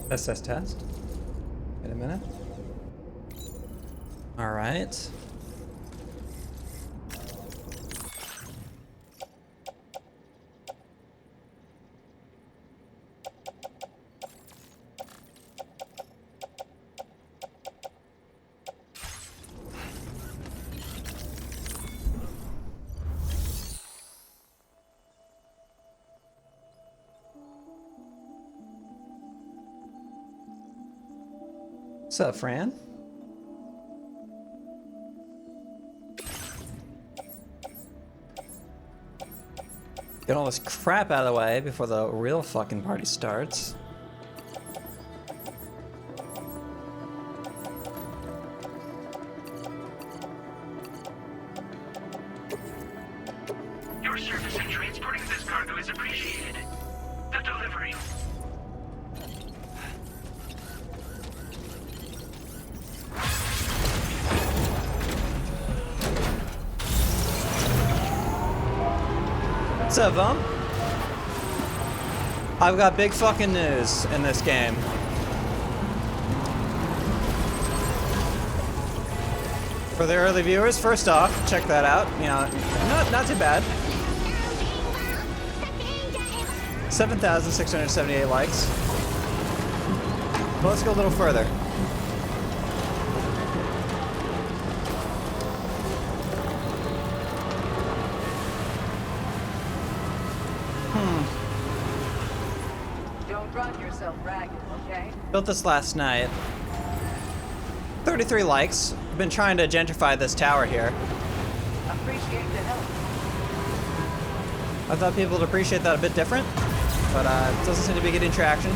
Test. Wait a minute. All right. What's up, Fran? Get all this crap out of the way before the real fucking party starts. Your service in transporting this cargo is appreciated. The delivery. What's up, Vum? I've got big fucking news in this game. For the early viewers, first off, check that out. You know, not too bad. 7,678 likes. Well, let's go a little further. Don't run yourself ragged, okay? Built this last night. 33 likes. Been trying to gentrify this tower here. Appreciate the help. I thought people would appreciate that a bit different, but it doesn't seem to be getting traction.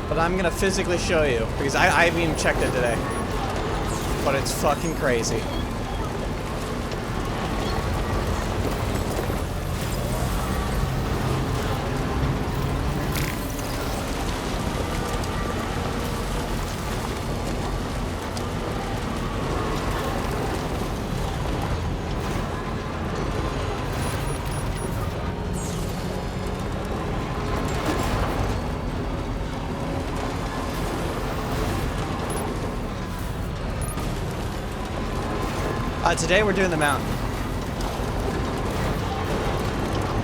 But I'm gonna physically show you, because I haven't even checked it today. But it's fucking crazy. Today we're doing the mountain.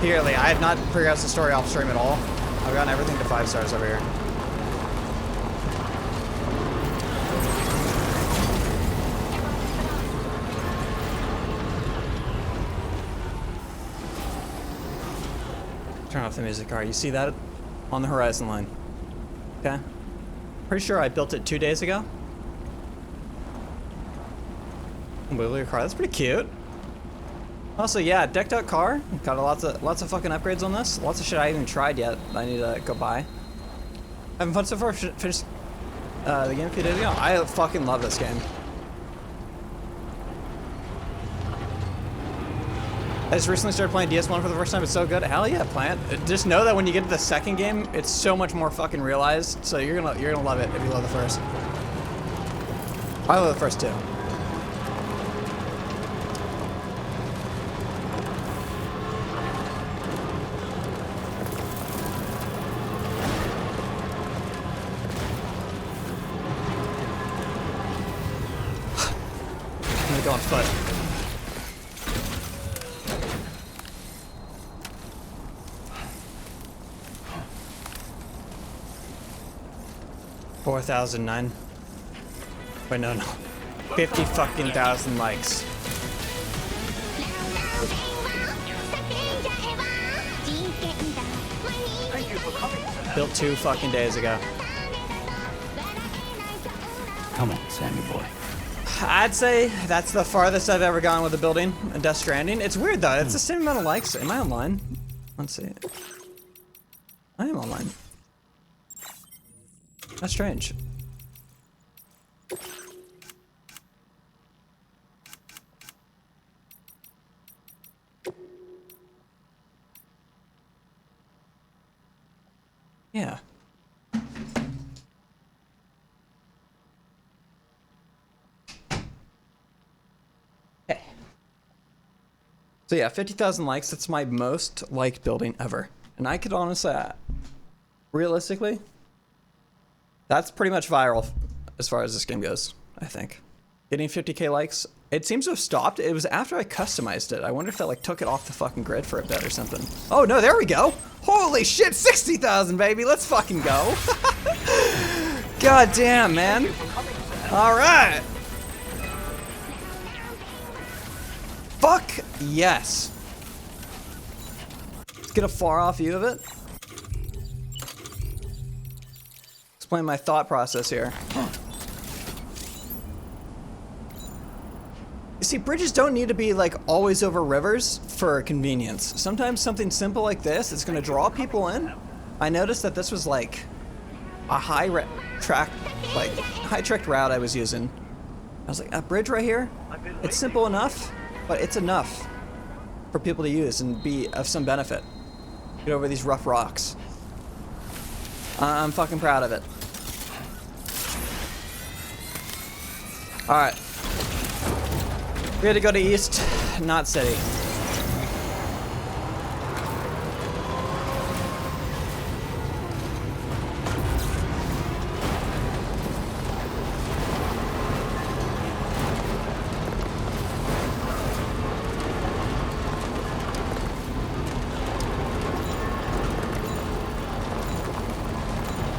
Purely, I have not progressed the story off stream at all. I've gotten everything to 5 stars over here. Turn off the music. Alright, you see that on the horizon line? Okay. Pretty sure I built it 2 days ago. Your car. That's pretty cute. Also, yeah, decked out car. Got lots of fucking upgrades on this. Lots of shit I haven't even tried yet. I need to go buy. Having fun so far. Finished the game a few days ago. I fucking love this game. I just recently started playing DS1 for the first time. It's so good. Hell yeah, play it. Just know that when you get to the second game, it's so much more fucking realized. So you're gonna love it if you love the first. I love the first too. Go on foot. $4,009. Wait, no. 50 fucking thousand likes. Thank you for coming, sir. Built 2 fucking days ago. Come on, Sammy boy. I'd say that's the farthest I've ever gone with a building in Death Stranding. It's weird though, it's the same amount of likes. Am I online? Let's see. I am online. That's strange. Yeah. Okay. So yeah, 50,000 likes. That's my most liked building ever. And I could honestly, realistically, that's pretty much viral as far as this game goes, I think. Getting 50k likes. It seems to have stopped. It was after I customized it. I wonder if that like took it off the fucking grid for a bit or something. Oh no, there we go. Holy shit, 60,000 baby. Let's fucking go. God damn, man. All right. Fuck yes. Let's get a far off view of it. Explain my thought process here. You see, bridges don't need to be like always over rivers for convenience. Sometimes something simple like this is going to draw people in. I noticed that this was like a high tracked route I was using. I was like, a bridge right here? It's simple enough, but it's enough for people to use and be of some benefit. Get over these rough rocks. I'm fucking proud of it. Alright. We had to go to east, not city.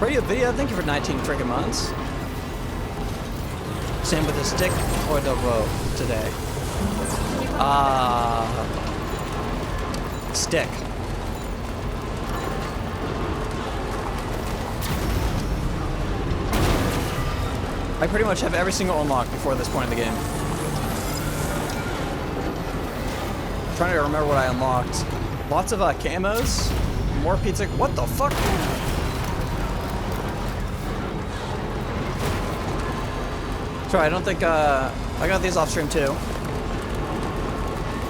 Radio video, thank you for 19 friggin' months. Same with the stick or the rope today. Stick. I pretty much have every single unlock before this point in the game. I'm trying to remember what I unlocked. Lots of camos, more pizza. What the fuck? Sorry, I don't think I got these off stream too.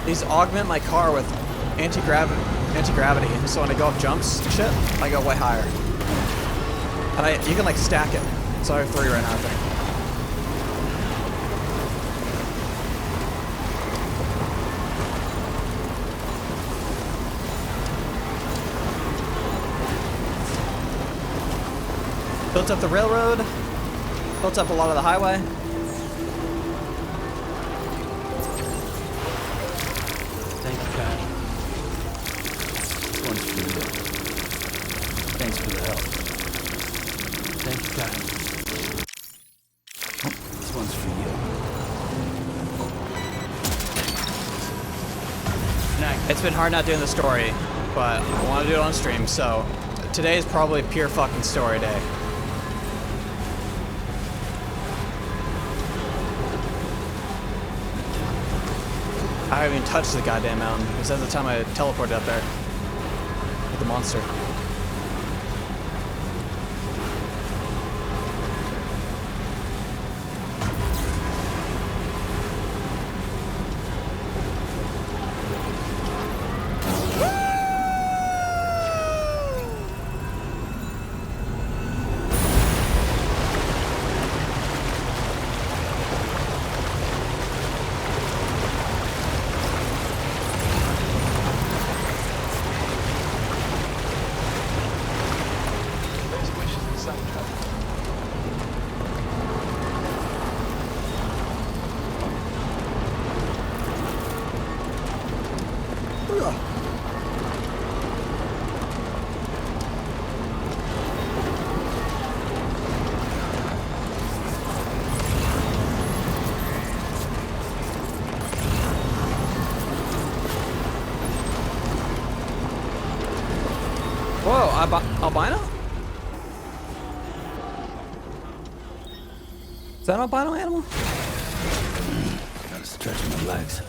These augment my car with anti-gravity, so when I go up jumps and shit, I go way higher. And you can like stack it. So I have 3 right now, I think. Built up the railroad, built up a lot of the highway. Thank you, Kyle. This one's for you. Thanks for the help. Thank you, Kyle. This one's for you. It's been hard not doing the story, but I want to do it on stream, so today is probably pure fucking story day. I haven't even touched the goddamn mountain, because that's the time I teleported up there with the monster. Whoa, albino? Is that an albino animal? Gotta stretch my legs.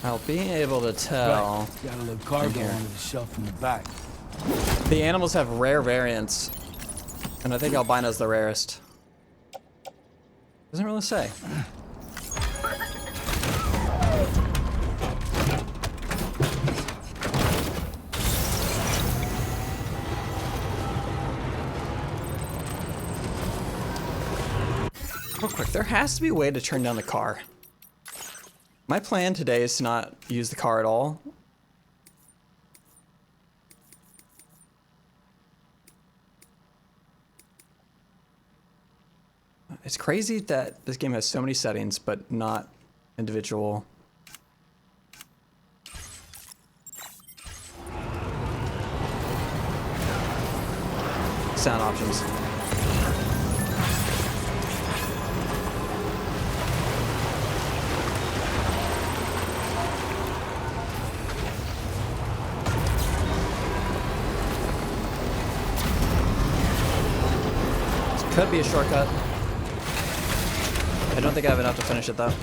I'll be able to tell. Right. Got a little cargo here. under the shelf in the back. The animals have rare variants, and I think albino's the rarest. Doesn't really say. quick. There has to be a way to turn down the car. My plan today is to not use the car at all. It's crazy that this game has so many settings, but not individual. Sound options. This could be a shortcut. I don't think I have enough to finish it though.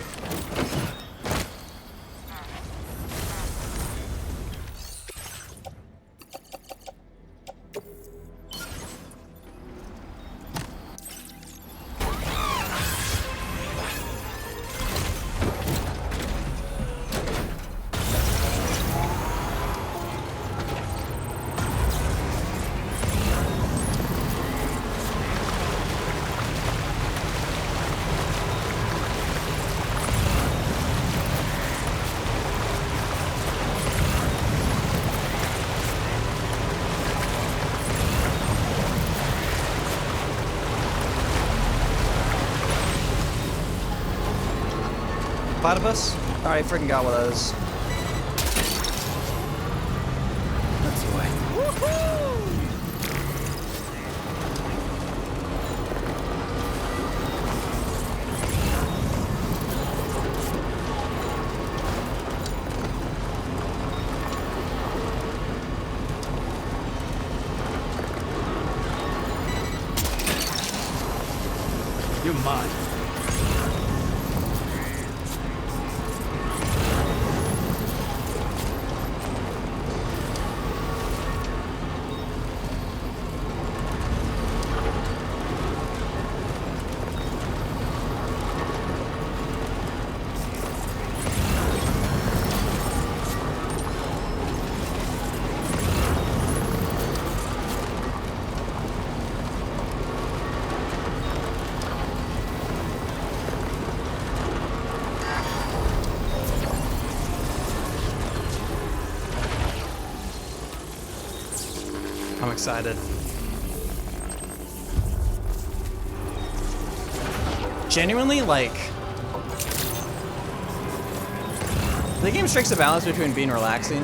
Platypus? Alright, freaking got one of those. That's the way. You're mine. I'm excited. Genuinely, like, the game strikes a balance between being relaxing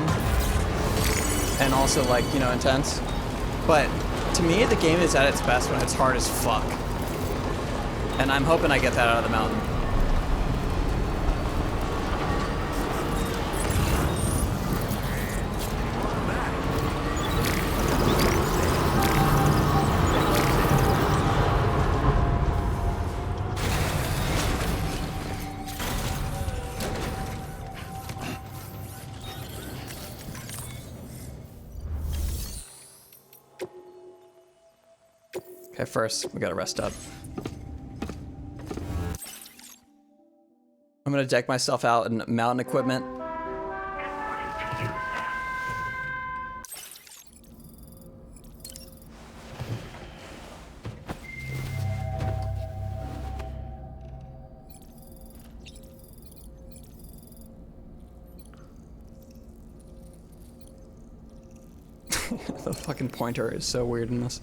and also, like, you know, intense. But to me, the game is at its best when it's hard as fuck. And I'm hoping I get that out of the mountain. Okay, first, we gotta rest up. I'm gonna deck myself out in mountain equipment. The fucking pointer is so weird in this.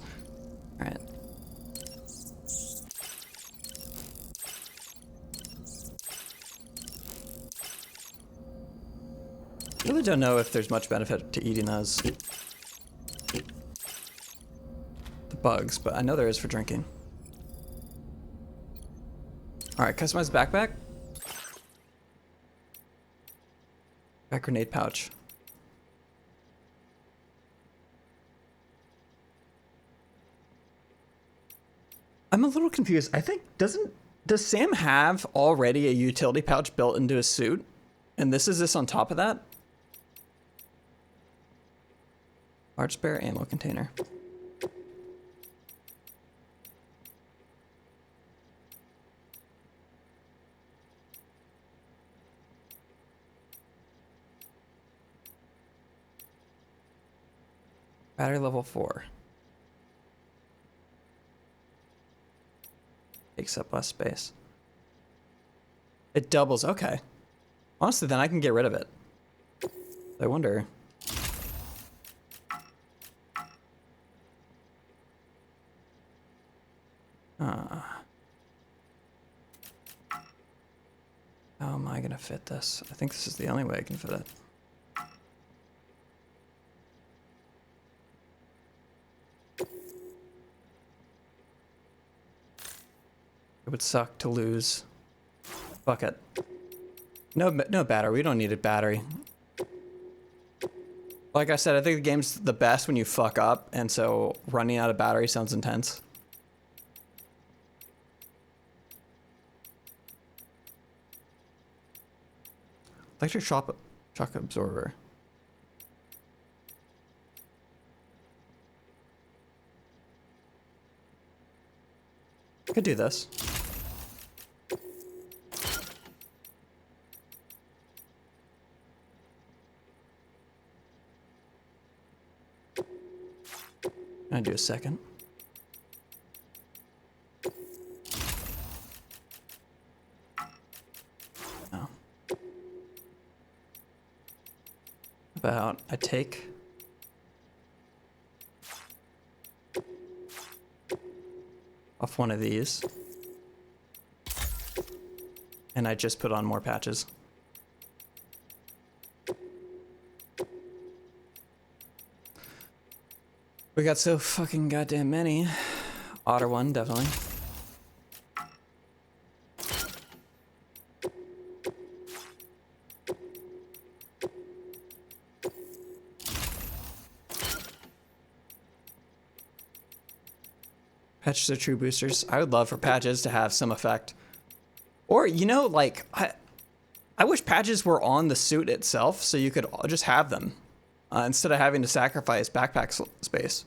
Alright. I really don't know if there's much benefit to eating those. The bugs, but I know there is for drinking. Alright, customize backpack. Back grenade pouch. I'm a little confused. I think, does Sam have already a utility pouch built into his suit? And this is this on top of that? Large spare ammo container. Battery level 4. Takes up less space. It doubles. Okay. Honestly, then I can get rid of it. I wonder. How am I gonna fit this? I think this is the only way I can fit it. It would suck to lose. Fuck it. No battery. We don't need a battery. Like I said, I think the game's the best when you fuck up, and so running out of battery sounds intense. Electric shock absorber. I could do this. I'll do a second. Oh. About I take off one of these and I just put on more patches. We got so fucking goddamn many. Otter one, definitely. Patches are true boosters. I would love for patches to have some effect. Or, you know, like, I wish patches were on the suit itself so you could just have them. Instead of having to sacrifice backpack space.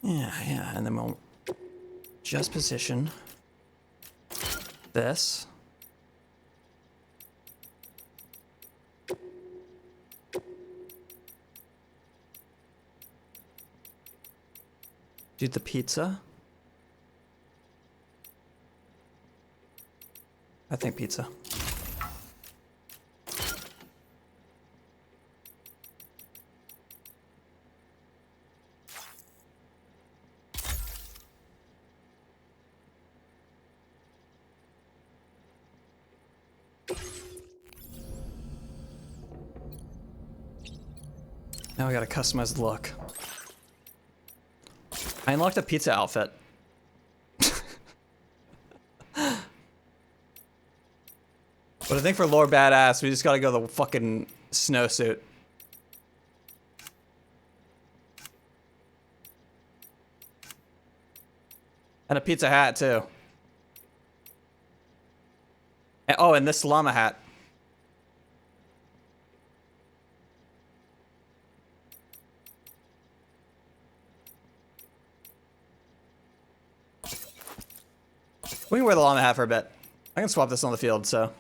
Yeah, and then we'll just position this. Do the pizza. I think pizza. Now we gotta customize the look. I unlocked a pizza outfit. But I think for lore badass, we just gotta go the fucking snowsuit. And a pizza hat too. And, oh, and this llama hat. We can wear the llama hat for a bit. I can swap this on the field, so.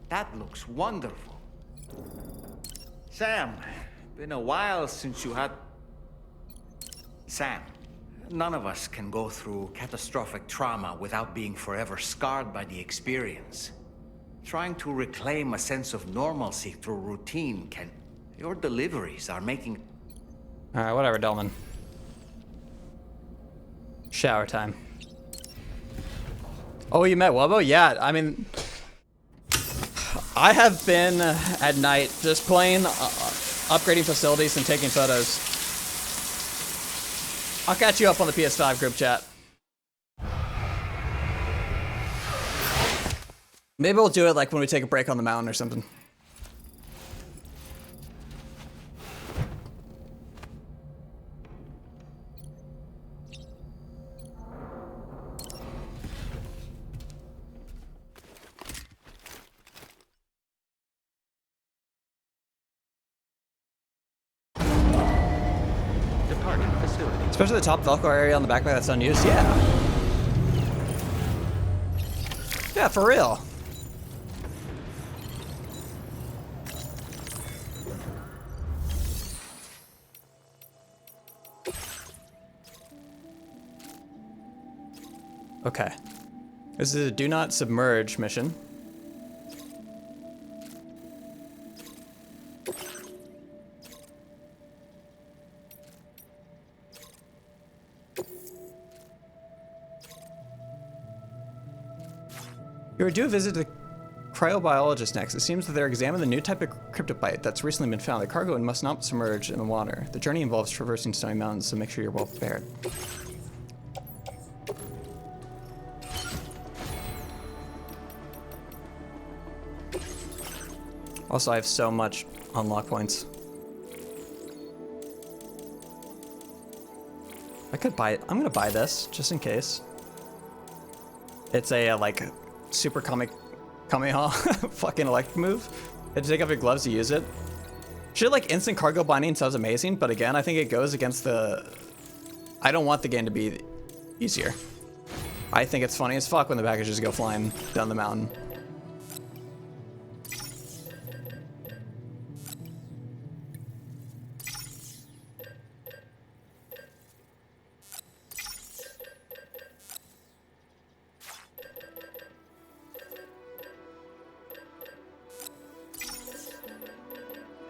That looks wonderful. Sam, been a while since you had... Sam, none of us can go through catastrophic trauma without being forever scarred by the experience. Trying to reclaim a sense of normalcy through routine can... Your deliveries are making... Alright, whatever, Delman. Shower time. Oh, you met Wubbo? Yeah, I mean... I have been at night just playing, upgrading facilities and taking photos. I'll catch you up on the PS5 group chat. Maybe we'll do it like when we take a break on the mountain or something. Especially the top Velcro area on the backpack that's unused. Yeah. Yeah, for real. Okay. This is a do not submerge mission. You are due a visit to the cryobiologist next. It seems that they're examining the new type of cryptobite that's recently been found. The cargo must not submerge in the water. The journey involves traversing snowy mountains, so make sure you're well prepared. Also, I have so much unlock points. I could buy it. I'm gonna buy this just in case. It's a like super Kamehameha fucking electric move. You have to take off your gloves to use it. Shit, like instant cargo binding sounds amazing, but again, I think it goes against the. I don't want the game to be easier. I think it's funny as fuck when the packages go flying down the mountain.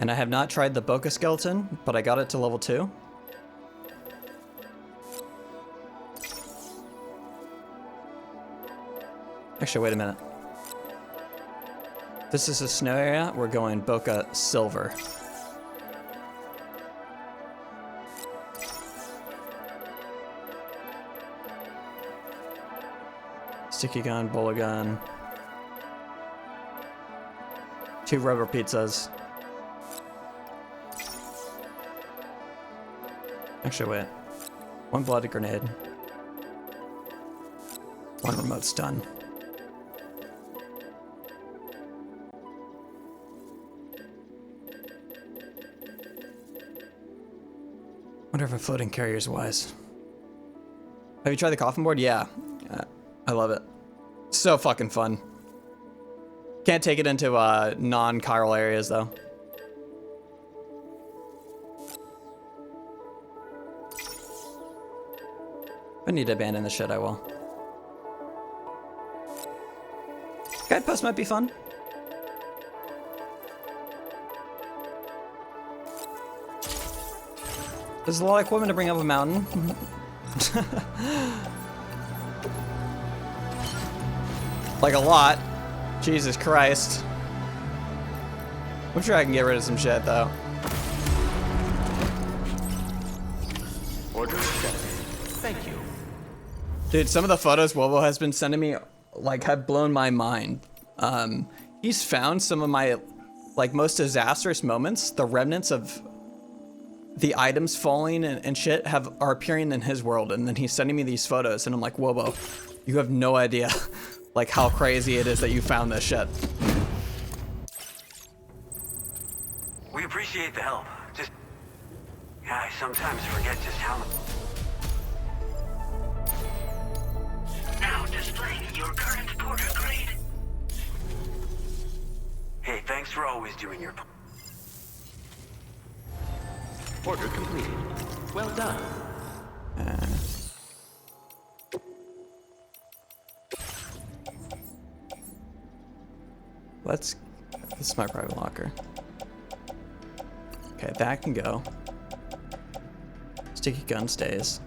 And I have not tried the Boca skeleton, but I got it to level 2. Actually, wait a minute. This is a snow area. We're going Boca Silver. Sticky gun, bowler gun. 2 rubber pizzas. Actually, wait. 1 bloody grenade. 1 remote stun. Wonder if a floating carrier is wise. Have you tried the coffin board? Yeah. I love it. So fucking fun. Can't take it into non-chiral areas though. If I need to abandon the shit, I will. Guidepost might be fun. There's a lot of equipment to bring up a mountain. Like a lot. Jesus Christ. I'm sure I can get rid of some shit though. Order accepted. Thank you. Dude, some of the photos Wobo has been sending me like have blown my mind. He's found some of my like most disastrous moments, the remnants of the items falling and shit are appearing in his world, and then he's sending me these photos and I'm like, Wobo, you have no idea like how crazy it is that you found this shit. We appreciate the help. Just, yeah, I sometimes forget just how. Now displaying your current porter grade. Hey, thanks for always doing your. Order completed. Well done. This is my private locker. Okay, that can go. Sticky gun stays.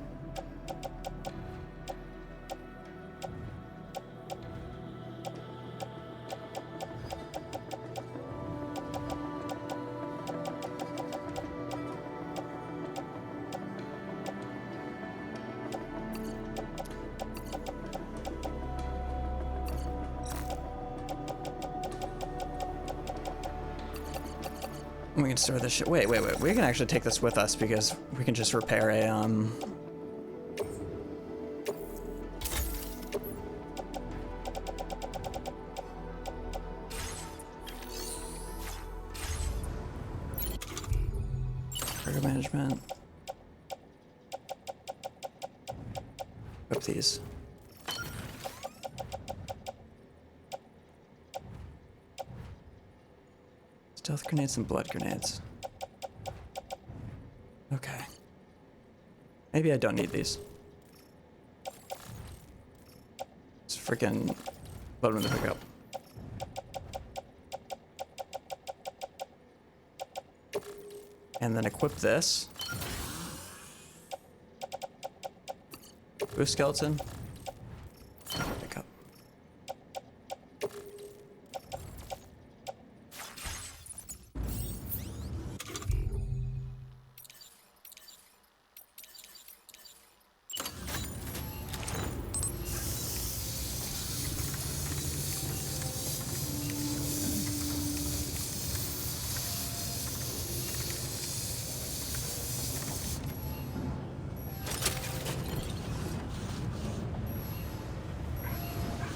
We can store this shit. Wait. We can actually take this with us because we can just repair a cargo management. Equip these. Stealth grenades and blood grenades. Okay. Maybe I don't need these. Just freaking load them in the pickup. And then equip this. Boost skeleton. Pick up.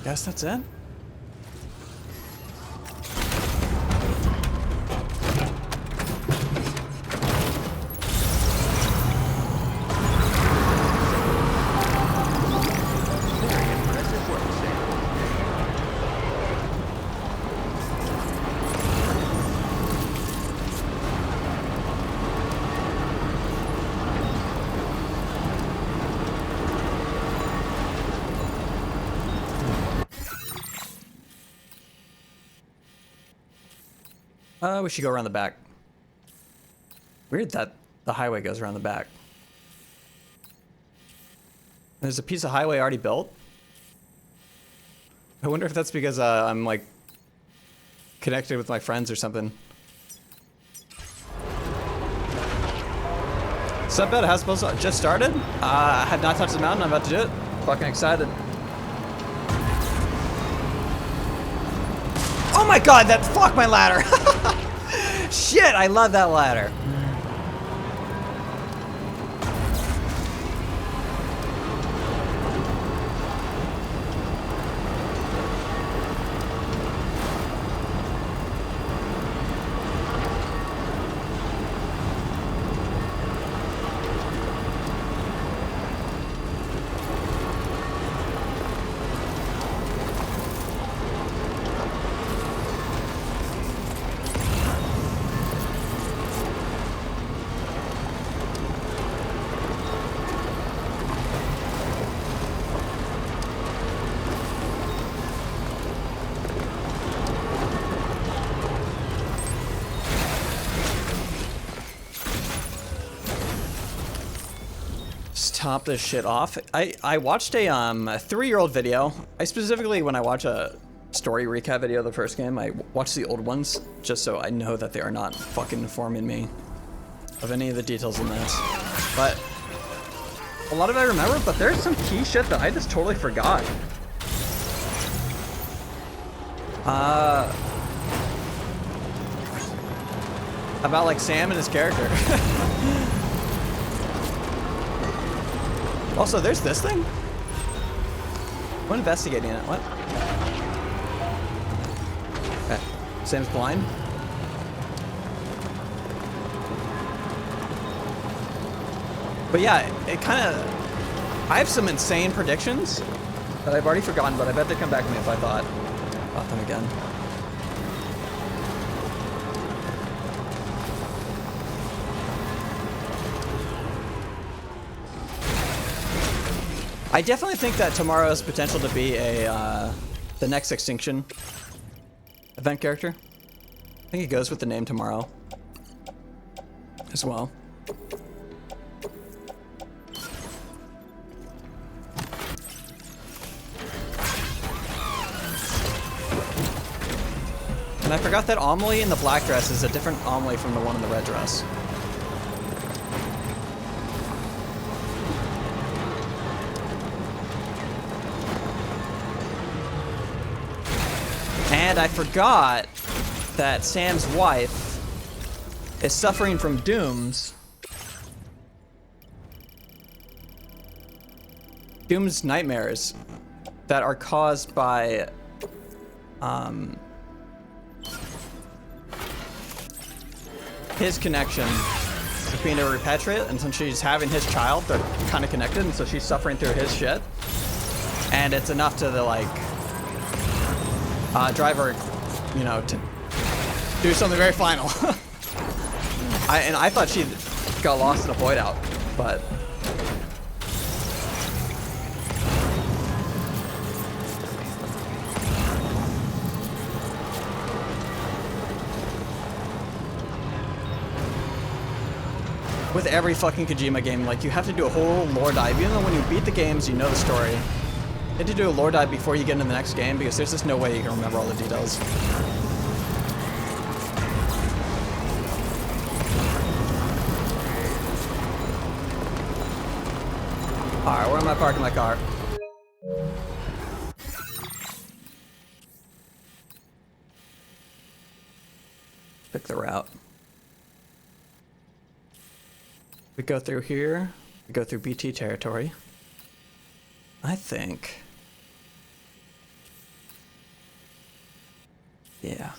Guess that's it. Very impressive work, Sam. We should go around the back. Weird that the highway goes around the back. There's a piece of highway already built. I wonder if that's because I'm like connected with my friends or something. Sup, bed? How's supposed to just started? I have not touched the mountain. I'm about to do it. Fucking excited. Oh my god, that fuck my ladder. Shit, I love that ladder. Top this shit off. I watched a 3-year-old video. I specifically, when I watch a story recap video of the first game, I watch the old ones just so I know that they are not fucking informing me of any of the details in this. But a lot of it I remember, but there's some key shit that I just totally forgot. About like Sam and his character. Also, there's this thing? I'm investigating it. What? Okay. Sam's blind. But yeah, it kind of... I have some insane predictions that I've already forgotten, but I bet they'd come back to me if I thought about them again. I definitely think that tomorrow has potential to be a the next Extinction event character. I think it goes with the name tomorrow as well. And I forgot that Amelie in the black dress is a different Amelie from the one in the red dress. And I forgot that Sam's wife is suffering from dooms. Doom's nightmares that are caused by his connection with being a repatriate, and since she's having his child, they're kind of connected, and so she's suffering through his shit. and it's enough to the like drive her, you know, to do something very final. I thought she got lost in a void out, but. With every fucking Kojima game, like, you have to do a whole lore dive. Even though when you beat the games, you know the story. You have to do a lore dive before you get into the next game, because there's just no way you can remember all the details. Alright, where am I parking my car? Pick the route. We go through here, we go through BT territory. I think. Yeah.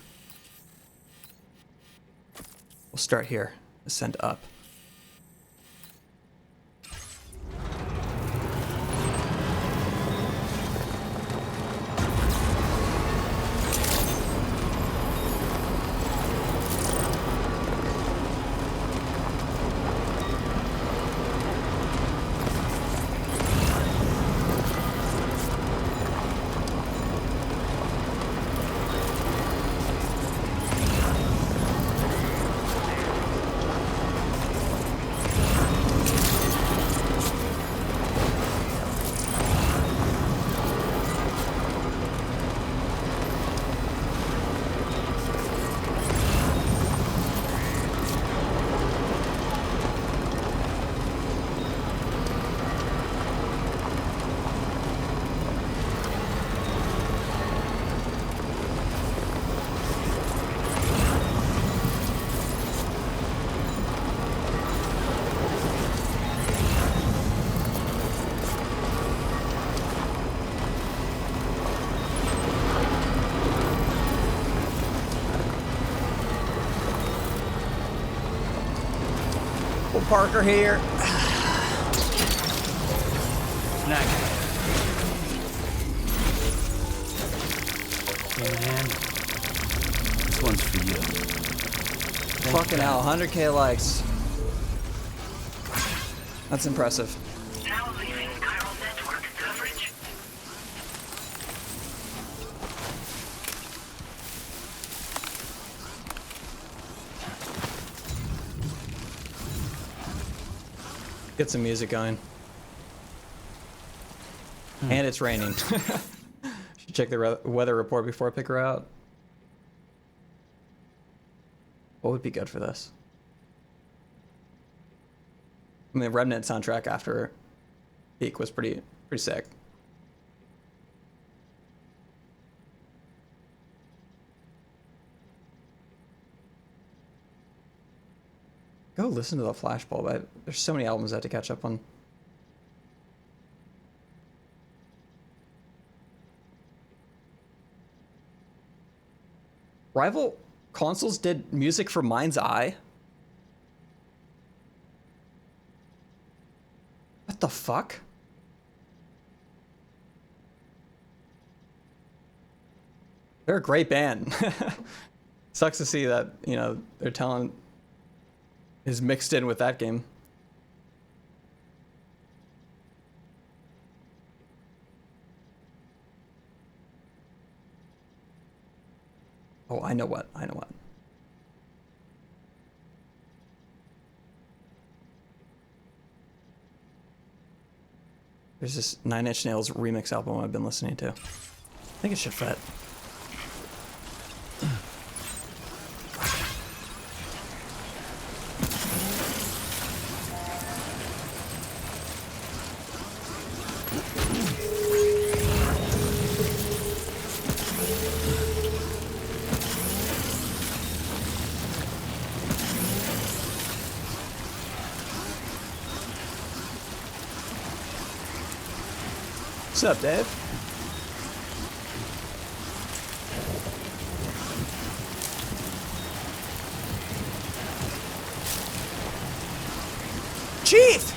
We'll start here, ascend up. Parker here. Snack. And this one's for you. Fucking hell, 100k likes. That's impressive. Now leaving chiral network coverage. Get some music going. And it's raining. Should check the weather report before I pick her out. What would be good for this? I mean, the Remnant soundtrack after Peak was pretty sick. Go listen to the Flashbulb. There's so many albums I had to catch up on. Rival Consoles did music for Mind's Eye? What the fuck? They're a great band. Sucks to see that, you know, their talent is mixed in with that game. Oh, I know what. There's this 9 Inch Nails remix album I've been listening to. I think it should fit. What's up, Dave? Chief!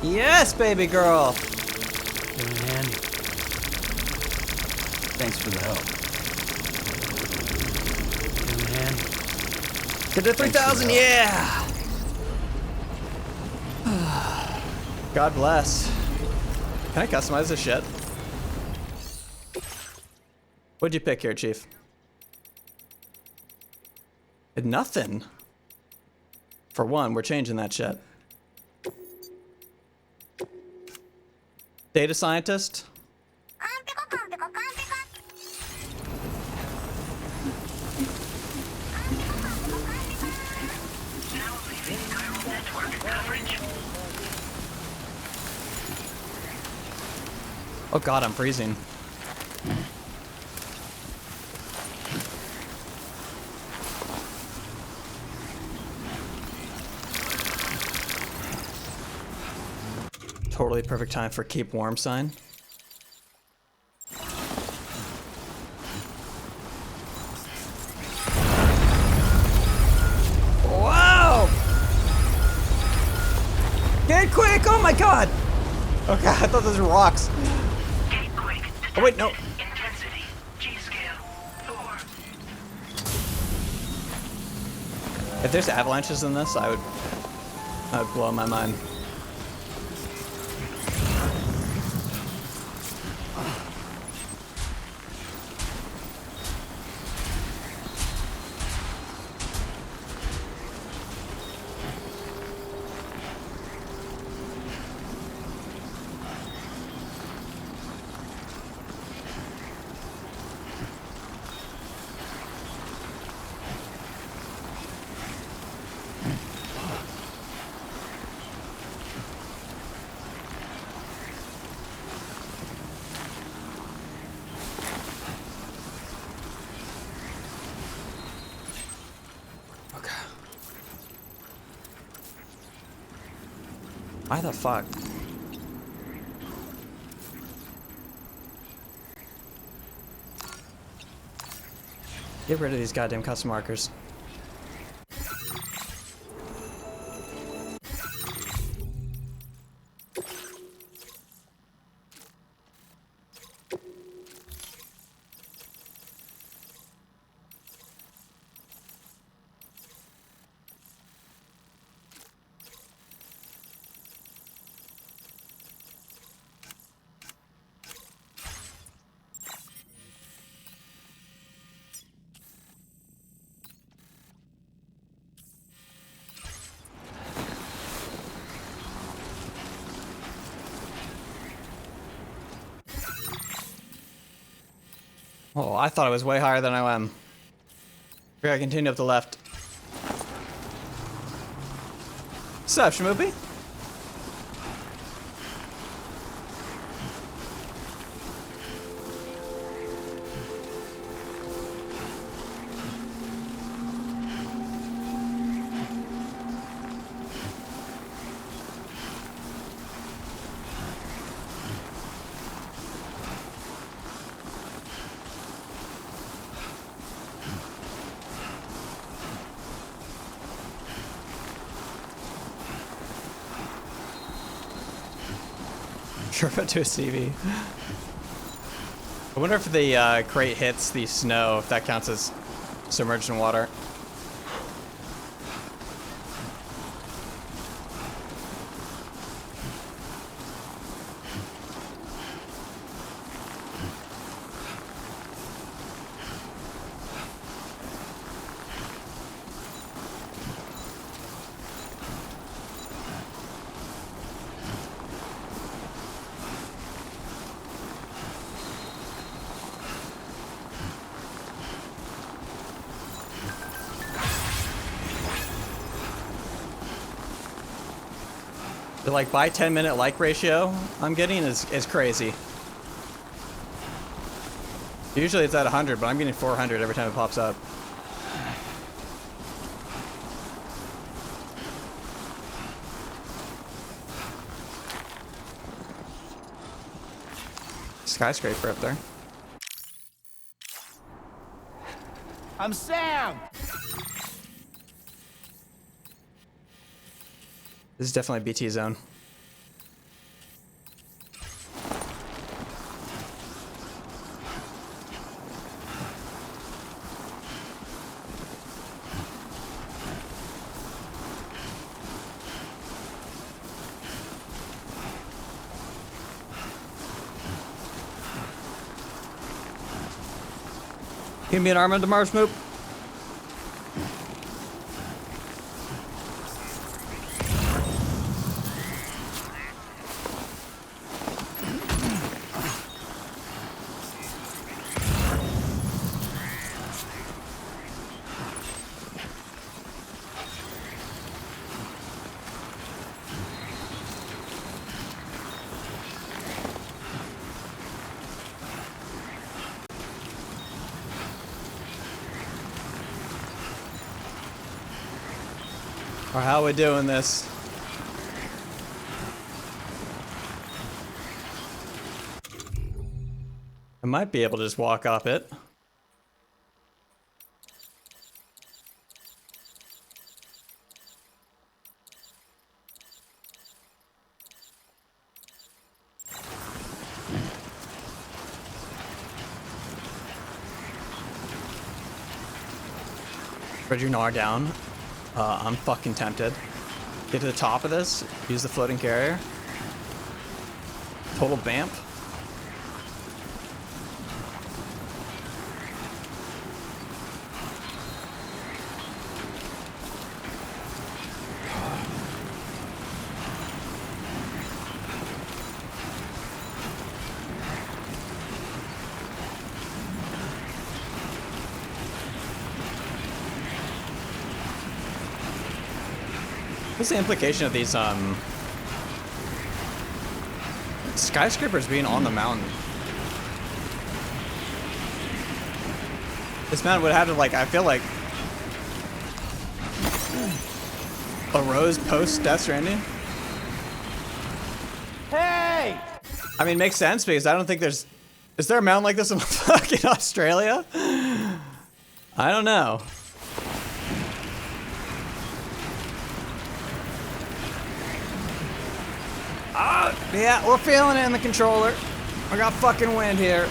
Yes, baby girl. Came in handy. Thanks for the help. Came in handy. Get to 3,000, yeah! God bless. Can I customize this shit? What'd you pick here, Chief? Nothing. For one, we're changing that shit. Data scientist? Oh god, I'm freezing. Totally perfect time for keep warm sign. Wow! Get quick! Oh my god! Okay, I thought those were rocks. Get quick. Oh wait, no. Intensity. G-scale. 4. If there's avalanches in this, I would blow my mind. Why the fuck? Get rid of these goddamn custom markers. Oh, I thought it was way higher than I am. We gotta continue up the left. Sup, Shmoopy? Sure about to a CV. I wonder if the crate hits the snow, if that counts as submerged in water. The like by 10-minute like ratio I'm getting is crazy. Usually it's at 100, but I'm getting 400 every time it pops up. Skyscraper up there. I'm Sam! This is definitely BT zone. Give me an arm on tomorrow, Smoop. Or how we doing this? I might be able to just walk up it. Spread your gnar down. I'm fucking tempted. Get to the top of this, use the floating carrier. Total bamp. What's the implication of these skyscrapers being on the mountain? This mountain would have to, like, I feel like arose post Death Stranding. Hey! I mean, makes sense because I don't think there's. Is there a mountain like this in fucking Australia? I don't know. Yeah, we're feeling it in the controller. I got fucking wind here.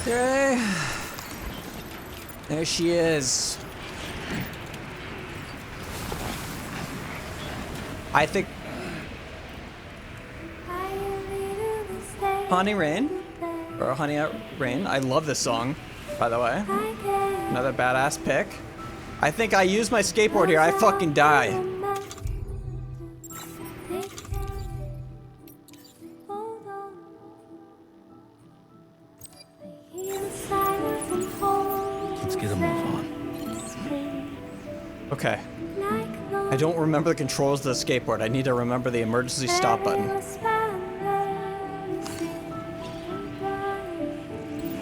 Okay. There she is. I think Honey Rain or Honey Out Rain. I love this song, by the way. Another badass pick. I think I use my skateboard here. I fucking die. Let's get a move on. Okay. I don't remember the controls of the skateboard. I need to remember the emergency stop button.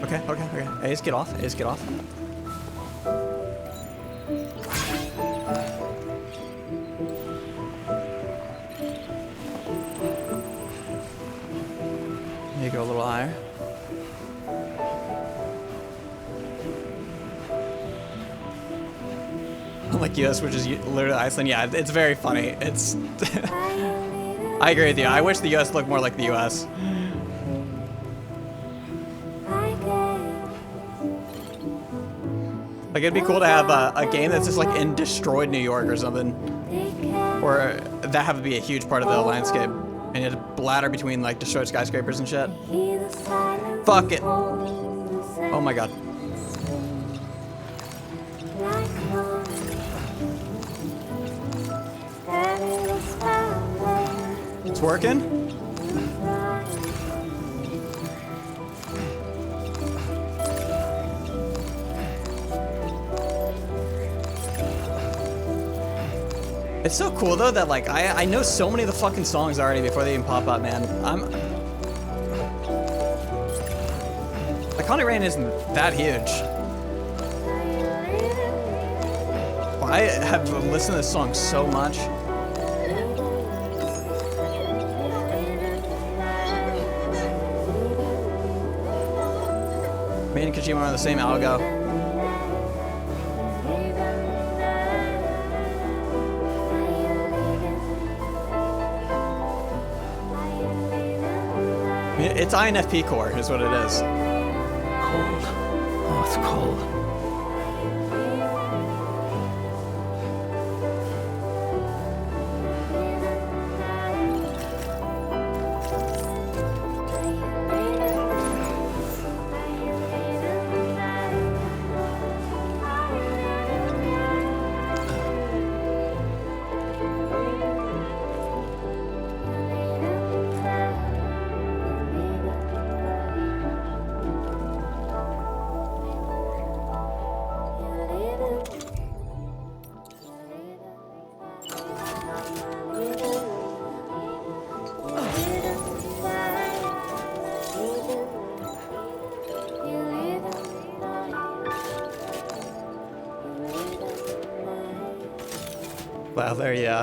Okay, okay, okay. A's get off. A's get off. Maybe go a little higher. Like US, which is literally Iceland. Yeah, it's very funny. It's. I agree with you. I wish the US looked more like the US. Like, it'd be cool to have a game that's just like in destroyed New York or something. Or that have to be a huge part of the landscape. And you had to bladder between like destroyed skyscrapers and shit. Fuck it. Oh my god. It's working? It's so cool though that like I know so many of the fucking songs already before they even pop up, man. Iconic Rain isn't that huge. Well, I have listened to this song so much. Me and Kojima are on the same algo. It's INFP core, is what it is. Cold. Oh, it's cold. Wow, there, yeah.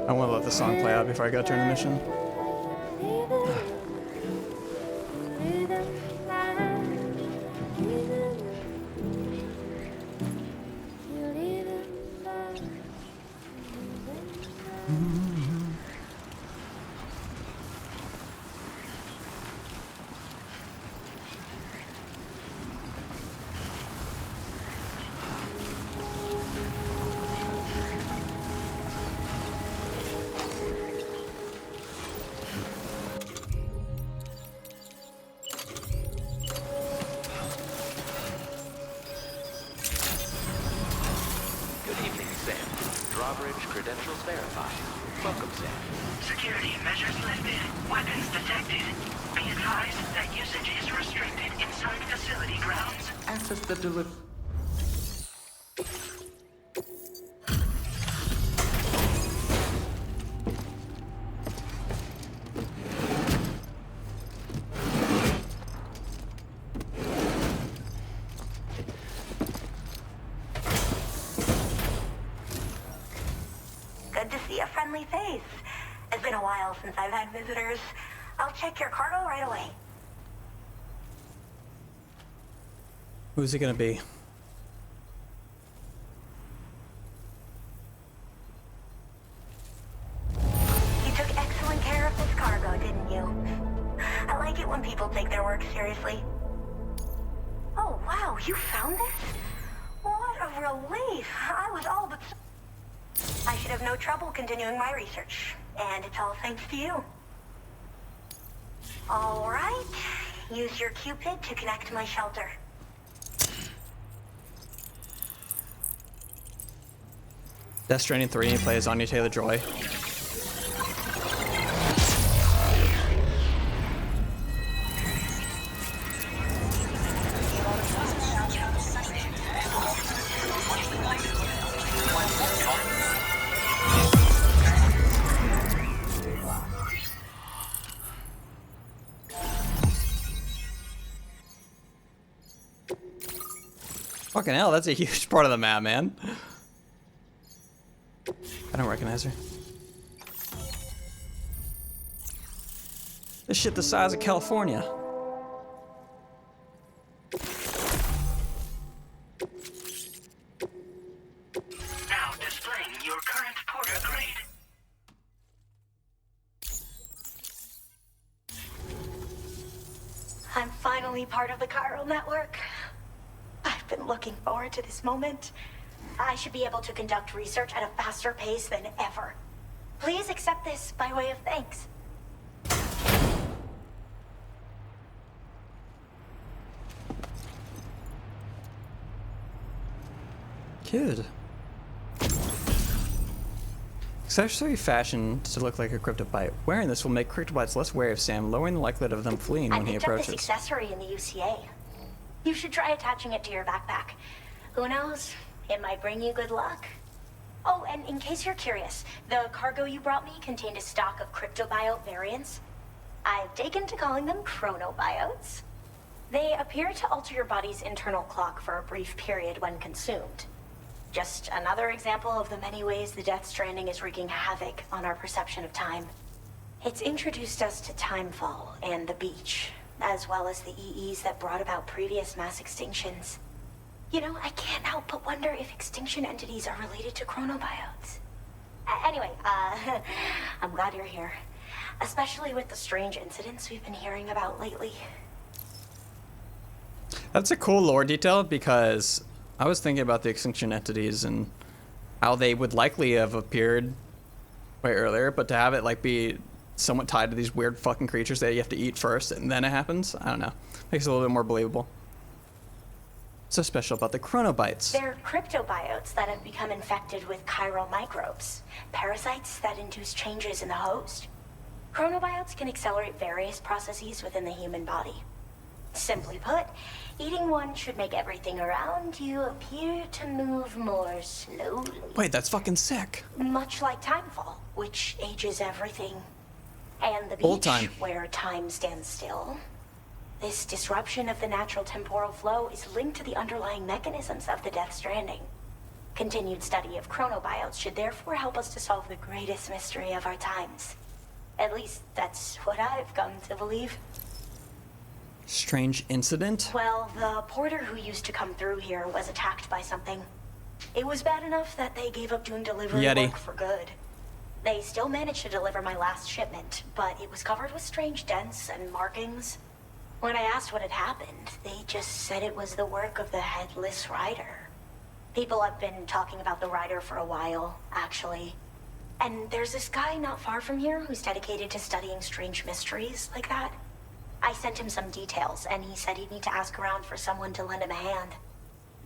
I want to let the song play out before I go turn the mission. Credentials verified. Welcome, Sam. Security measures lifted. Weapons detected. Be advised that usage is restricted inside facility grounds. Access the deliver. Good to see a friendly face. It's been a while since I've had visitors. I'll check your cargo right away. Who's it gonna be? You took excellent care of this cargo, didn't you? I like it when people take their work seriously. Oh, wow, you found this? What a relief. I was all but... I should have no trouble continuing my research. And it's all thanks to you. All right. Use your Cupid to connect to my shelter. Death Stranding 3 and he plays Anya Taylor-Joy. Fucking hell, that's a huge part of the map, man. I don't recognize her. This shit the size of California. Now displaying your current porter grade. I'm finally part of the chiral network. I've been looking forward to this moment. I should be able to conduct research at a faster pace than ever. Please accept this by way of thanks. Kid. Accessory fashion to look like a cryptobite. Wearing this will make cryptobites less wary of Sam, lowering the likelihood of them fleeing when he I picked up approaches. this accessory in the UCA. You should try attaching it to your backpack. Who knows? It might bring you good luck. Oh, and in case you're curious, the cargo you brought me contained a stock of cryptobiote variants. I've taken to calling them chronobiotes. They appear to alter your body's internal clock for a brief period when consumed. Just another example of the many ways the Death Stranding is wreaking havoc on our perception of time. It's introduced us to Timefall and the beach, as well as the EEs that brought about previous mass extinctions. You know, I can't help but wonder if extinction entities are related to chronobiotes. Anyway, I'm glad you're here. Especially with the strange incidents we've been hearing about lately. That's a cool lore detail because I was thinking about the extinction entities and how they would likely have appeared way earlier, but to have it like be somewhat tied to these weird fucking creatures that you have to eat first and then it happens, I don't know. Makes it a little bit more believable. So special about the chronobites. They're cryptobiotes that have become infected with chiral microbes, parasites that induce changes in the host. Chronobiotes can accelerate various processes within the human body. Simply put, eating one should make everything around you appear to move more slowly. Wait, that's fucking sick. Much like Timefall, which ages everything. And the Old beach, time. where time stands still. This disruption of the natural temporal flow is linked to the underlying mechanisms of the Death Stranding. Continued study of chronobiotes should therefore help us to solve the greatest mystery of our times. At least, that's what I've come to believe. Strange incident? Well, the porter who used to come through here was attacked by something. It was bad enough that they gave up doing delivery Yeti. work for good. They still managed to deliver my last shipment, but it was covered with strange dents and markings. When I asked what had happened, they just said it was the work of the Headless Rider. People have been talking about the Rider for a while, actually. And there's this guy not far from here who's dedicated to studying strange mysteries like that. I sent him some details, and he said he'd need to ask around for someone to lend him a hand.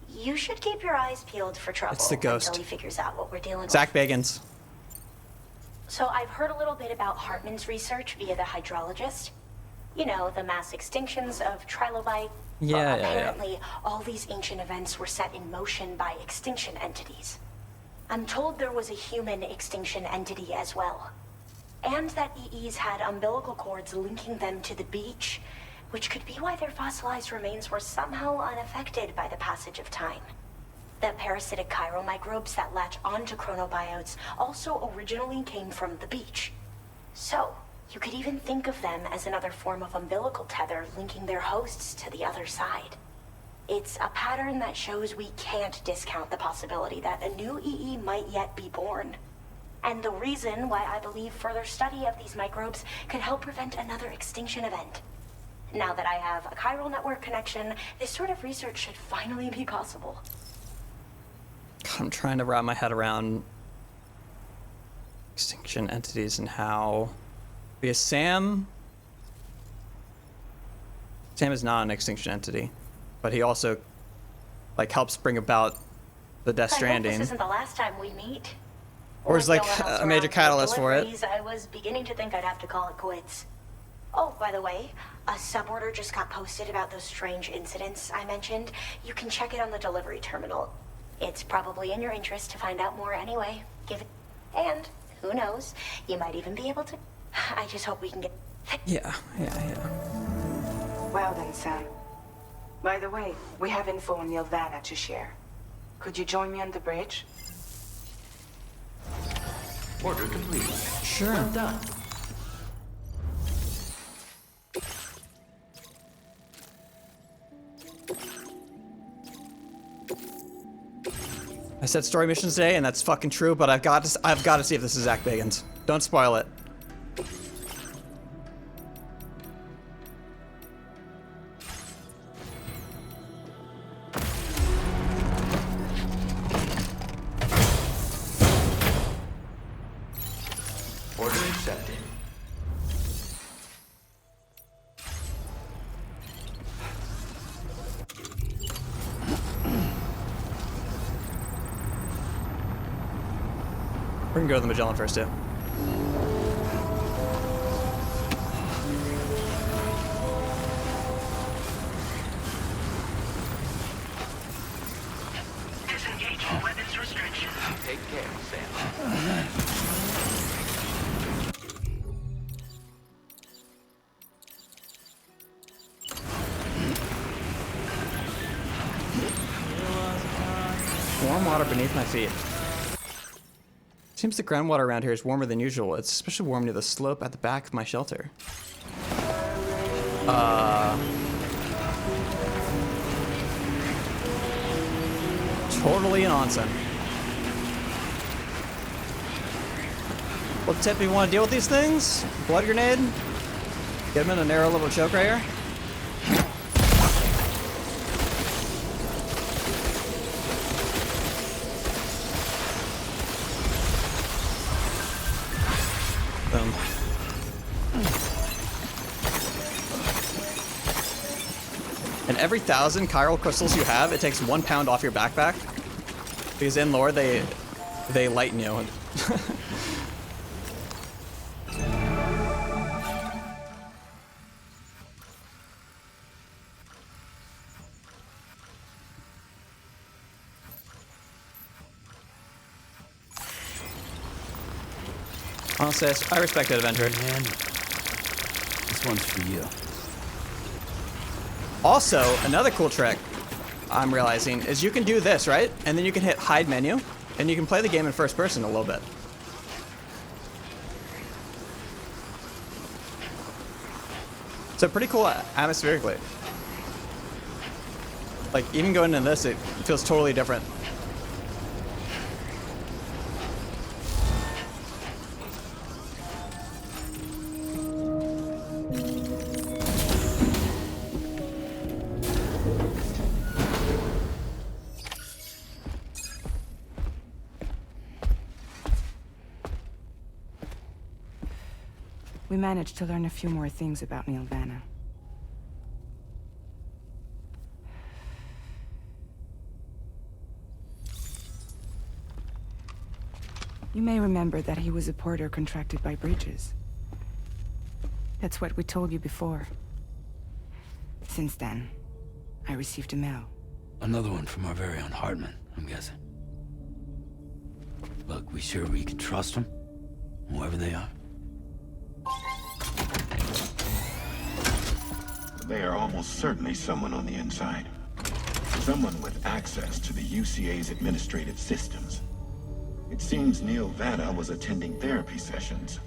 You should keep your eyes peeled for trouble It's the ghost. until he figures out what we're dealing Zach with. Bagans. So I've heard a little bit about Hartman's research via the hydrologist. You know, the mass extinctions of trilobite. Yeah, Well, yeah. apparently, all these ancient events were set in motion by extinction entities. I'm told there was a human extinction entity as well. And that EEs had umbilical cords linking them to the beach, which could be why their fossilized remains were somehow unaffected by the passage of time. The parasitic chiral microbes that latch onto chronobiotes also originally came from the beach. So, you could even think of them as another form of umbilical tether linking their hosts to the other side. It's a pattern that shows we can't discount the possibility that a new EE might yet be born. And the reason why I believe further study of these microbes could help prevent another extinction event. Now that I have a chiral network connection, this sort of research should finally be possible. I'm trying to wrap my head around extinction entities and how, because Sam is not an extinction entity, but he also like helps bring about the Death I hope Stranding. this isn't the last time we meet. Or is With like no one else a major around for catalyst for it. deliveries, I was beginning to think I'd have to call it quits. Oh, by the way, a suborder just got posted about those strange incidents I mentioned. You can check it on the delivery terminal. It's probably in your interest to find out more anyway. Give it, and who knows, you might even be able to. I just hope we can get. Yeah. Well then, Sam. By the way, we have info on Nilvana to share. Could you join me on the bridge? Order complete. Sure. Well done. I said story missions today, and that's fucking true. But I've got to see if this is Zach Bagans. Don't spoil it. Order accepted. We're gonna go to the Magellan first too. Disengaging weapons restriction. position. Take care, Sam. Warm water beneath my feet. Seems the groundwater around here is warmer than usual. It's especially warm near the slope at the back of my shelter. Totally an onsen. What tip you want to deal with these things? Blood grenade? Get them in a narrow little choke right here. Boom. And every 1,000 chiral crystals you have, it takes 1 pound off your backpack. Because in lore, they lighten you. Honestly, I respect that adventure. Man, this one's for you. Also, another cool trick I'm realizing is you can do this, right? And then you can hit hide menu, and you can play the game in first person a little bit. So pretty cool atmospherically. Like, even going into this, it feels totally different. We managed to learn a few more things about Neil Vanna. You may remember that he was a porter contracted by Bridges. That's what we told you before. Since then, I received a mail. Another one from our very own Hartman, I'm guessing. Look, we sure we can trust them? Whoever they are? They are almost certainly someone on the inside. Someone with access to the UCA's administrative systems. It seems Neil Vanna was attending therapy sessions.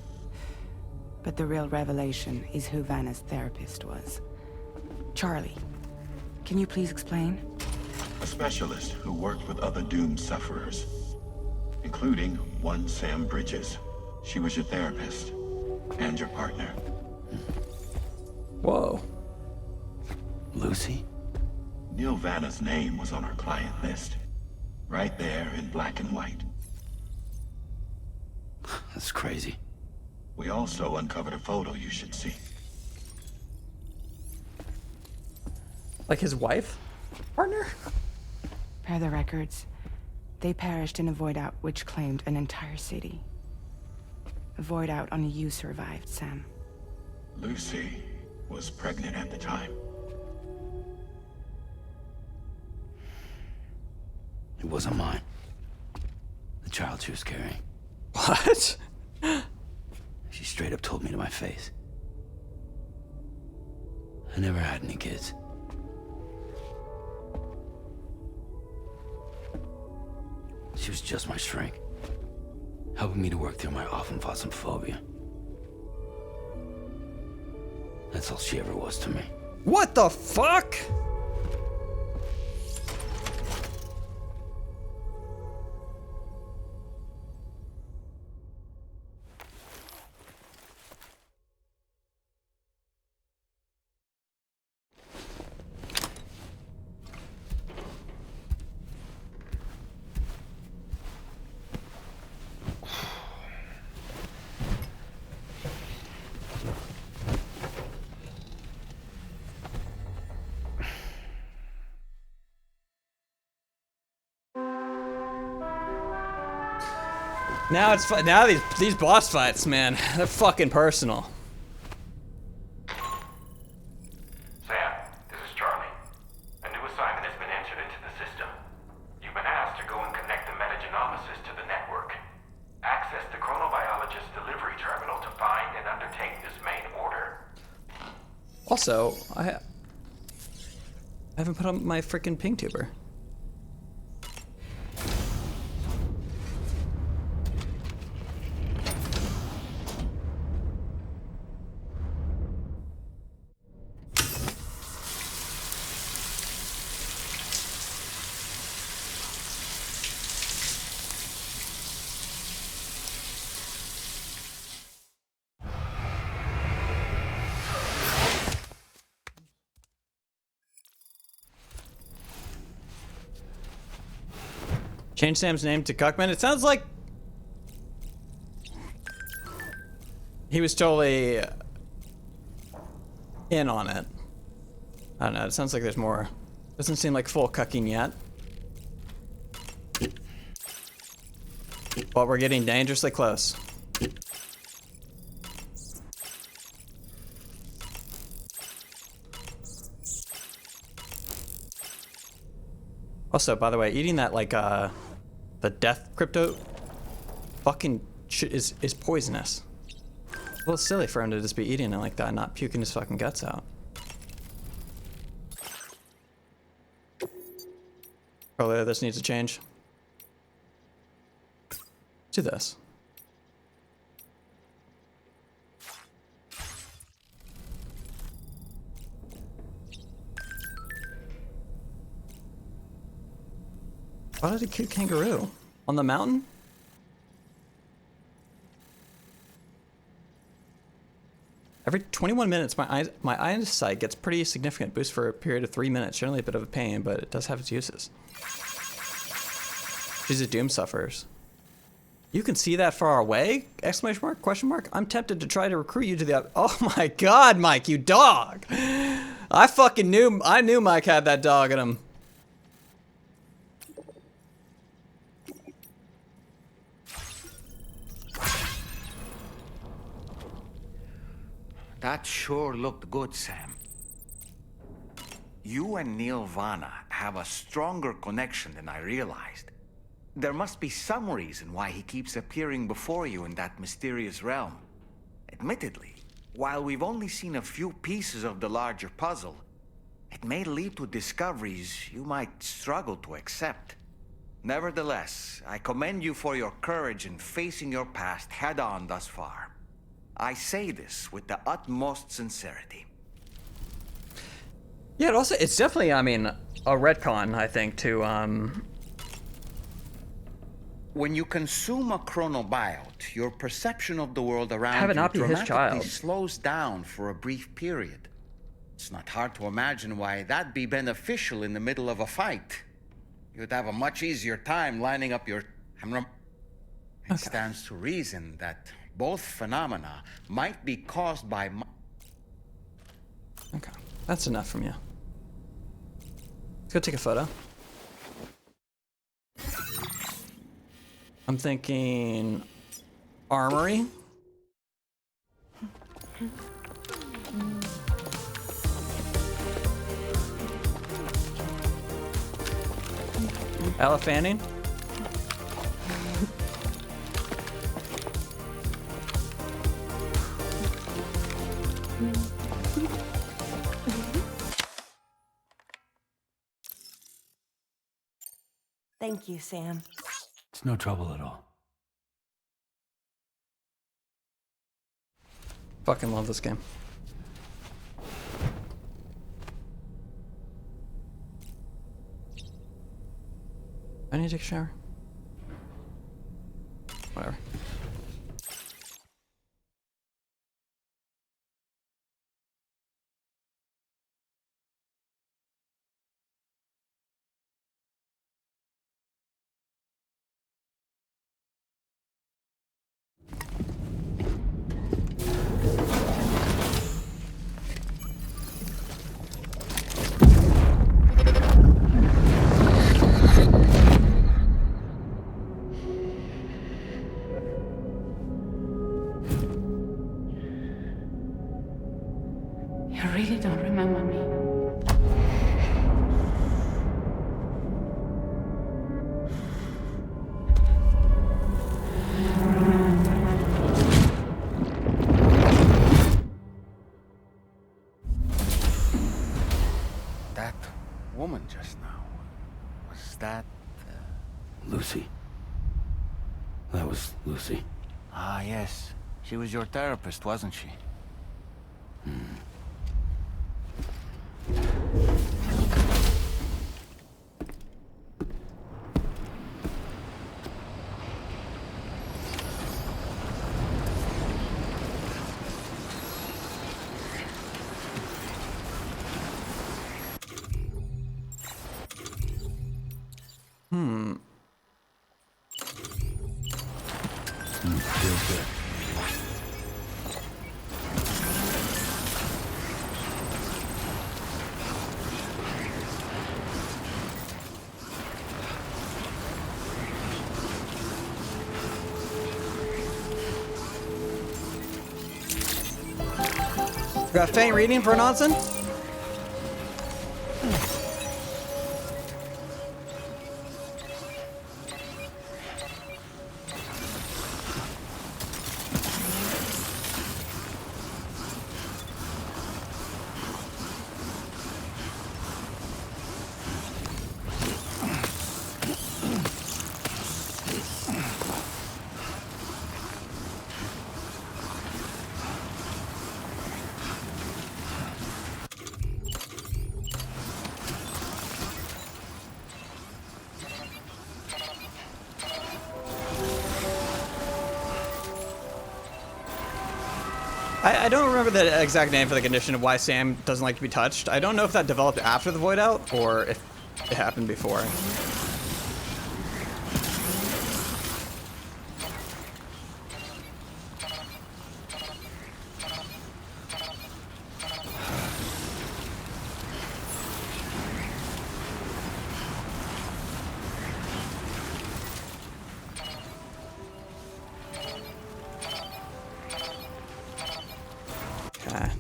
But the real revelation is who Vanna's therapist was. Charlie, can you please explain? A specialist who worked with other doomed sufferers, including one Sam Bridges. She was your therapist and your partner. Whoa. Lucy? Neil Vanna's name was on our client list. Right there in black and white. That's crazy. We also uncovered a photo you should see. Like his wife? Partner? Per the records, they perished in a void out which claimed an entire city. A void out only you survived, Sam. Lucy was pregnant at the time. It wasn't mine. The child she was carrying. What? She straight up told me to my face. I never had any kids. She was just my shrink, helping me to work through my often phobia. That's all she ever was to me. What the fuck? Now it's now these boss fights, man, they're fucking personal. Sam, this is Charlie. A new assignment has been entered into the system. You've been asked to go and connect the metagenomics Also, I haven't put on my freaking ping tuber. Change Sam's name to Cuckman. It sounds like he was totally in on it. I don't know. It sounds like there's more. Doesn't seem like full cucking yet. But we're getting dangerously close. Also, by the way, eating that like the death crypto fucking shit is poisonous. A little silly for him to just be eating it like that and not puking his fucking guts out. Probably this needs to change. To this. Why did a cute kangaroo? On the mountain? Every 21 minutes, my eyesight gets pretty significant boost for a period of 3 minutes. Generally a bit of a pain, but it does have its uses. She's a doom suffers. You can see that far away? Exclamation mark, question mark. I'm tempted to try to recruit you to the... Oh my god, Mike, you dog! I knew Mike had that dog in him. That sure looked good, Sam. You and Neil Vana have a stronger connection than I realized. There must be some reason why he keeps appearing before you in that mysterious realm. Admittedly, while we've only seen a few pieces of the larger puzzle, it may lead to discoveries you might struggle to accept. Nevertheless, I commend you for your courage in facing your past head-on thus far. I say this with the utmost sincerity. Yeah, it's definitely, I mean, a retcon, I think, to, When you consume a chronobiote, your perception of the world around have it you not be his dramatically child. slows down for a brief period. It's not hard to imagine why that'd be beneficial in the middle of a fight. You'd have a much easier time lining up your... It stands to reason that both phenomena might be caused by... Okay, that's enough from you. Let's go take a photo. I'm thinking... Armory? Ella Fanning? Thank you, Sam. It's no trouble at all. Fucking love this game. I need to take a shower. Whatever. You really don't remember me. woman just now. Was that... Lucy. That was Lucy. Ah, yes. She was your therapist, wasn't she? Feels good. Got faint reading for nonsense? I don't remember the exact name for the condition of why Sam doesn't like to be touched. I don't know if that developed after the void out or if it happened before. Okay.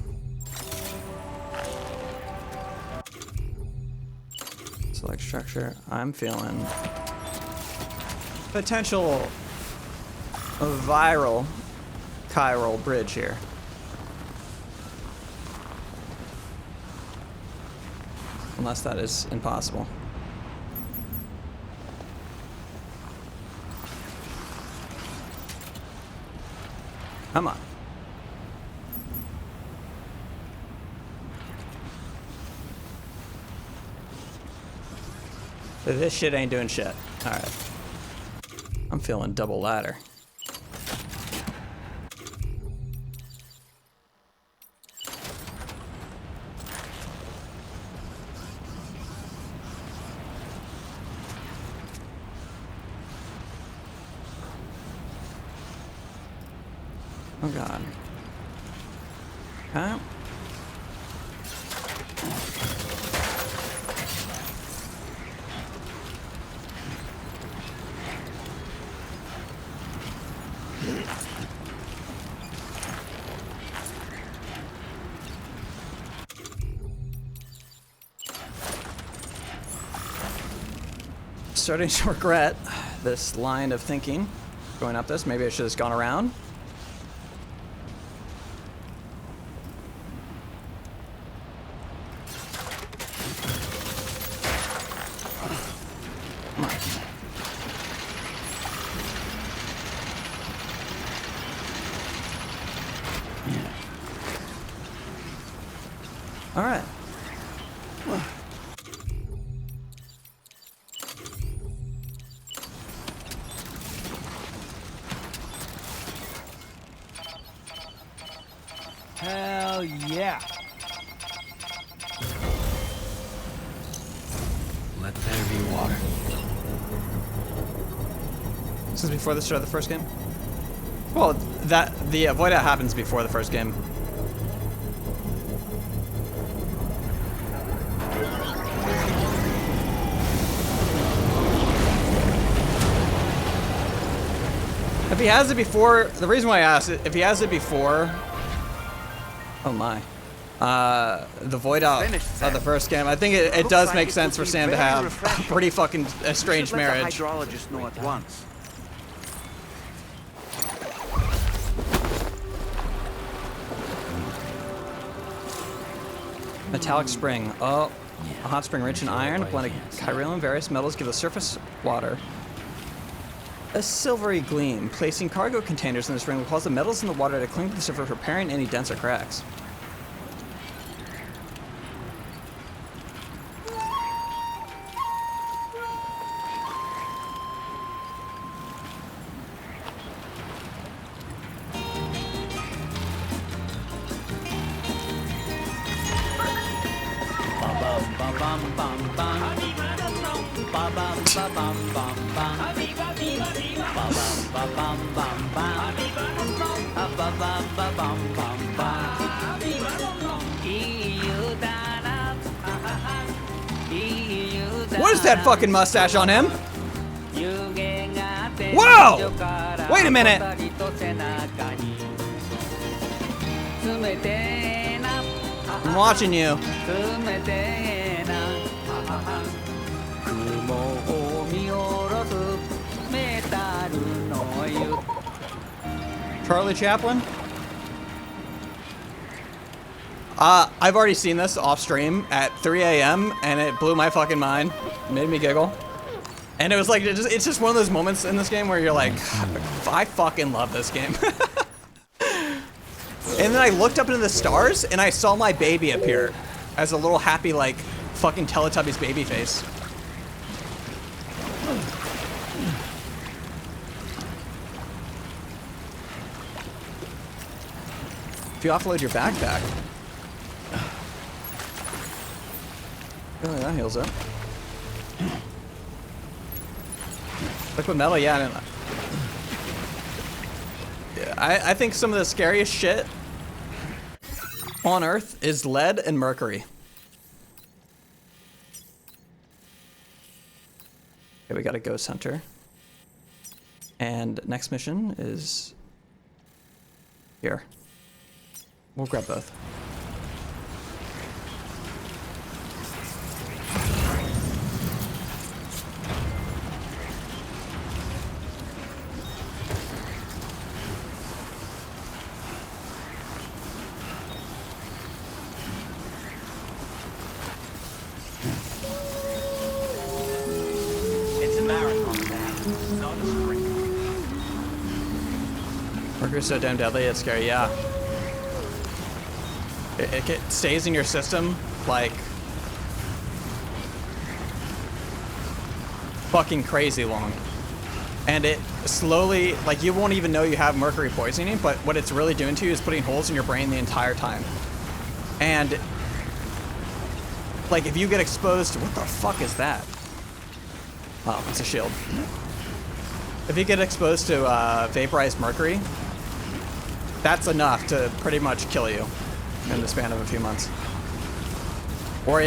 Select structure. I'm feeling potential viral chiral bridge here. Unless that is impossible. Come on. This shit ain't doing shit. Alright. I'm feeling double ladder. Oh god. Okay. Starting to regret this line of thinking going up this. Maybe I should have just gone around. Come on. All right. Hell yeah. Let there be water. This is before the start of the first game? Well, the void out happens before the first game. If he has it before, the reason why I asked it, if he has it before, oh my, the void out of the first game, I think it does make sense for Sam to have a pretty fucking estranged marriage. The hydrologist know at once. Metallic spring. Oh, A hot spring rich in iron, a blend of chiralium and various metals give the surface water a silvery gleam. Placing cargo containers in this ring will cause the metals in the water to cling to the surface, repairing any dents or cracks. What is that fucking mustache on him? Whoa! Wait a minute! I'm watching you. Charlie Chaplin? I've already seen this off stream at 3 a.m. and it blew my fucking mind. It made me giggle. And it was like, it's just one of those moments in this game where you're like, I fucking love this game. And then I looked up into the stars and I saw my baby appear as a little happy, like, fucking Teletubbies baby face. If you offload your backpack. Oh, that heals up. Liquid metal, yeah. I think some of the scariest shit on Earth is lead and mercury. Okay, we got a ghost hunter. And next mission is here. We'll grab both. It's a marathon, man, not a sprint. Mercury's so damn deadly, it's scary, yeah. It stays in your system, like, fucking crazy long. And it slowly, like, you won't even know you have mercury poisoning, but what it's really doing to you is putting holes in your brain the entire time. And, like, if you get exposed to, what the fuck is that? Oh, it's a shield. If you get exposed to vaporized mercury, that's enough to pretty much kill you in the span of a few months. Or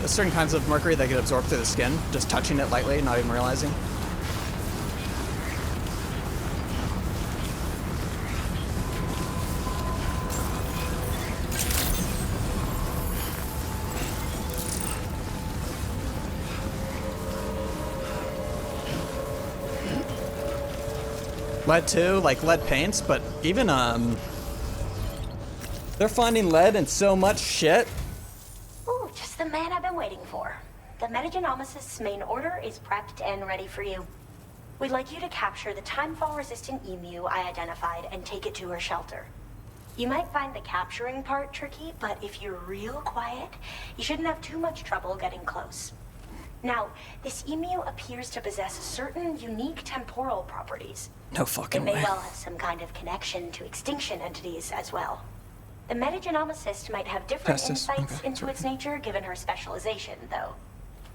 certain kinds of mercury that get absorbed through the skin, just touching it lightly, not even realizing. Lead too, like lead paints, but even they're finding lead in so much shit. Ooh, just the man I've been waiting for. The Metagenomicist's main order is prepped and ready for you. We'd like you to capture the timefall-resistant emu I identified and take it to her shelter. You might find the capturing part tricky, but if you're real quiet, you shouldn't have too much trouble getting close. Now, this emu appears to possess certain unique temporal properties. No fucking way. It may way. well have some kind of connection to extinction entities as well. The metagenomicist might have different insights into its nature given her specialization, though.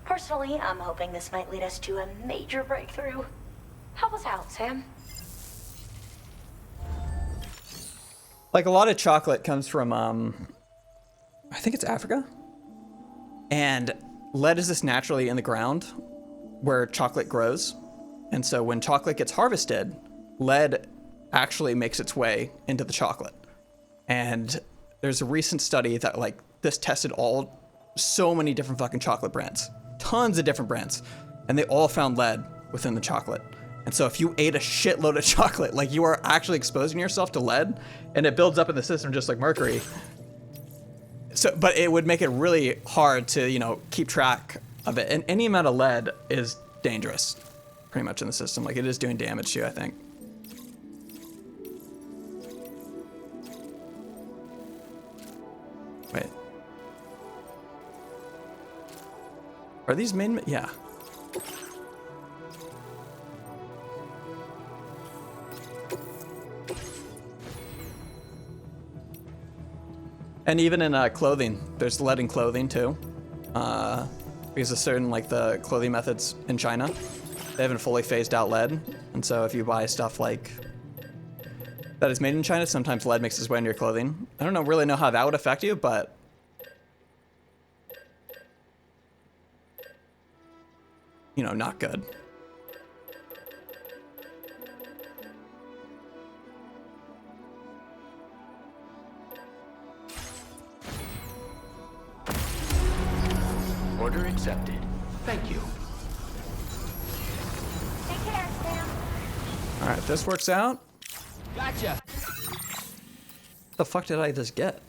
Personally, I'm hoping this might lead us to a major breakthrough. Help us out, Sam. Like, a lot of chocolate comes from, I think it's Africa. And lead is just naturally in the ground where chocolate grows. And so when chocolate gets harvested, lead actually makes its way into the chocolate. And there's a recent study that, like, this tested so many different fucking chocolate brands. Tons of different brands. And they all found lead within the chocolate. And so if you ate a shitload of chocolate, like, you are actually exposing yourself to lead, and it builds up in the system just like mercury. So, but it would make it really hard to, you know, keep track of it. And any amount of lead is dangerous, pretty much in the system. Like, it is doing damage to you, I think. Wait. Are these main? Yeah. And even in clothing, there's lead in clothing too. Because of certain, like, the clothing methods in China, they haven't fully phased out lead. And so if you buy stuff like that is made in China, sometimes lead makes its way into your clothing. I don't really know how that would affect you, but you know, not good. Order accepted. Thank you. Take care, Sam. All right, if this works out. Gotcha. What the fuck did I just get?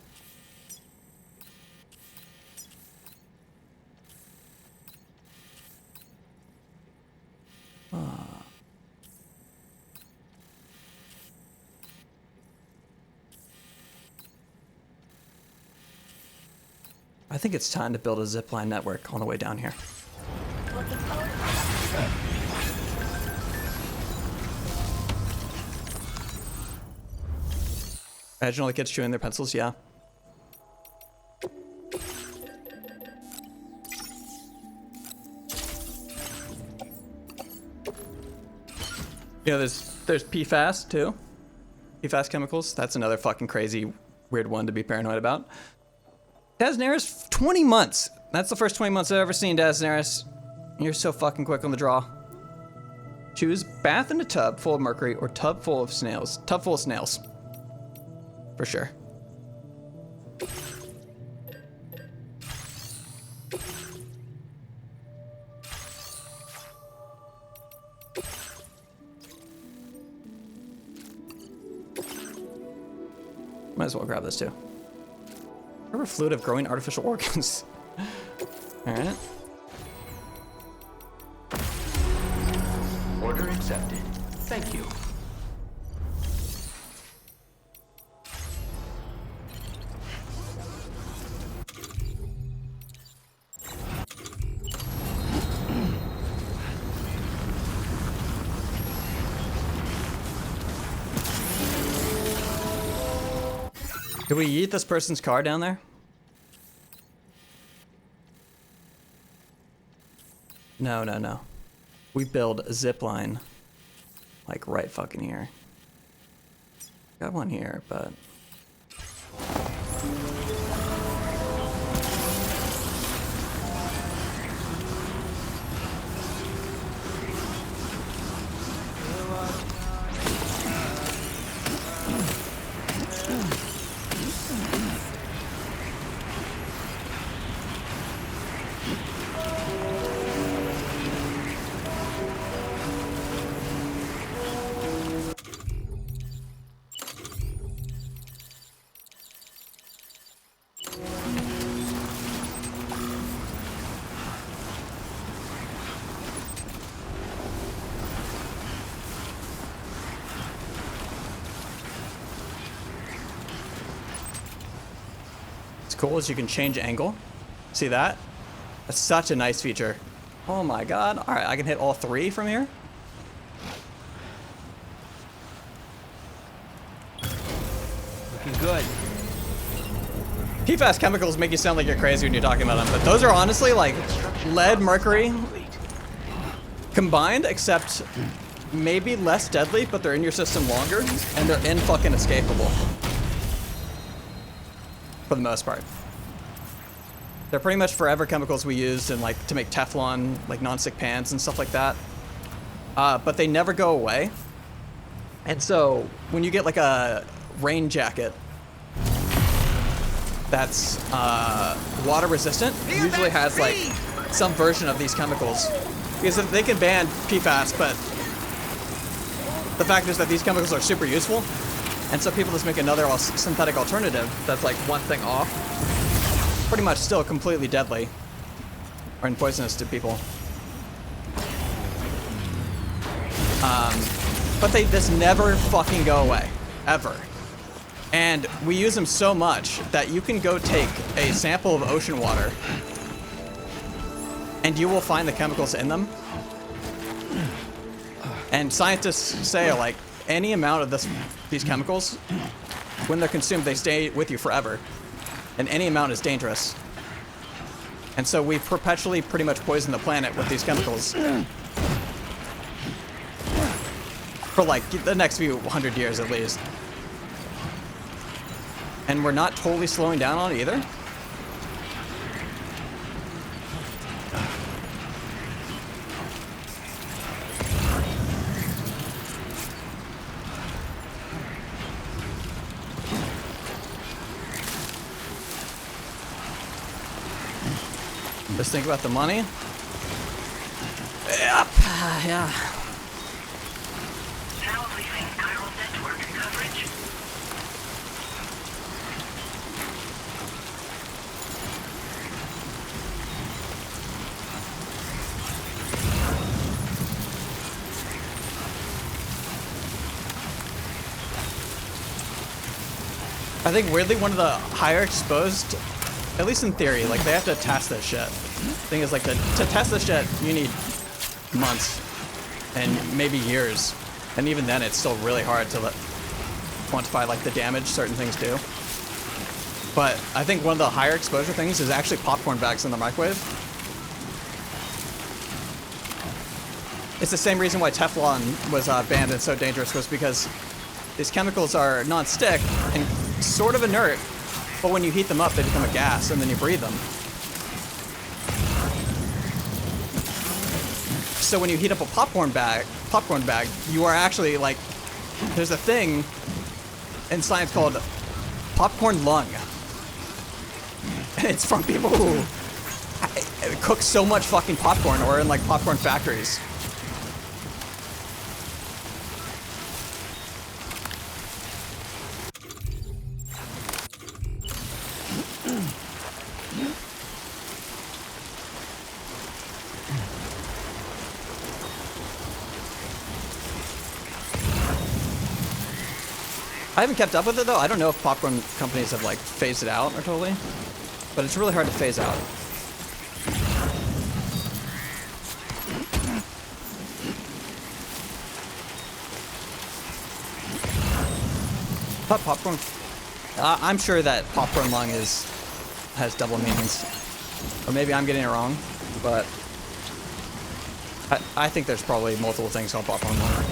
I think it's time to build a zipline network on the way down here. Looking forward. Imagine all the kids chewing their pencils, yeah. You know, there's PFAS too. PFAS chemicals. That's another fucking crazy, weird one to be paranoid about. Daenerys, 20 months. That's the first 20 months I've ever seen, Daenerys. You're so fucking quick on the draw. Choose bath in a tub full of mercury or tub full of snails. Tub full of snails. For sure. Might as well grab this too. River fluid of growing artificial organs. Alright. Order accepted. Thank you. Did we eat this person's car down there? No, no, no. We build a zip line, like right fucking here. Got one here, but cool is you can change angle. See that? That's such a nice feature. Oh my god. Alright, I can hit all three from here. Looking good. PFAS chemicals make you sound like you're crazy when you're talking about them, but those are honestly like lead, mercury combined, except maybe less deadly, but they're in your system longer, and they're in-fucking escapable. For the most part. They're pretty much forever chemicals we used in, like, to make Teflon, like, non-stick pans and stuff like that. But they never go away. And so, when you get, like, a rain jacket that's water resistant, usually has, like, some version of these chemicals. Because they can ban PFAS, but the fact is that these chemicals are super useful. And so people just make another synthetic alternative that's like one thing off. pretty much still completely deadly or poisonous to people. But they just never fucking go away, ever. And we use them so much that you can go take a sample of ocean water and you will find the chemicals in them. And scientists say, like, any amount of these chemicals, when they're consumed, they stay with you forever. And any amount is dangerous. And so we perpetually pretty much poison the planet with these chemicals. For like the next few 100 years at least. And we're not totally slowing down on it either. Just think about the money. Yep, yeah. Now leaving chiral network coverage. I think weirdly one of the higher exposed, at least in theory, like they have to test this shit. Thing is, like, to test this shit, you need months and maybe years, and even then, it's still really hard to quantify like the damage certain things do. But I think one of the higher exposure things is actually popcorn bags in the microwave. It's the same reason why Teflon was banned and so dangerous, was because these chemicals are non-stick and sort of inert, but when you heat them up, they become a gas, and then you breathe them. So when you heat up a popcorn bag, you are actually like, there's a thing in science called popcorn lung. And it's from people who cook so much fucking popcorn or in like popcorn factories. I haven't kept up with it though. I don't know if popcorn companies have like phased it out or totally, but it's really hard to phase out. But popcorn, I'm sure that popcorn lung has double meanings, or maybe I'm getting it wrong, but I think there's probably multiple things called popcorn lung.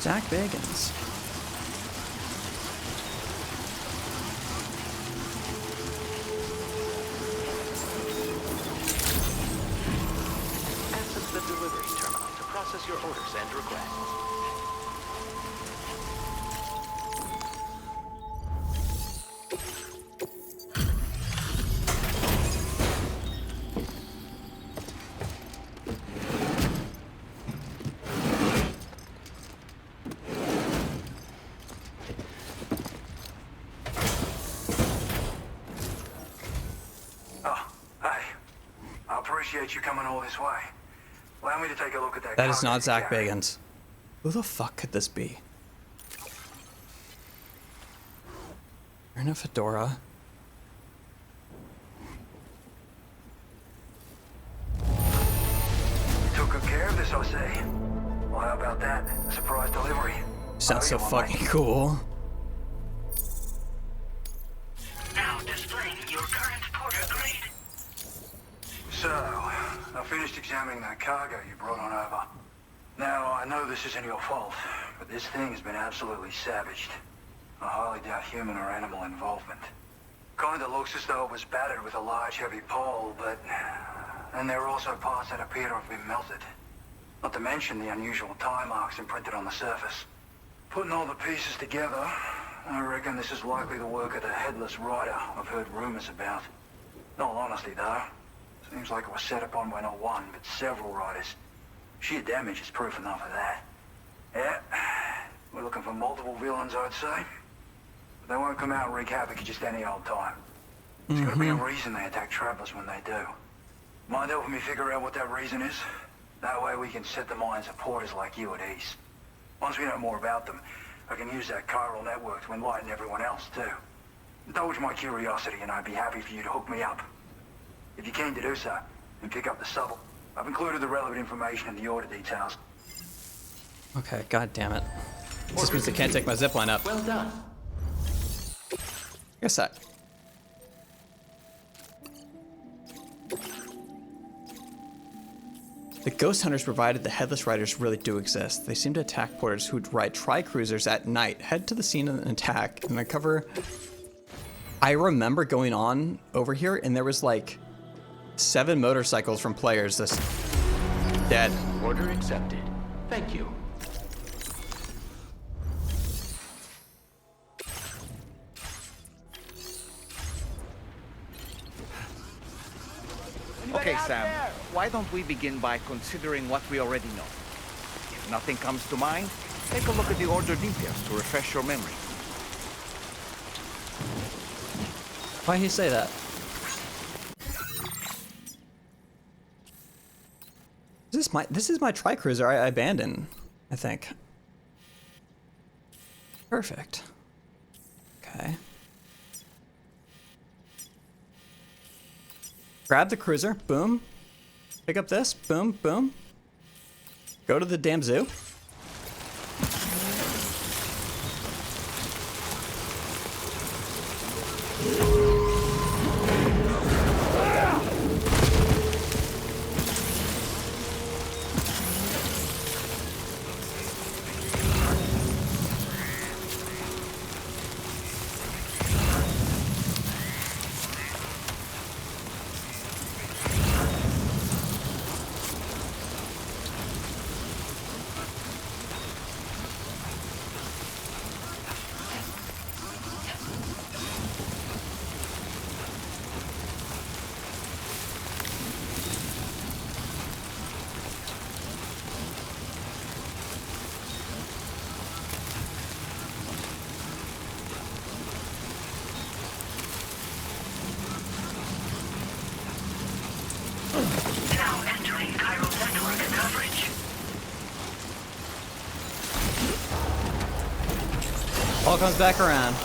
Zach Bagans. Access the delivery terminal to process your orders and requests. Appreciate you coming all this way. Allow me to take a look at that. That is not Zach Bagans. Who the fuck could this be? You're in a fedora. You took good care of this, I say. Well, how about that? A surprise delivery. Sounds so fucking cool. Now displaying your current porter grade. So, I finished examining that cargo you brought on over. Now, I know this isn't your fault, but this thing has been absolutely savaged. I highly doubt human or animal involvement. Kinda looks as though it was battered with a large heavy pole, but... And there are also parts that appear to have been melted. Not to mention the unusual tie marks imprinted on the surface. Putting all the pieces together, I reckon this is likely the work of the Headless Rider I've heard rumors about. In all honesty, though, seems like it was set upon by not one, but several riders. Sheer damage is proof enough of that. Yeah, we're looking for multiple villains, I'd say. But they won't come out and wreak havoc at just any old time. There's gotta be a reason they attack travelers when they do. Mind helping me figure out what that reason is? That way we can set the minds of porters like you at ease. Once we know more about them, I can use that chiral network to enlighten everyone else, too. Indulge my curiosity and I'd be happy for you to hook me up. If you're keen to do so, and pick up the subtle. I've included the relevant information in the order details. Okay, god damn it. This means I can't take my zipline up. Well done. Guess that. The ghost hunters provided the Headless Riders really do exist. They seem to attack porters who'd ride tri-cruisers at night, head to the scene of an attack, and uncover... I remember going on over here, and there was like 7 motorcycles from players just dead. Order accepted. Thank you. Okay, Sam, why don't we begin by considering what we already know? If nothing comes to mind, take a look at the order details to refresh your memory. Why'd he say that? This is my tri-cruiser I abandoned, I think. Perfect. Okay. Grab the cruiser, boom. Pick up this, boom, boom. Go to the damn zoo. Now entering chiral network coverage. All comes back around.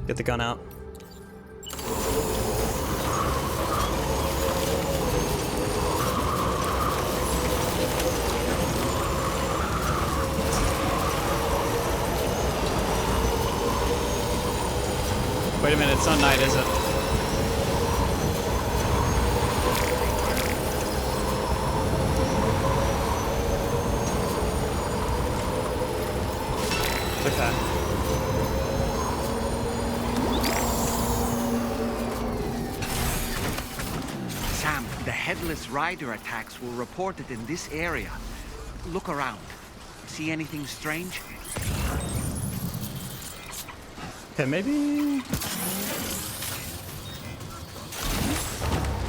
Get the gun out. Wait a minute, it's not night, is it? Okay. Sam, the Headless Rider attacks were reported in this area. Look around. See anything strange? Okay, maybe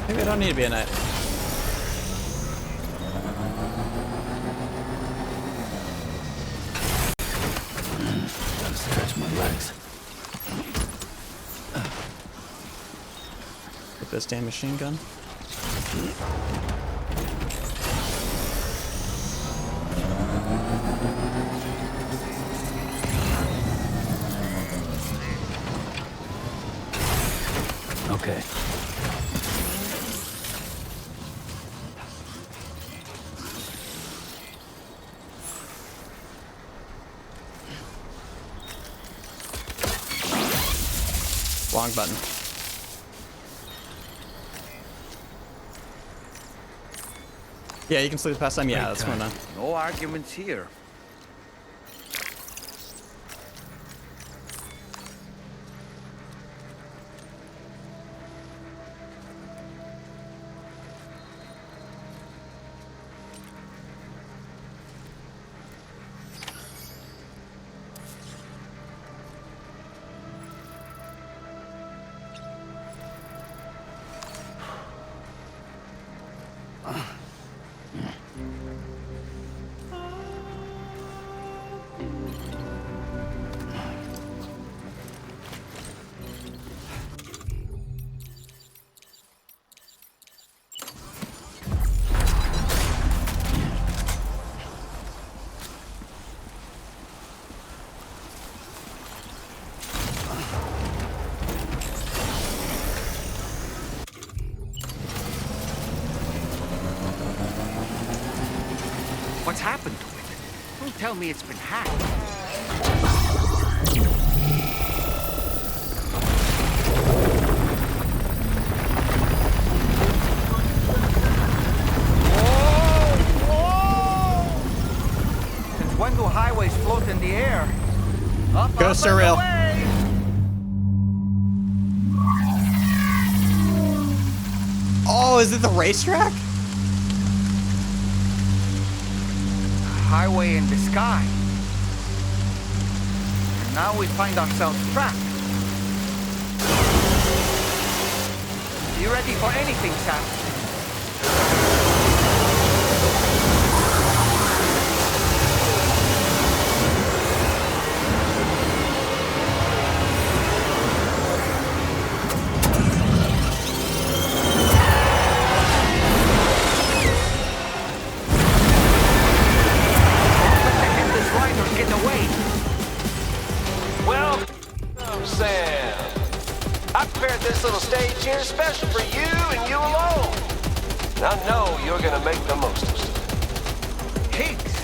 I don't need to be a knight. Gotta stretch my legs. Get this damn machine gun. Okay. Wrong button. Yeah, you can sleep past time. Yeah, that's one. No arguments here. What's happened to it? Don't tell me it's been hacked. Since when do highways float in the air? Up, Go up, surreal. and away! Oh, is it the racetrack? Highway in the sky. And now we find ourselves trapped. You ready for anything, Sam? This little stage here is special for you and you alone. And I know you're gonna make the most of it. Pigs?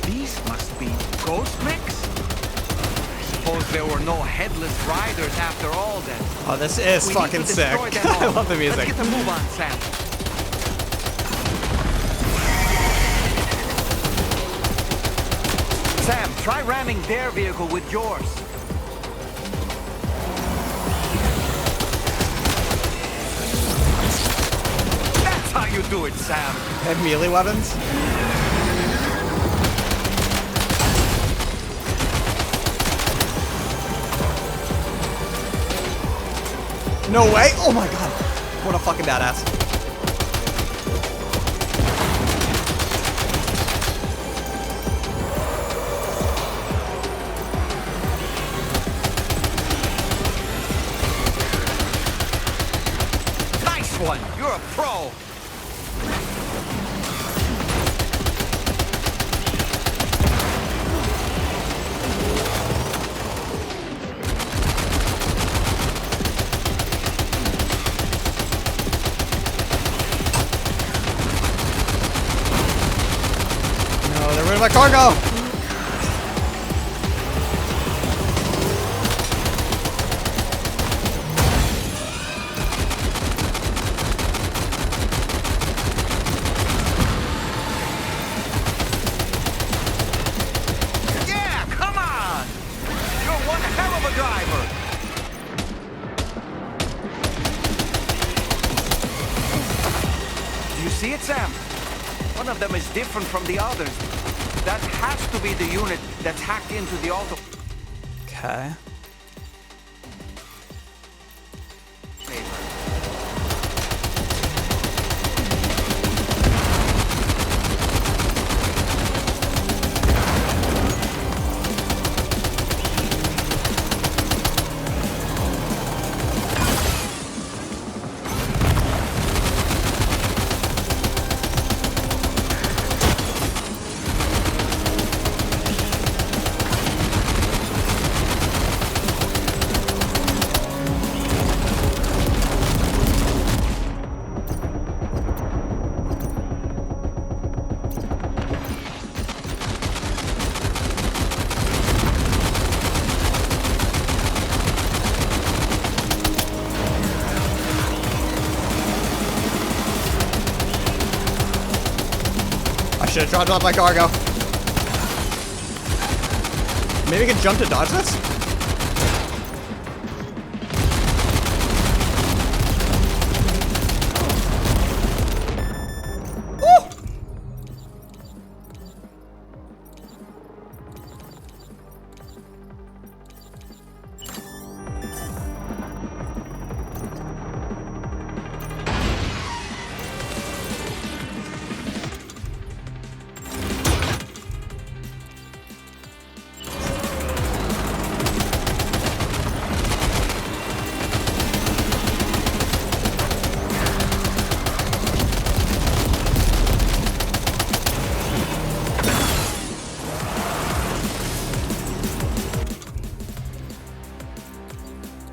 These must be ghost mechs? I suppose there were no headless riders after all then. Oh, this is We fucking need to sick. destroy them I all. love the music. Let's get the move on, Sam. Sam, try ramming their vehicle with yours. That's how you do it, Sam. They have melee weapons? No way! Oh my god! What a fucking badass. Nice one! You're a pro! No, they're rid of my cargo! Yeah, come on! You're one hell of a driver! Do you see it, Sam? One of them is different from the others. That has to be the unit that's hacked into the auto. Okay. should have dropped off my cargo. Maybe we can jump to dodge this?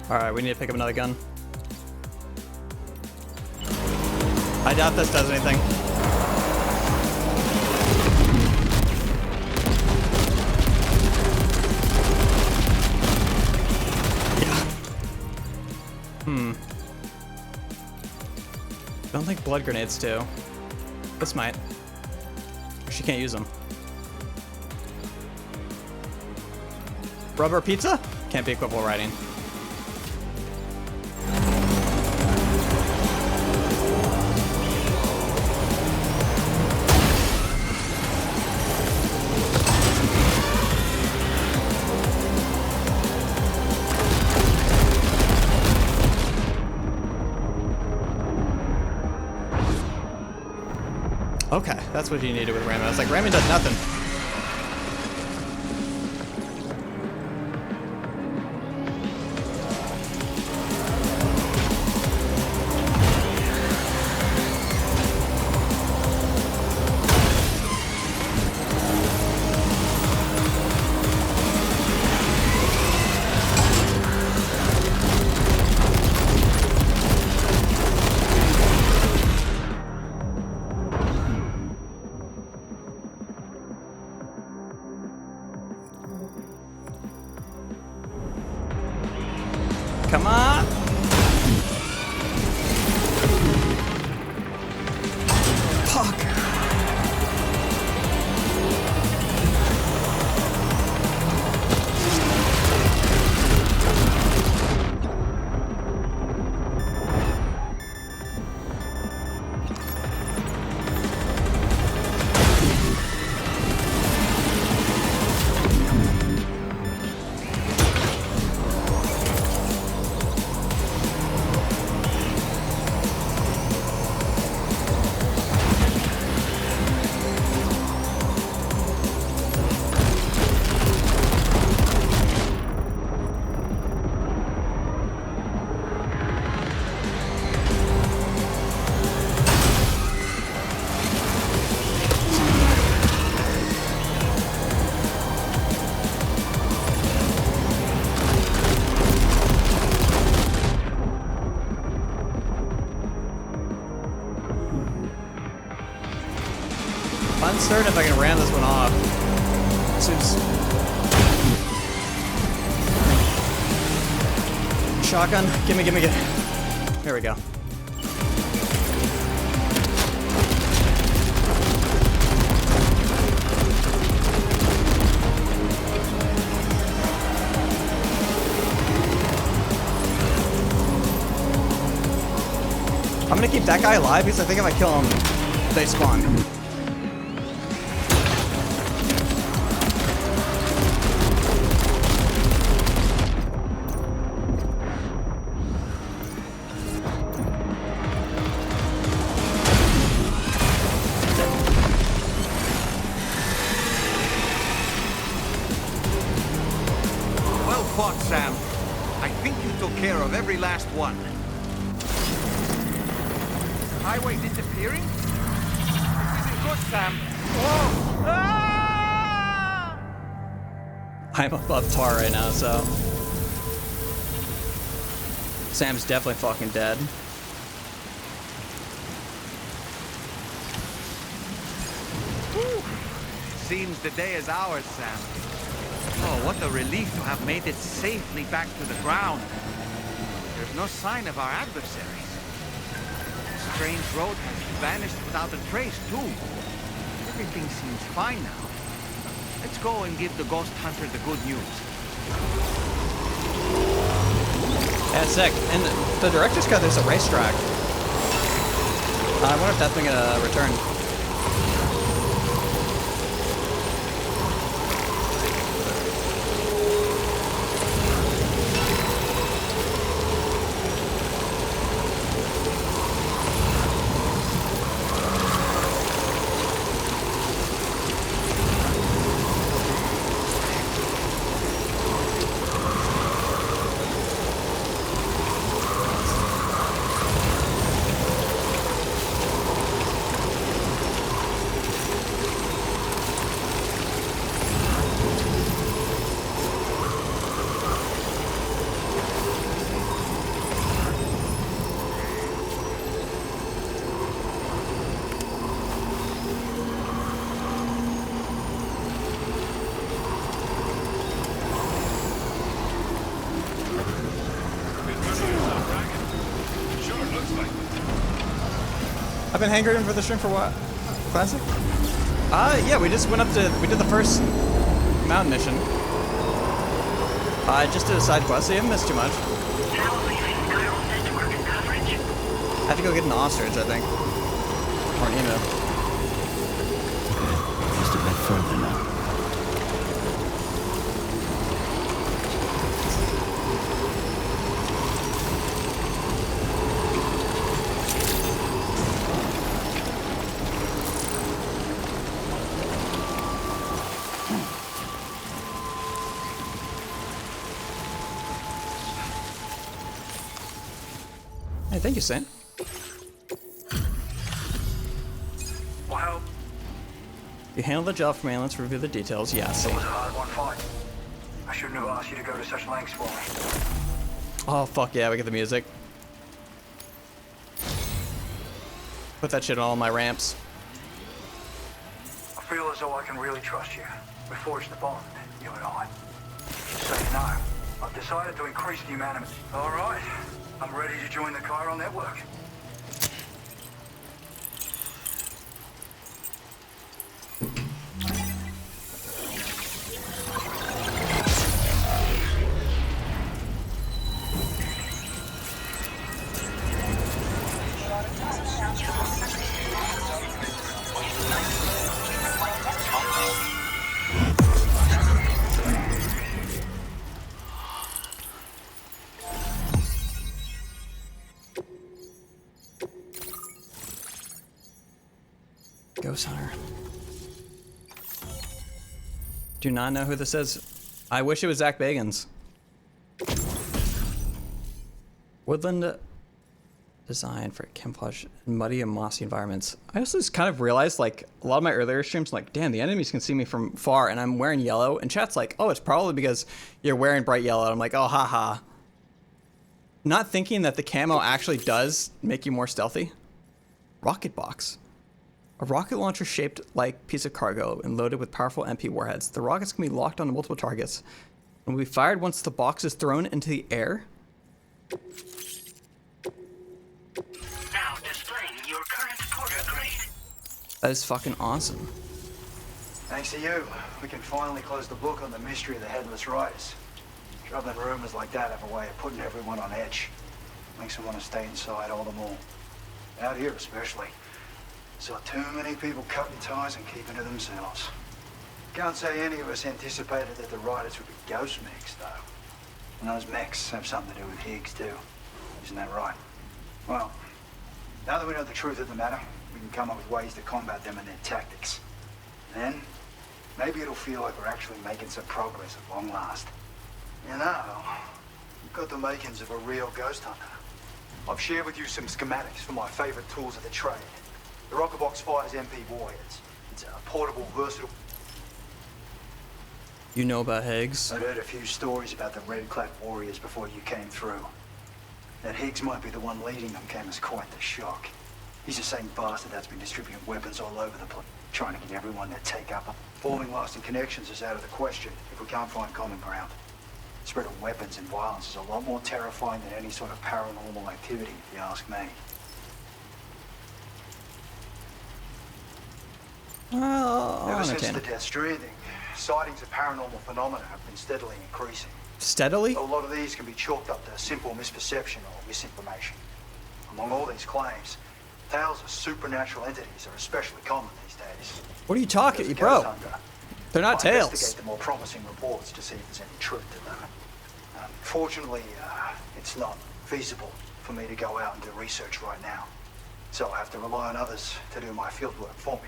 Alright, we need to pick up another gun. I doubt this does anything. Yeah. Don't think blood grenades do. This might. She can't use them. Rubber pizza? Can't be equippable riding. Okay, that's what you needed with Raymond. I was like, Raymond does nothing. Come on. Fuck. Uncertain if I can ram this one off. Seems... Shotgun. Gimme. There we go. I'm gonna keep that guy alive because I think if I kill him, they spawn. Well fought, Sam. I think you took care of every last one. Highway disappearing? This isn't good, Sam. Whoa! Ah! I'm above tar right now, so... Sam's definitely fucking dead. Whew. Seems the day is ours, Sam. Oh, what a relief to have made it safely back to the ground. There's no sign of our adversaries. The strange road has vanished without a trace, too. everything seems fine now. Let's go and give the ghost hunter the good news. Yeah, sick. And the director's cut, there's a racetrack. I wonder if that's gonna return. I've been hankering for the stream for what? Classic? Yeah, we just went up to, we did the first mountain mission. I just did a side quest, so you haven't missed too much. I have to go get an ostrich, I think. Or an emu. Just a bit further now. Hey, thank you, Saint. Well, You handled the job for me, let's review the details. Yeah, Saint. it was a hard-won fight. I shouldn't have asked you to go to such lengths for me. Oh, fuck yeah, we get the music. Put that shit on all my ramps. I feel as though I can really trust you. We forged the bond, you and I. So you know, I've decided to increase the amount of... All right, I'm ready to join the Chiral network. Ghost Hunter. Do not know who this is. I wish it was Zach Bagans. Woodland design for camouflage in muddy and mossy environments. I also just kind of realized, like, a lot of my earlier streams, like, damn, the enemies can see me from far, and I'm wearing yellow, and chat's like, oh, it's probably because you're wearing bright yellow. And I'm like, oh, haha. Not thinking that the camo actually does make you more stealthy. Rocket box. A rocket launcher shaped like piece of cargo and loaded with powerful MP warheads. The rockets can be locked onto multiple targets and will be fired once the box is thrown into the air. Now displaying your current porter grade. That is fucking awesome. Thanks to you, we can finally close the book on the mystery of the Headless Riders. Troubling rumors like that have a way of putting everyone on edge. Makes them want to stay inside all the more. Out here especially. Saw too many people cutting ties and keeping to themselves. Can't say any of us anticipated that the riders would be ghost mechs, though. And those mechs have something to do with Higgs, too. Isn't that right? Well, now that we know the truth of the matter, we can come up with ways to combat them and their tactics. Then, maybe it'll feel like we're actually making some progress at long last. You know, you've got the makings of a real ghost hunter. I've shared with you some schematics for my favorite tools of the trade. The rocket box fires MP warheads. It's a portable, versatile... You know about Higgs? I'd heard a few stories about the red-clad warriors before you came through. That Higgs might be the one leading them came as quite the shock. He's the same bastard that's been distributing weapons all over the place, trying to get everyone to take up. Forming lasting connections is out of the question if we can't find common ground. The spread of weapons and violence is a lot more terrifying than any sort of paranormal activity, if you ask me. Well, Ever I'll since entertain the him. death Stranding, sightings of paranormal phenomena have been steadily increasing. Steadily? A lot of these can be chalked up to simple misperception or misinformation. Among all these claims, tales of supernatural entities are especially common these days. What are you talking, As a bro? ghost hunter, They're not I tales. investigate the more promising reports to see if there's any truth to them. Fortunately, it's not feasible for me to go out and do research right now. So I'll have to rely on others to do my fieldwork for me.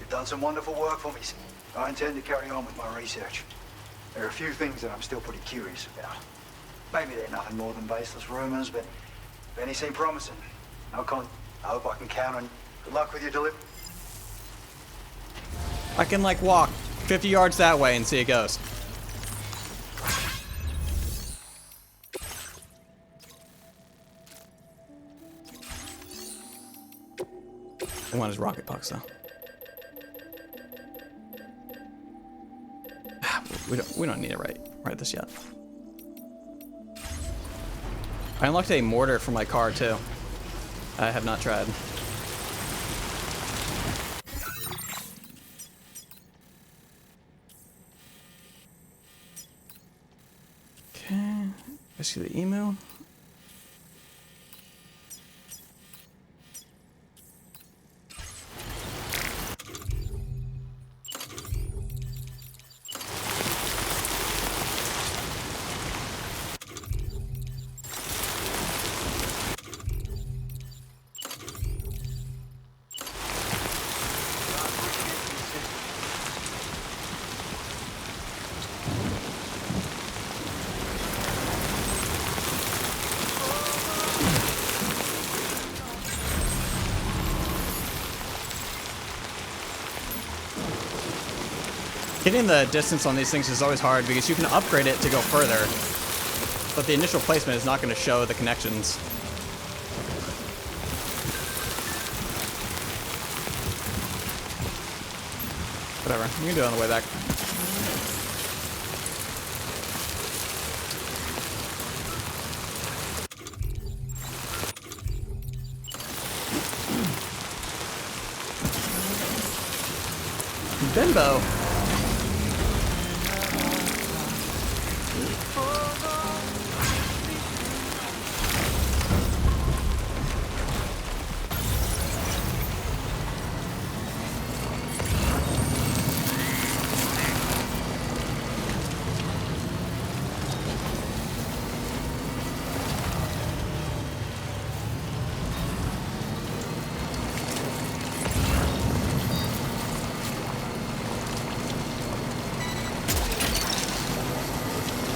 You've done some wonderful work for me, Sam. I intend to carry on with my research. There are a few things that I'm still pretty curious about. Maybe they're nothing more than baseless rumors, but if any seem promising, I hope I can count on you. Good luck with your delivery. I can like walk 50 yards that way and see a ghost. I want his rocket pucks though. We don't need to write this yet. I unlocked a mortar for my car too. I have not tried. Okay, I see the email. Getting the distance on these things is always hard because you can upgrade it to go further, but the initial placement is not going to show the connections. Whatever, you can do it on the way back. Bimbo.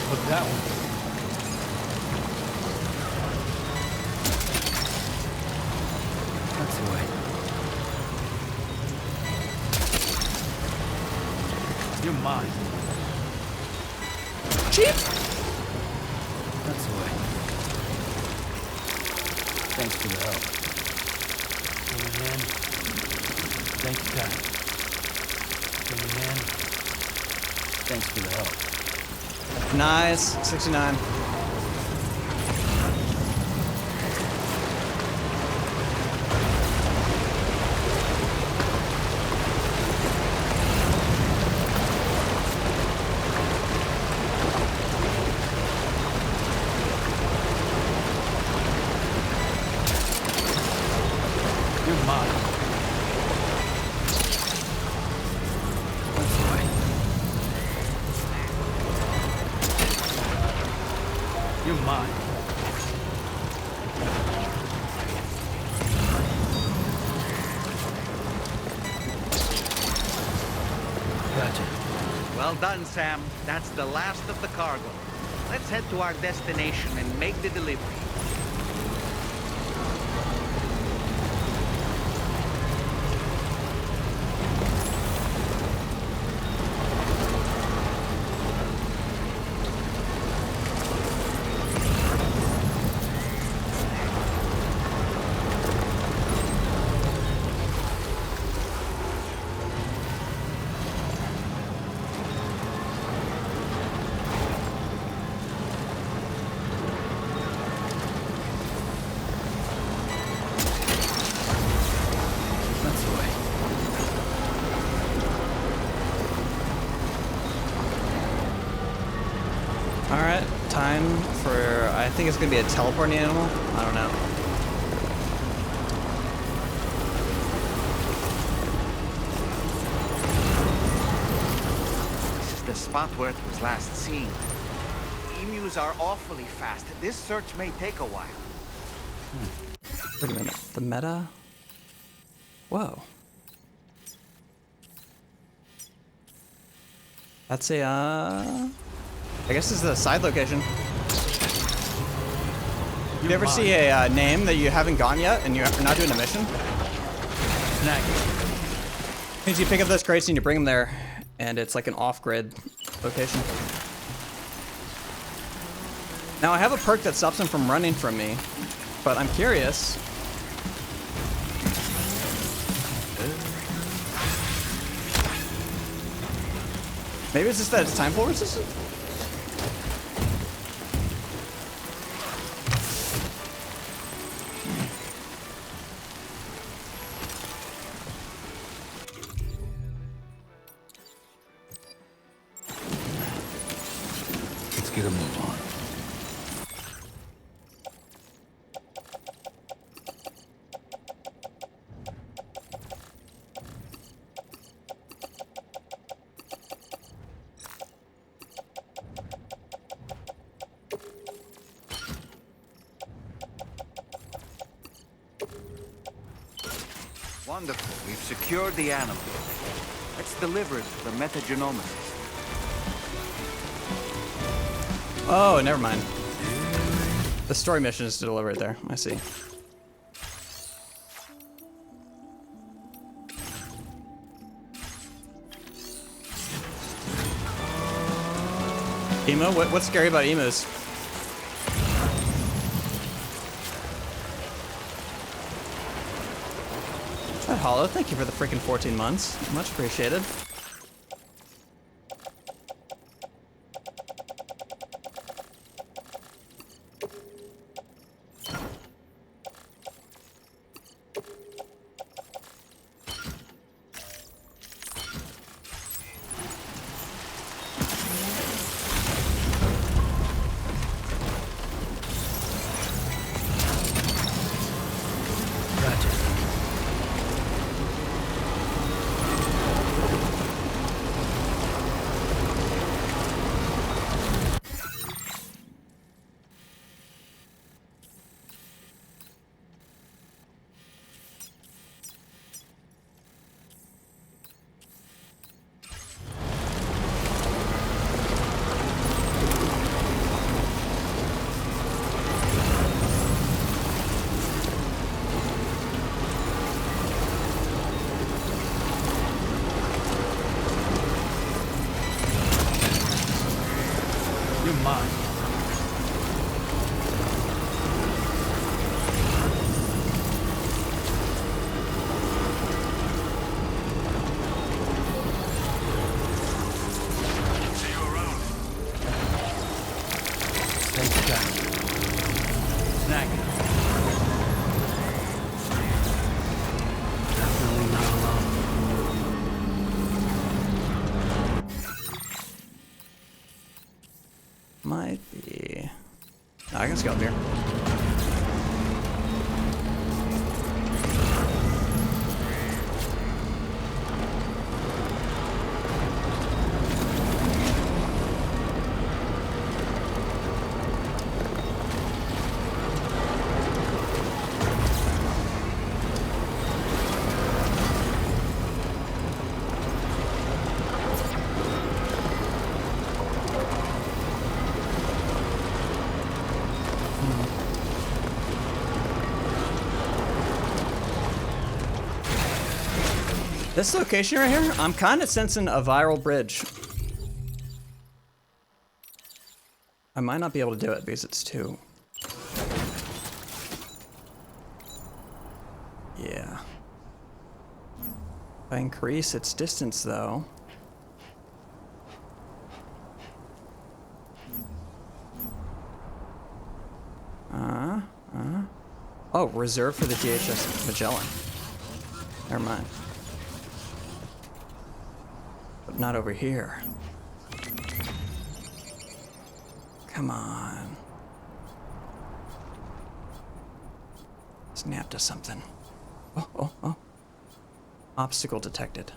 Look that one. That's the way. You're mine. Cheap. That's the way. Thanks for the help. Give me a hand. Thank you, Ty. Give me a hand. Thanks for the help. Nice. 69. You're mine. That's the way. You're mine. Gotcha. Well done, Sam. That's the last of the cargo. Let's head to our destination and make the delivery. sign for, I think it's gonna be a teleporting animal. I don't know. This is the spot where it was last seen. Emus are awfully fast. This search may take a while. Wait a minute. The meta? Whoa. That's a, I guess this is a side location. You ever see a name that you haven't gone yet and you're not doing a mission? Snack. Means you pick up those crates and you bring them there, and it's like an off-grid location. Now I have a perk that stops him from running from me, but I'm curious. Maybe it's just that it's time pull resistant? Let's get a move on. Wonderful. We've secured the animal. Let's deliver it to the metagenomicist. Oh, never mind. The story mission is to deliver it there. I see. Emo? What's scary about emus? Hollow, thank you for the freaking 14 months. Much appreciated. You're mine. See you around. Thanks, guys. Snack. Definitely not alone. Might be. No, I can scale up here. This location right here, I'm kind of sensing a viral bridge. I might not be able to do it because it's too. Yeah. If I increase its distance though. Oh, reserved for the DHS Magellan. Never mind. But not over here. Come on. Snap to something. Oh, oh, oh. Obstacle detected.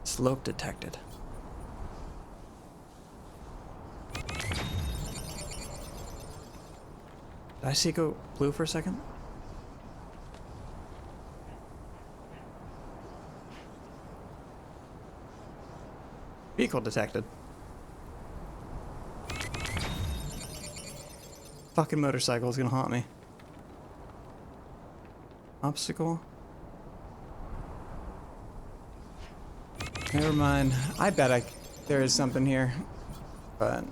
Slope detected. Did I see it go blue for a second? Vehicle detected. Fucking motorcycle is gonna haunt me. Obstacle. Never mind. I bet there is something here, but.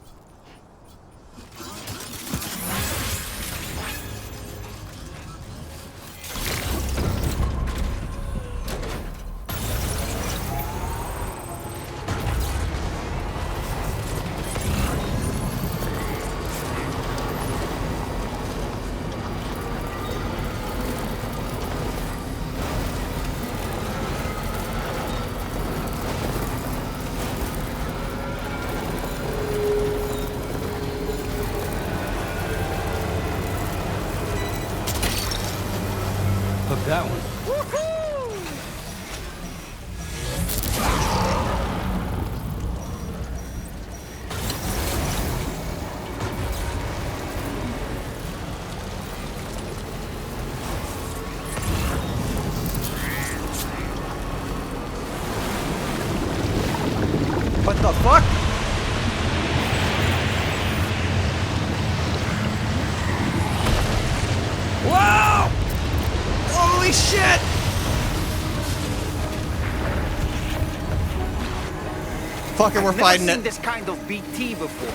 Hook that one. What the fuck? Wow! Holy shit! Fuck it, we're fighting Never seen it. this kind of BT before.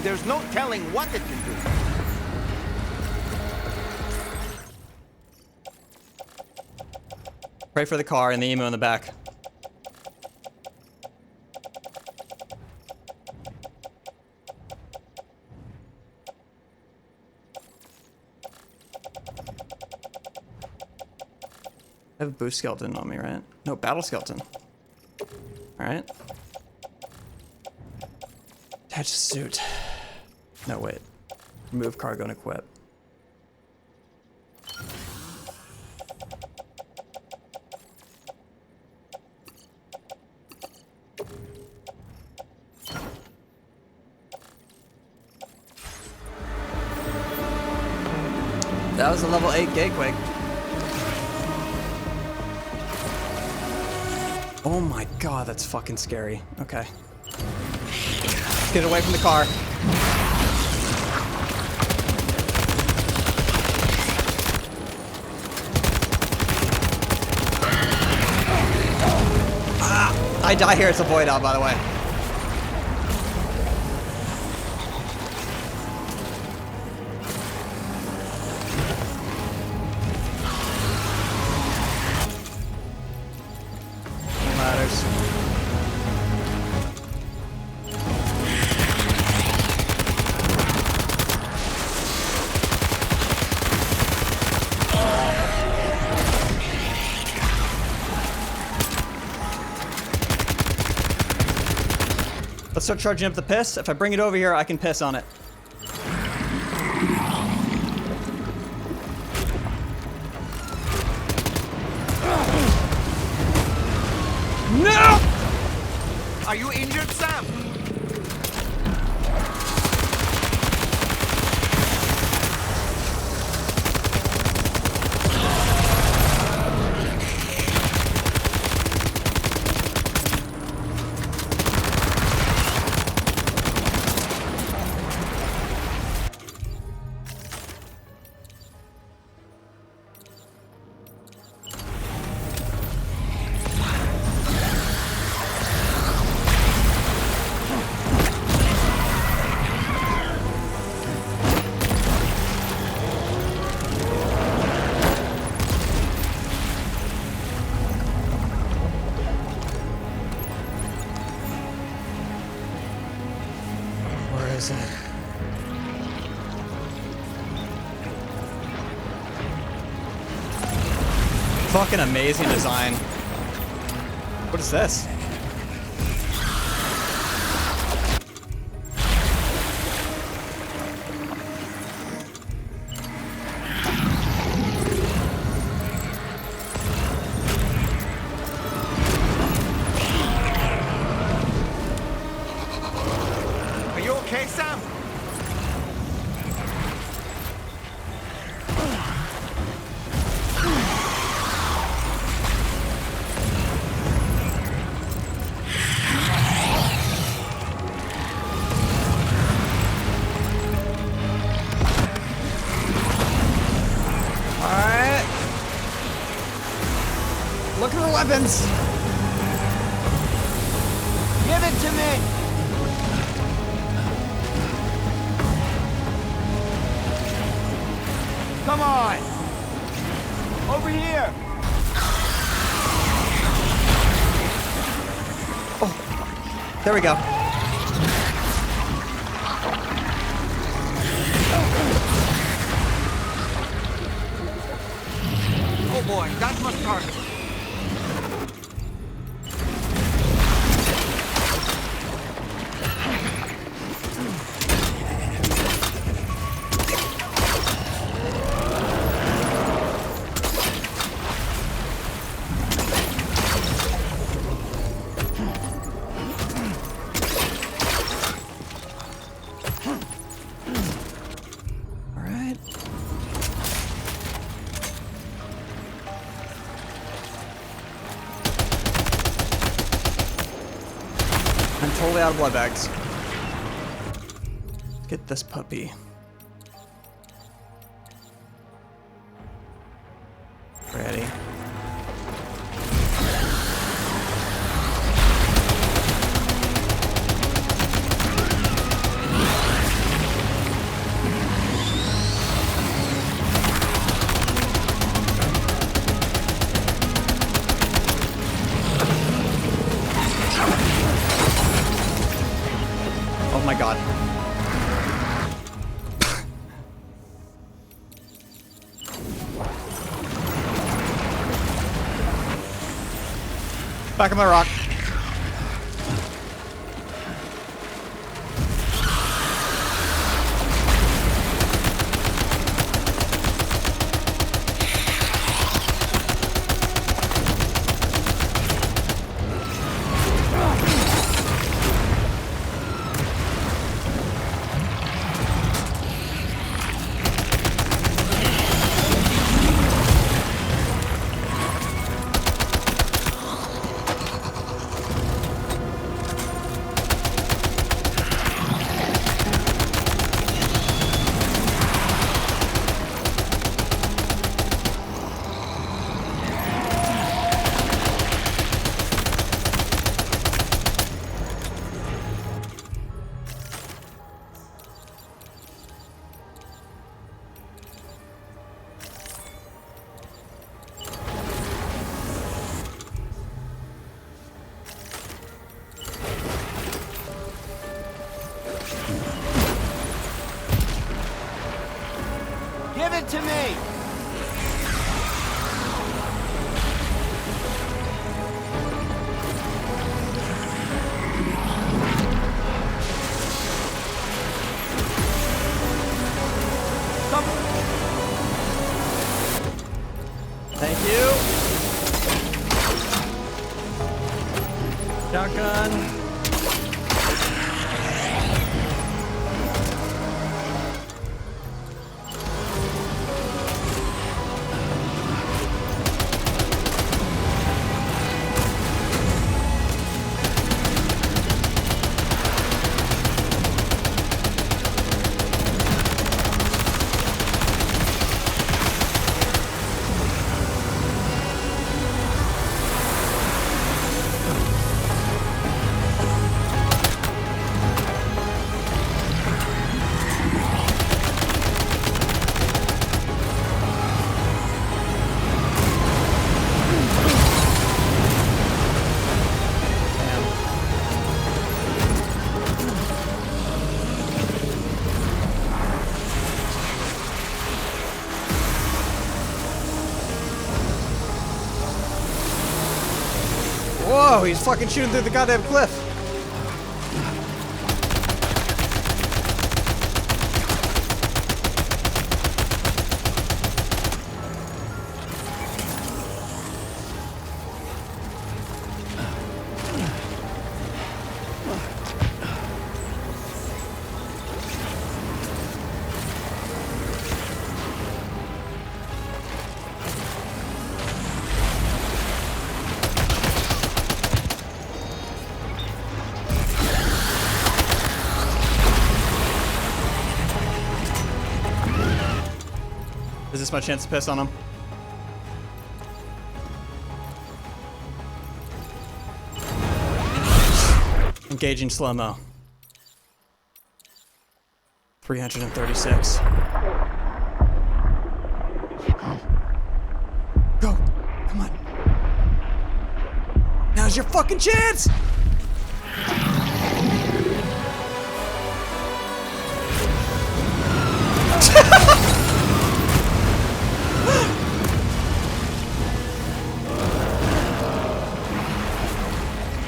There's no telling what it can do. Pray for the car and the emo in the back. I have a boost skeleton on me, right? No, battle skeleton. Alright. Attach suit. No, wait. Remove cargo and equip. That was a level 8 gateway. Oh my god, that's fucking scary. Okay. Get away from the car. Ah, I die here, it's a void out, by the way. Ladders. Let's start charging up the piss. If I bring it over here, I can piss on it. No! Are you injured, Sam? Where is it? Fucking amazing design. What is this? happens. Give it to me! Come on! Over here! There we go. Oh boy, that must target. Alright. I'm totally out of blood bags. Let's get this puppy. Ready. Oh my god. Back on my rock. Give it to me! Thank you. Shotgun. Whoa, he's fucking shooting through the goddamn cliff. Is this my chance to piss on him? Engaging slow-mo. 336. Go! Come on. Now's your fucking chance!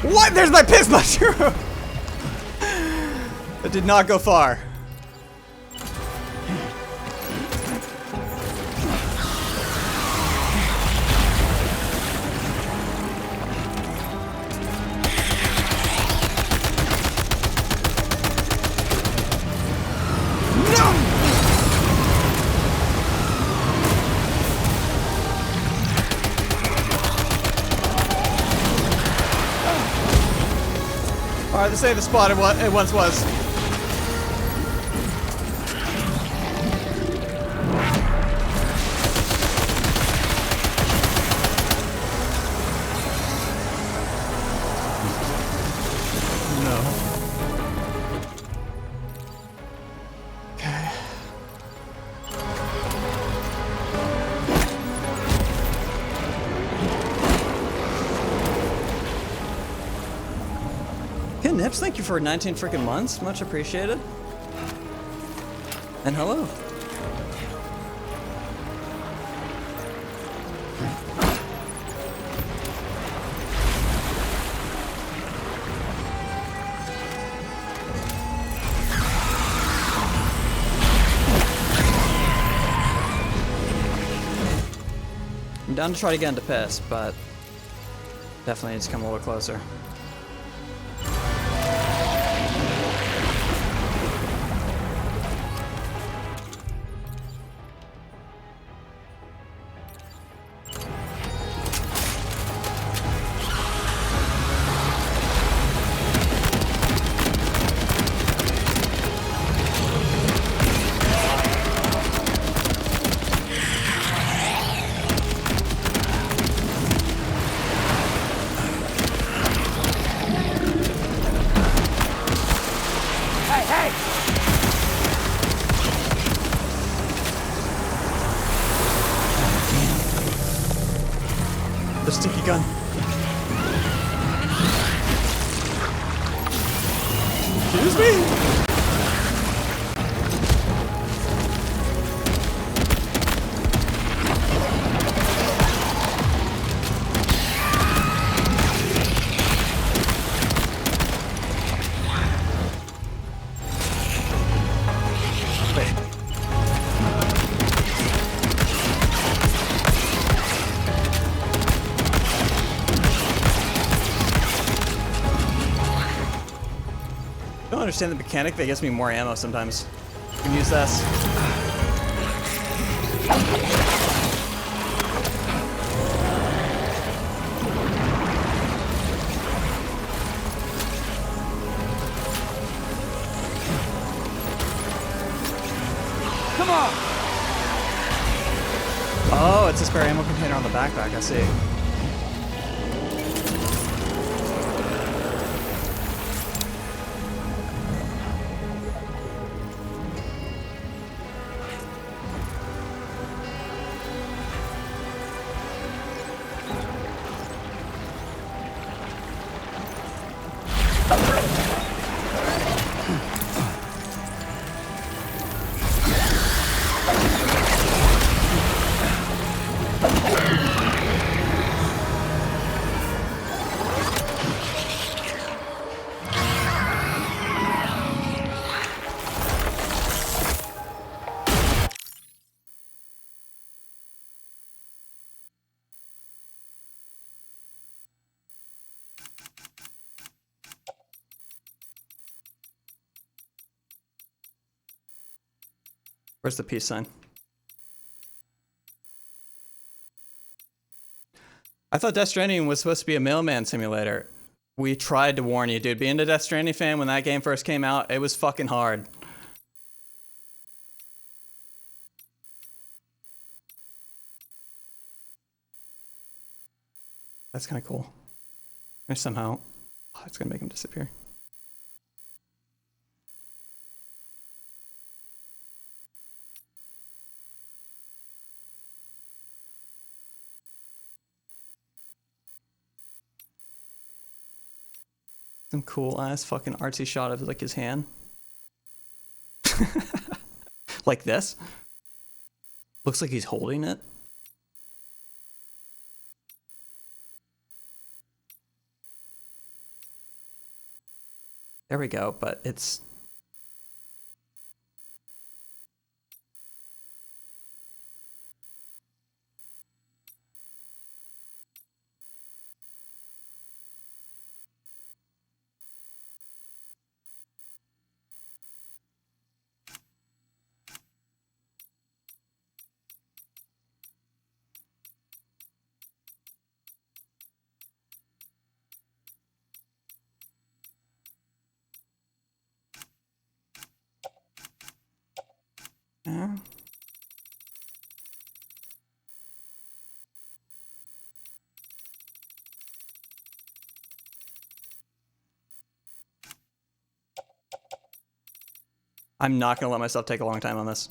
What? There's my piss mushroom! It did not go far. Alright, this ain't the spot it once was. No. Okay. Hey Nips, thank you for 19 freaking months. Much appreciated. And hello. I'm down to try to get into piss, but definitely needs to come a little closer. The sticky gun. Excuse me? I don't understand the mechanic that gives me more ammo sometimes. You can use this. Come on! Oh, it's a spare ammo container on the backpack, I see. Where's the peace sign? I thought Death Stranding was supposed to be a mailman simulator. We tried to warn you, dude. Being a Death Stranding fan when that game first came out, it was fucking hard. That's kind of cool. There's somehow... Oh, it's gonna make him disappear. Some cool ass fucking artsy shot of like his hand. Like this. Looks like he's holding it. There we go, but it's... Yeah. I'm not gonna let myself take a long time on this.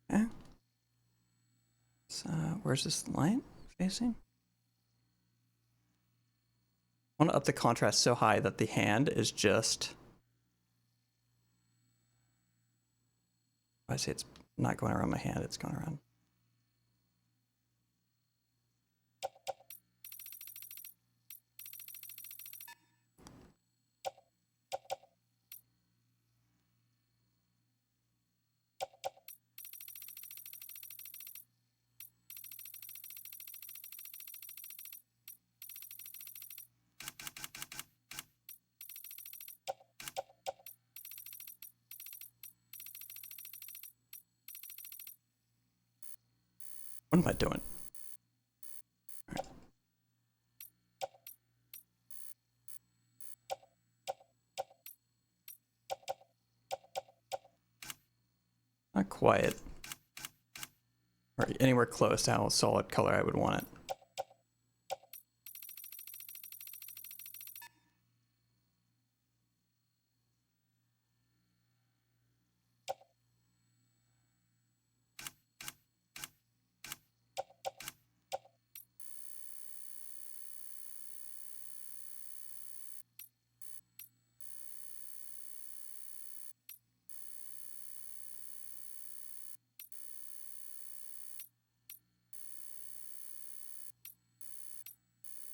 Okay. So, where's this light facing? I want to up the contrast so high that the hand is just... I say it's not going around my hand, it's going around. What am I doing? Right. Not quite. Or anywhere close to how solid color I would want it.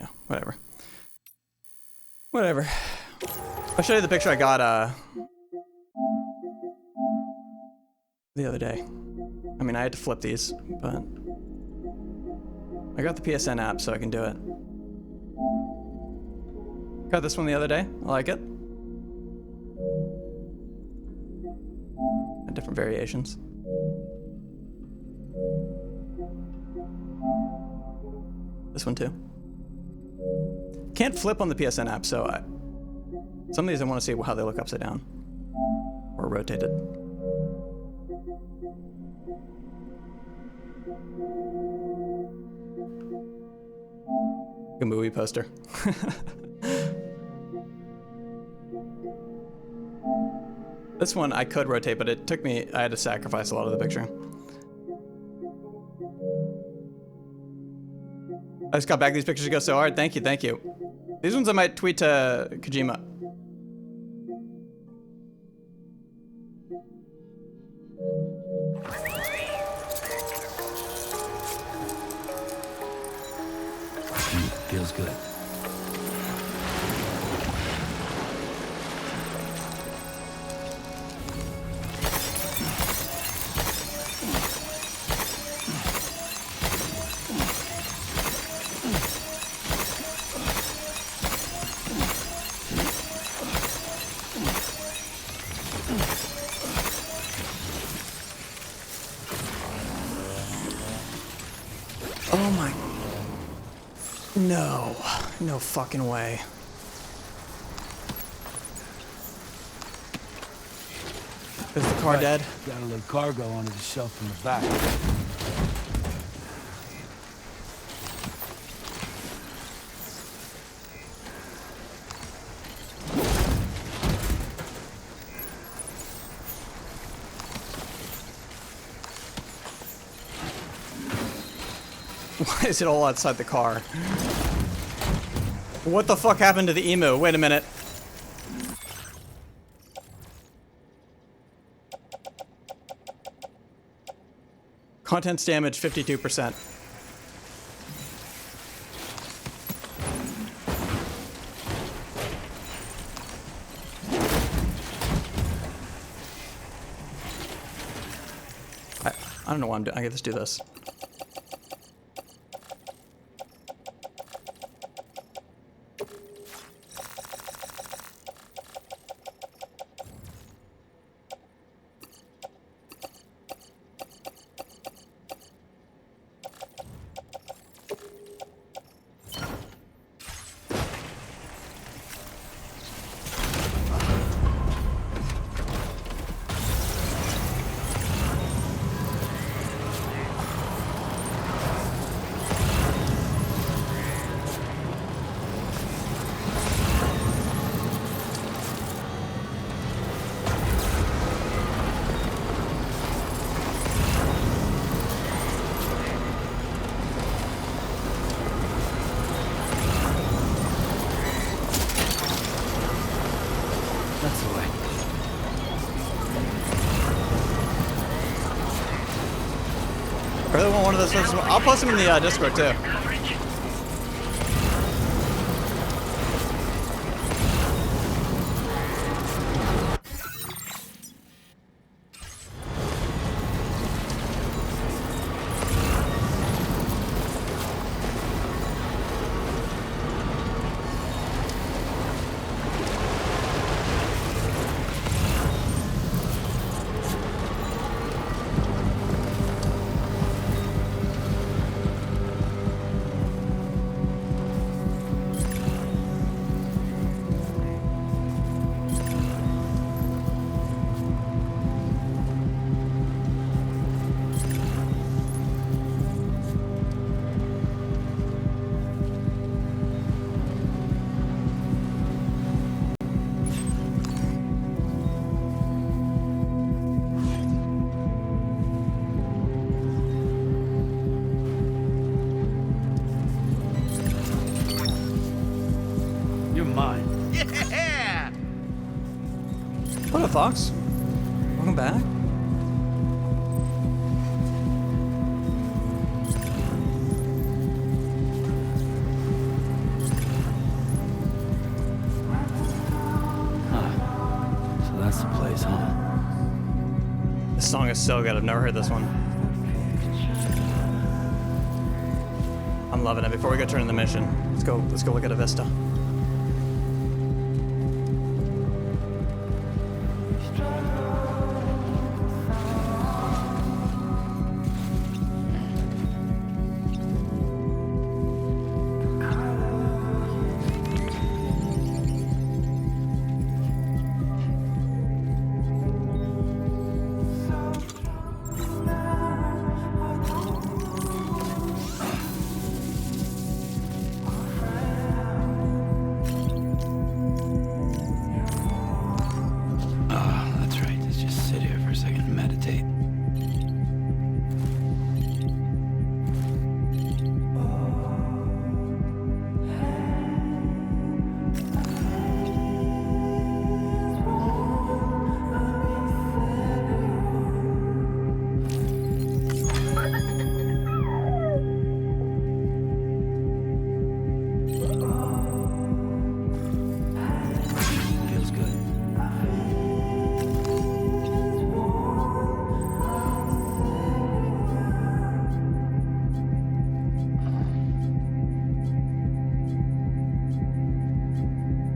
Yeah, whatever. Whatever. I'll show you the picture I got the other day. I mean, I had to flip these, but I got the PSN app so I can do it. Got this one the other day. I like it. Different variations. This one too. Can't flip on the PSN app, so some of these I want to see how they look upside down or rotated. A movie poster. This one I could rotate, but it took me, I had to sacrifice a lot of the picture. I just got back these pictures go so hard. Thank you, thank you. These ones I might tweet to Kojima. Feels good. Oh my. No. No fucking way. Is the car dead? Got a little cargo under the shelf in the back. Why is it all outside the car? What the fuck happened to the emu? Wait a minute. Contents damage 52%. I don't know why I'm doing. I can just do this. That's the way. Really want one of those first. I'll post them in the Discord too. You're mine. Yeah! What up, Fox? Welcome back. So that's the place, huh? This song is so good. I've never heard this one. I'm loving it. Before we go turn in the mission, let's go look at a vista. That's right. Let's just sit here for a second and meditate. Feels good.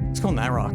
Let's go on that rock.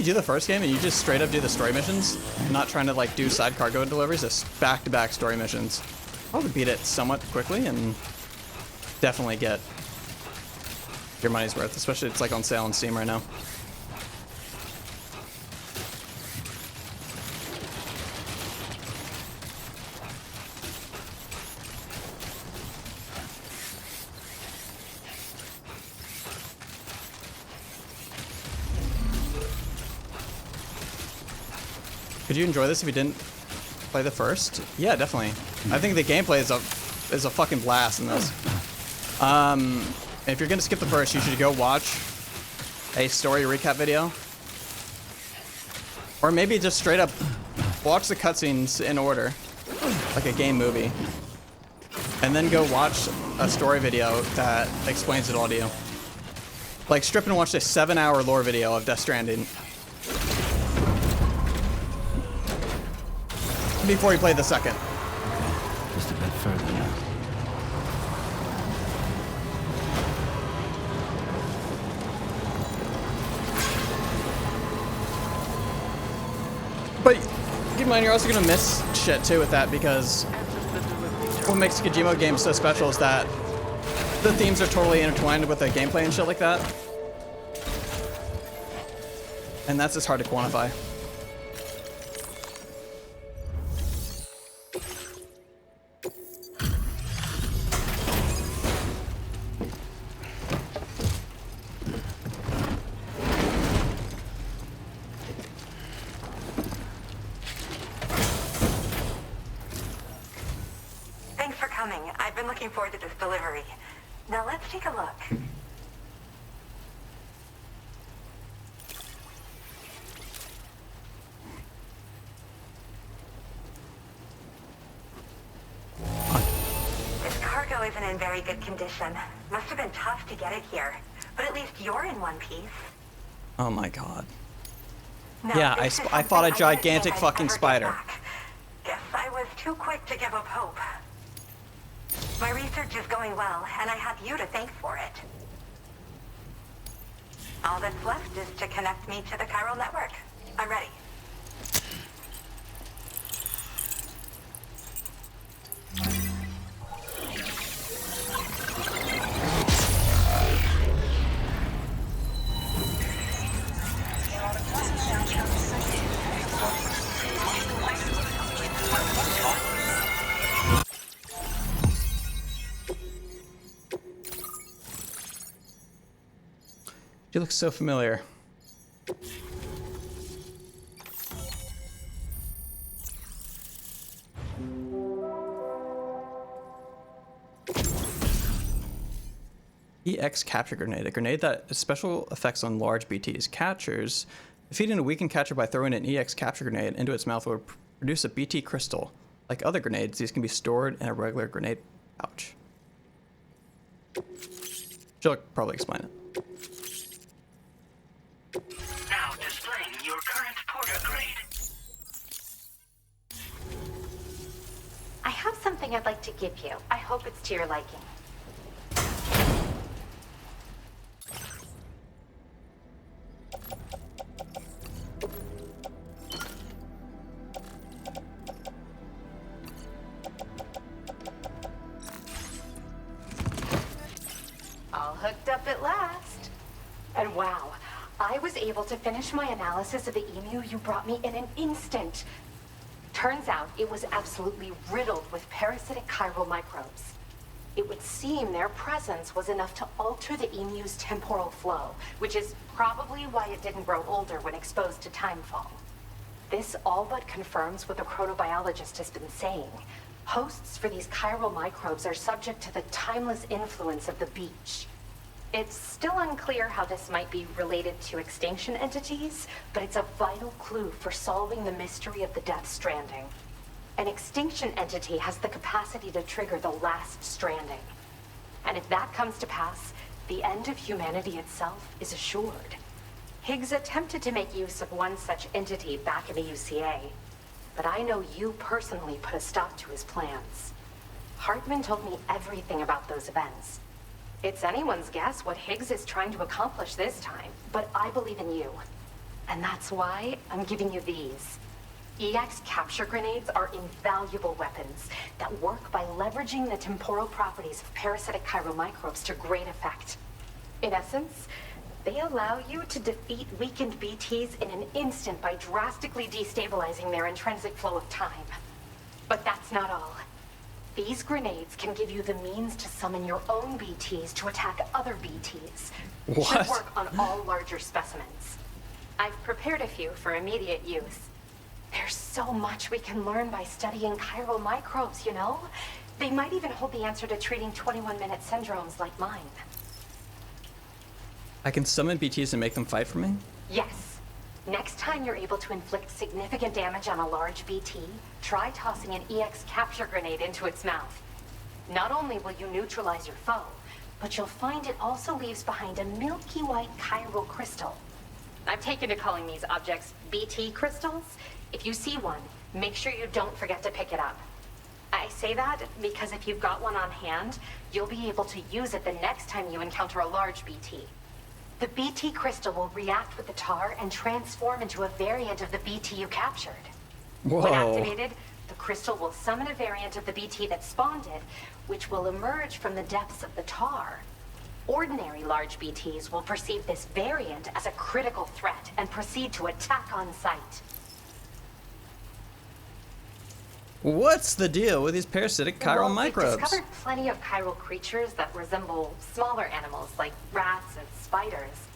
do the first game and you just straight up do the story missions, not trying to like do side cargo deliveries, just back-to-back story missions, I would beat it somewhat quickly and definitely get your money's worth, especially it's like on sale on Steam right now. Could you enjoy this if you didn't play the first? Yeah, definitely. I think the gameplay is a fucking blast in this. If you're gonna skip the first, you should go watch a story recap video, or maybe just straight up watch the cutscenes in order, like a game movie, and then go watch a story video that explains it all to you. Like strip and watch a 7-hour lore video of Death Stranding before you play the second. Just a bit further now. But keep in mind, you're also gonna miss shit too with that, because what makes Kojima games so special is that the themes are totally intertwined with the gameplay and shit like that. And that's just hard to quantify. Thanks for coming. I've been looking forward to this delivery. Now let's take a look. This cargo isn't in very good condition. Must have been tough to get it here. But at least you're in one piece. Oh my god. No, Yeah, I this is fought a something I didn't gigantic think I'd fucking ever get spider. back. Guess I was too quick to give up hope. My research is going well, and I have you to thank for it. All that's left is to connect me to the chiral network. I'm ready. You look so familiar. EX capture grenade, a grenade that has special effects on large BTs. Catchers, defeating a weakened catcher by throwing an EX capture grenade into its mouth will produce a BT crystal. Like other grenades, these can be stored in a regular grenade pouch. She'll probably explain it. Now displaying your current porter grade. I have something I'd like to give you. I hope it's to your liking. All hooked up at last. And wow, I was able to finish my analysis of the emu you brought me in an instant. Turns out it was absolutely riddled with parasitic chiral microbes. It would seem their presence was enough to alter the emu's temporal flow, which is probably why it didn't grow older when exposed to timefall. This all but confirms what the chronobiologist has been saying. Hosts for these chiral microbes are subject to the timeless influence of the beach. It's still unclear how this might be related to extinction entities, but it's a vital clue for solving the mystery of the Death Stranding. An extinction entity has the capacity to trigger the last stranding. And if that comes to pass, the end of humanity itself is assured. Higgs attempted to make use of one such entity back in the UCA, but I know you personally put a stop to his plans. Hartman told me everything about those events. It's anyone's guess what Higgs is trying to accomplish this time, but I believe in you. And that's why I'm giving you these. EX capture grenades are invaluable weapons that work by leveraging the temporal properties of parasitic chiromicrobes to great effect. In essence, they allow you to defeat weakened BTs in an instant by drastically destabilizing their intrinsic flow of time. But that's not all. These grenades can give you the means to summon your own BTs to attack other BTs. What? Should work on all larger specimens. I've prepared a few for immediate use. There's so much we can learn by studying chiral microbes, you know? They might even hold the answer to treating 21-minute syndromes like mine. I can summon BTs and make them fight for me? Yes. Next time you're able to inflict significant damage on a large BT, try tossing an EX capture grenade into its mouth. Not only will you neutralize your foe, but you'll find it also leaves behind a milky white chiral crystal. I've taken to calling these objects BT crystals. If you see one, make sure you don't forget to pick it up. I say that because if you've got one on hand, you'll be able to use it the next time you encounter a large BT. The BT crystal will react with the tar and transform into a variant of the BT you captured. Whoa. When activated, the crystal will summon a variant of the BT that spawned it, which will emerge from the depths of the tar. Ordinary large BTs will perceive this variant as a critical threat and proceed to attack on sight. What's the deal with these parasitic chiral microbes? We've discovered plenty of chiral creatures that resemble smaller animals like rats and spiders.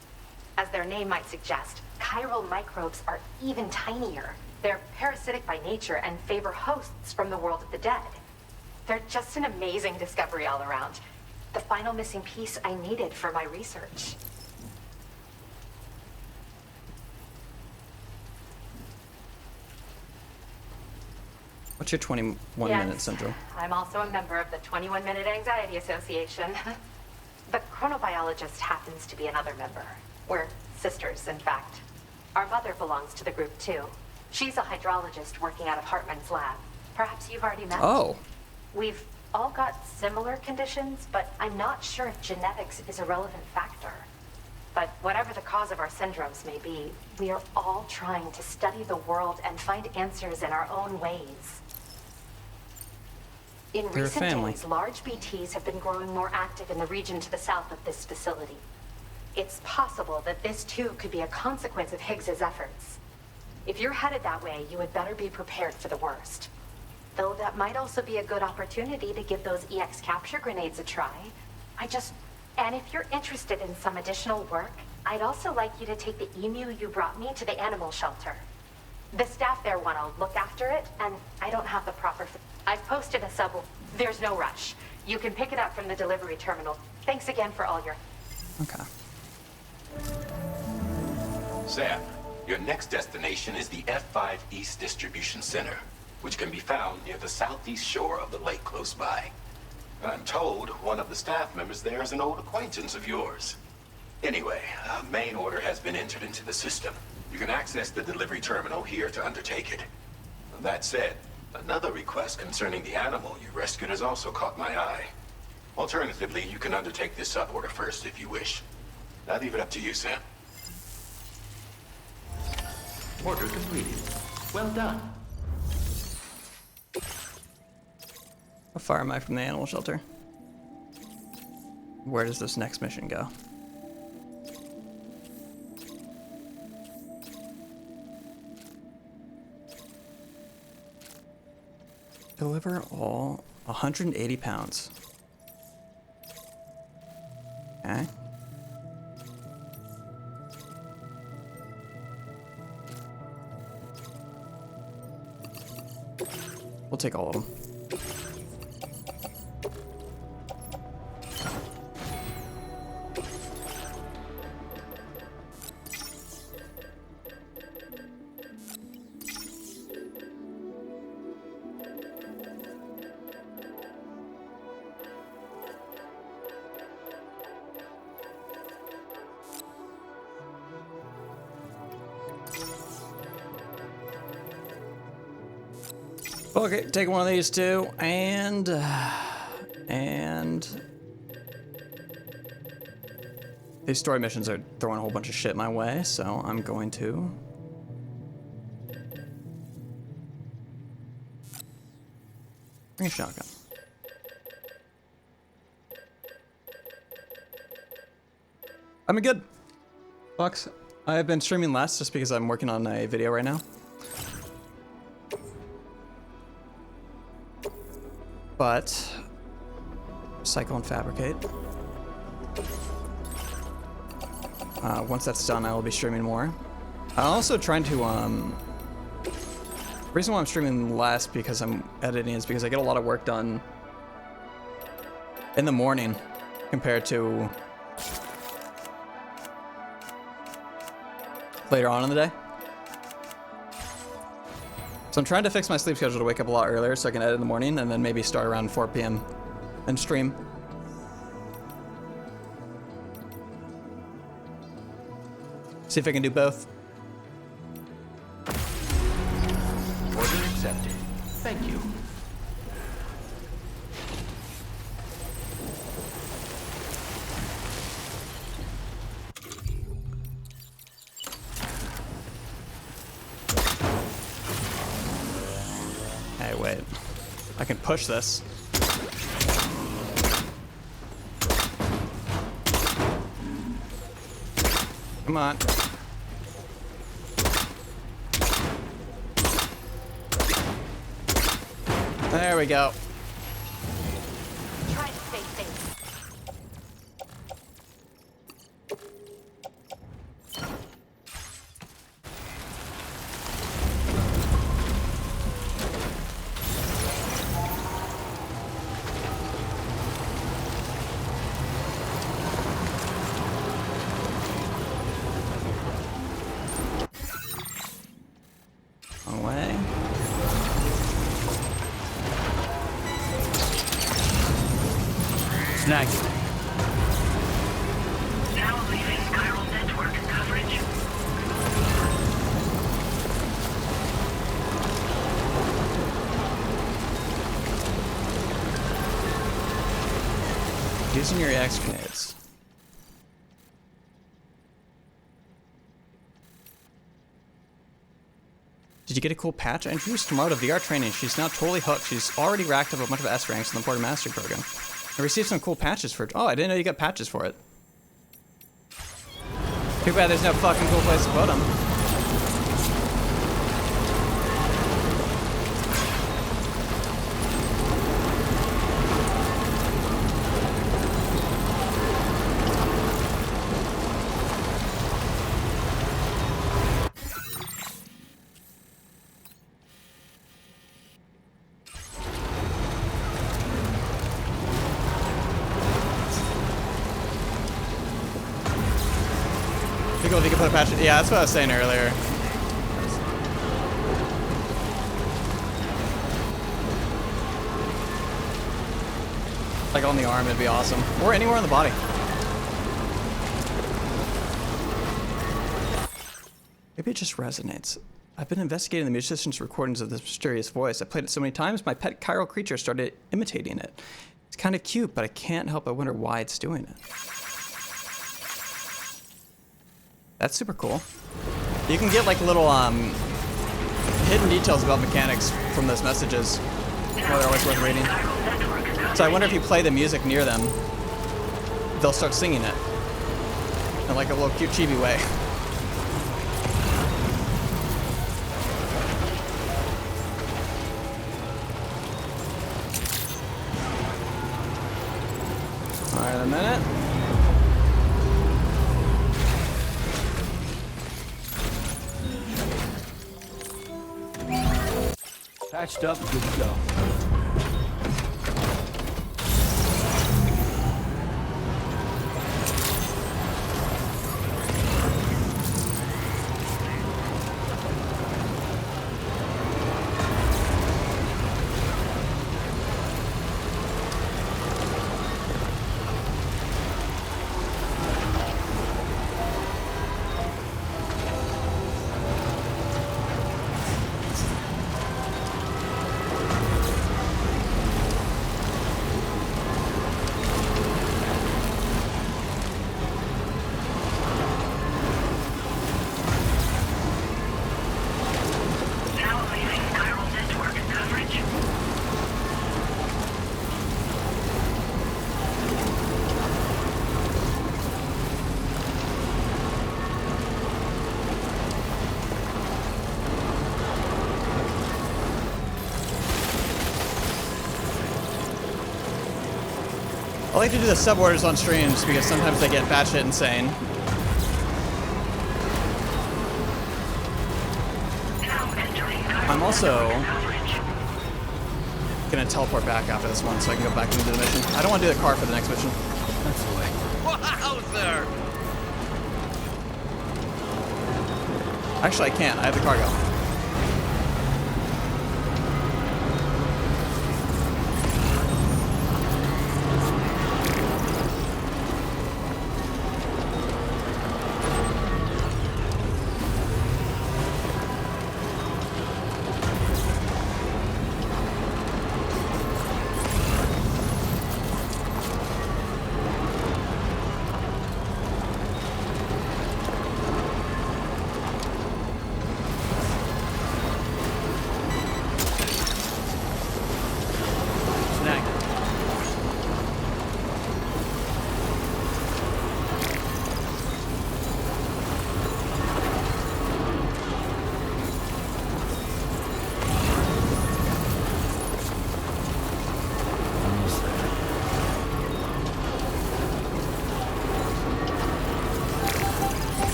As their name might suggest, chiral microbes are even tinier. They're parasitic by nature and favor hosts from the world of the dead. They're just an amazing discovery all around. The final missing piece I needed for my research. What's your 21-minute syndrome? I'm also a member of the 21-Minute Anxiety Association. The chronobiologist happens to be another member. We're sisters, in fact. Our mother belongs to the group, too. She's a hydrologist working out of Hartman's lab. Perhaps you've already met. Oh. We've all got similar conditions, but I'm not sure if genetics is a relevant factor. But whatever the cause of our syndromes may be, we are all trying to study the world and find answers in our own ways. In They're recent a family. days, large BTs have been growing more active in the region to the south of this facility. It's possible that this too could be a consequence of Higgs's efforts. If you're headed that way, you had better be prepared for the worst. Though that might also be a good opportunity to give those EX capture grenades a try. And if you're interested in some additional work, I'd also like you to take the emu you brought me to the animal shelter. The staff there want to look after it, and I don't have the proper... I've posted a sub... There's no rush. You can pick it up from the delivery terminal. Thanks again for all your... Okay. Sam, your next destination is the F5 East Distribution Center, which can be found near the southeast shore of the lake close by. I'm told one of the staff members there is an old acquaintance of yours. Anyway, a main order has been entered into the system. You can access the delivery terminal here to undertake it. That said, another request concerning the animal you rescued has also caught my eye. Alternatively, you can undertake this sub-order first if you wish. I leave it up to you, Sam. Order completed. Well done. How far am I from the animal shelter? Where does this next mission go? Deliver all 180 pounds. Okay. We'll take all of them. Okay, take one of these two, and these story missions are throwing a whole bunch of shit my way, so I'm going to bring a shotgun. I'm good. Fox, I've been streaming less just because I'm working on a video right now. But cycle and fabricate. Once that's done, I will be streaming more. I'm also trying to, the reason why I'm streaming less because I'm editing is because I get a lot of work done in the morning compared to later on in the day. So I'm trying to fix my sleep schedule to wake up a lot earlier so I can edit in the morning and then maybe start around 4 p.m. and stream. See if I can do both. Order accepted. Thank you. Hey, wait. I can push this. Come on. There we go. Try to stay safe. Away. Snag it. Now leaving spiral network coverage. Using your EX grenades. Did you get a cool patch? I introduced tomorrow to VR training. She's now totally hooked. She's already racked up a bunch of S ranks in the Porter Mastery program. I received some cool patches for it. Oh, I didn't know you got patches for it. Too bad there's no fucking cool place to put them. Be cool if you could put a patch. Yeah, that's what I was saying earlier. Like on the arm, it'd be awesome. Or anywhere on the body. Maybe it just resonates. I've been investigating the musician's recordings of this mysterious voice. I played it so many times, my pet chiral creature started imitating it. It's kind of cute, but I can't help but wonder why it's doing it. That's super cool. You can get like little hidden details about mechanics from those messages. Well, they're always worth reading. So I wonder if you play the music near them, they'll start singing it in like a little cute chibi way. All right, a minute. Patched up, good to go. I like to do the sub-orders on streams because sometimes they get batshit insane. I'm also gonna teleport back after this one so I can go back into the mission. I don't want to do the car for the next mission. That's the way. Wowzer! Actually, I can't. I have the cargo.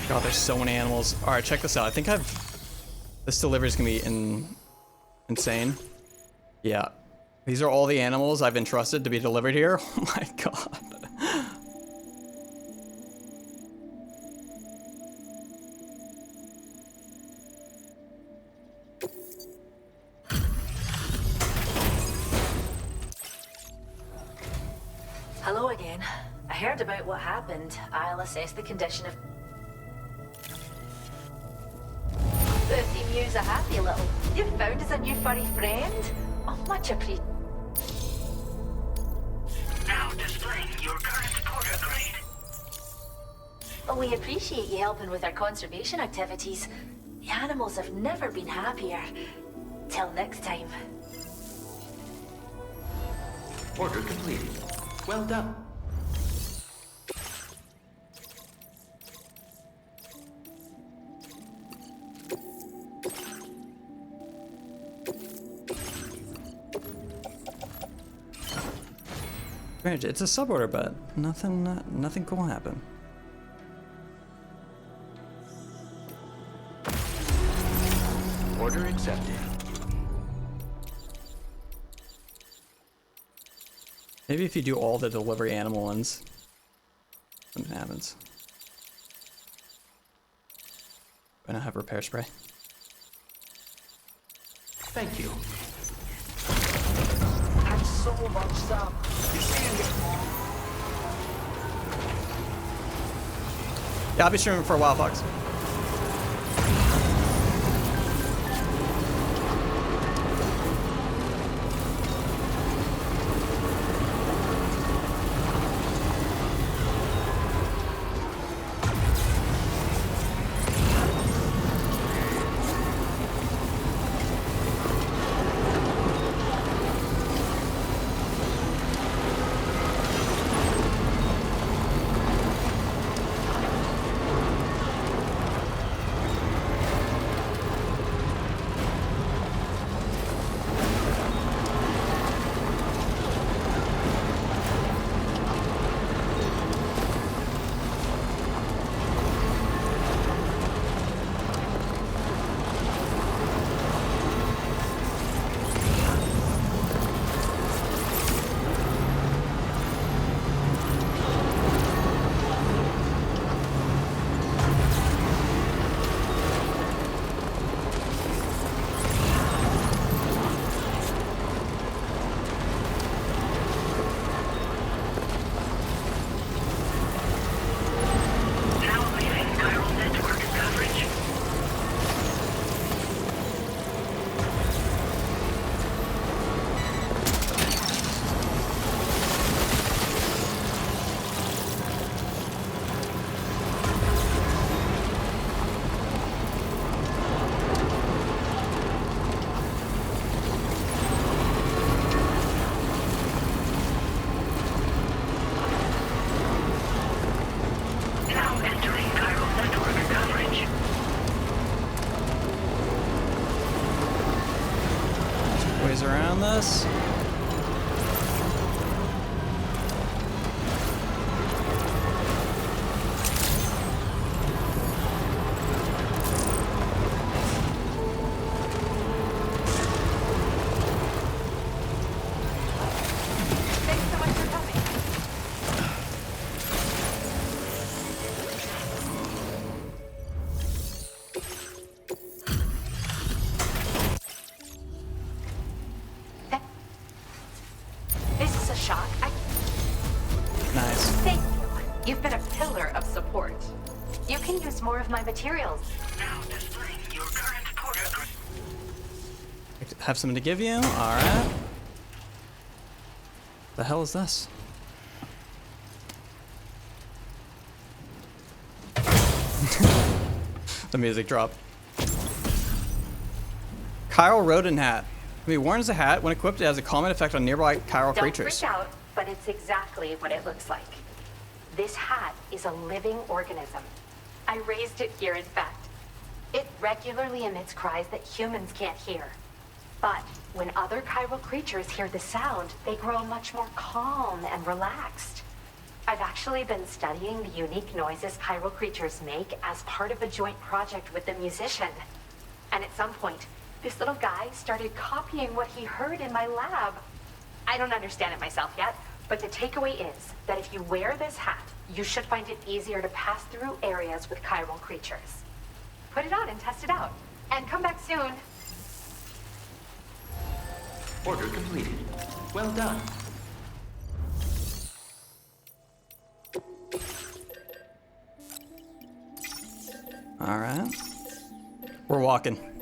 God, there's so many animals. All right, check this out. I think this delivery is gonna be insane. Yeah, these are all the animals I've entrusted to be delivered here. Oh my God. Hello again. I heard about what happened. I'll assess the condition of... The emu's a happy little... You've found us a new furry friend? Oh, much appreciated. Now displaying your current porter grade. Oh, we appreciate you helping with our conservation activities. The animals have never been happier. Till next time. Order completed. Well done. It's a suborder, but nothing cool happened. Order accepted. Maybe if you do all the delivery animal ones, something happens. I don't have repair spray. Thank you. That's so much stuff. You see it? Yeah, I'll be streaming for a while, Fox. squeeze around this. Thanks so much for coming. This is a shock. Nice. Thank you. You've been a pillar of support. You can use more of my materials. Now displaying your current portal. Have something to give you? Alright. The hell is this? The music dropped. Chiral rodent hat. Can be worn as a hat. When equipped, it has a calming effect on nearby chiral Don't creatures. freak out, but it's exactly what it looks like. This hat is a living organism. I raised it here, in fact. It regularly emits cries that humans can't hear. But when other chiral creatures hear the sound, they grow much more calm and relaxed. I've actually been studying the unique noises chiral creatures make as part of a joint project with the musician. And at some point, this little guy started copying what he heard in my lab. I don't understand it myself yet, but the takeaway is that if you wear this hat, you should find it easier to pass through areas with chiral creatures. Put it on and test it out. And come back soon. Order completed. Well done. Alright. We're walking.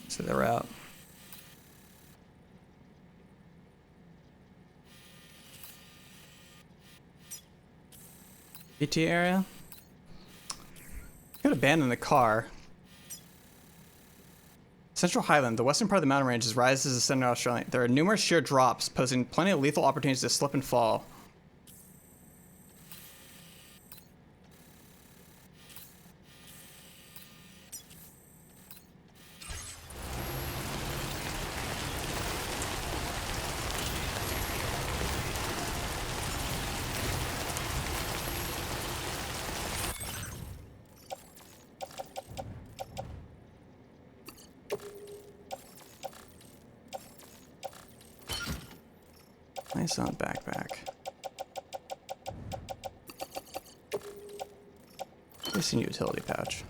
So they're out. BT area? Could abandon the car. Central Highland, the western part of the mountain ranges rises as the center of Australia. There are numerous sheer drops, posing plenty of lethal opportunities to slip and fall. Nice on backpack. Missing utility pouch.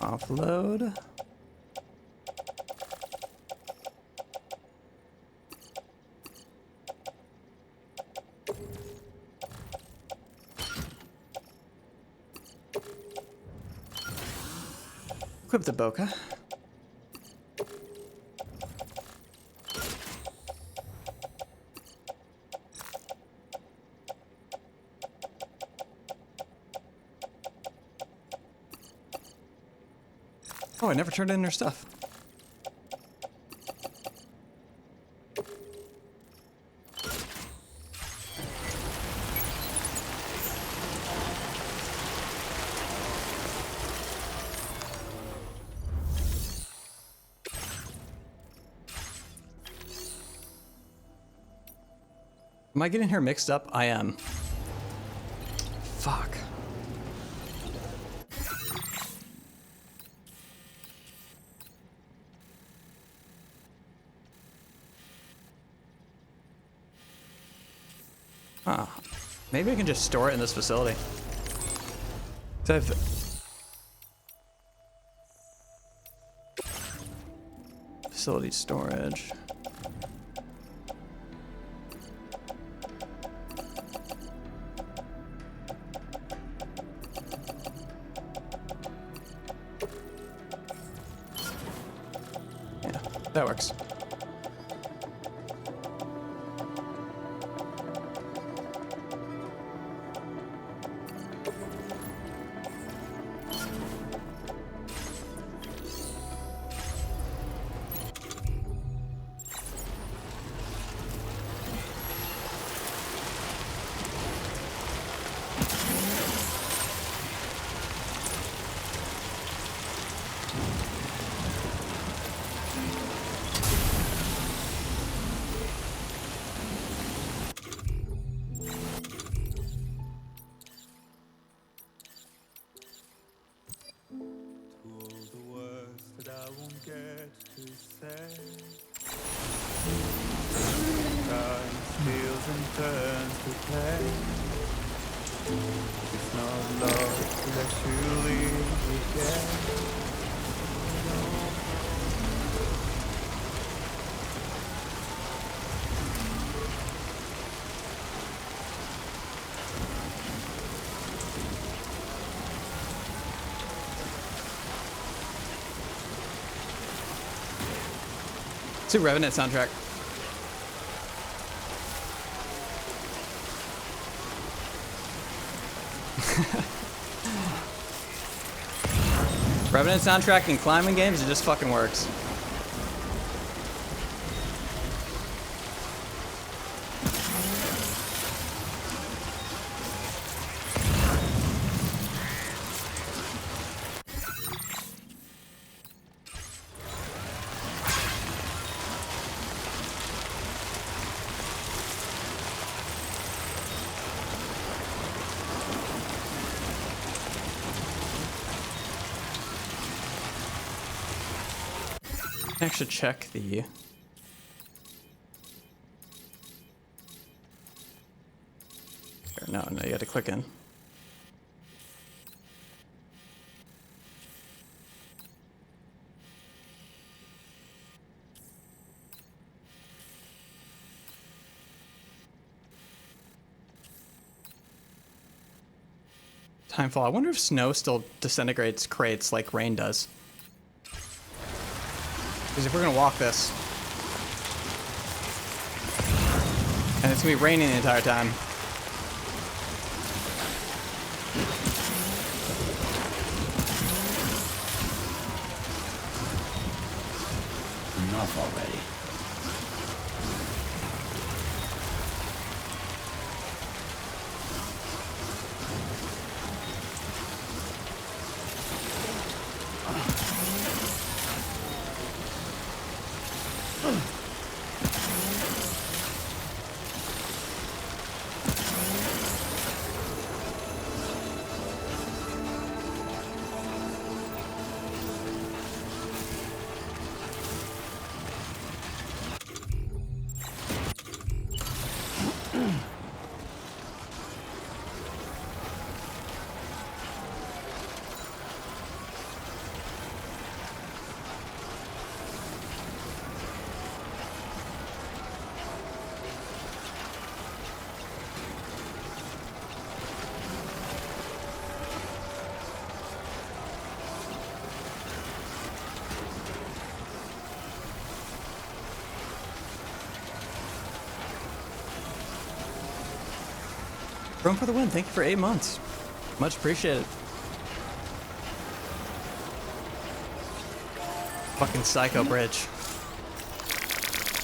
Offload. Equip the Boca. Oh, I never turned in her stuff. Am I getting her mixed up? I am. Fuck. Huh. Maybe I can just store it in this facility. So facility storage. That works. It's a Revenant soundtrack. Revenant soundtrack in climbing games, it just fucking works. I should check the... No, you had to click in. Timefall. I wonder if snow still disintegrates crates like rain does. Because if we're gonna walk this, and it's gonna be raining the entire time. Enough already. Run for the win. Thank you for 8 months. Much appreciated. Fucking psycho bridge.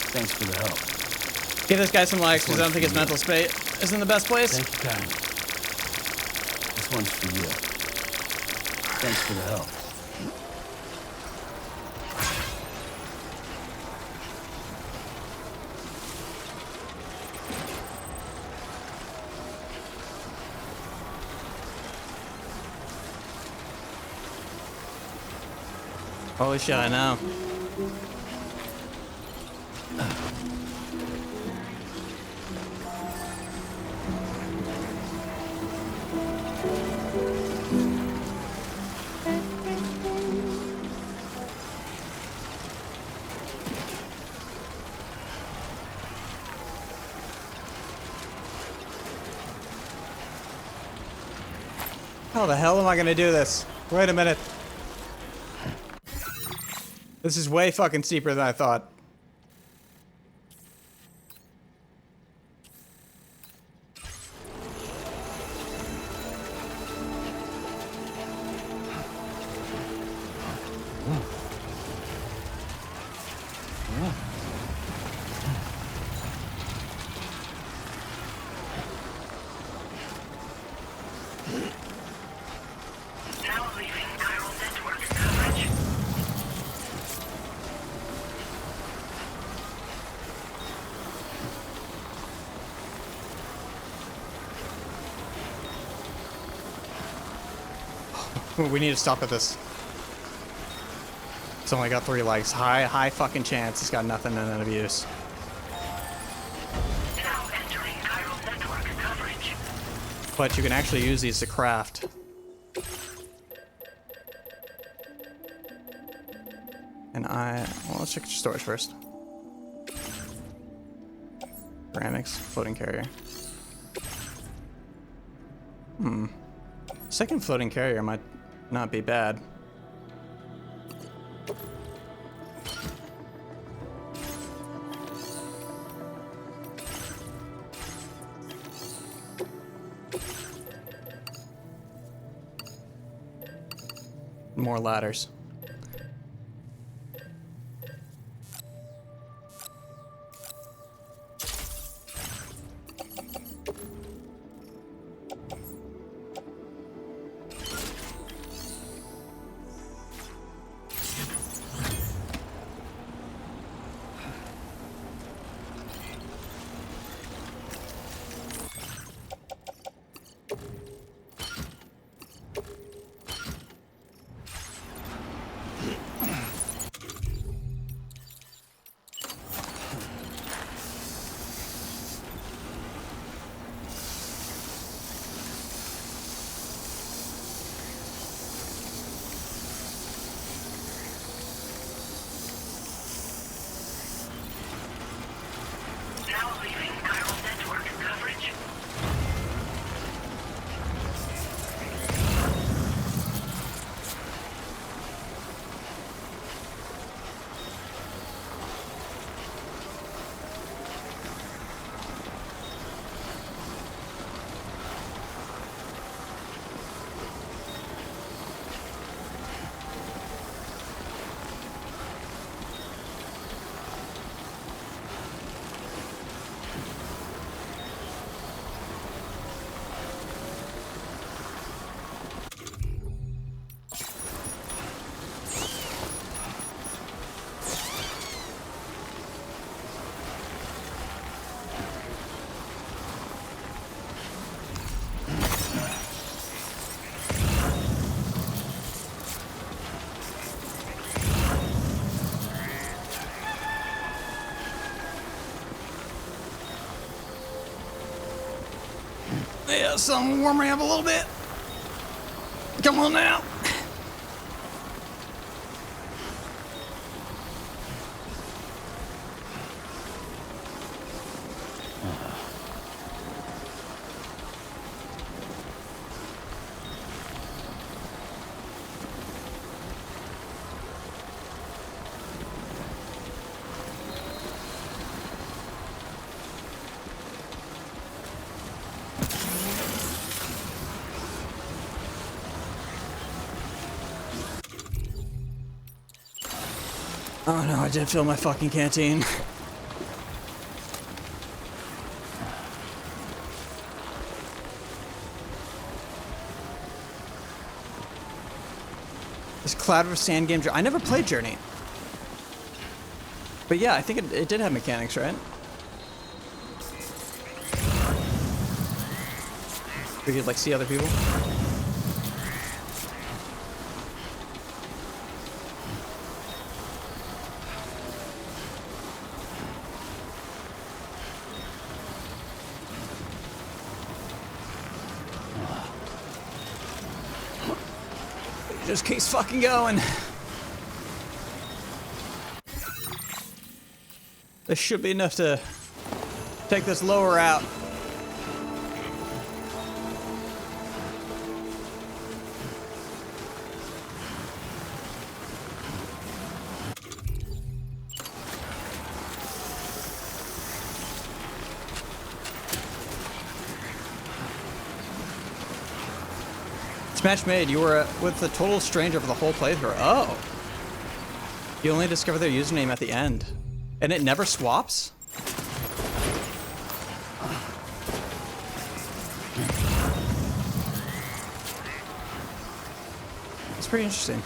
Thanks for the help. Give this guy some likes because I don't think his mental state is in the best place. Thank you, Kyle. This one's for you. Thanks for the help. Holy shit, I know. How the hell am I gonna do this? Wait a minute. This is way fucking steeper than I thought. Now leaving chiral network coverage. We need to stop at this. It's only got 3 legs. High fucking chance it's got nothing in it of use. Now entering chiral network coverage. But you can actually use these to craft. And well, let's check storage first. Ceramics, floating carrier. Second floating carrier might not be bad. More ladders. Now leaving chiral network coverage. Yeah, something warm me up a little bit. Come on now. Oh no, I did fill my fucking canteen. This Cloud of Sand game. I never played Journey. But yeah, I think it did have mechanics, right? We could like see other people. Just keeps fucking going. This should be enough to take this lower out. Match made. You were with a total stranger for the whole playthrough. Oh. You only discover their username at the end. And it never swaps? It's pretty interesting.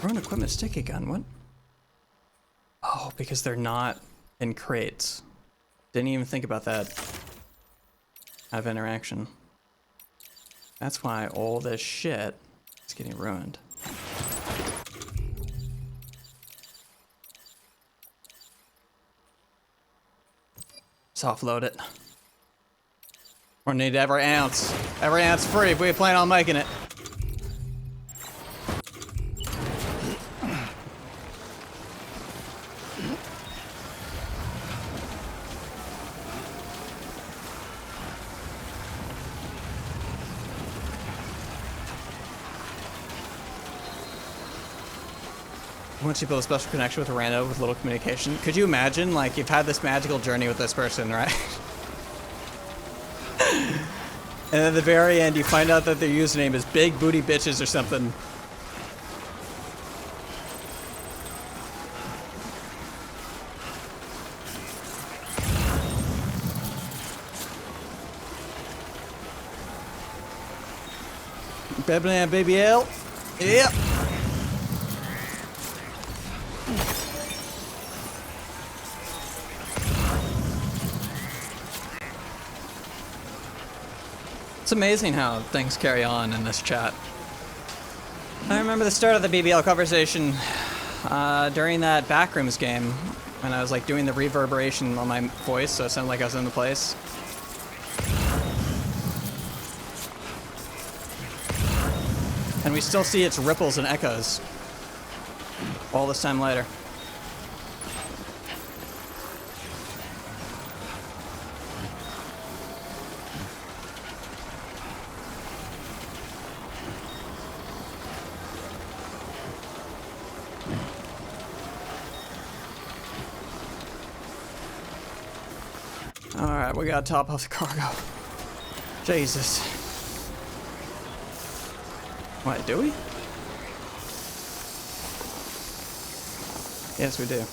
Run equipment sticky gun, what? Oh, because they're not in crates. Didn't even think about that. Out of interaction. That's why all this shit is getting ruined. Let's offload it. We're gonna need every ounce. Every ounce free if we plan on making it. Once you build a special connection with a rando with little communication, could you imagine, like, you've had this magical journey with this person, right? And at the very end, you find out that their username is Big Booty Bitches or something. Baby L. Yep. It's amazing how things carry on in this chat. I remember the start of the BBL conversation during that Backrooms game when I was like doing the reverberation on my voice, so it sounded like I was in the place. And we still see its ripples and echoes all this time later. Alright, we gotta top off the cargo. Jesus. What, do we? Yes, we do.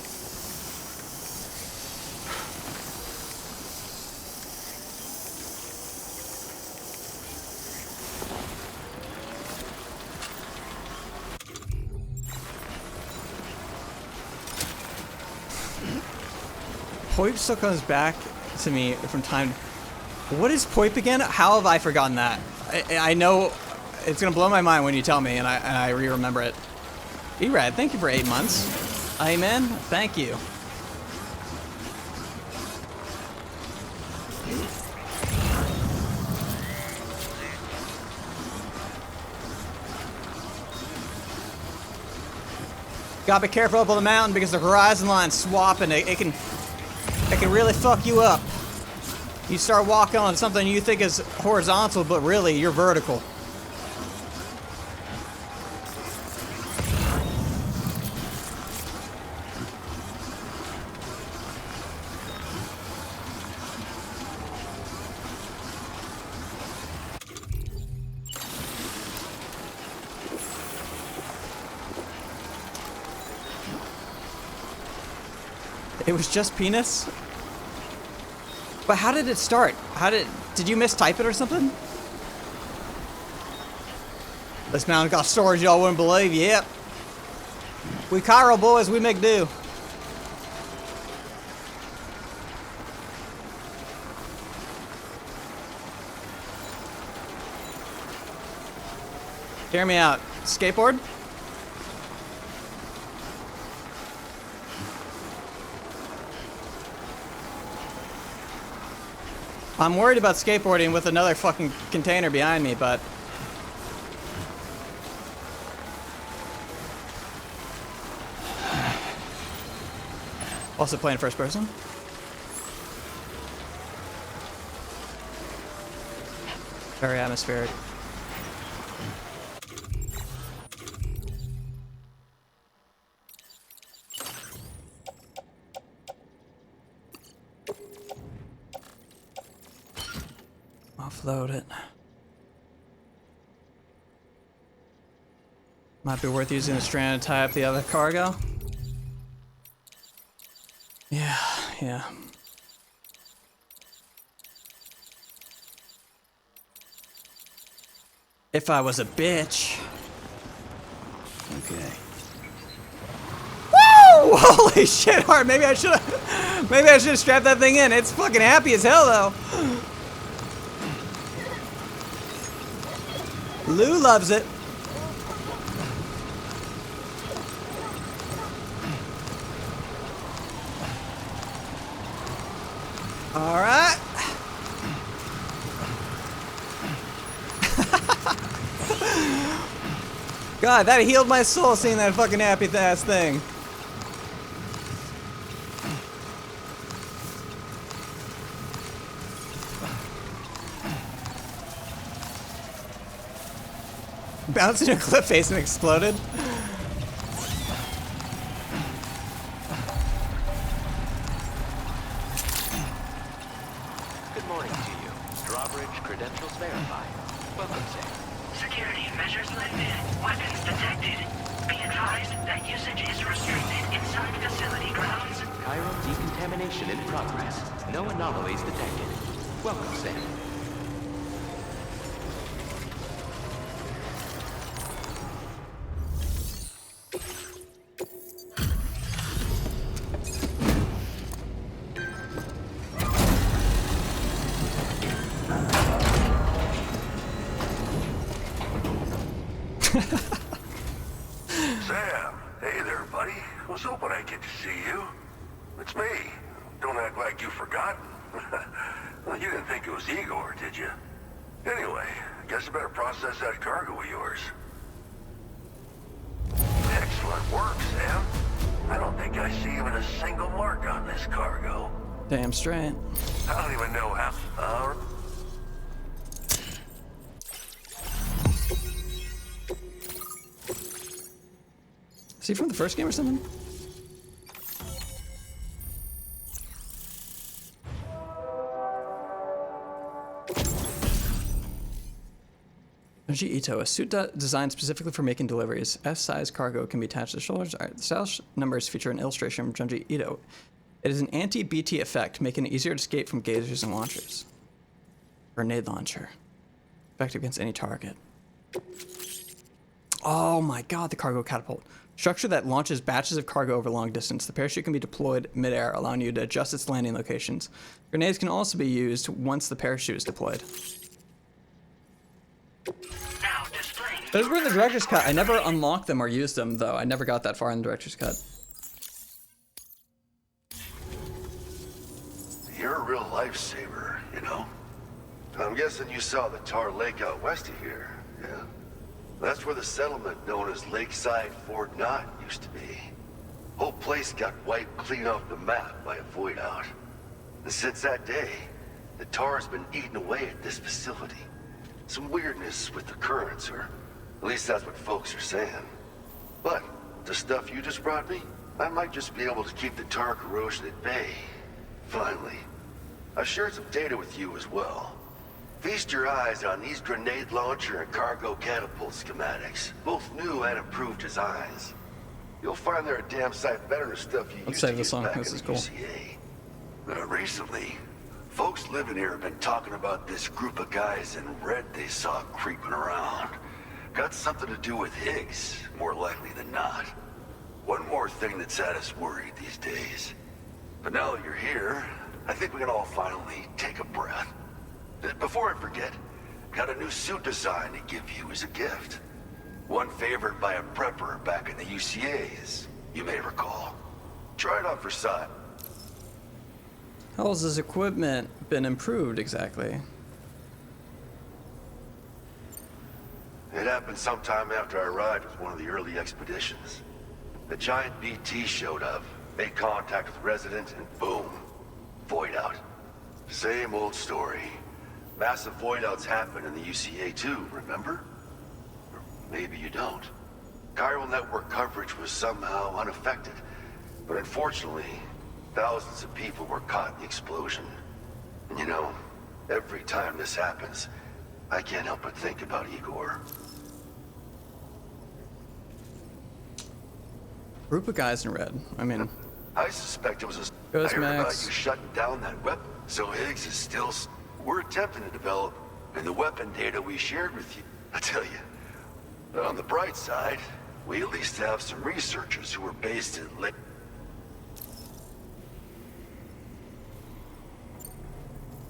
Poip still comes back to me from time. What is Poip again? How have I forgotten that? I know it's gonna blow my mind when you tell me, and I re-remember it. Erad, thank you for 8 months. Amen. Thank you. Gotta be careful up on the mountain because the horizon line's swapping. It can really fuck you up. You start walking on something you think is horizontal, but really you're vertical. It was just penis? But how did it start? Did you mistype it or something? This mountain got storage y'all wouldn't believe. Yep. We Cairo boys, we make do. Hear me out. Skateboard? I'm worried about skateboarding with another fucking container behind me, but Also playing first person. Very atmospheric. Offload it. Might be worth using the strand to tie up the other cargo. Yeah. If I was a bitch. Okay. Woo! Holy shit, Hart. Maybe I should have strapped that thing in. It's fucking happy as hell though. Lou loves it. All right. God, that healed my soul seeing that fucking happy ass thing. Bounced in a cliff face and exploded. Good morning to you. Drawbridge credentials verified. Welcome, sir. Security measures lifted. Weapons detected. Be advised that usage is restricted inside facility grounds. Chiral decontamination in progress. No anomalies detected. Welcome, Sam. Sam, hey there, buddy. Was hoping I'd get to see you. It's me. Don't act like you've forgotten. Well, you didn't think it was Igor, did you? Anyway, I guess I better process that cargo of yours. Excellent work, Sam. I don't think I see even a single mark on this cargo. Damn straight. I don't even know how. Is he from the first game or something? Junji Ito, a suit designed specifically for making deliveries. S-size cargo can be attached to the shoulders. All right, the style numbers feature an illustration from Junji Ito. It is an anti-BT effect, making it easier to escape from gazers and launchers. Grenade launcher. Effective against any target. Oh my god, the cargo catapult. Structure that launches batches of cargo over long distance. The parachute can be deployed midair, allowing you to adjust its landing locations. Grenades can also be used once the parachute is deployed. Those were in the director's cut. I never unlocked them or used them, though. I never got that far in the director's cut. You're a real lifesaver, you know? I'm guessing you saw the Tar Lake out west of here, yeah? That's where the settlement known as Lakeside Fort Knott used to be. Whole place got wiped clean off the map by a void out. And since that day, the tar has been eating away at this facility. Some weirdness with the currents, or at least that's what folks are saying. But the stuff you just brought me, I might just be able to keep the tar corrosion at bay. Finally. I've shared some data with you as well. Feast your eyes on these grenade launcher and cargo catapult schematics, both new and improved designs. You'll find they're a damn sight better than stuff you used to use back in the UCA. Recently, folks living here have been talking about this group of guys in red they saw creeping around. Got something to do with Higgs, more likely than not. One more thing that's had us worried these days. But now that you're here, I think we can all finally take a breath. Before I forget, got a new suit design to give you as a gift. One favored by a prepper back in the UCAs, you may recall. Try it on for sight. How has his equipment been improved exactly? It happened sometime after I arrived with one of the early expeditions. A giant BT showed up, made contact with residents, and boom, void out. Same old story. Massive void outs happen in the UCA too, remember? Or maybe you don't. Chiral network coverage was somehow unaffected, but unfortunately, thousands of people were caught in the explosion. And you know, every time this happens, I can't help but think about Igor. Group of guys in red. I mean, I suspect it was a... Ghost I heard about Max. you shutting down that weapon, so Higgs is still... We're attempting to develop, and the weapon data we shared with you, I tell you, on the bright side, we at least have some researchers who are based in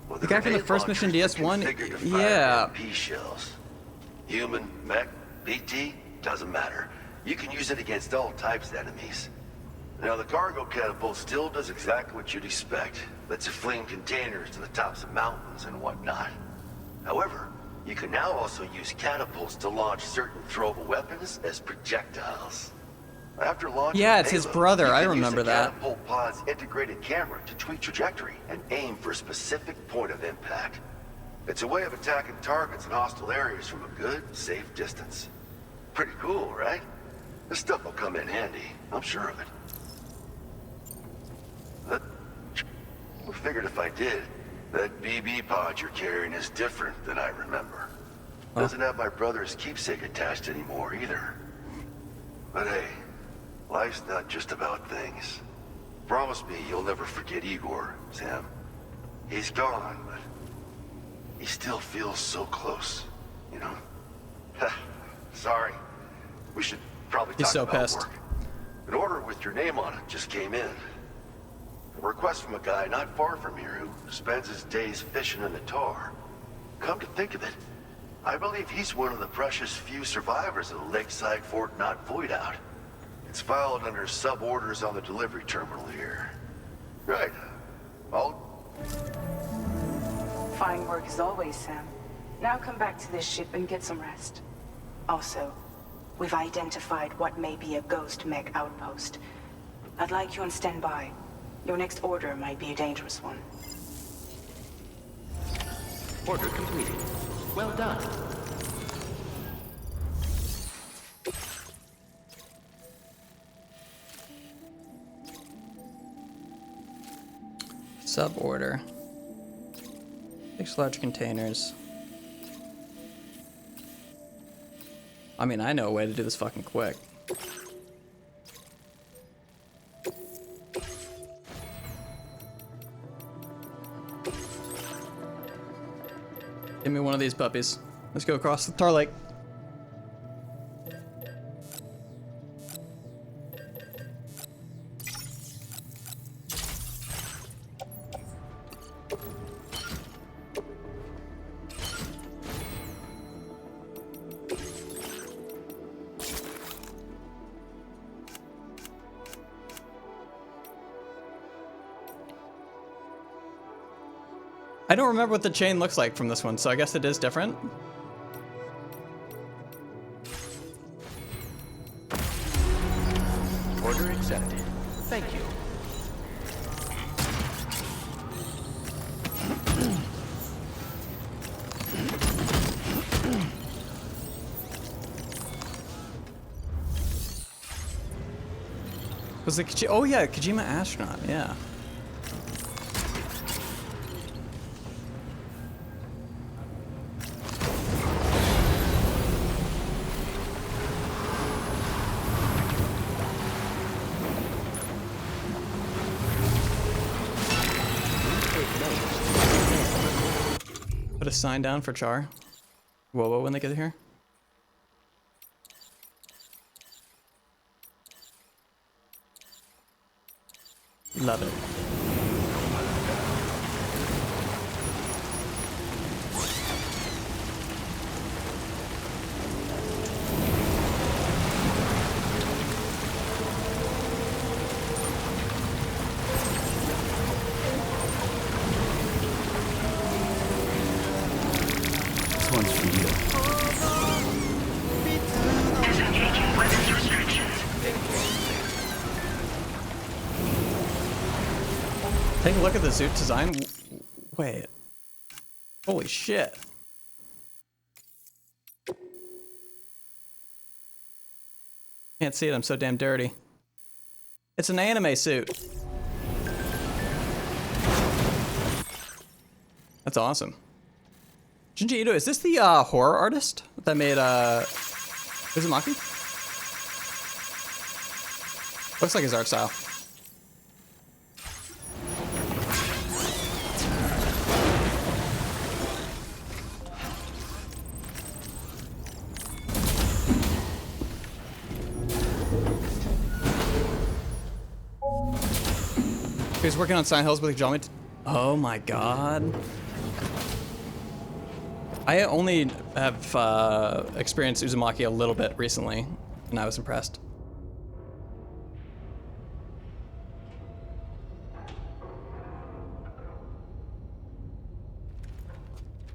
Well, the guy from the first mission DS1, yeah. MP shells. Human, mech, BT, doesn't matter. You can use it against all types of enemies. Now, the cargo catapult still does exactly what you'd expect. Lets you fling containers to the tops of mountains and whatnot. However, you can now also use catapults to launch certain throwable weapons as projectiles. After launching Yeah, it's his brother. I you can remember use the that. catapult pod's integrated camera to tweak trajectory and aim for a specific point of impact. It's a way of attacking targets in hostile areas from a good, safe distance. Pretty cool, right? This stuff will come in handy. I'm sure of it. I figured if I did, that BB pod you're carrying is different than I remember. Doesn't have my brother's keepsake attached anymore either. But hey, life's not just about things. Promise me you'll never forget Igor, Sam. He's gone, but he still feels so close, you know? Sorry. We should probably He's talk so about pissed. work. An order with your name on it just came in. A request from a guy not far from here who spends his days fishing in the tar. Come to think of it, I believe he's one of the precious few survivors of the Lakeside Fort Knot void out. It's filed under sub-orders on the delivery terminal here. Right. Fine work as always, Sam. Now come back to this ship and get some rest. Also, we've identified what may be a ghost mech outpost. I'd like you on standby. Your next order might be a dangerous one. Order completed. Well done. Sub-order. 6 large containers. I mean, I know a way to do this fucking quick. Give me one of these puppies. Let's go across the tar lake. I don't remember what the chain looks like from this one, so I guess it is different. Order accepted. Thank you. Was it oh yeah, Kojima astronaut, yeah. Put a sign down for Char. Whoa, when they get here. Love it. This one's for you. Disengaging weapons restrictions. Take a look at the suit design. Wait. Holy shit. Can't see it, I'm so damn dirty. It's an anime suit. That's awesome. Junji Ito, is this the horror artist that made Uzumaki? Looks like his art style. He's working on Silent Hills with Jami. Oh my god. I only have experienced Uzumaki a little bit recently, and I was impressed.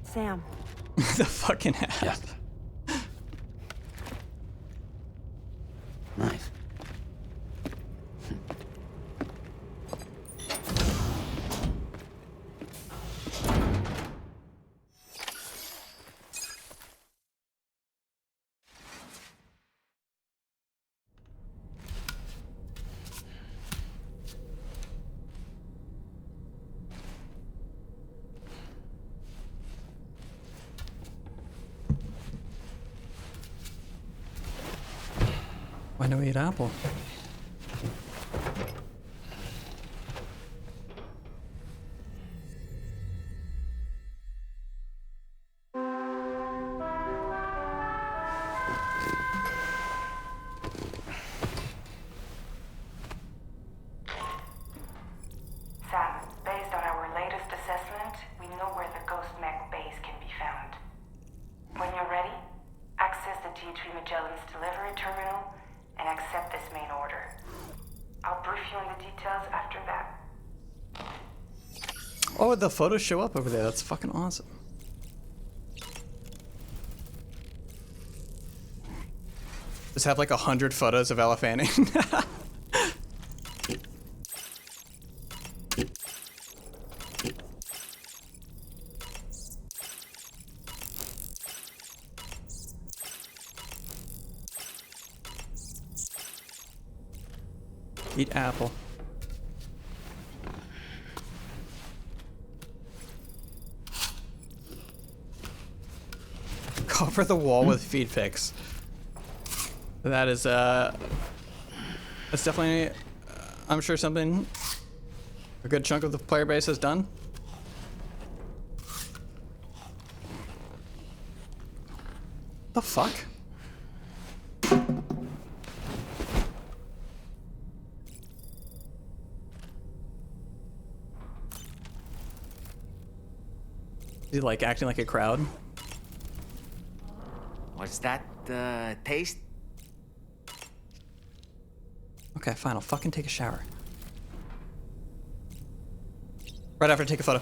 Sam. The fucking hat. Yes. Nice. Why do we eat apple? Sam, based on our latest assessment, we know where the Ghost Mech base can be found. When you're ready, access the T3 Magellan's delivery terminal and accept this main order. I'll brief you on the details after that. Oh, the photos show up over there. That's fucking awesome. Just have like 100 photos of Ella Fanning. Eat apple. Cover the wall with feed pics. That is, that's definitely, I'm sure something a good chunk of the player base has done. The fuck? Is he like acting like a crowd? What's that, taste? Okay, fine, I'll fucking take a shower. Right after I take a photo.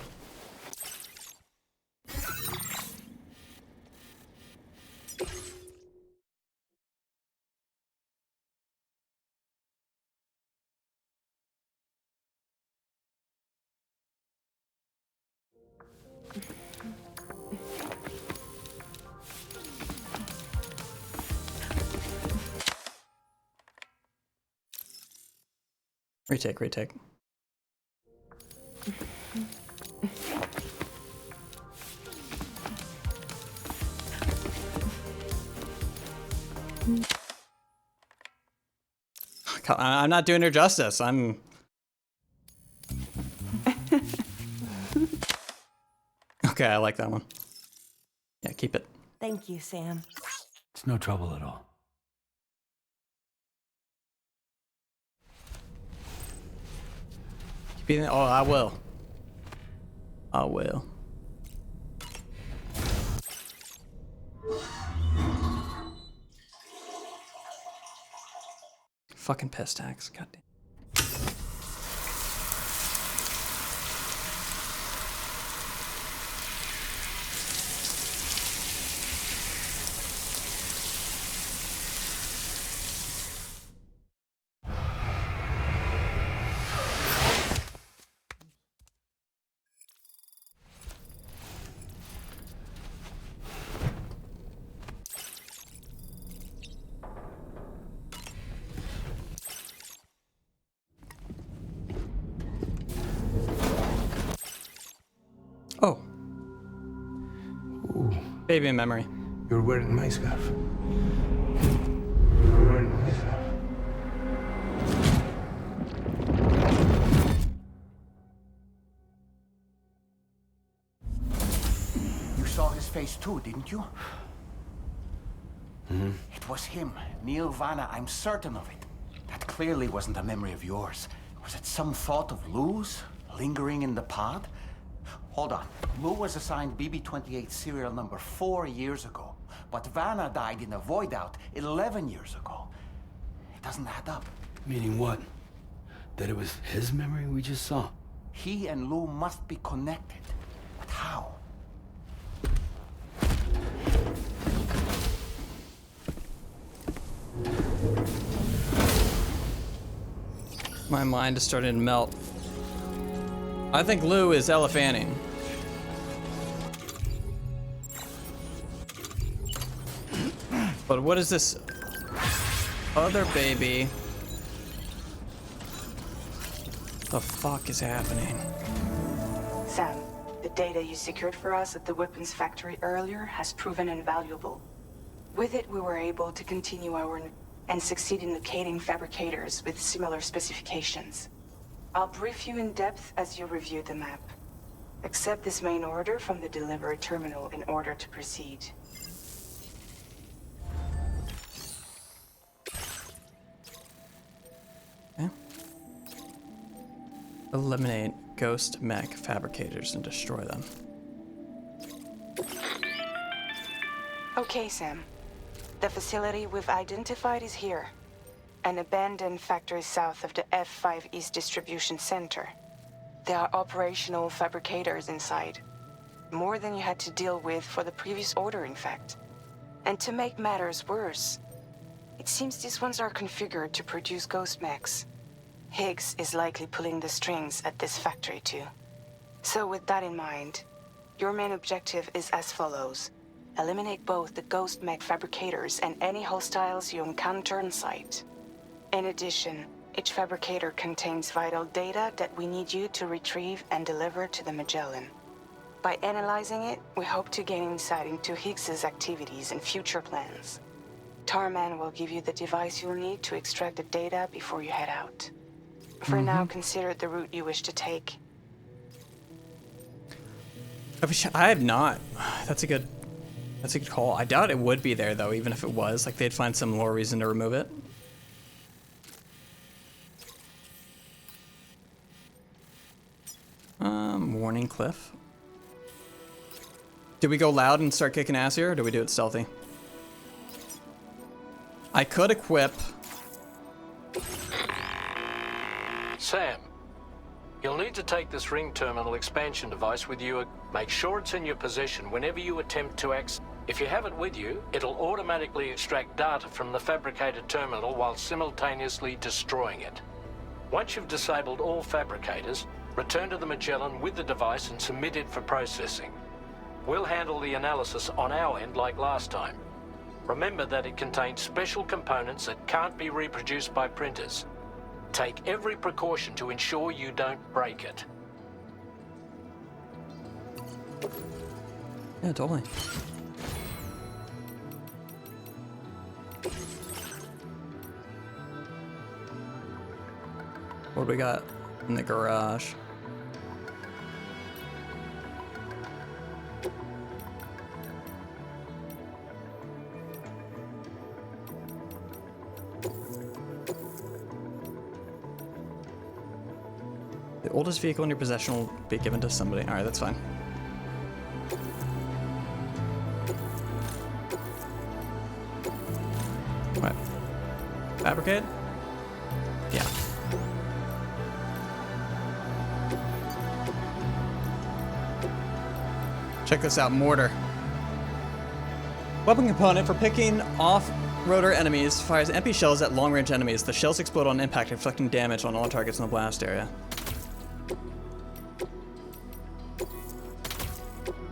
Retake, retake. I'm not doing her justice. I'm... Okay, I like that one. Yeah, keep it. Thank you, Sam. It's no trouble at all. Keep it. Oh, I will. I will. Fucking piss tax. Goddamn. Baby in memory. You're wearing my scarf. You're wearing my scarf. You saw his face too, didn't you? Mm-hmm. It was him, Neil Vanna, I'm certain of it. That clearly wasn't a memory of yours. Was it some thought of Lou's, lingering in the pod? Hold on. Lou was assigned BB-28 serial number 4 years ago, but Vanna died in a void out 11 years ago. It doesn't add up. Meaning what? That it was his memory we just saw? He and Lou must be connected. But how? My mind is starting to melt. I think Lou is elephanting. But what is this other baby? The fuck is happening? Sam, the data you secured for us at the weapons factory earlier has proven invaluable. With it, we were able to continue our and succeed in locating fabricators with similar specifications. I'll brief you in depth as you review the map. Accept this main order from the delivery terminal in order to proceed. Okay. Eliminate ghost mech fabricators and destroy them. Okay, Sam. The facility we've identified is here. An abandoned factory south of the F5 East Distribution Center. There are operational fabricators inside. More than you had to deal with for the previous order, in fact. And to make matters worse, it seems these ones are configured to produce ghost mechs. Higgs is likely pulling the strings at this factory too. So with that in mind, your main objective is as follows. Eliminate both the ghost mech fabricators and any hostiles you encounter on site. In addition, each fabricator contains vital data that we need you to retrieve and deliver to the Magellan. By analyzing it, we hope to gain insight into Higgs's activities and future plans. Tarman will give you the device you'll need to extract the data before you head out. For now, consider the route you wish to take. I have not. That's a good call. I doubt it would be there though, even if it was. Like they'd find some lore reason to remove it. Warning cliff. Do we go loud and start kicking ass here, or do we do it stealthy? I could equip. Sam, you'll need to take this ring terminal expansion device with you. Make sure it's in your possession whenever you attempt to access. If you have it with you, it'll automatically extract data from the fabricated terminal while simultaneously destroying it. Once you've disabled all fabricators, return to the Magellan with the device and submit it for processing. We'll handle the analysis on our end like last time. Remember that it contains special components that can't be reproduced by printers. Take every precaution to ensure you don't break it. Yeah, totally. What do we got in the garage? The oldest vehicle in your possession will be given to somebody. All right, that's fine. What? Fabricate? Yeah. Check this out, mortar. Weapon component for picking off rotor enemies fires empty shells at long-range enemies. The shells explode on impact, inflicting damage on all targets in the blast area.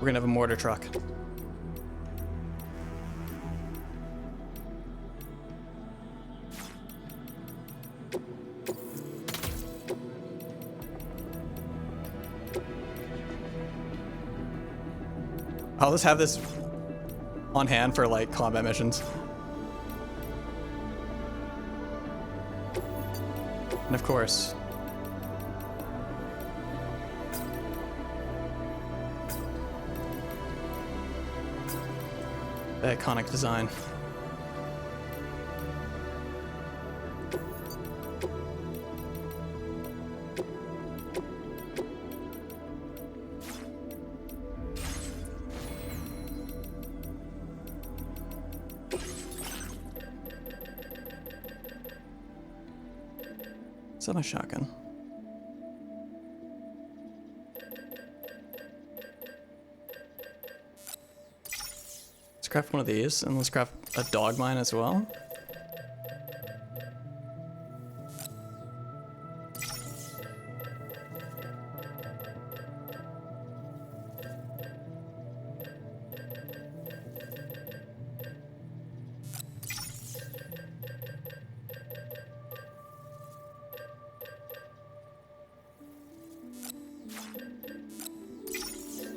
We're gonna have a mortar truck. I'll just have this on hand for like combat missions. And of course, the iconic design. Is that my shotgun? Let's craft one of these, and let's craft a dog mine as well.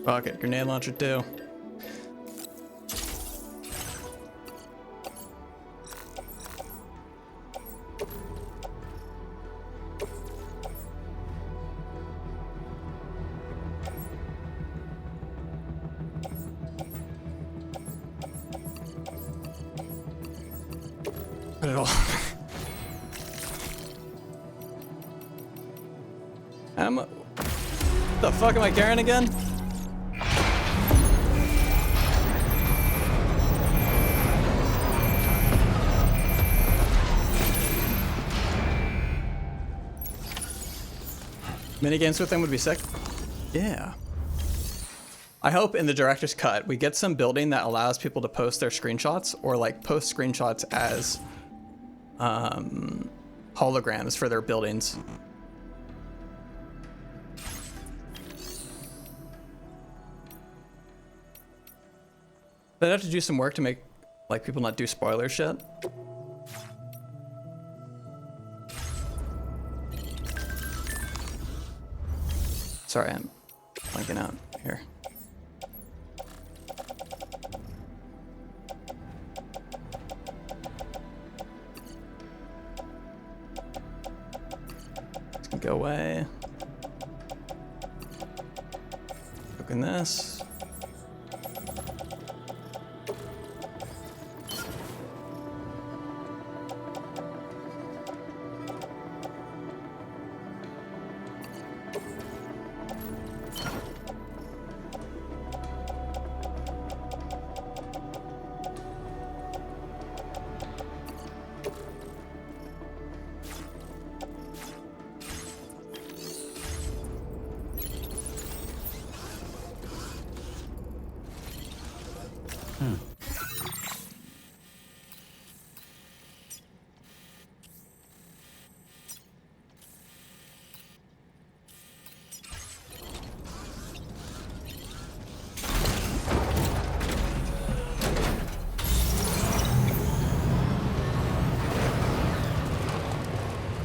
Rocket grenade launcher too. Put it all. The fuck am I carrying again? Minigames with them would be sick. Yeah. I hope in the director's cut we get some building that allows people to post their screenshots or like post screenshots as holograms for their buildings. But I'd have to do some work to make like people not do spoiler shit. Sorry, I'm blanking out here. This can go away. Cooking this.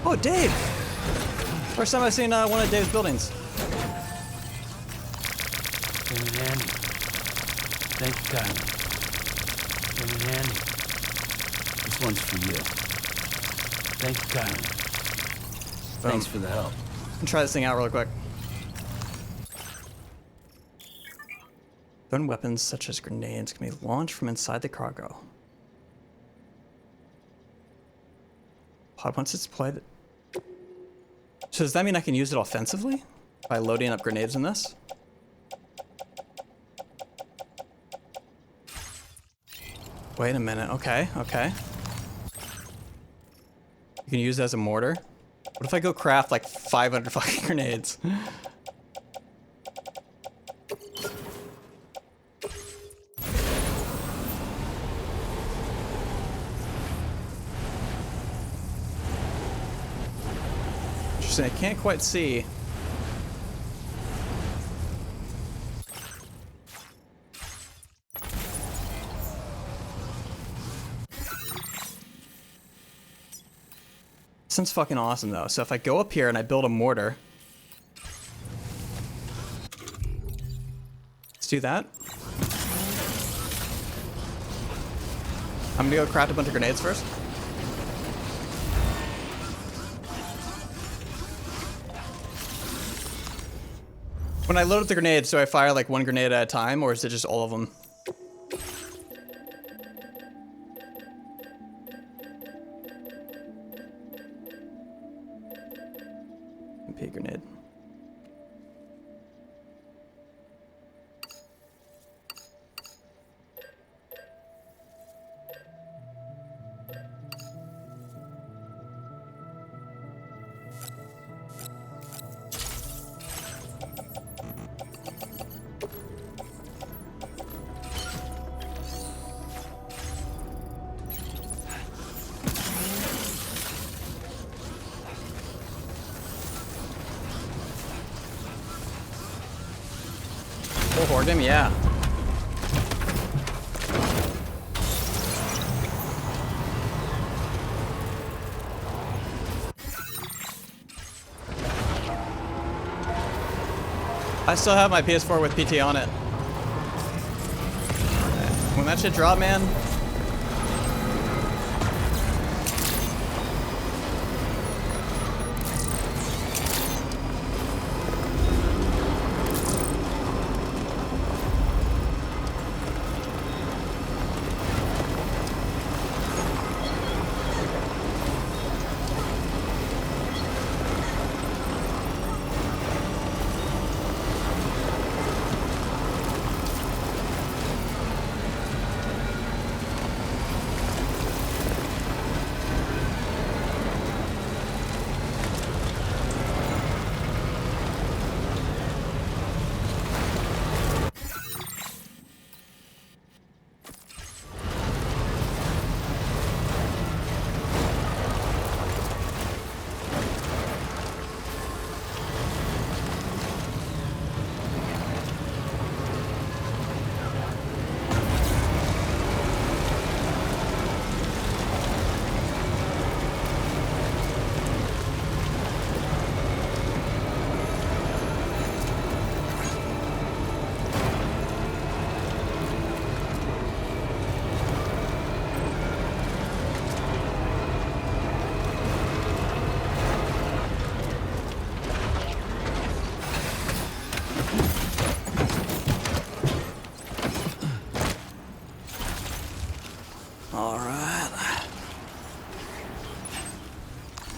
Oh, Dave! First time I've seen one of Dave's buildings. Jimmy Andy. Thank you, Kyle. Jimmy Andy. This one's for you. Thank you, Kyle. Thanks for the help. I'll try this thing out real quick. Gun weapons such as grenades can be launched from inside the cargo. Pod once it's deployed. So does that mean I can use it offensively? By loading up grenades in this? Wait a minute, okay, okay. You can use it as a mortar? What if I go craft like 500 fucking grenades? I can't quite see. This sounds fucking awesome though. So if I go up here and I build a mortar. Let's do that. I'm gonna go craft a bunch of grenades first. When I load up the grenades, do I fire like one grenade at a time, or is it just all of them? MP grenade. Full horde him, yeah. I still have my PS4 with PT on it. When that shit drop, man.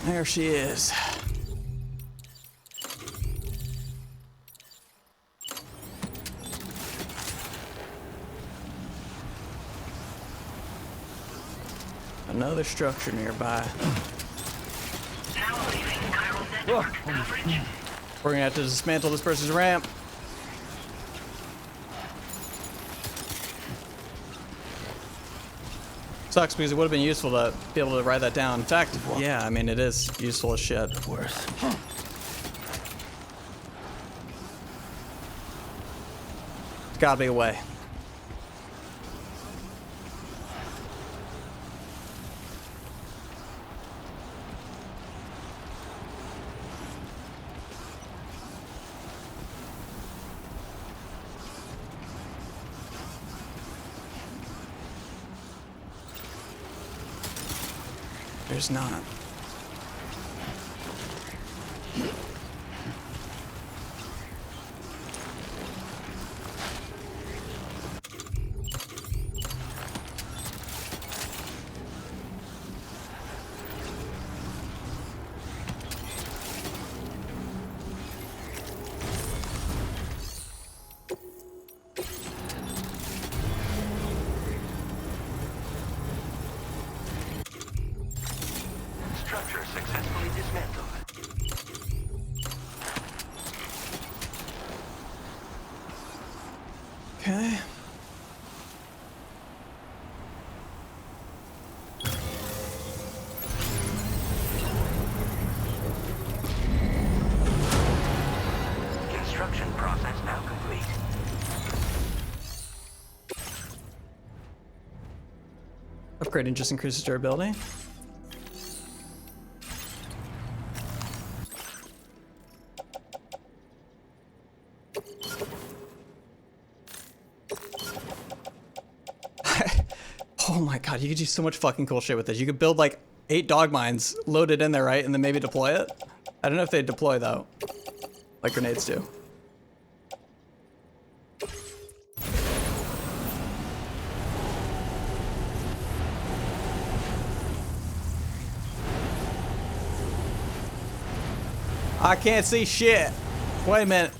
There she is. Another structure nearby. We're gonna have to dismantle this person's ramp. Sucks because it would have been useful to be able to write that down. In fact, yeah, I mean, it is useful as shit. Worse. There's gotta be a way. There's not. Structure successfully dismantled. Okay. Construction process now complete. Upgrading just increases durability. Oh my god, you could do so much fucking cool shit with this. You could build like 8 dog mines, load it in there, right? And then maybe deploy it. I don't know if they deploy though. Like grenades do. I can't see shit. Wait a minute.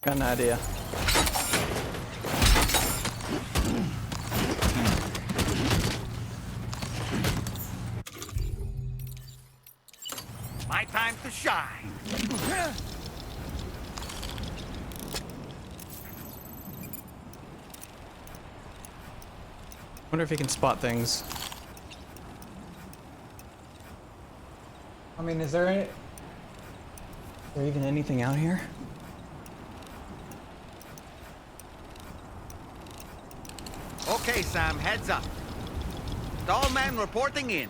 Got an idea. My time to shine. Wonder if he can spot things. I mean, is there even anything out here? Okay, Sam, heads up. Tall man reporting in.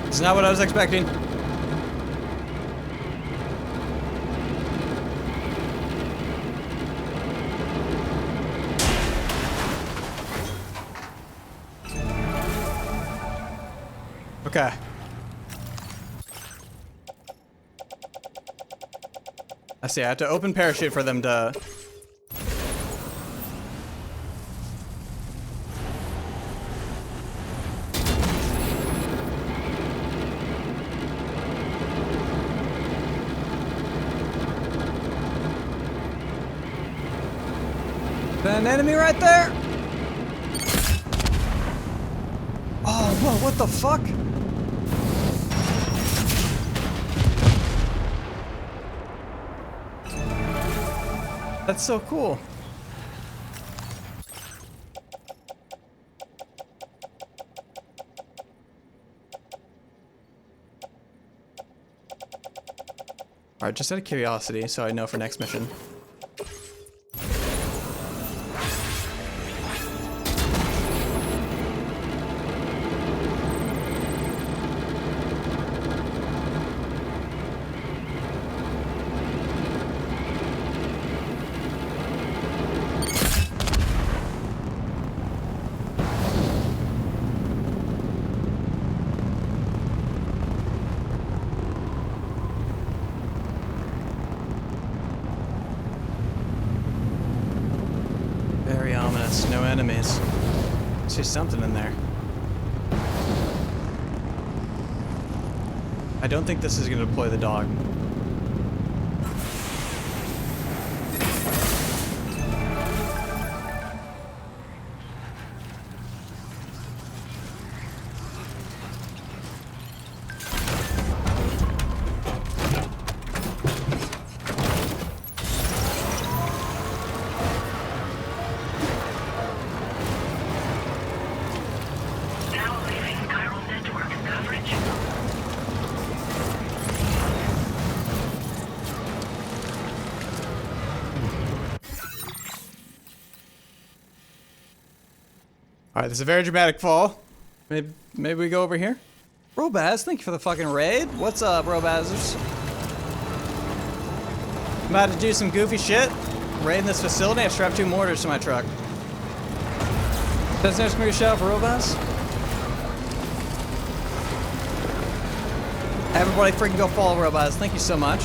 It's not what I was expecting. Okay. I see, I have to open parachute for them to... An enemy right there? Oh, whoa, what the fuck? That's so cool. Alright, just out of curiosity, so I know for next mission. Very ominous. No enemies. I see something in there. I don't think this is going to deploy the dog. Alright, this is a very dramatic fall. Maybe we go over here? Robaz, thank you for the fucking raid. What's up, Robazers? I'm about to do some goofy shit. Raiding this facility. I strapped 2 mortars to my truck. That's nice to make a shout out for Robaz. Everybody freaking go follow Robaz. Thank you so much.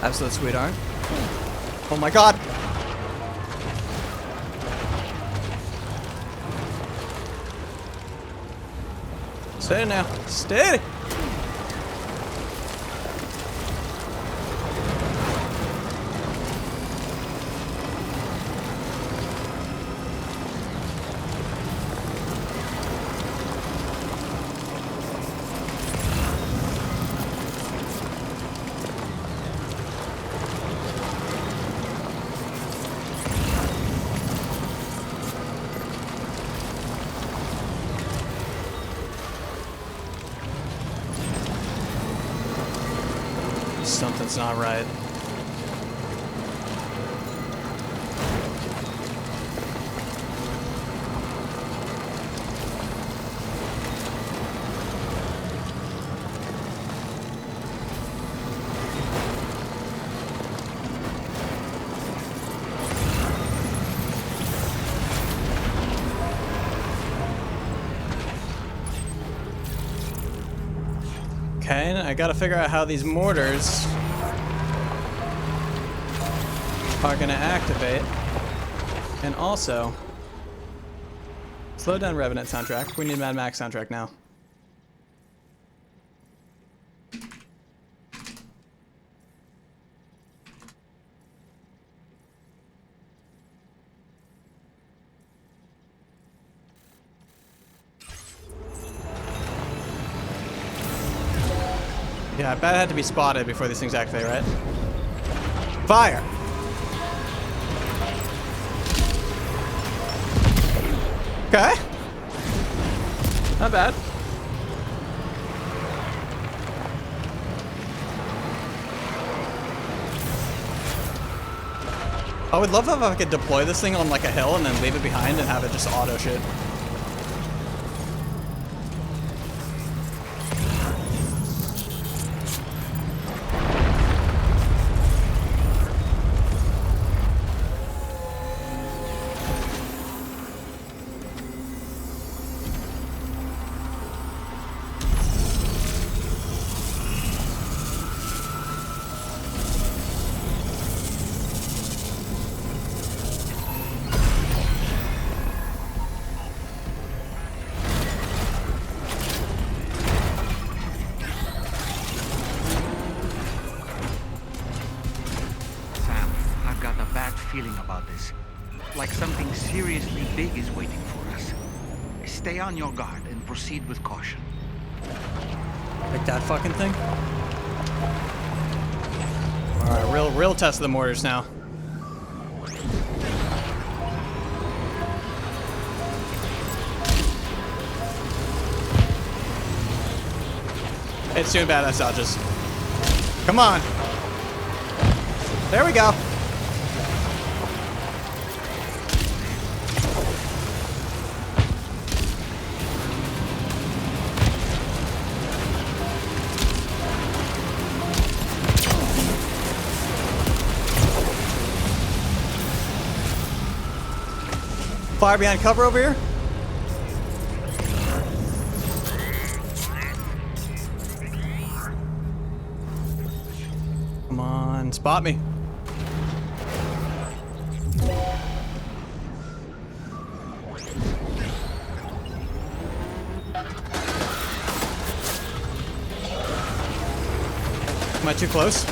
Absolute sweetheart. Oh my god! Steady now. Steady! something's not right. Okay, I gotta figure out how these mortars are gonna activate. And also, slow down Revenant soundtrack. We need Mad Max soundtrack now. Yeah, I bet it had to be spotted before these things activate, right? Fire! Okay. Not bad. I would love if I could deploy this thing on like a hill and then leave it behind and have it just auto shit. Feeling about this. Like something seriously big is waiting for us. Stay on your guard and proceed with caution. Like that fucking thing? Alright, real test of the mortars now. It's doing badass dodges. Come on. There we go. Fire behind cover over here. Come on, spot me. Am I too close?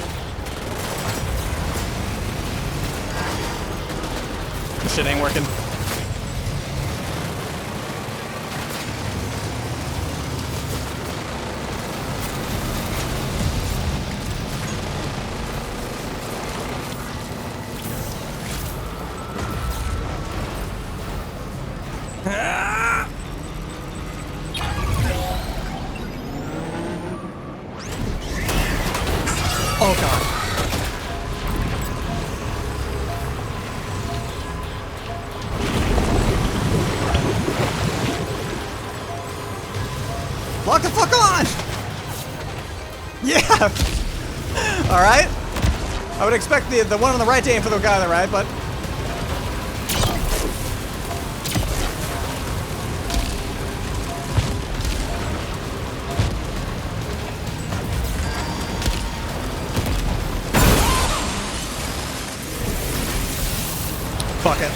This shit ain't working. Oh god. Lock the fuck on! Yeah! Alright. I would expect the one on the right to aim for the guy on the right, but... Fuck it.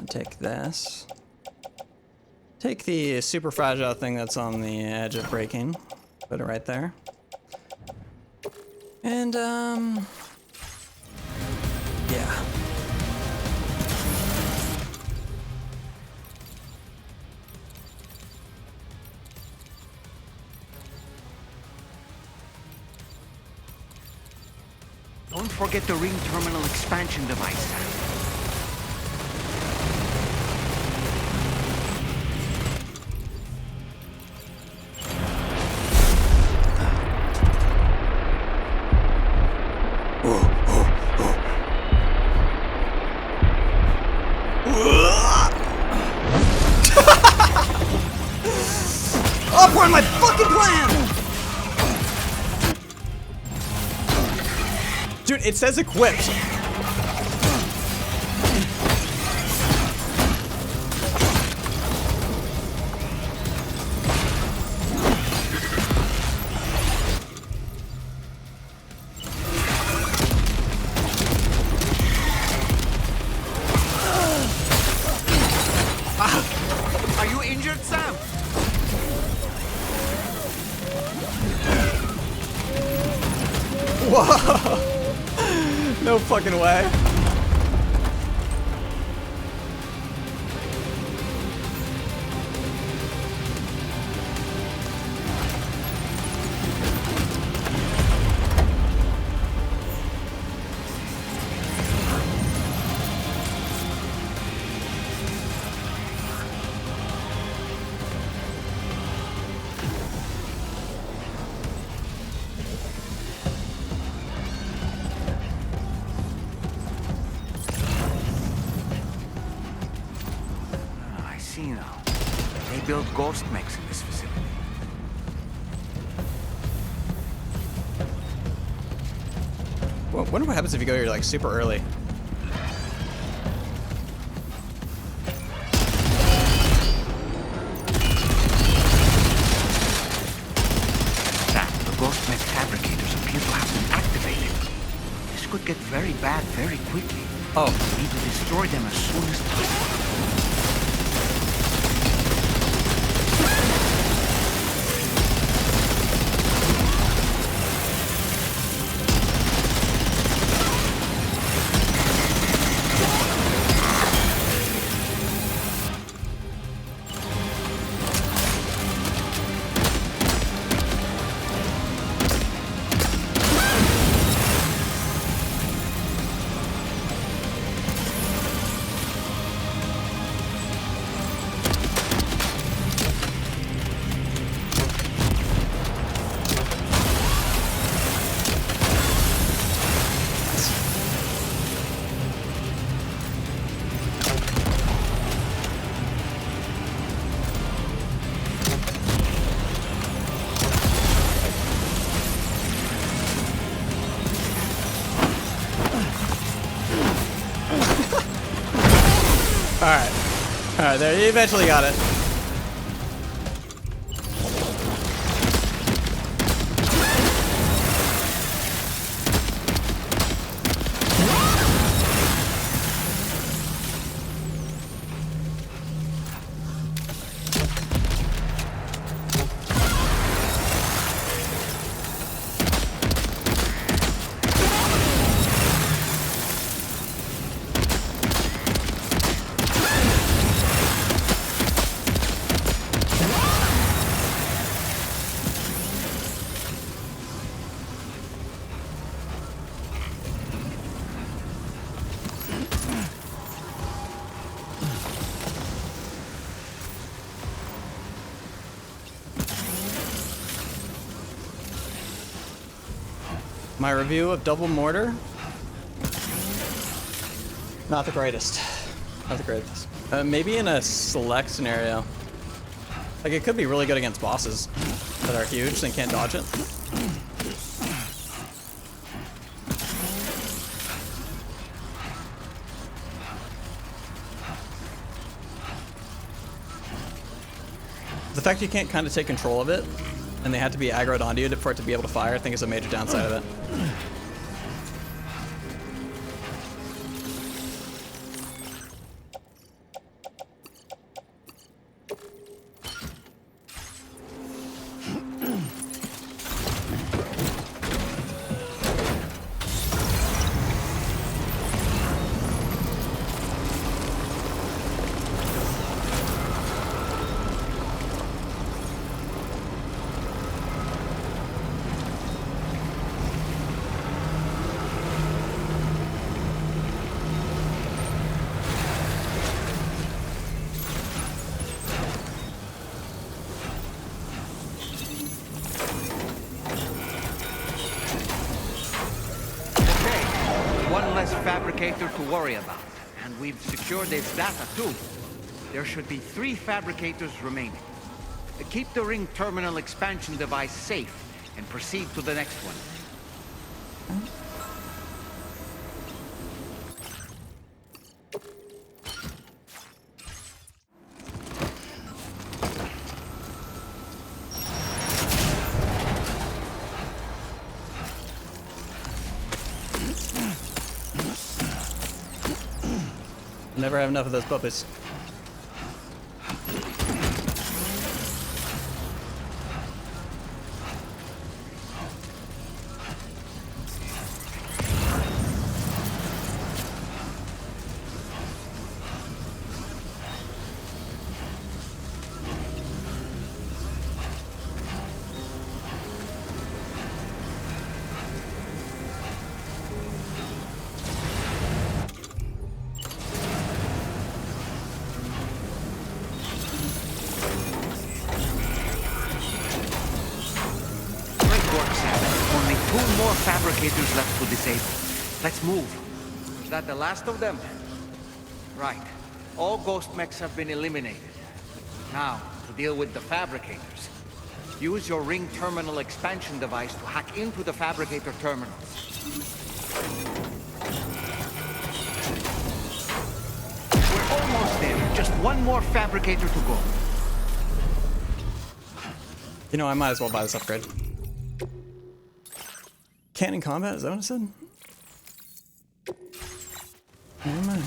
Take this. Take the super fragile thing that's on the edge of breaking. Put it right there. And, yeah. Don't forget the ring terminal expansion device, Sam. Dude, it says equipped. Are you injured, Sam? Whoa! No fucking way. I see now. They build ghost mechs in this facility. Well, wonder what happens if you go here like super early. The ghost mech fabricators appear to have been activated. This could get very bad very quickly. Oh. We need to destroy them as soon as possible. Alright, there, you eventually got it. My review of Double Mortar? Not the greatest. Not the greatest. Maybe in a select scenario. Like, it could be really good against bosses that are huge and can't dodge it. The fact you can't kind of take control of it, and they have to be aggroed onto you for it to be able to fire, I think is a major downside of it. Fabricator to worry about. And we've secured its data too. There should be 3 fabricators remaining. Keep the ring terminal expansion device safe and proceed to the next one. Never have enough of those puppies. Only 2 more fabricators left to disable. Let's move. Is that the last of them? Right. All ghost mechs have been eliminated. Now, to deal with the fabricators. Use your ring terminal expansion device to hack into the fabricator terminals. We're almost there. Just 1 more fabricator to go. You know, I might as well buy this upgrade. Cannon combat, is that what it said? Never mind.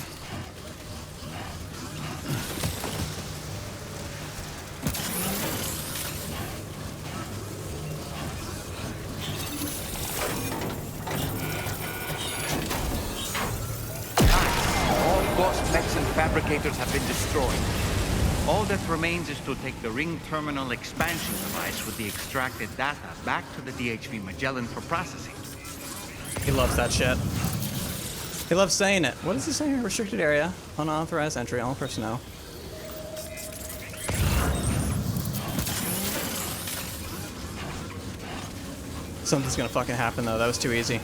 All ghost mechs and fabricators have been destroyed. All that remains is to take the ring terminal expansion device with the extracted data back to the DHV Magellan for processing. He loves that shit. He loves saying it. What does he say here? Restricted area. Unauthorized entry. All personnel. Something's gonna fucking happen though. That was too easy.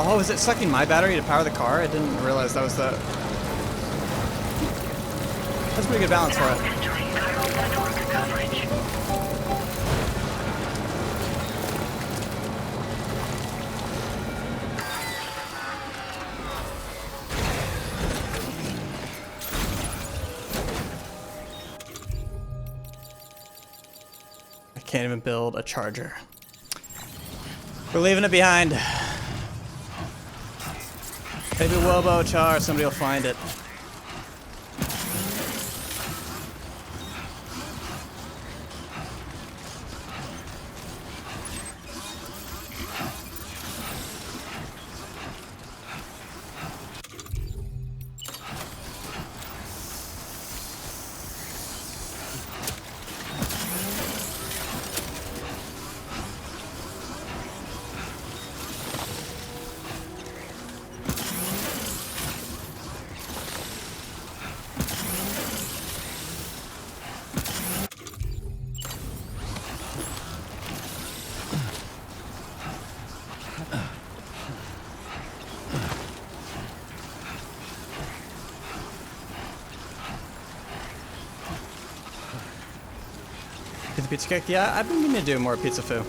Oh, is it sucking my battery to power the car? I didn't realize that was the... That's pretty good balance for it. I can't even build a charger. We're leaving it behind. Maybe Wobo Char, somebody will find it. Get the pizza cake? Yeah, I've been meaning to do more pizza foo.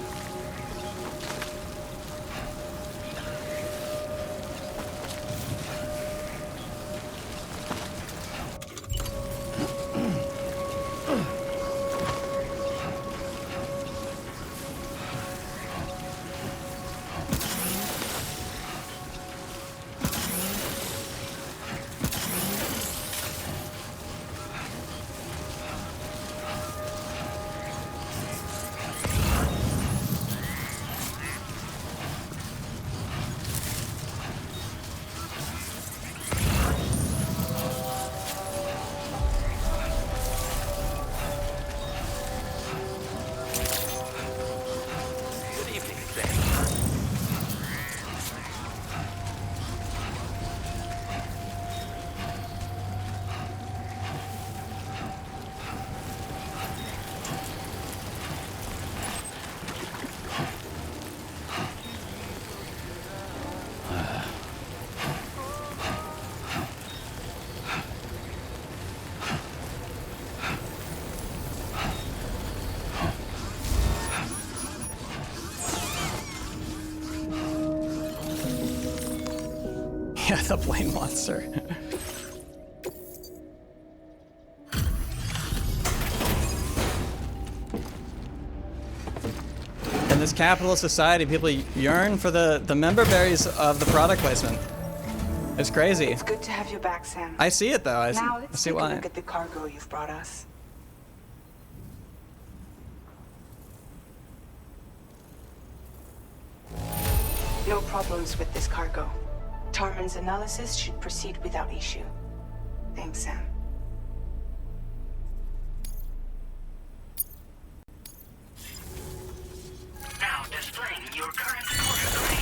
Yeah, the plane monster. In this capitalist society, people yearn for the member berries of the product placement. It's crazy. It's good to have you back, Sam. I see it though. I Now see let's take a why. look at the cargo you've brought us. No problems with this cargo. Tarman's analysis should proceed without issue. Thanks, Sam. Now displaying your current order grade.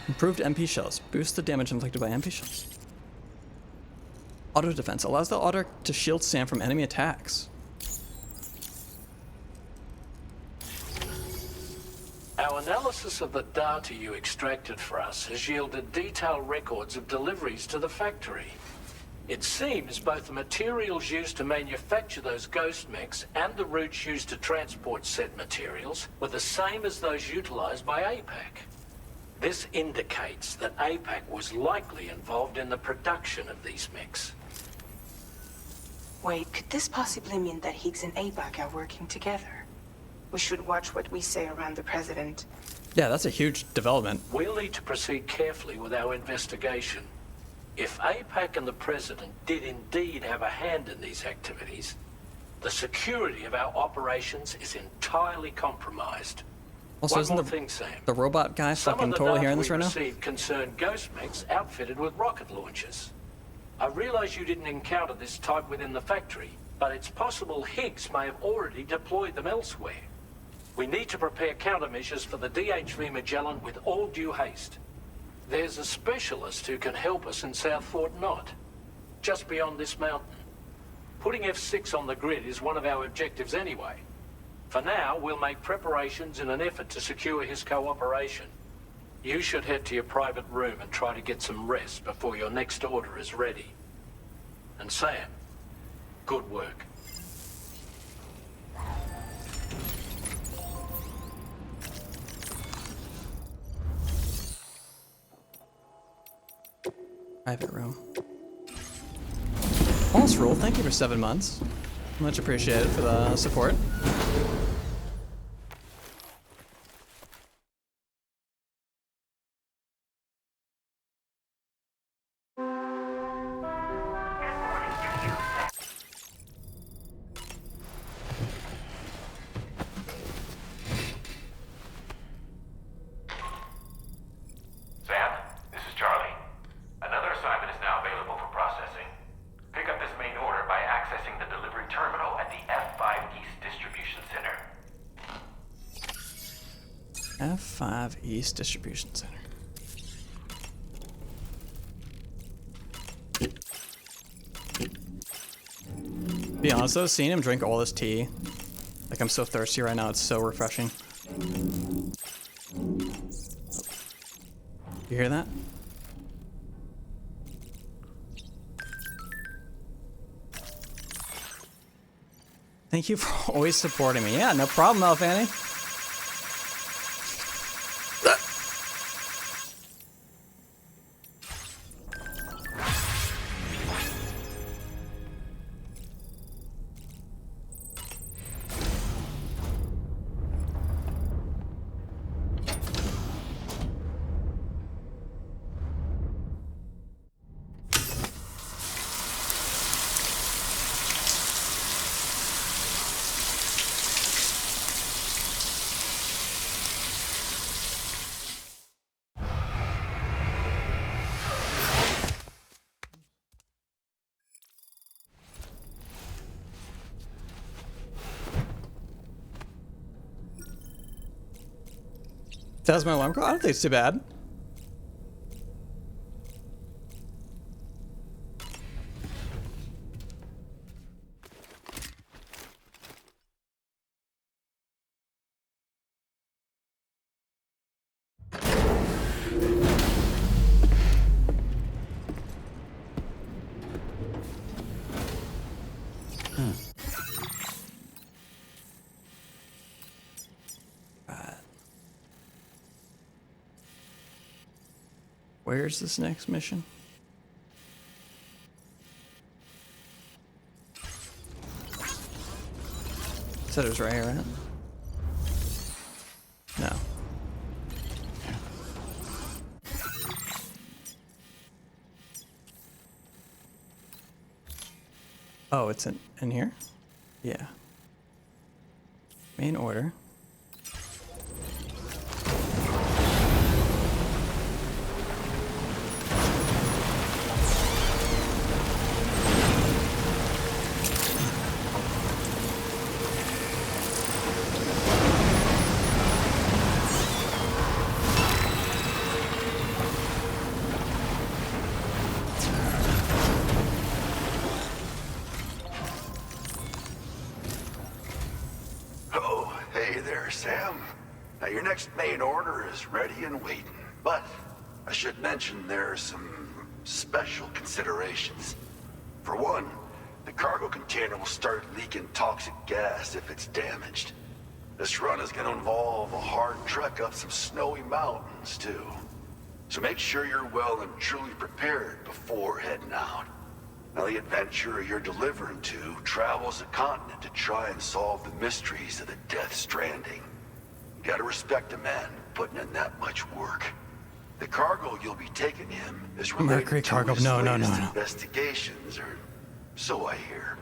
Improved MP shells. Boost the damage inflicted by MP shells. Auto defense. Allows the auto to shield Sam from enemy attacks. Our analysis of the data you extracted for us has yielded detailed records of deliveries to the factory. It seems both the materials used to manufacture those ghost mechs and the routes used to transport said materials were the same as those utilized by APAC. This indicates that APAC was likely involved in the production of these mechs. Wait, could this possibly mean that Higgs and APAC are working together? We should watch what we say around the president. Yeah, that's a huge development. We'll need to proceed carefully with our investigation. If APAC and the President did indeed have a hand in these activities, the security of our operations is entirely compromised. Also, One isn't more the, thing, Sam. the robot guy Some fucking of the totally data hearing this we right now? received concerned ghost mechs outfitted with rocket launchers. I realize you didn't encounter this type within the factory, but it's possible Higgs may have already deployed them elsewhere. We need to prepare countermeasures for the DHV Magellan with all due haste. There's a specialist who can help us in South Fort Knott, just beyond this mountain. Putting F6 on the grid is one of our objectives anyway. For now, we'll make preparations in an effort to secure his cooperation. You should head to your private room and try to get some rest before your next order is ready. And Sam, good work. Private room. Boss Rule, thank you for 7 months. Much appreciated for the support. Sam, this is Charlie. Another assignment is now available for processing. Pick up this main order by accessing the delivery terminal at the F5 East Distribution Center. F5 East Distribution Center. Be honest though, seeing him drink all this tea, like I'm so thirsty right now, it's so refreshing. You hear that? Thank you for always supporting me. Yeah, no problem, Elfanny. That's my alarm clock? I don't think it's too bad. Where's this next mission? Said it was right here, right? No. Oh, it's in here? Yeah. Main order. Oh, hey there, Sam. Now, your next main order is ready and waiting. But I should mention there are some special considerations. For one, the cargo container will start leaking toxic gas if it's damaged. This run is going to involve a hard trek up some snowy mountains, too. So make sure you're well and truly prepared before heading out. Now, the adventurer you're delivering to travels the continent to try and solve the mysteries of the Death Stranding. You gotta respect a man putting in that much work. The cargo you'll be taking him is related Mercury to cargo. his No. latest investigations, or so I hear.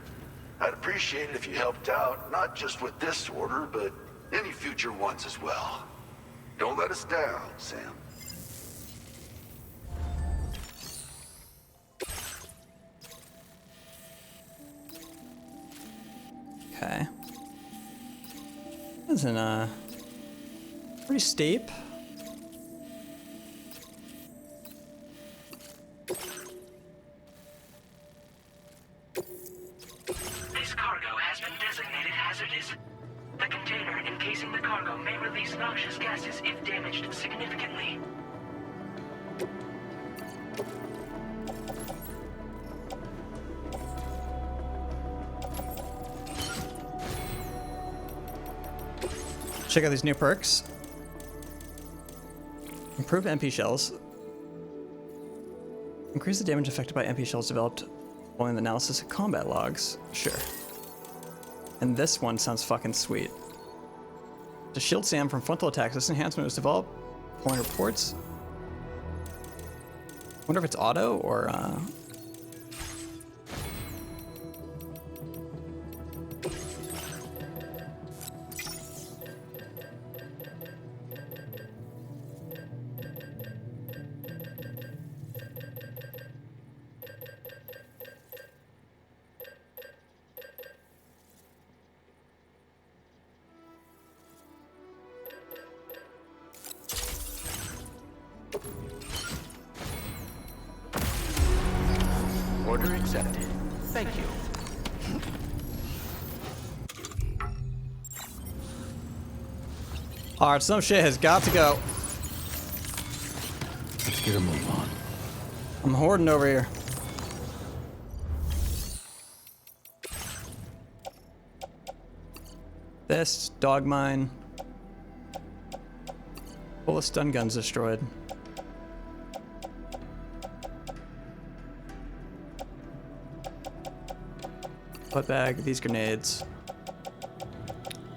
I'd appreciate it if you helped out, not just with this order, but any future ones as well. Don't let us down, Sam. Okay. Isn't pretty steep. This cargo has been designated hazardous. The container encasing the cargo may release noxious gases if damaged significantly. Check out these new perks. Improve MP shells. Increase the damage affected by MP shells developed following the analysis of combat logs. Sure. And this one sounds fucking sweet. To shield Sam from frontal attacks, this enhancement was developed following reports. I wonder if it's auto or Order accepted. Thank you. Alright, some shit has got to go. Let's get a move on. I'm hoarding over here. This dog mine. Full of stun guns destroyed. Put bag, these grenades.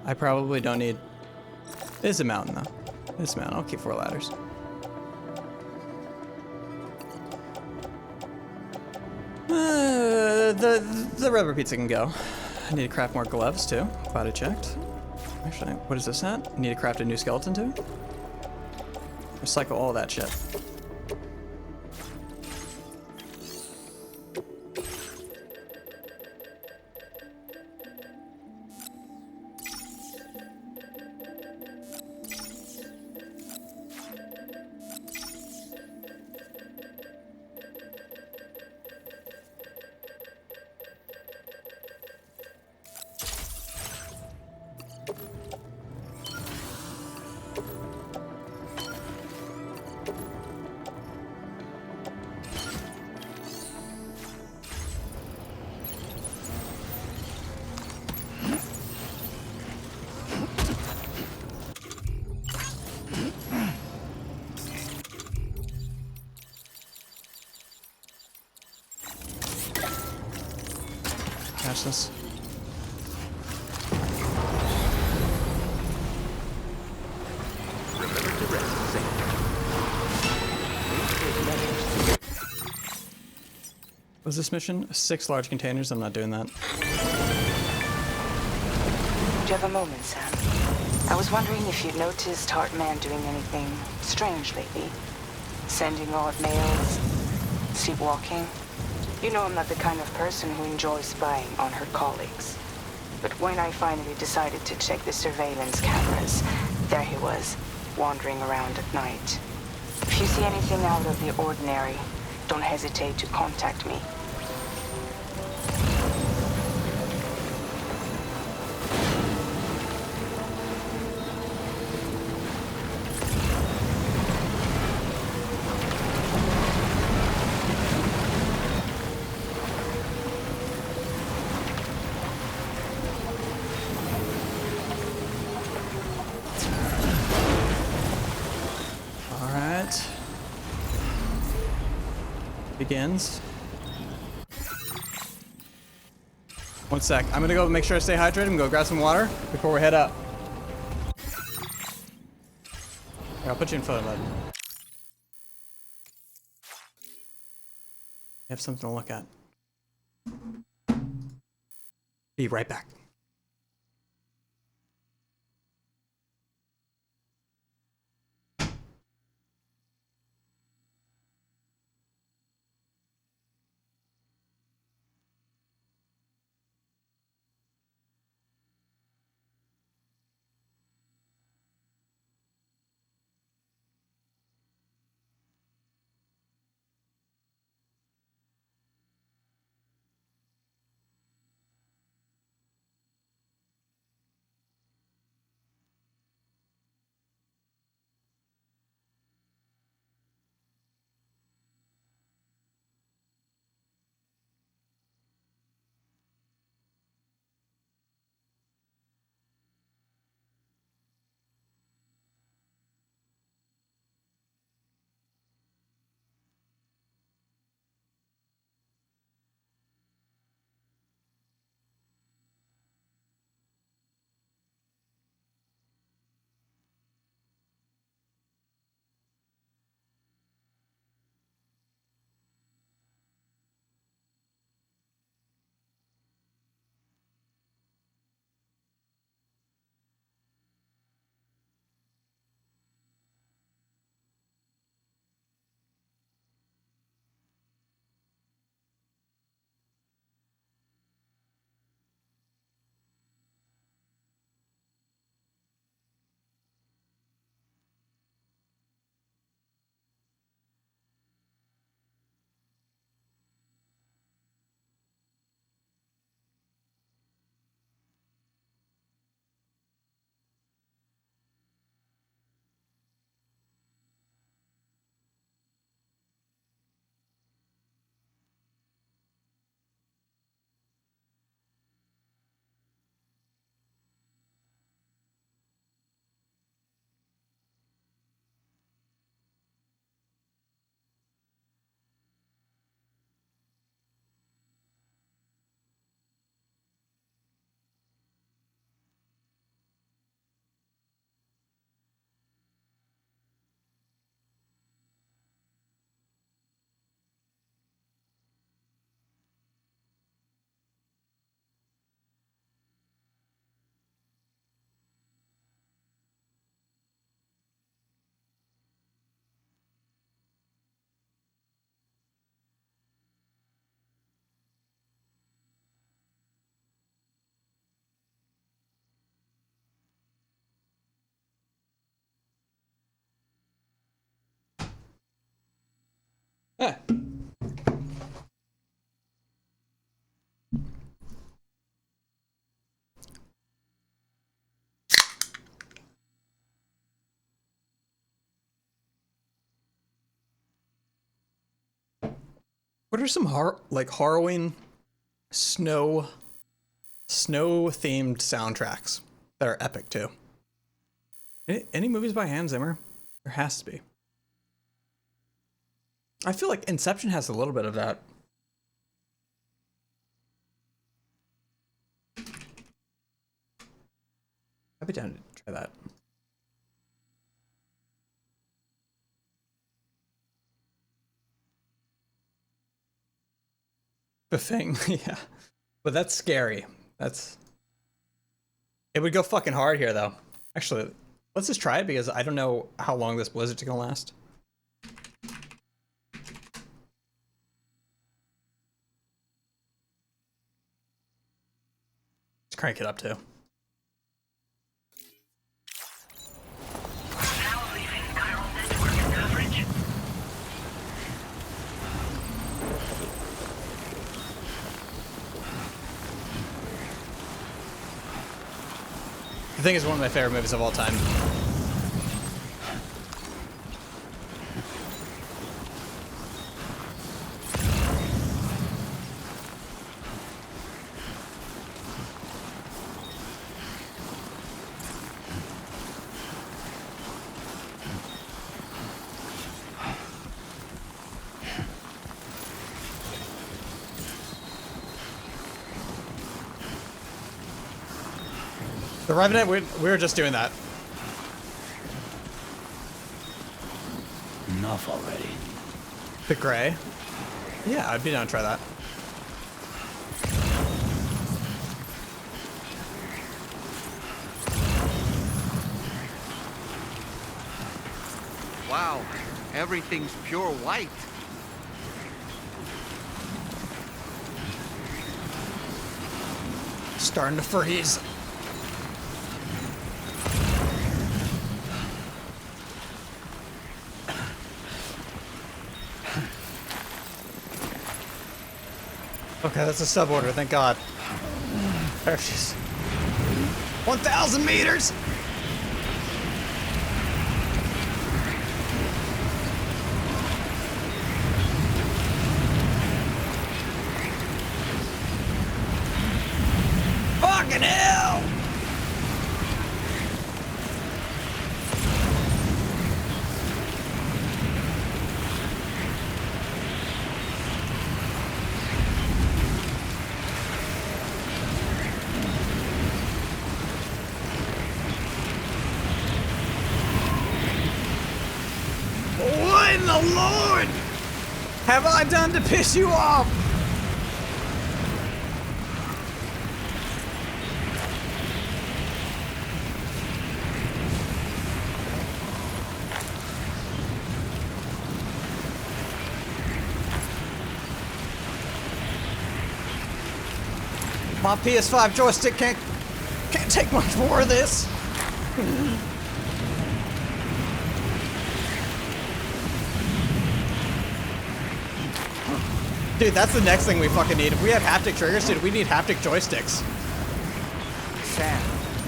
I probably don't need. It's a mountain though. It's a mountain. I'll keep 4 ladders. The rubber pizza can go. I need to craft more gloves too. Glad I checked. Actually, what is this at? I need to craft a new skeleton too. Recycle all that shit. finish this. Remember to rest, Sam. Was this mission? 6 large containers? I'm not doing that. Do you have a moment, Sam? I was wondering if you'd noticed Hartman doing anything strange lately. Sending odd mails, sleepwalking. You know I'm not the kind of person who enjoys spying on her colleagues. But when I finally decided to check the surveillance cameras, there he was, wandering around at night. If you see anything out of the ordinary, don't hesitate to contact me. Begins. 1 sec. I'm gonna go make sure I stay hydrated and go grab some water before we head up. Here, I'll put you in photo mode. You have something to look at. Be right back. Yeah. What are some harrowing snow themed soundtracks that are epic too? Any movies by Hans Zimmer? There has to be. I feel like Inception has a little bit of that. a thing. Yeah. But that's scary. That's... It would go fucking hard here, though. Actually, let's just try it, because I don't know how long this blizzard's gonna last. Let's crank it up, too. The Thing is one of my favorite movies of all time. The Revenant, we were just doing that. Enough already. The Gray? Yeah, I'd be down to try that. Wow, everything's pure white. Starting to freeze. Okay, that's a suborder, thank God. There she is. 1,000 meters! Fucking hell! What in the Lord have I done to piss you off? My PS5 joystick can't take much more of this. Dude, that's the next thing we fucking need. If we have haptic triggers, dude, we need haptic joysticks. Sam,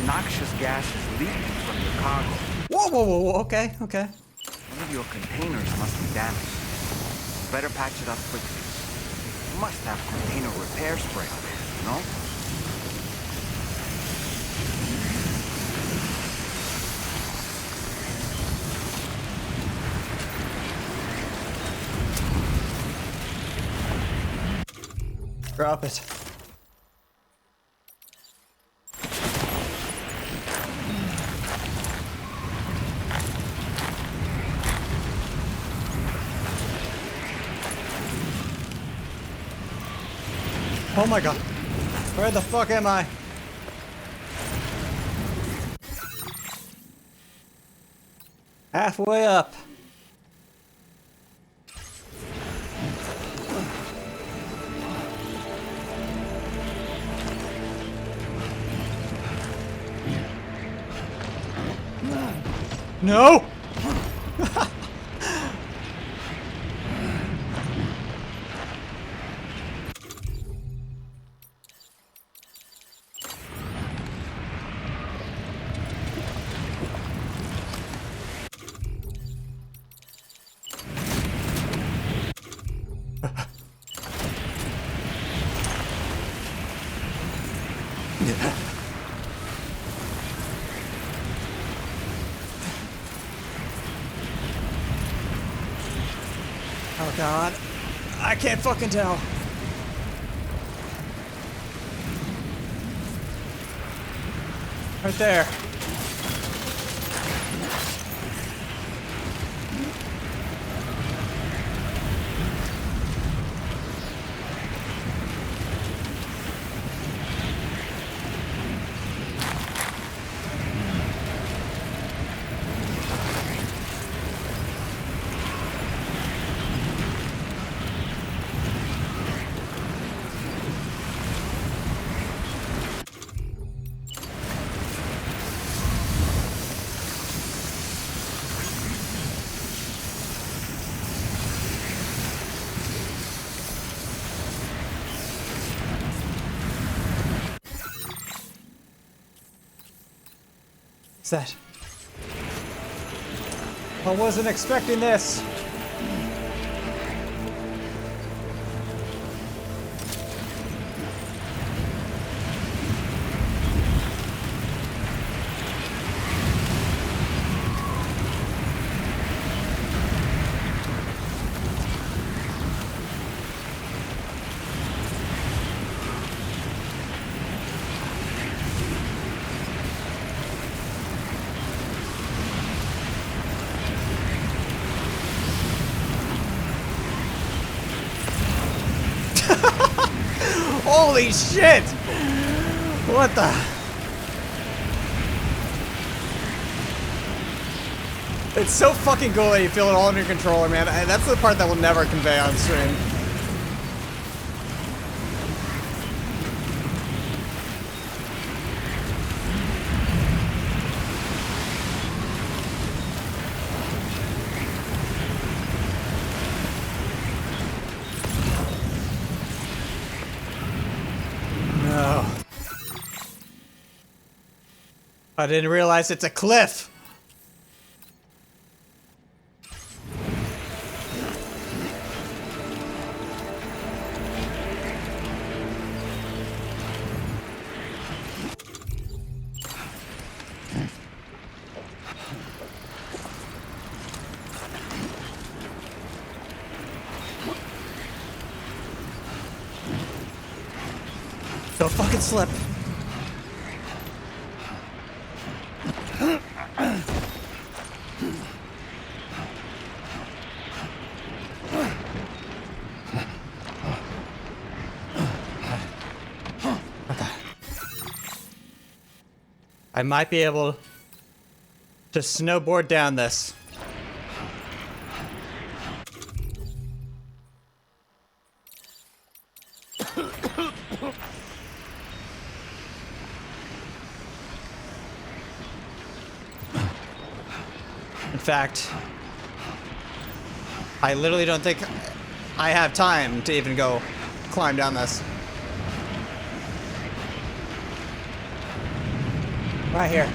noxious gas is leaking from your cargo. Whoa, whoa, whoa, whoa, okay, okay. One of your containers must be damaged. Better patch it up quickly. You must have container repair spray on it, no? Drop it. Oh my God. Where the fuck am I? Halfway up. No! Oh God, I can't fucking tell. Right there. What's that? I wasn't expecting this. Holy shit! What the? It's so fucking cool that you feel it all in your controller, man. That's the part that will never convey on stream. No. I didn't realize it's a cliff. Don't fucking slip. I might be able to snowboard down this. In fact, I literally don't think I have time to even go climb down this. Right here.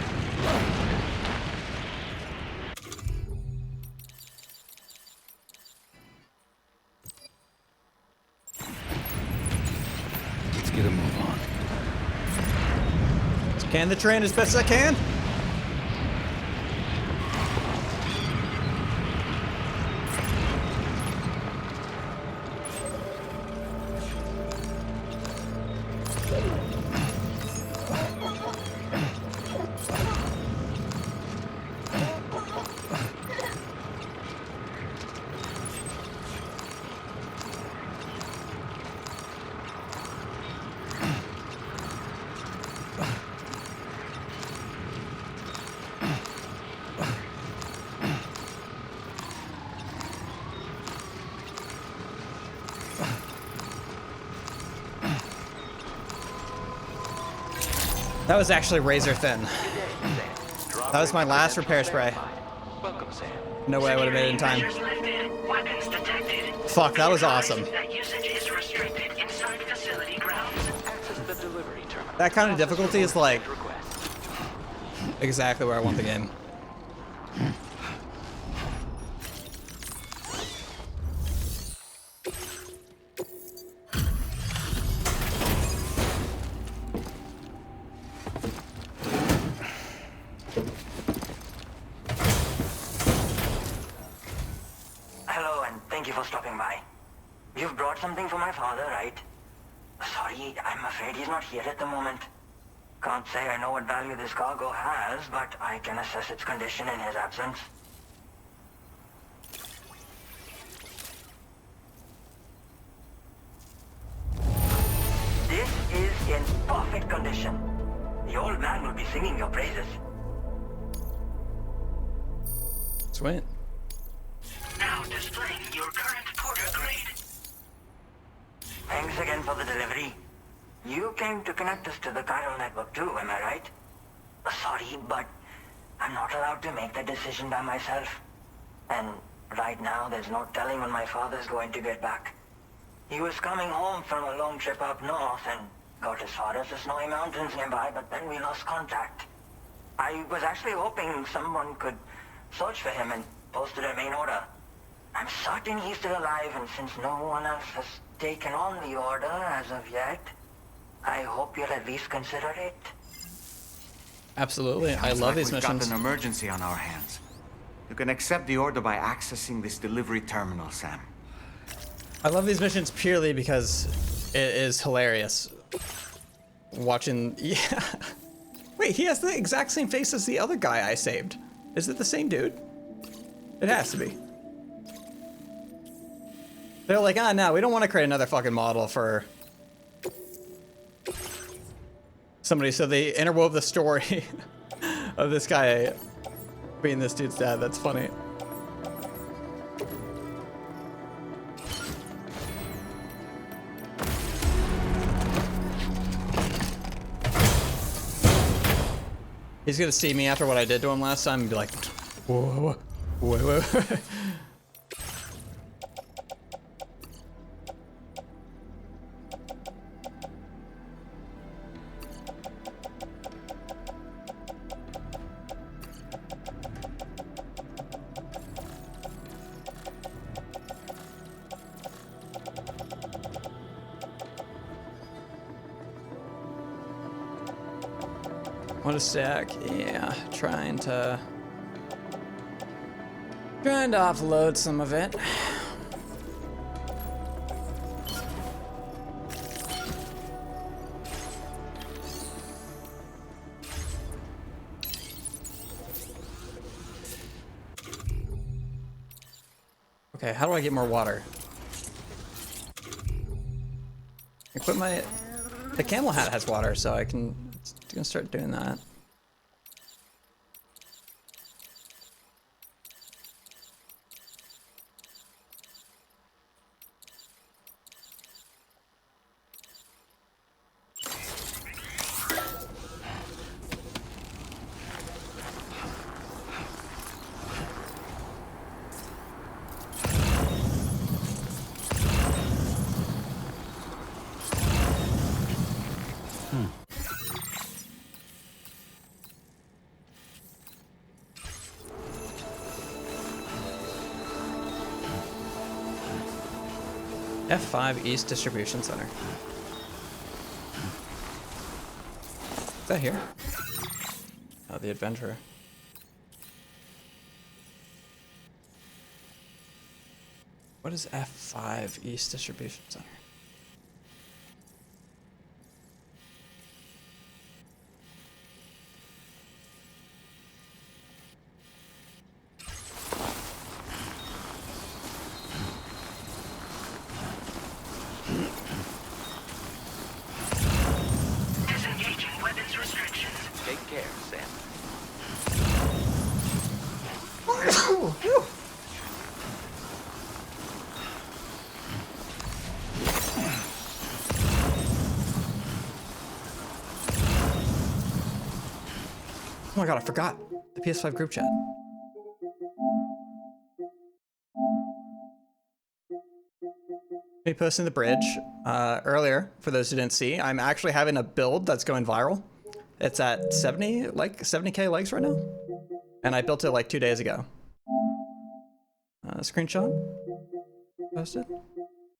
Let's get a move on. Scan the train as best as I can. That was actually razor thin. That was my last repair spray. No way I would have made it in time. Fuck, that was awesome. That kind of difficulty is like exactly where I want the game. Hello, and thank you for stopping by. You've brought something for my father, right? Sorry, I'm afraid he's not here at the moment. Can't say I know what value this cargo has, but I can assess its condition in his absence. This is in perfect condition. The old man will be singing your praises. Sweet. Now displaying your current porter grade. Thanks again for the delivery. You came to connect us to the chiral network too, am I right? Sorry, but I'm not allowed to make that decision by myself. And right now, there's no telling when my father's going to get back. He was coming home from a long trip up north and got as far as the snowy mountains nearby, but then we lost contact. I was actually hoping someone could search for him and post it in main order. I'm certain he's still alive, and since no one else has taken on the order as of yet, I hope you'll at least consider it. Absolutely. I Sounds love like these we've missions. got an emergency on our hands. You can accept the order by accessing this delivery terminal, Sam. I love these missions purely because it is hilarious. Watching, yeah. Wait, he has the exact same face as the other guy I saved. Is it the same dude? It has to be. They're like, ah, no, we don't want to create another fucking model for somebody, so they interwove the story of this guy being this dude's dad. That's funny. He's gonna see me after what I did to him last time and be like, whoa, whoa, whoa, whoa. What a stack. Yeah, trying to offload some of it. Okay, how do I get more water? Equip my... The camel hat has water, so I can gonna start doing that. F5 East Distribution Center. Is that here? Oh, the adventurer. What is F5 East Distribution Center? Disengaging weapons restrictions. Take care, Sam. Oh my god, I forgot the PS5 group chat. Me posting the bridge earlier, for those who didn't see, I'm actually having a build that's going viral. It's at 70k likes right now. And I built it like 2 days ago. Screenshot posted.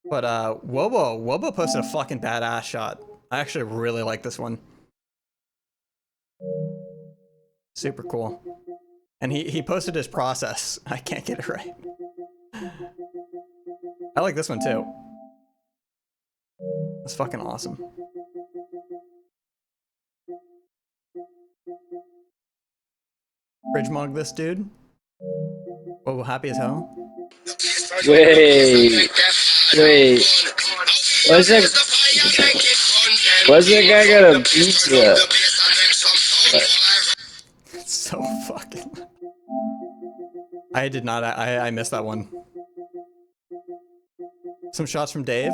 But Wobo posted a fucking badass shot. I actually really like this one. Super cool. And he posted his process. I can't get it right. I like this one too. That's fucking awesome. Bridge mug this dude. Wobo happy as hell. Wait. What's that? What's that guy got a pizza? It's so fucking... I did not, I missed that one. Some shots from Dave.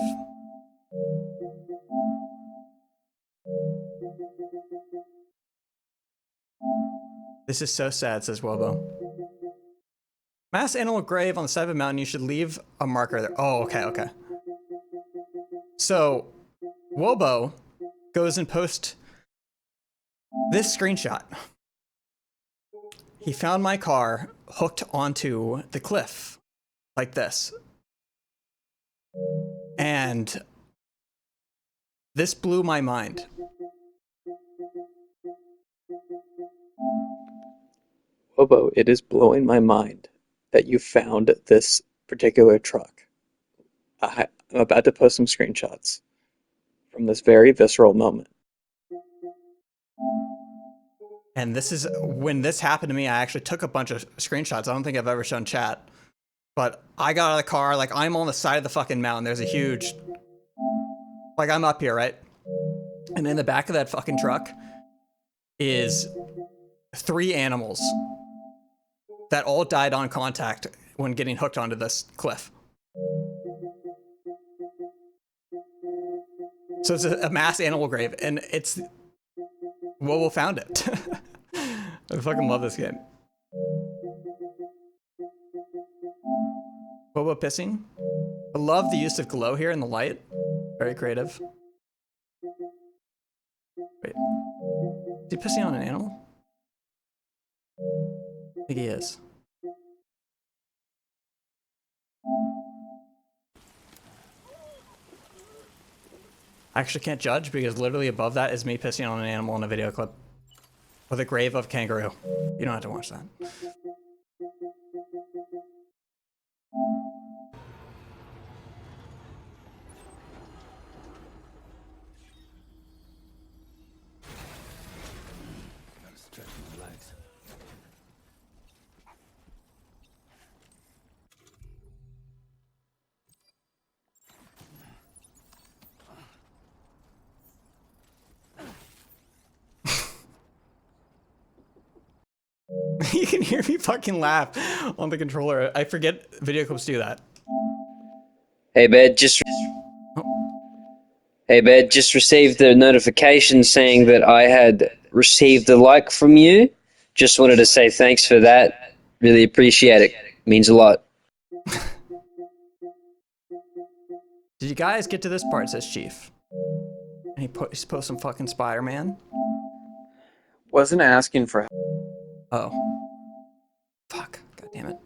This is so sad, says Wobo. Mass animal grave on the side of a mountain, you should leave a marker there. Oh, okay, okay. So, Wobo goes and posts this screenshot. he found my car hooked onto the cliff like this. And this blew my mind. Bobo, it is blowing my mind that you found this particular truck. I'm about to post some screenshots from this very visceral moment. And this is when this happened to me. I actually took a bunch of screenshots. I don't think I've ever shown chat, but I got out of the car, like I'm on the side of the fucking mountain. There's a huge, like I'm up here, right? And in the back of that fucking truck is 3 animals that all died on contact when getting hooked onto this cliff. So it's a mass animal grave, and it's Wobo found it. I fucking love this game. Wobo pissing. I love the use of glow here in the light. Very creative. Wait. Is he pissing on an animal? I think he is. I actually can't judge because literally above that is me pissing on an animal in a video clip with a grave of kangaroo. You don't have to watch that. You can hear me fucking laugh on the controller. I forget video clips do that. Hey, Bed, just received a notification saying that I had received a like from you. Just wanted to say thanks for that. Really appreciate it. Means a lot. Did you guys get to this part, says Chief. And he's post some fucking Spider-Man. Wasn't asking for help. Oh. Fuck. God damn it.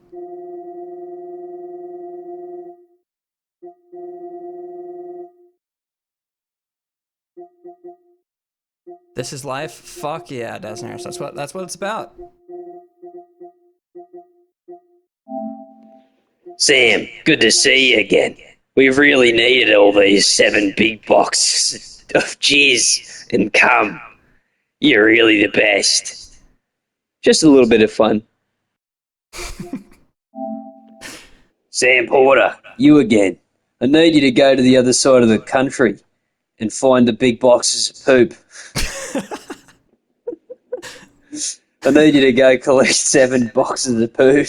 This is life? Fuck yeah, Desnaris. That's what it's about. Sam, good to see you again. We've really needed all these 7 big boxes of jizz and cum. You're really the best. Just a little bit of fun. Sam Porter, you again. I need you to go to the other side of the country and find the big boxes of poop. I need you to go collect 7 boxes of poop.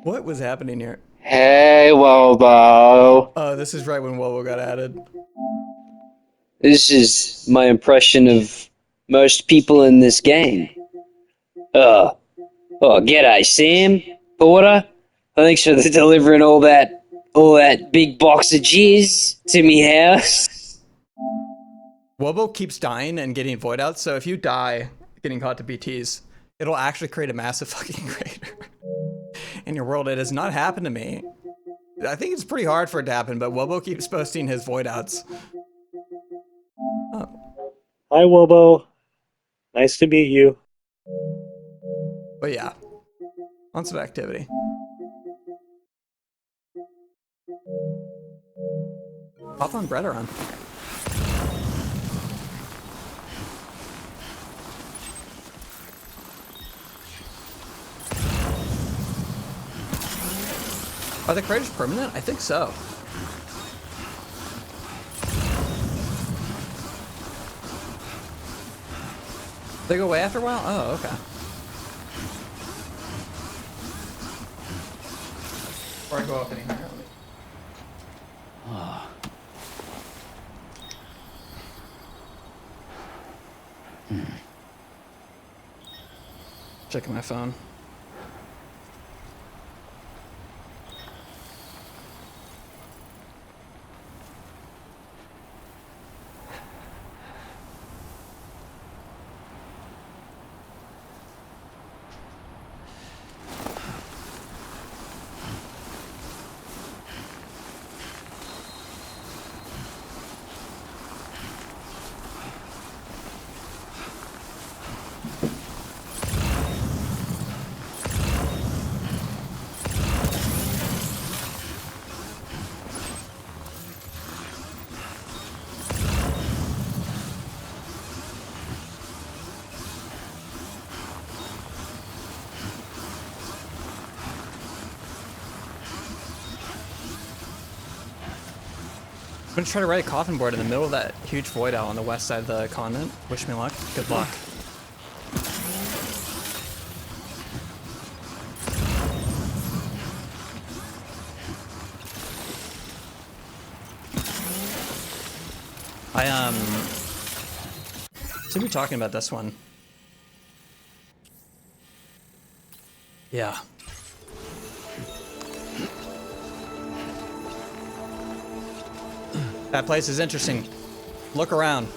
What was happening here? Hey, Wobo. Oh, this is right when Wobo got added. This is my impression of most people in this game. Oh, g'day, Sam Porter. Thanks for delivering all that big box of jizz to me house. Wobo keeps dying and getting void outs, so if you die getting caught to BTs, it'll actually create a massive fucking crater in your world. It has not happened to me. I think it's pretty hard for it to happen, but Wobo keeps posting his void outs. Oh. Hi, Wobo. Nice to meet you. But yeah, lots of activity. Pop on bread around. Are the craters permanent? I think so. They go away after a while? Oh, okay. Before I go up any higher. Checking my phone. I'm gonna try to write a coffin board in the middle of that huge void out on the west side of the continent. Wish me luck. Good luck. Should be talking about this one. Yeah. That place is interesting. Look around.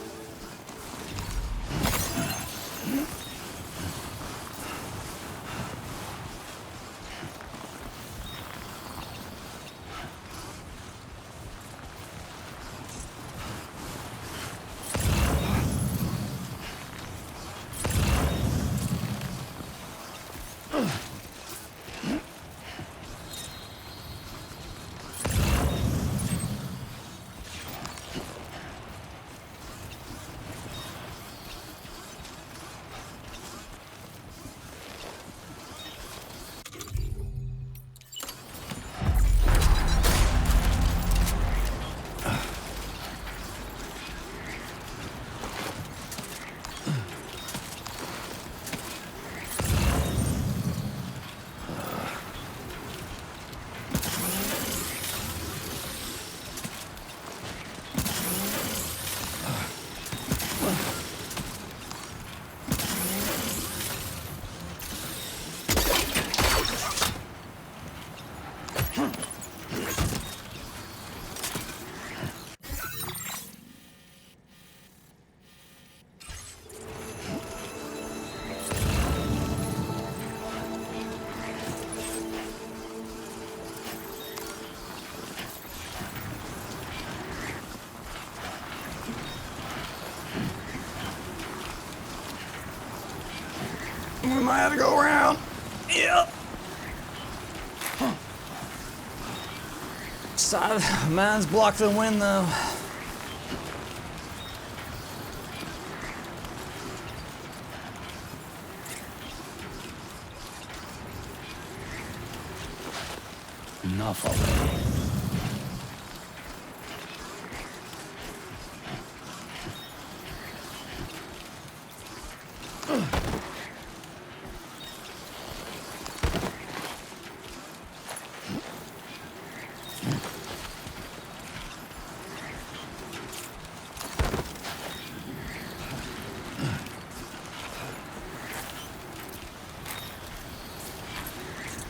We might have to go around. Yep. Side, mine's blocked for the wind though. Enough already.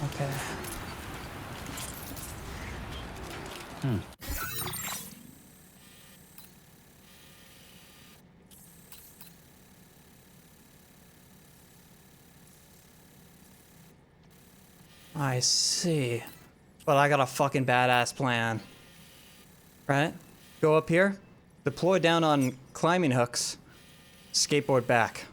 Okay. I see. But I got a fucking badass plan. Right? Go up here, deploy down on climbing hooks, skateboard back.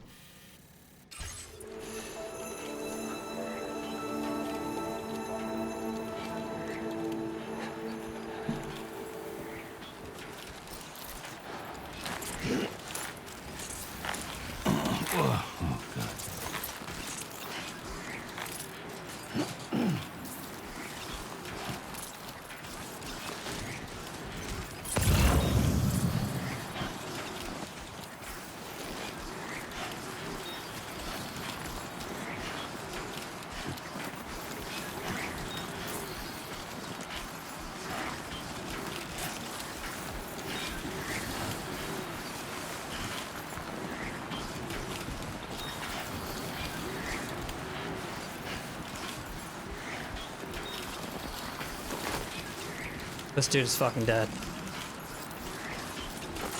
This dude is fucking dead.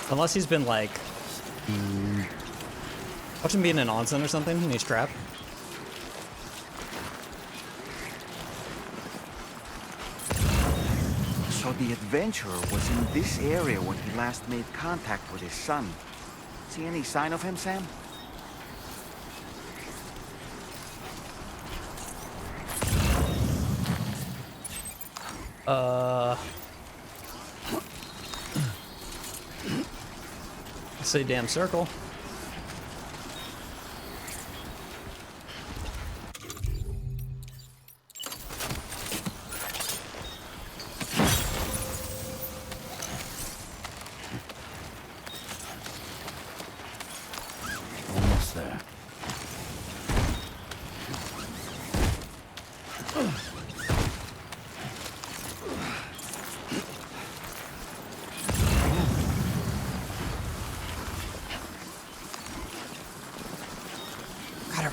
Unless he's been like... Watch him be in an onsen or something and he's trapped. So the adventurer was in this area when he last made contact with his son. See any sign of him, Sam? Say damn circle.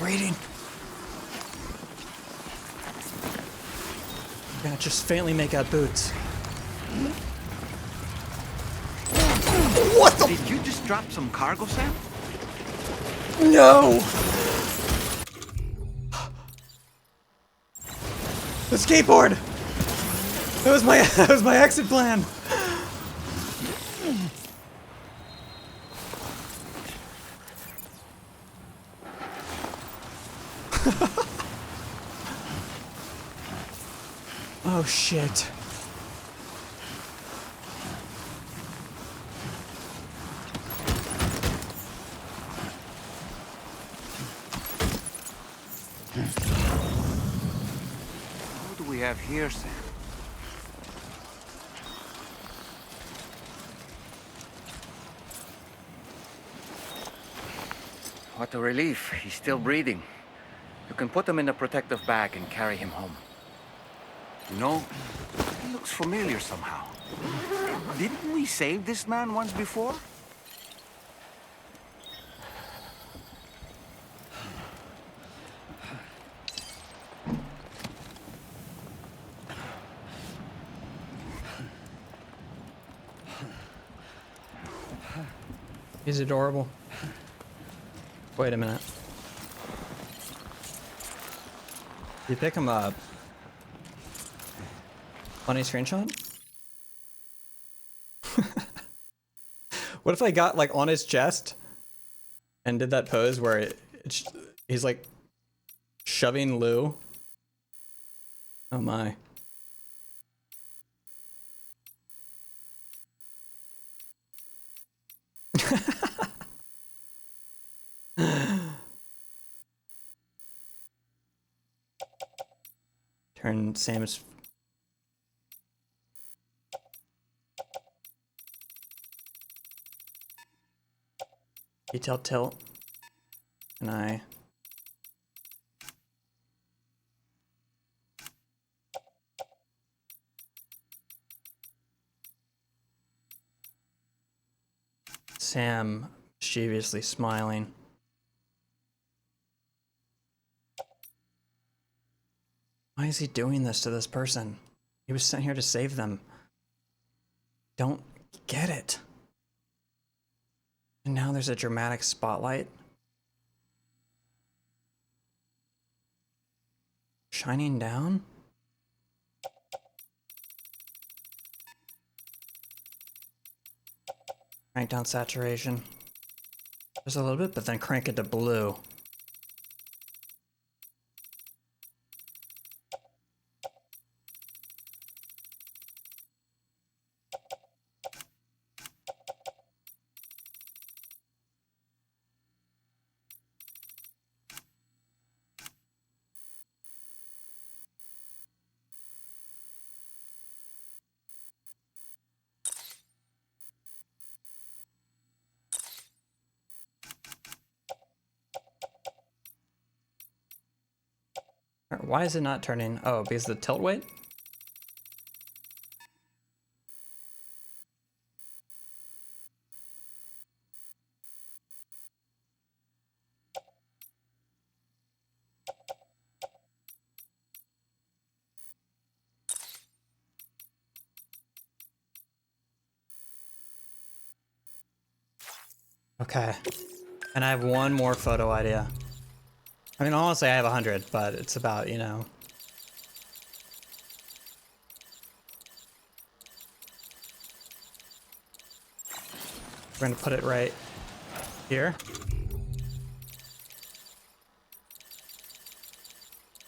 breeding. Yeah, just faintly make out boots. What the? Did you just drop some cargo, Sam? No! The skateboard! That was my exit plan! Oh shit. What do we have here, Sam? What a relief. He's still breathing. You can put him in a protective bag and carry him home. You know, he looks familiar somehow. Didn't we save this man once before? He's adorable. Wait a minute. You pick him up. Funny screenshot? What if I got like on his chest and did that pose where he's like shoving Lou? Oh my. Turn Sam's. Detail tilt. And I. Sam mischievously smiling. Why is he doing this to this person? He was sent here to save them. Don't get it. And now there's a dramatic spotlight. Shining down? Crank down saturation. Just a little bit, but then crank it to blue. Why is it not turning? Oh, because of the tilt weight? Okay. And I have one more photo idea. I mean, honestly, I have 100, but it's about, you know. We're gonna put it right here.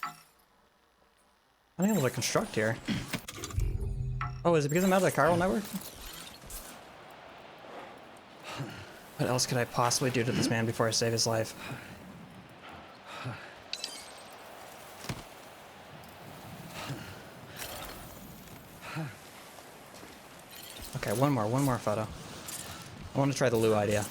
I'm unable to construct here. Oh, is it because I'm out of the chiral network? What else could I possibly do to this man before I save his life? Okay, one more photo. I want to try the Lou idea.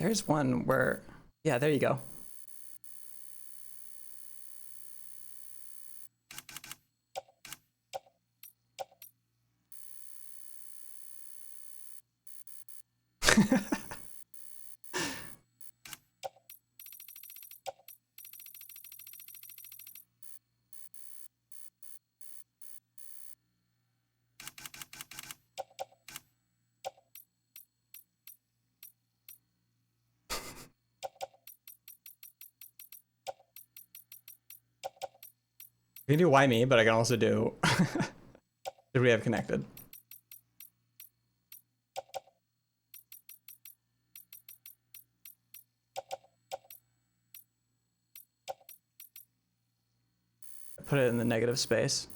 There's one where, yeah, there you go. I can do why me, but I can also do did we have connected? Put it in the negative space.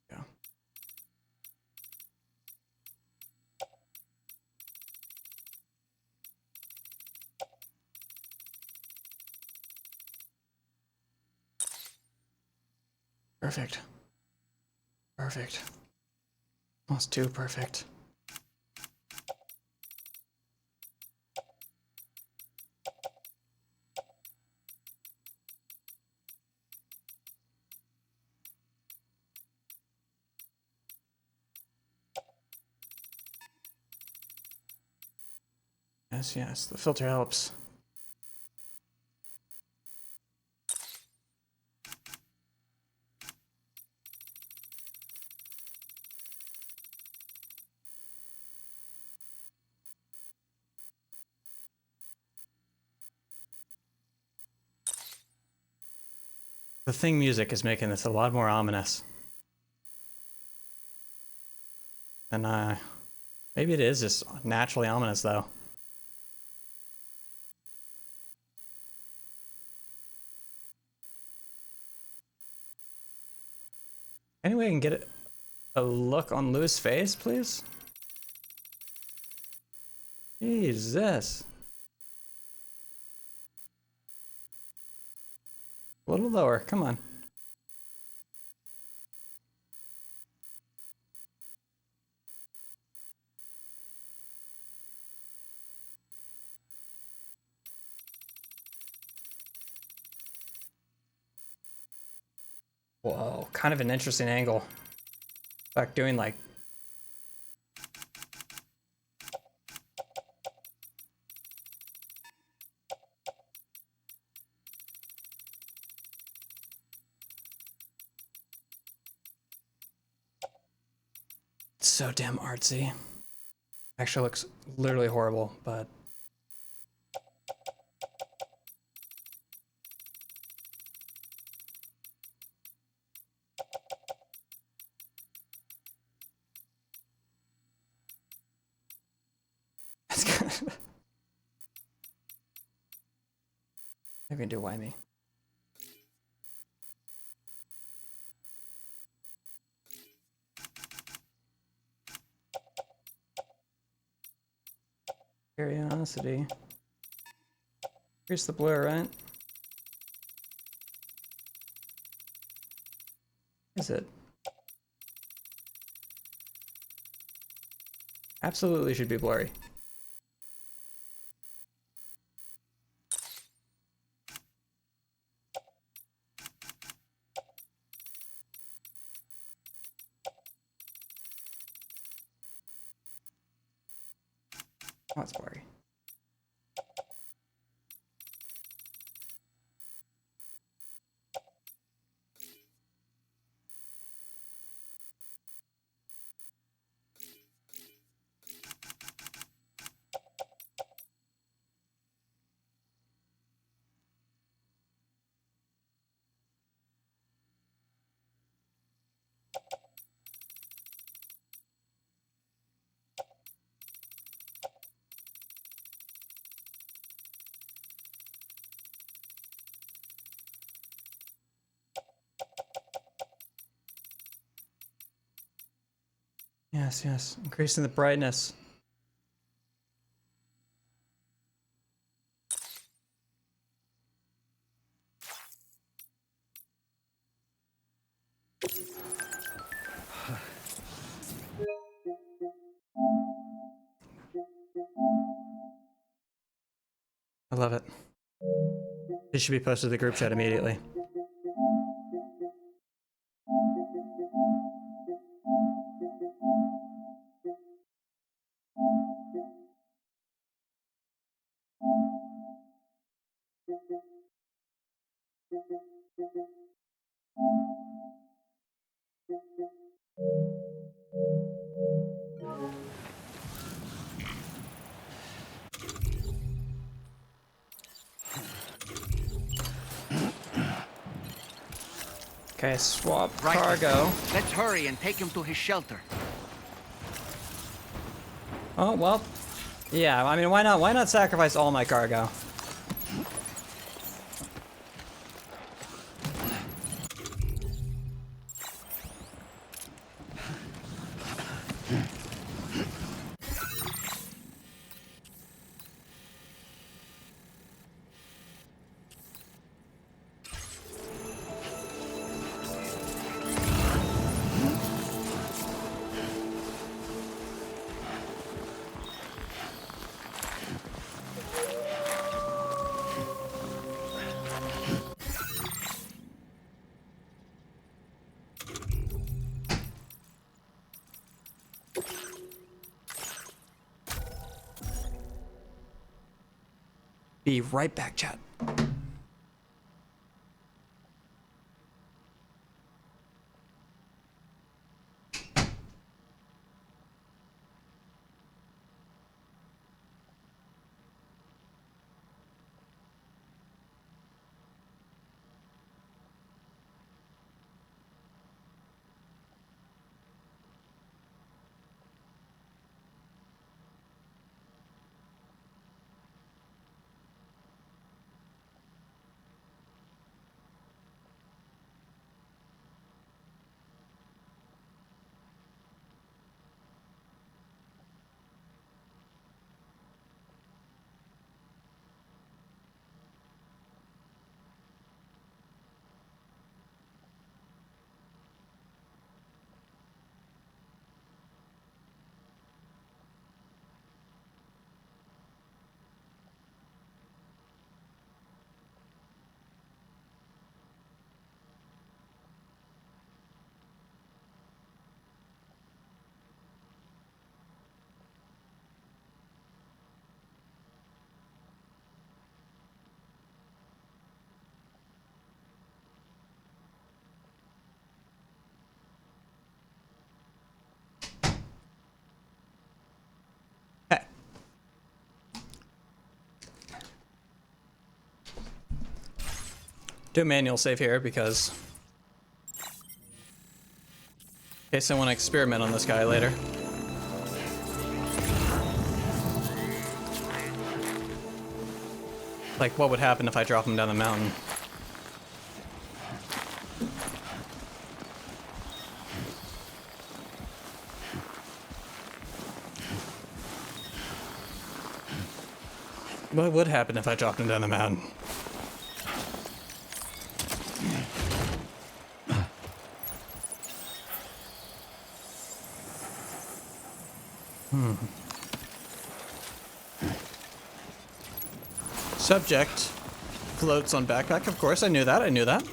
Yeah. Perfect. Perfect. Almost too perfect. Yes, yes, the filter helps. The thing music is making this a lot more ominous. And maybe it is just naturally ominous though. Anyway, I can get a look on Lou's face, please. Jesus. A little lower, come on. Whoa, kind of an interesting angle. In fact, doing like so damn artsy. Actually looks literally horrible, but that's kind of maybe I can do why me. Curiosity. Here's the blur, right? Is it? Absolutely should be blurry. Oh, it's blurry. Yes, yes. Increasing the brightness. I love it. It should be posted to the group chat immediately. Okay, swap Right. cargo. Let's hurry and take him to his shelter. Oh, well. Yeah, I mean, why not? Why not sacrifice all my cargo? Be right back, chat. Do a manual save here because in case I want to experiment on this guy later. Like, what would happen if I drop him down the mountain? What would happen if I dropped him down the mountain? Subject floats on backpack. Of course, I knew that. I knew that.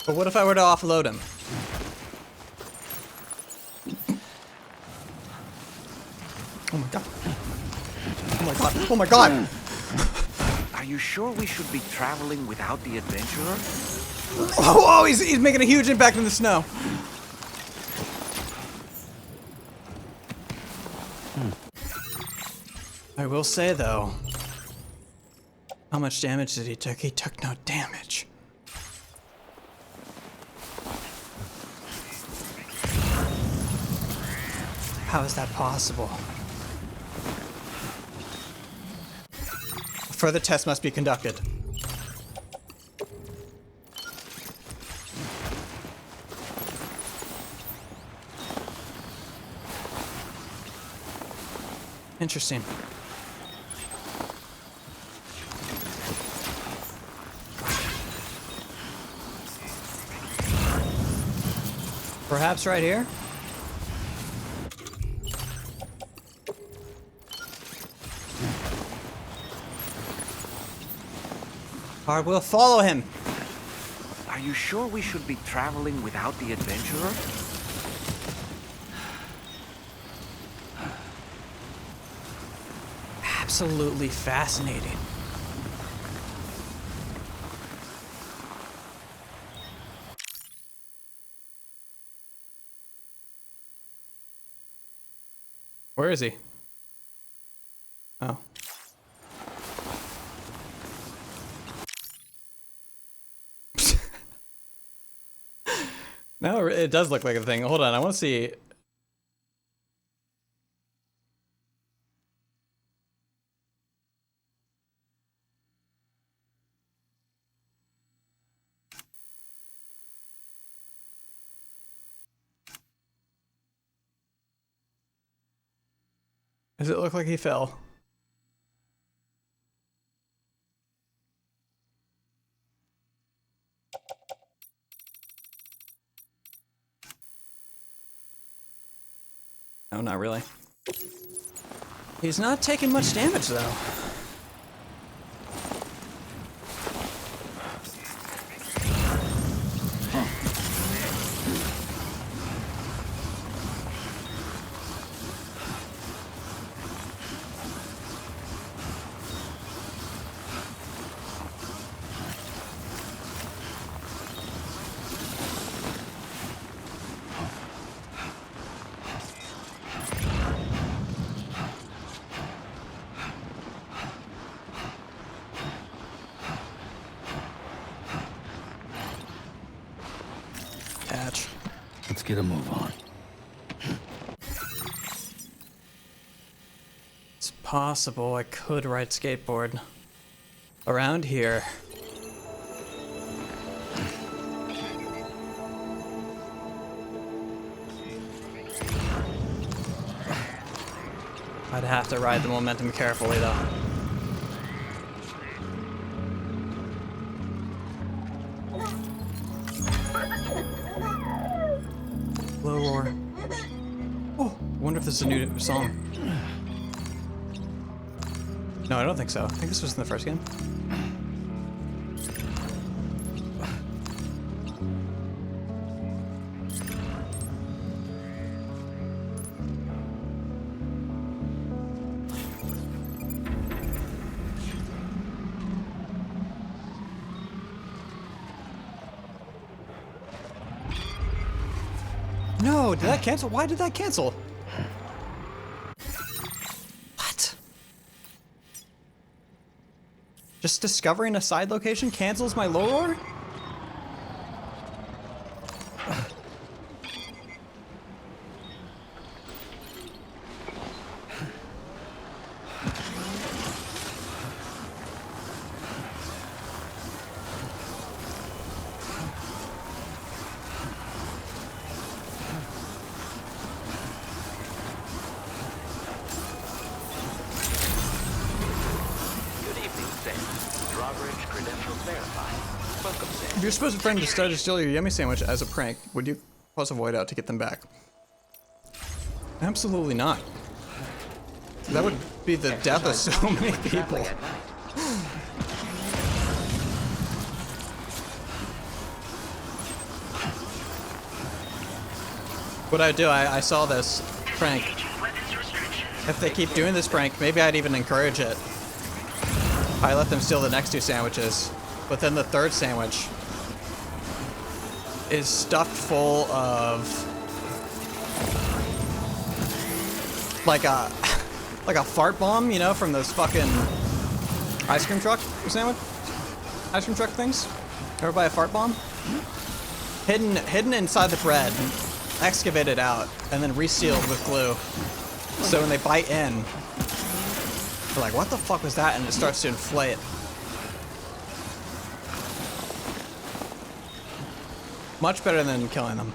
But what if I were to offload him? Oh my god. Oh my god. Oh my god. Are you sure we should be traveling without the adventurer? Oh, he's making a huge impact in the snow. I will say though, how much damage did he take? He took no damage. How is that possible? A further test must be conducted. Interesting. Perhaps right here? Alright, we'll follow him. Are you sure we should be traveling without the adventurer? Absolutely fascinating. Where is he? Oh. No, it does look like a thing. Hold on, I want to see. Does it look like he fell? No, not really. He's not taking much damage, though. Catch. Let's get a move on. It's possible I could ride skateboard around here. I'd have to ride the momentum carefully, though. Low roar. Oh, wonder if this is a new song. No, I don't think so. I think this was in the first game. No, did that cancel? Why did that cancel? What? Just discovering a side location cancels my low roar? If you're supposed to friend decide to steal your yummy sandwich as a prank, would you pause a void out to get them back? Absolutely not. That would be the death of so many people. What I do, I saw this prank. If they keep doing this prank, maybe I'd even encourage it. I let them steal the next two sandwiches, but then the third sandwich is stuffed full of like a fart bomb, you know, from those fucking ice cream truck sandwich, ice cream truck things. Ever buy a fart bomb? Hidden inside the bread, excavated out, and then resealed with glue. So when they bite in, they're like, "What the fuck was that?" And it starts to inflate. Much better than killing them.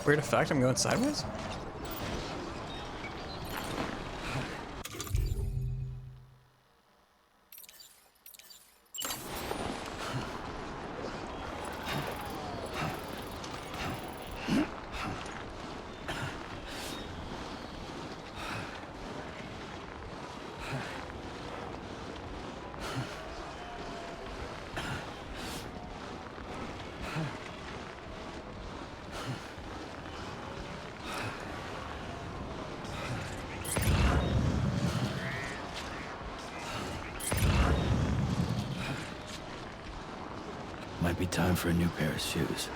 Weird effect, I'm going sideways? Might be time for a new pair of shoes.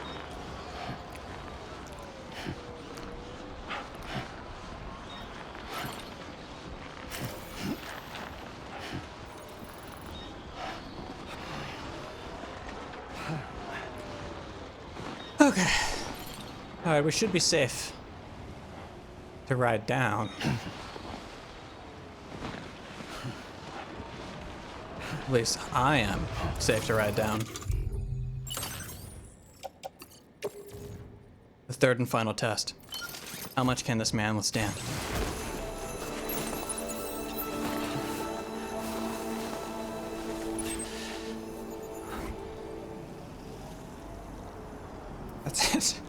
Okay. Alright, we should be safe to ride down. At least I am safe to ride down. The third and final test. How much can this man withstand? That's it.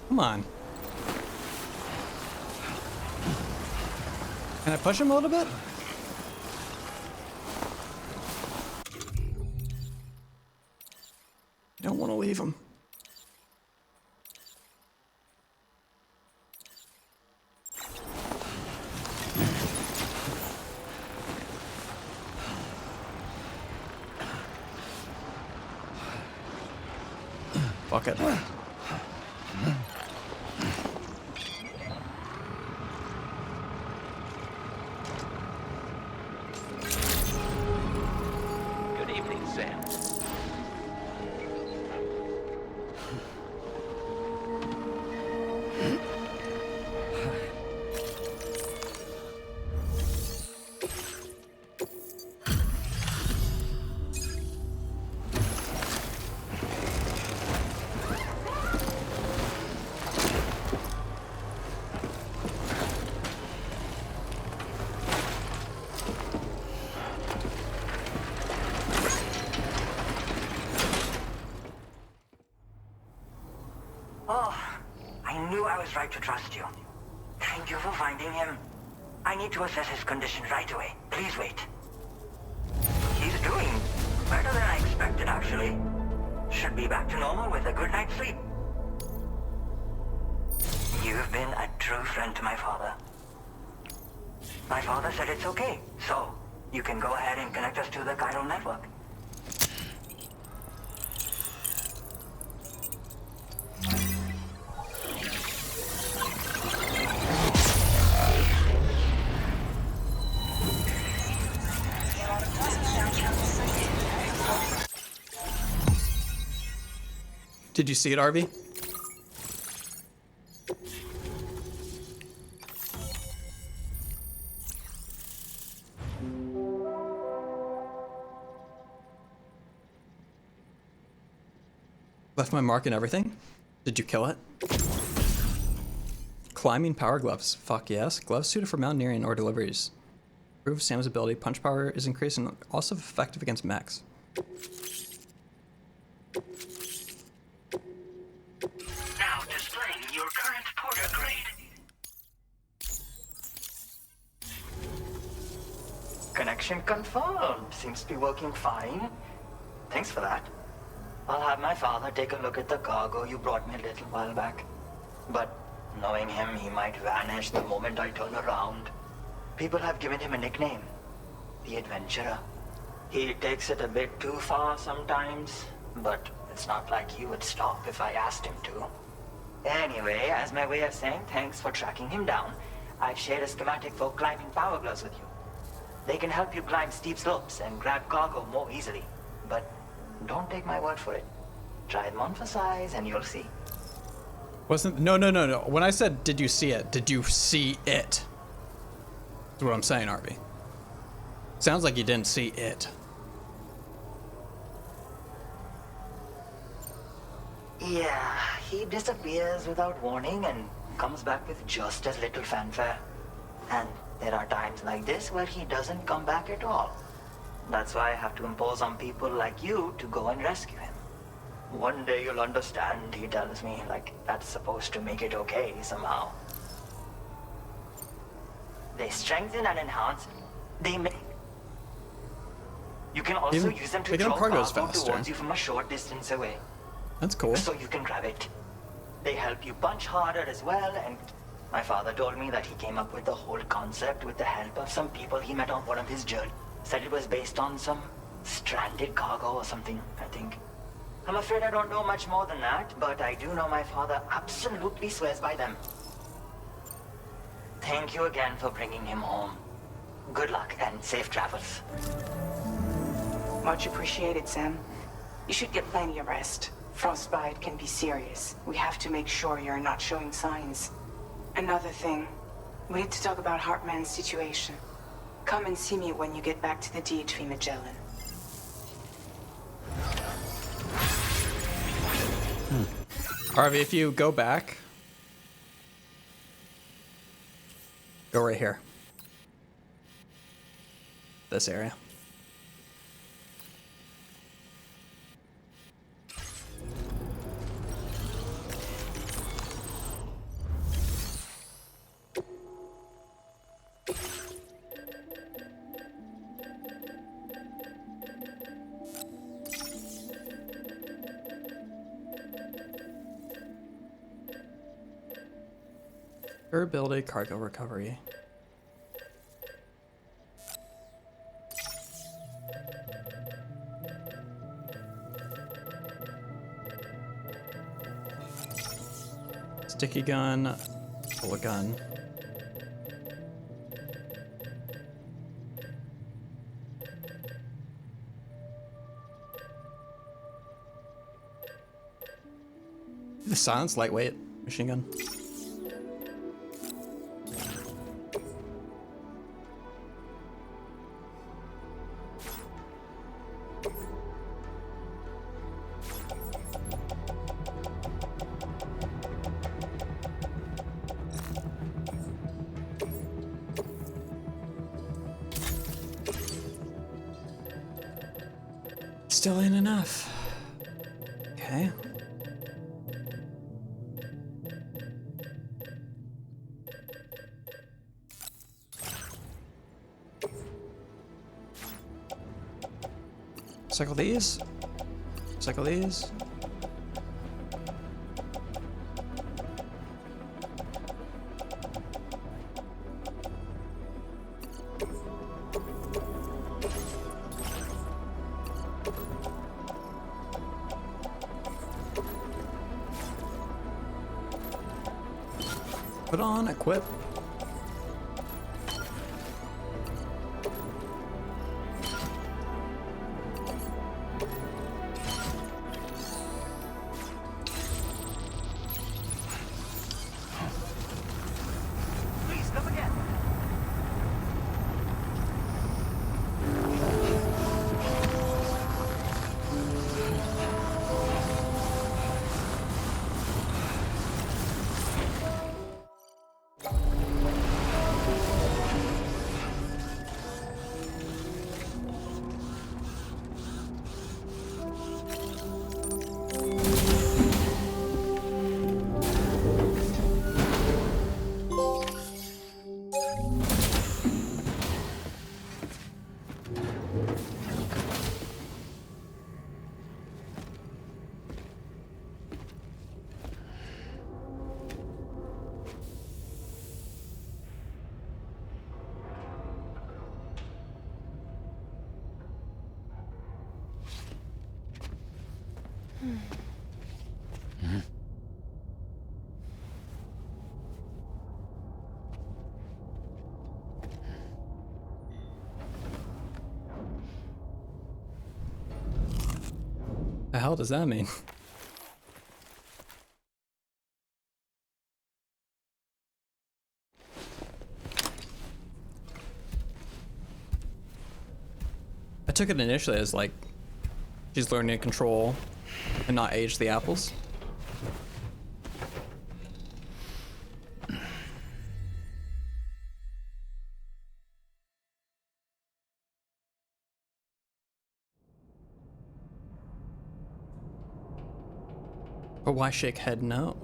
Come on. Can I push him a little bit? I don't want to leave him. Fuck it. Good evening, Sam. Oh, I knew I was right to trust you. Thank you for finding him. I need to assess his condition right away. Please wait. He's doing better than I expected, actually. Should be back to normal with a good night's sleep. You've been a true friend to my father. My father said it's okay, so you can go ahead and connect us to the chiral network. Did you see it, RV? Left my mark and everything? Did you kill it? Climbing power gloves. Fuck yes. Gloves suited for mountaineering or deliveries. Improve Sam's ability. Punch power is increased and also effective against mechs. Now displaying your current porter grade. Connection confirmed. Seems to be working fine. Thanks for that. I'll have my father take a look at the cargo you brought me a little while back. But knowing him, he might vanish the moment I turn around. People have given him a nickname. The Adventurer. He takes it a bit too far sometimes, but it's not like he would stop if I asked him to. Anyway, as my way of saying thanks for tracking him down, I've shared a schematic for climbing power gloves with you. They can help you climb steep slopes and grab cargo more easily. But don't take my word for it. Try them on for size and you'll see. No. When I said, did you see it? Did you see it? That's what I'm saying, Arby. Sounds like you didn't see it. Yeah, he disappears without warning and comes back with just as little fanfare. And there are times like this where he doesn't come back at all. That's why I have to impose on people like you to go and rescue him. One day you'll understand, he tells me, like that's supposed to make it okay somehow. They strengthen and enhance. They make... You can also use them to picking draw up cargo's cargo faster. towards you from a short distance away. That's cool. So you can grab it. They help you punch harder as well, and my father told me that he came up with the whole concept with the help of some people he met on one of his journeys. Said it was based on some stranded cargo or something, I think. I'm afraid I don't know much more than that, but I do know my father absolutely swears by them. Thank you again for bringing him home. Good luck and safe travels. Much appreciated, Sam. You should get plenty of rest. Frostbite can be serious. We have to make sure you're not showing signs. Another thing, we need to talk about Hartman's situation. Come and see me when you get back to the DHV Magellan. Harvey, if you go back, go right here. This area. Durability, cargo recovery. Sticky gun, bullet gun. The silence lightweight machine gun. Still ain't enough. Okay. Cycle these. Cycle these. Put on, equip. Please, come again. The hell does that mean? I took it initially as like she's learning to control and not age the apples. But why shake head no?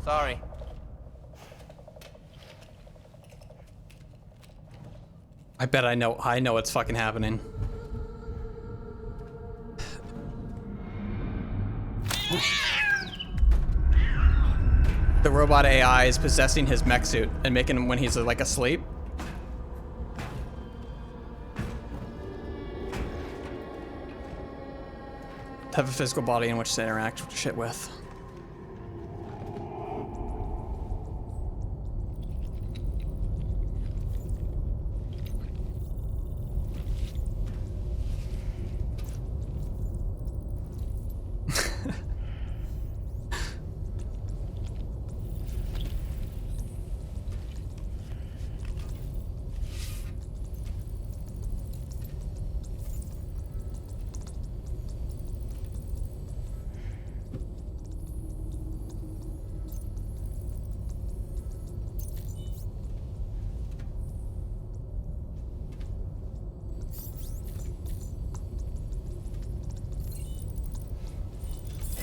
Sorry. I bet I know what's fucking happening. The robot AI is possessing his mech suit and making him when he's like asleep. To have a physical body in which to interact with shit with.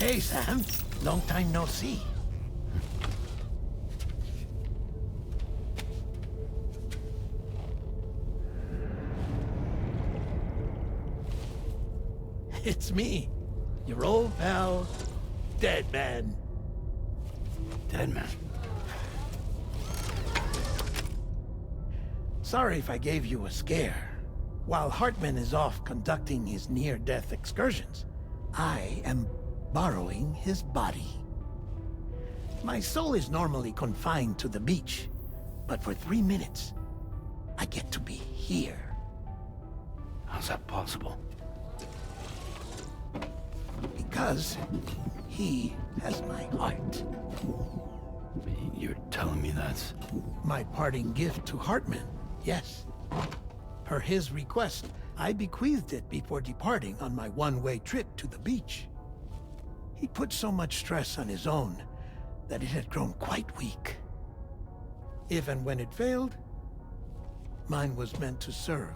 Hey, Sam. Long time no see. It's me, your old pal, Dead Man. Dead Man? Sorry if I gave you a scare. While Hartman is off conducting his near-death excursions, I am borrowing his body. My soul is normally confined to the beach, but for 3 minutes, I get to be here. How's that possible? Because he has my heart. You're telling me that's... My parting gift to Hartman, yes. Per his request, I bequeathed it before departing on my one-way trip to the beach. He put so much stress on his own that it had grown quite weak. If and when it failed, mine was meant to serve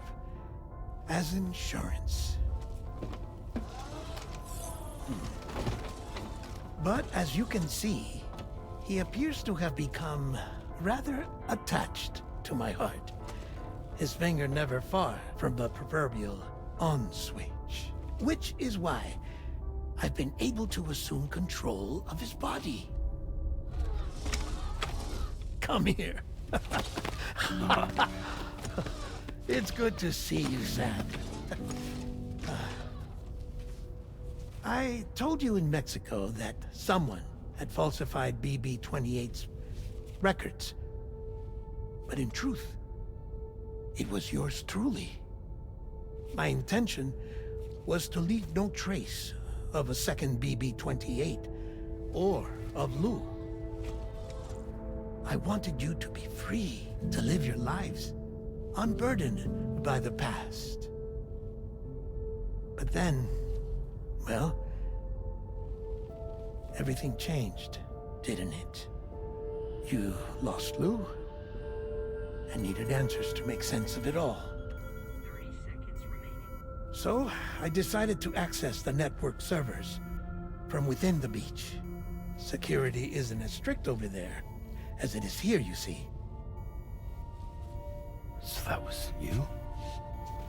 as insurance. But as you can see, he appears to have become rather attached to my heart. His finger never far from the proverbial on switch, which is why I've been able to assume control of his body. Come here. It's good to see you, Sam. I told you in Mexico that someone had falsified BB-28's records. But in truth, it was yours truly. My intention was to leave no trace of a second BB-28 or of Lou. I wanted you to be free to live your lives, unburdened by the past. But then, well, everything changed, didn't it? You lost Lou, and needed answers to make sense of it all. 30 seconds remaining. So, I decided to access the network servers from within the beach. Security isn't as strict over there as it is here, you see. So that was you?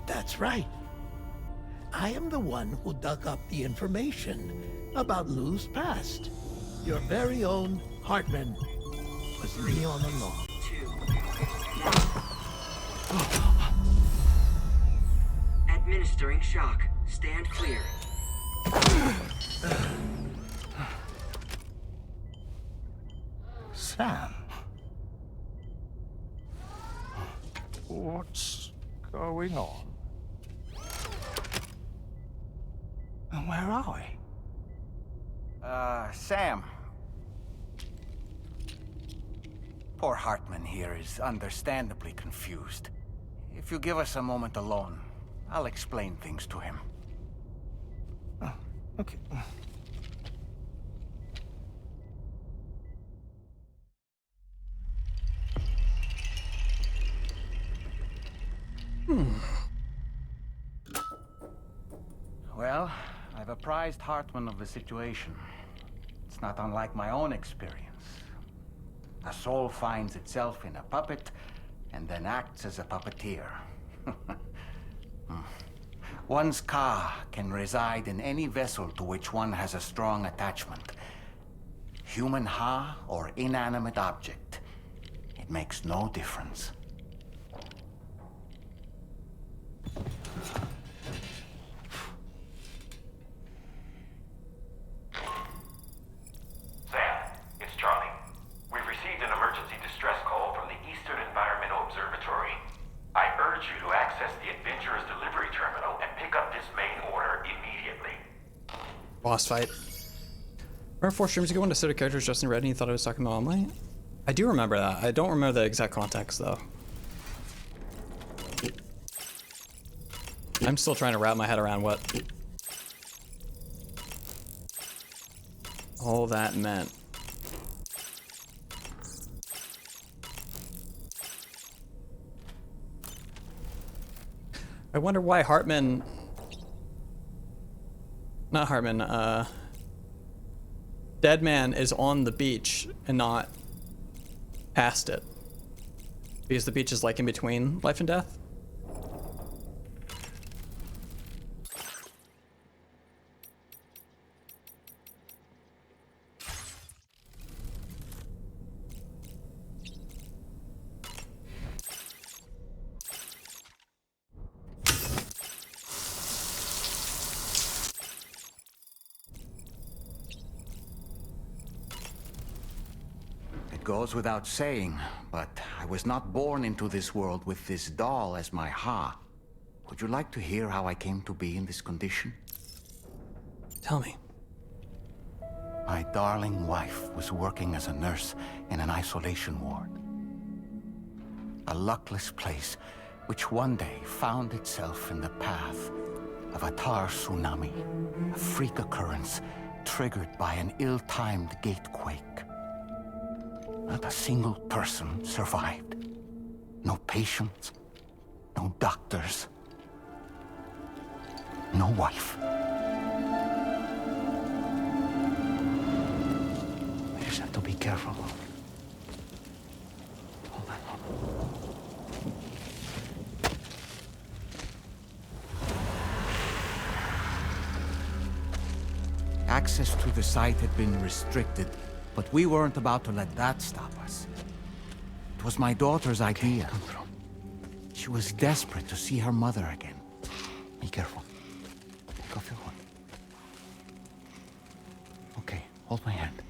That's right. I am the one who dug up the information about Lou's past. Your very own Hartman was me all along. Administering shock. Stand clear. Sam? What's going on? Where are we? Sam. Poor Hartman here is understandably confused. If you give us a moment alone, I'll explain things to him. Oh, okay. Well, I've apprised Hartman of the situation. It's not unlike my own experience. A soul finds itself in a puppet and then acts as a puppeteer. One's ka can reside in any vessel to which one has a strong attachment. Human ha or inanimate object. It makes no difference. Sam, it's Charlie. We've received an emergency distress call from the Eastern Environmental Observatory. I urge you to access the Adventurer's delivery terminal and pick up this main order immediately. Boss fight. Remember 4 streams ago when I started characters Justin Red and he thought I was talking about Emily? I do remember that. I don't remember the exact context though. I'm still trying to wrap my head around what all that meant. I wonder why Dead Man is on the beach and not past it. Because the beach is like in between life and death. Goes without saying, but I was not born into this world with this doll as my ha. Would you like to hear how I came to be in this condition? Tell me. My darling wife was working as a nurse in an isolation ward. A luckless place which one day found itself in the path of a tar tsunami, a freak occurrence triggered by an ill-timed gatequake. Not a single person survived. No patients, no doctors, no wife. We just have to be careful. Hold on. Access to the site had been restricted, but we weren't about to let that stop us. It was my daughter's idea. She was desperate to see her mother again. Be careful. Take off your hood. Okay, hold my hand.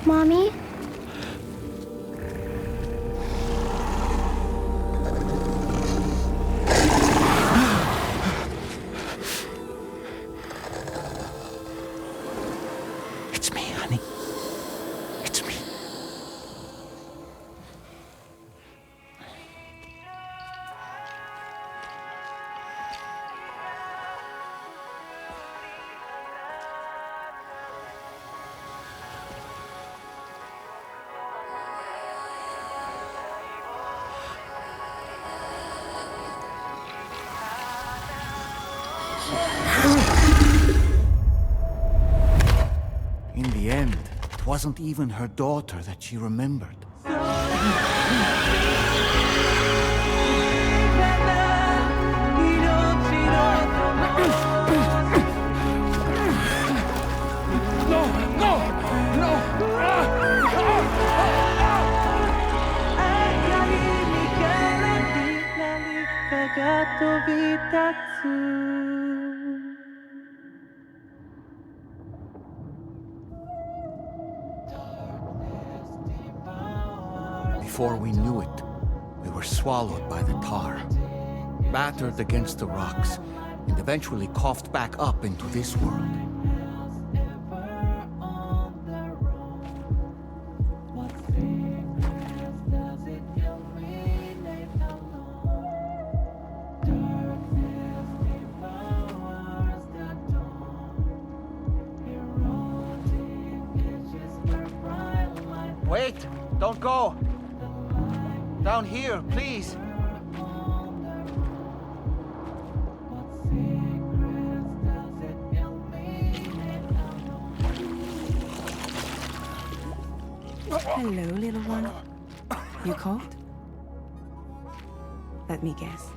Mommy? It's me, honey. It's me. In the end, it wasn't even her daughter that she remembered. Before we knew it, we were swallowed by the tar, battered against the rocks, and eventually coughed back up into this world. Wait! Don't go! Down here, please! Hello, little one. You cold? Let me guess.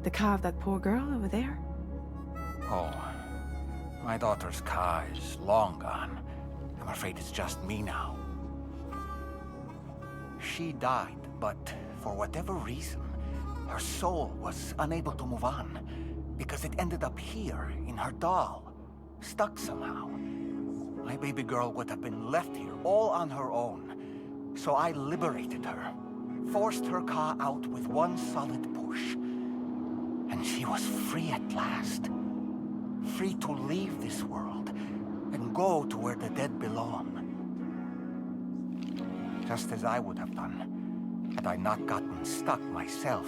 The car of that poor girl over there? Oh, my daughter's car is long gone. I'm afraid it's just me now. She died, but for whatever reason, her soul was unable to move on because it ended up here in her doll, stuck somehow. My baby girl would have been left here all on her own. So I liberated her, forced her car out with one solid push. And she was free at last. Free to leave this world and go to where the dead belong. Just as I would have done, had I not gotten stuck myself.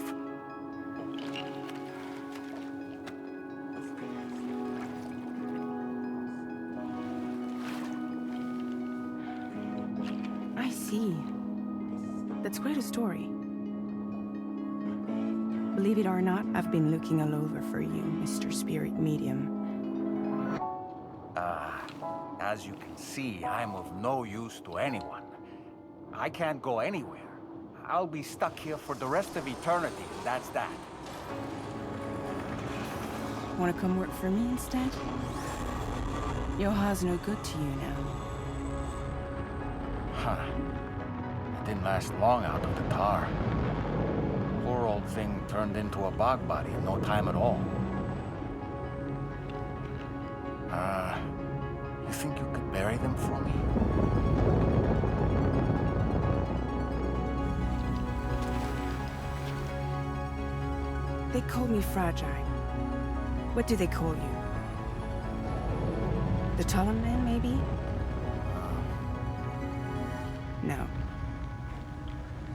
I see. That's quite a story. Believe it or not, I've been looking all over for you, Mr. Spirit Medium. As you can see, I'm of no use to anyone. I can't go anywhere. I'll be stuck here for the rest of eternity, and that's that. Wanna come work for me instead? Yoha's no good to you now. Huh. It didn't last long out of the tar. Poor old thing turned into a bog body in no time at all. You think you could bury them for me? They call me fragile. What do they call you? The Talon Man, maybe? No.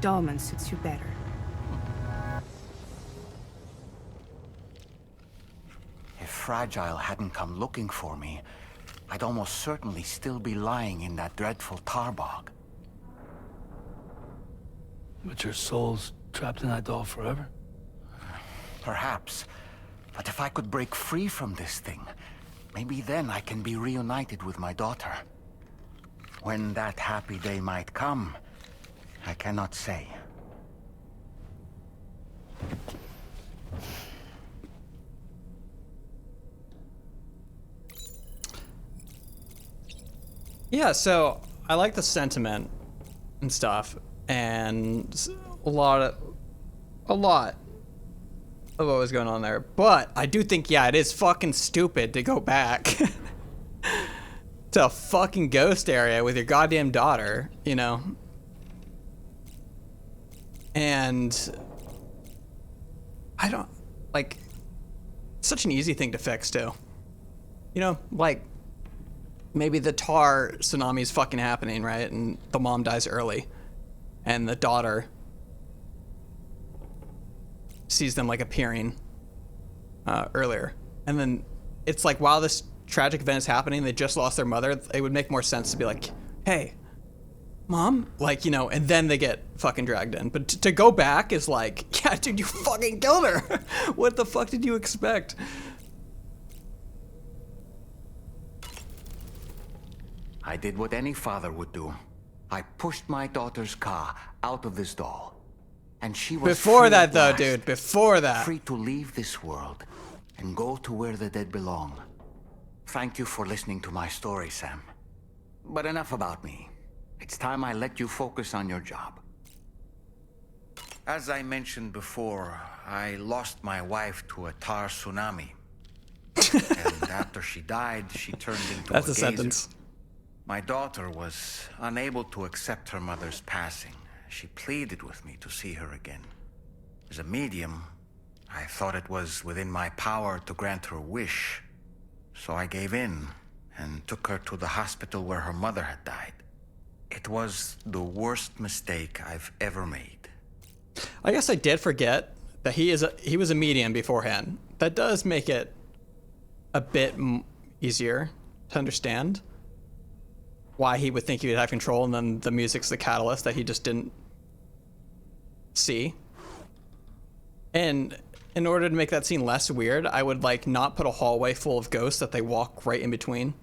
Dolman suits you better. If Fragile hadn't come looking for me, I'd almost certainly still be lying in that dreadful tar bog. But your soul's trapped in that doll forever? Perhaps. But if I could break free from this thing, maybe then I can be reunited with my daughter. When that happy day might come, I cannot say. Yeah, so I like the sentiment and stuff, and a lot of what was going on there. But I do think, yeah, it is fucking stupid to go back to a fucking ghost area with your goddamn daughter, you know? And I don't, like, such an easy thing to fix, too. You know, like, maybe the tar tsunami is fucking happening, right? And the mom dies early. And the daughter sees them, like, appearing earlier. And then it's like, while this tragic event is happening, they just lost their mother, it would make more sense to be like, hey, Mom? Like, you know, and then they get fucking dragged in. But to go back is like, yeah, dude, you fucking killed her. What the fuck did you expect? I did what any father would do. I pushed my daughter's car out of this doll. And she was before that, though, dude, before that. Free to leave this world and go to where the dead belong. Thank you for listening to my story, Sam. But enough about me. It's time I let you focus on your job. As I mentioned before, I lost my wife to a tar tsunami. And after she died, she turned into That's a a geyser. sentence. My daughter was unable to accept her mother's passing. She pleaded with me to see her again. As a medium, I thought it was within my power to grant her wish. So I gave in and took her to the hospital where her mother had died. It was the worst mistake I've ever made. I guess I did forget that he was a medium beforehand. That does make it a bit easier to understand why he would think he would have control, and then the music's the catalyst that he just didn't see. And in order to make that scene less weird, I would like not put a hallway full of ghosts that they walk right in between,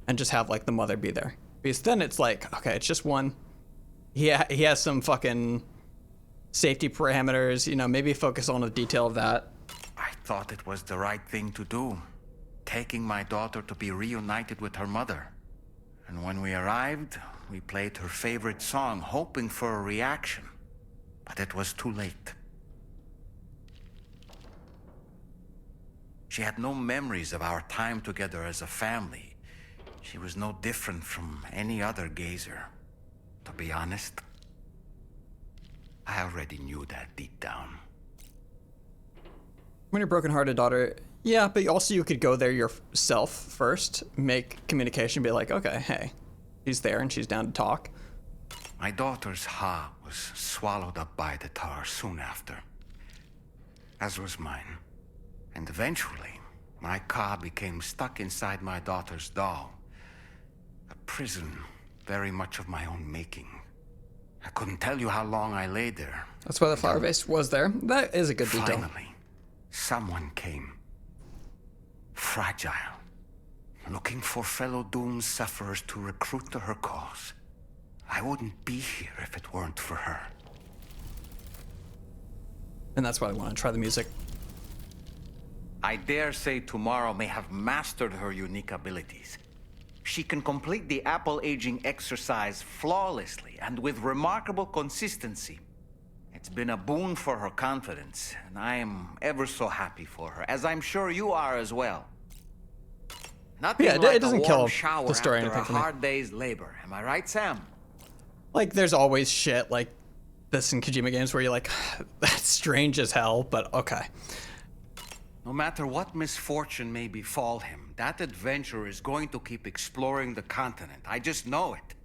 and just have like the mother be there. Because then it's like, okay, it's just one. He has some fucking safety parameters, you know, maybe focus on the detail of that. I thought it was the right thing to do, taking my daughter to be reunited with her mother. And when we arrived, we played her favorite song, hoping for a reaction. But it was too late. She had no memories of our time together as a family. She was no different from any other gazer. To be honest, I already knew that deep down. When your broken-hearted daughter, yeah, but also you could go there yourself first, make communication, be like, okay, hey, she's there and she's down to talk. My daughter's heart was swallowed up by the tar soon after, as was mine. And eventually, my car became stuck inside my daughter's doll. A prison very much of my own making. I couldn't tell you how long I lay there. That's why the flower vase was there. That is a good detail. Finally, someone came. Fragile. Looking for fellow doomed sufferers to recruit to her cause. I wouldn't be here if it weren't for her. And that's why I want to try the music. I dare say tomorrow may have mastered her unique abilities. She can complete the apple aging exercise flawlessly and with remarkable consistency. It's been a boon for her confidence, and I am ever so happy for her, as I'm sure you are as well. Nothing yeah, like it doesn't a kill warm shower the story or after anything a for me. hard day's labor. Am I right, Sam? Like, there's always shit like this in Kojima games where you're like, that's strange as hell, but okay. No matter what misfortune may befall him, that adventurer is going to keep exploring the continent. I just know it.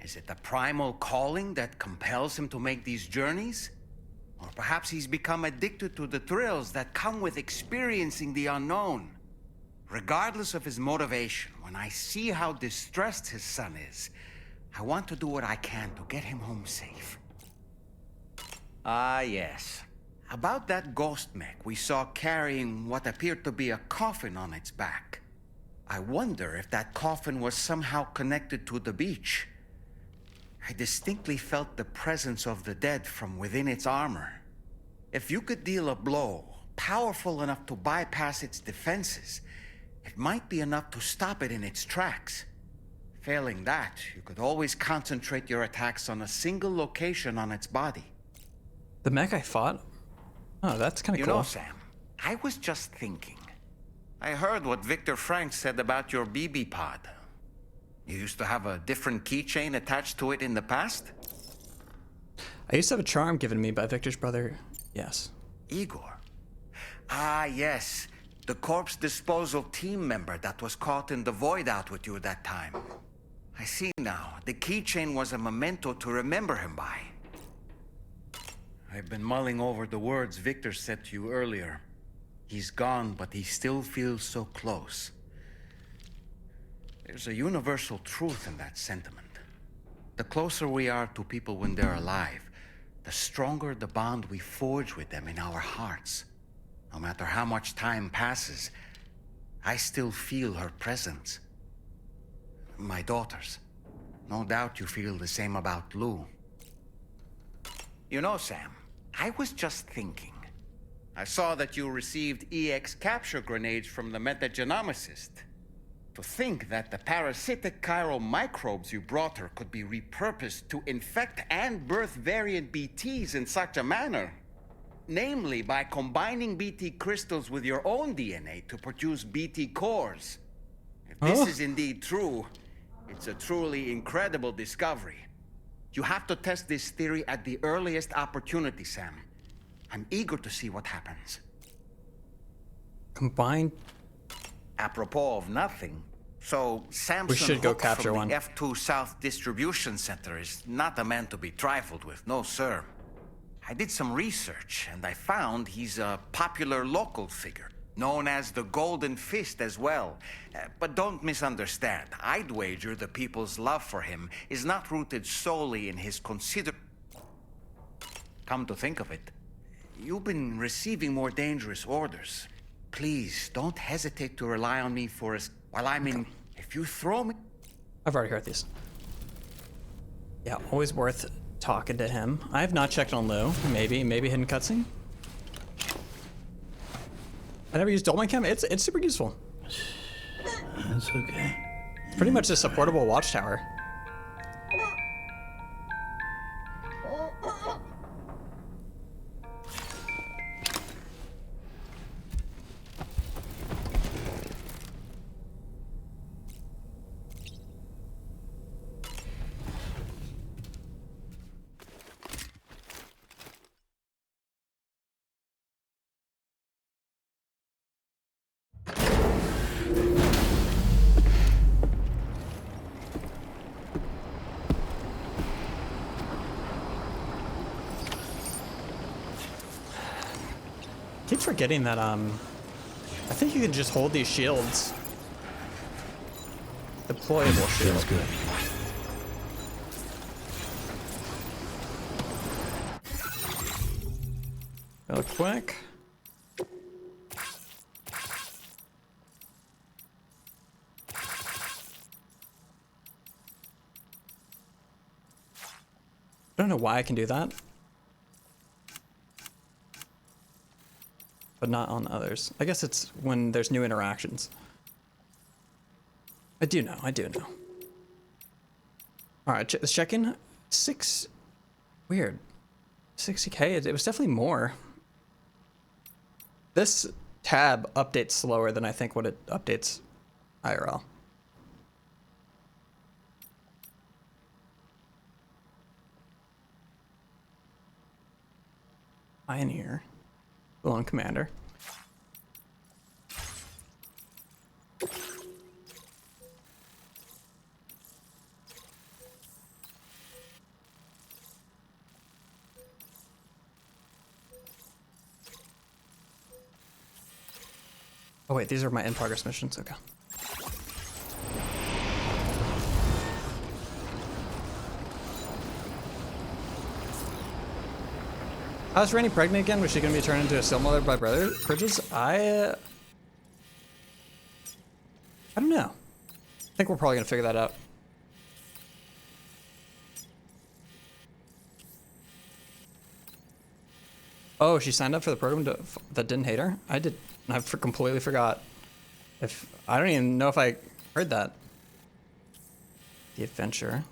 Is it the primal calling that compels him to make these journeys? Or perhaps he's become addicted to the thrills that come with experiencing the unknown. Regardless of his motivation, when I see how distressed his son is, I want to do what I can to get him home safe. Ah, yes. About that ghost mech we saw carrying what appeared to be a coffin on its back. I wonder if that coffin was somehow connected to the beach. I distinctly felt the presence of the dead from within its armor. If you could deal a blow powerful enough to bypass its defenses, it might be enough to stop it in its tracks. Failing that, you could always concentrate your attacks on a single location on its body. The mech I fought? Oh, that's kind of cool. You know, Sam, I was just thinking. I heard what Victor Frank said about your BB pod. You used to have a different keychain attached to it in the past? I used to have a charm given me by Victor's brother, yes. Igor. Ah, yes. The corpse disposal team member that was caught in the void out with you that time. I see now. The keychain was a memento to remember him by. I've been mulling over the words Victor said to you earlier. He's gone, but he still feels so close. There's a universal truth in that sentiment. The closer we are to people when they're alive, the stronger the bond we forge with them in our hearts. No matter how much time passes, I still feel her presence. My daughters. No doubt you feel the same about Lou. You know, Sam, I was just thinking. I saw that you received EX capture grenades from the metagenomicist. To think that the parasitic chiral microbes you brought her could be repurposed to infect and birth variant BTs in such a manner. Namely, by combining BT crystals with your own DNA to produce BT cores. If this is indeed true, it's a truly incredible discovery. You have to test this theory at the earliest opportunity, Sam. I'm eager to see what happens. Combined. Apropos of nothing, so Samson should go Hook capture from one. the F2 South Distribution Center is not a man to be trifled with, no sir. I did some research, and I found he's a popular local figure, known as the Golden Fist as well. But don't misunderstand. I'd wager the people's love for him is not rooted solely in his Come to think of it, you've been receiving more dangerous orders. Please, don't hesitate to rely on me for us while I'm in... If you throw me... I've already heard these. Yeah, always worth talking to him. I have not checked on Lou. Maybe hidden cutscene. I never used Dolman Cam. It's super useful. That's okay. Pretty much just a portable watchtower. Keep forgetting that I think you can just hold these shields. Deployable shield. Feels good. Real quick. I don't know why I can do that. But not on others. I guess it's when there's new interactions. I do know. Alright, let's check in. Weird. 60k, it was definitely more. This tab updates slower than I think what it updates IRL. Pioneer. Lone Commander. Oh wait, these are my in-progress missions, okay. How's Rainy pregnant again? Was she gonna be turned into a still mother by Bridges? I don't know. I think we're probably gonna figure that out. Oh, she signed up for the program that didn't hate her? I did. I completely forgot. I don't even know if I heard that. The adventure.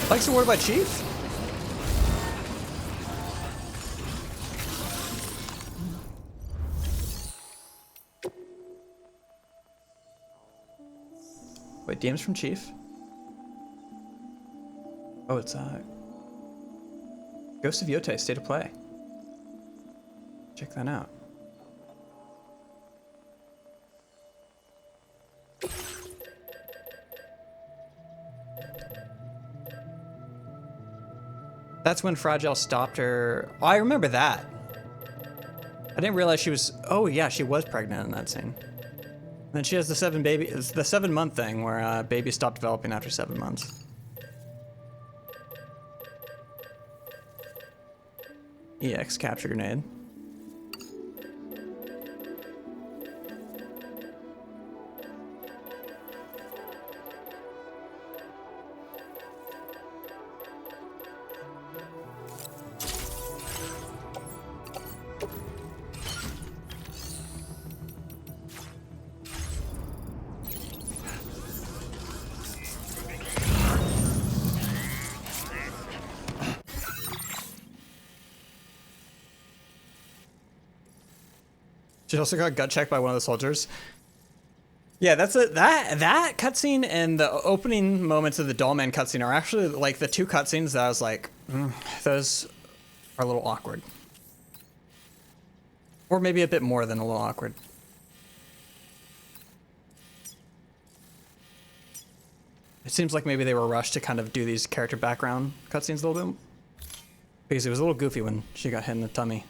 Likes awarded by Chief? Wait, DMs from Chief? Oh, it's Ghost of Yote, State of Play. Check that out. That's when Fragile stopped her. Oh, I remember that. I didn't realize she was. Oh yeah, she was pregnant in that scene. And then she has the 7-month thing where baby stopped developing after 7 months. EX capture grenade. She also got gut checked by one of the soldiers. Yeah, that's it. That cutscene and the opening moments of the Dollman cutscene are actually like the two cutscenes that I was like, those are a little awkward. Or maybe a bit more than a little awkward. It seems like maybe they were rushed to kind of do these character background cutscenes a little bit. Because it was a little goofy when she got hit in the tummy.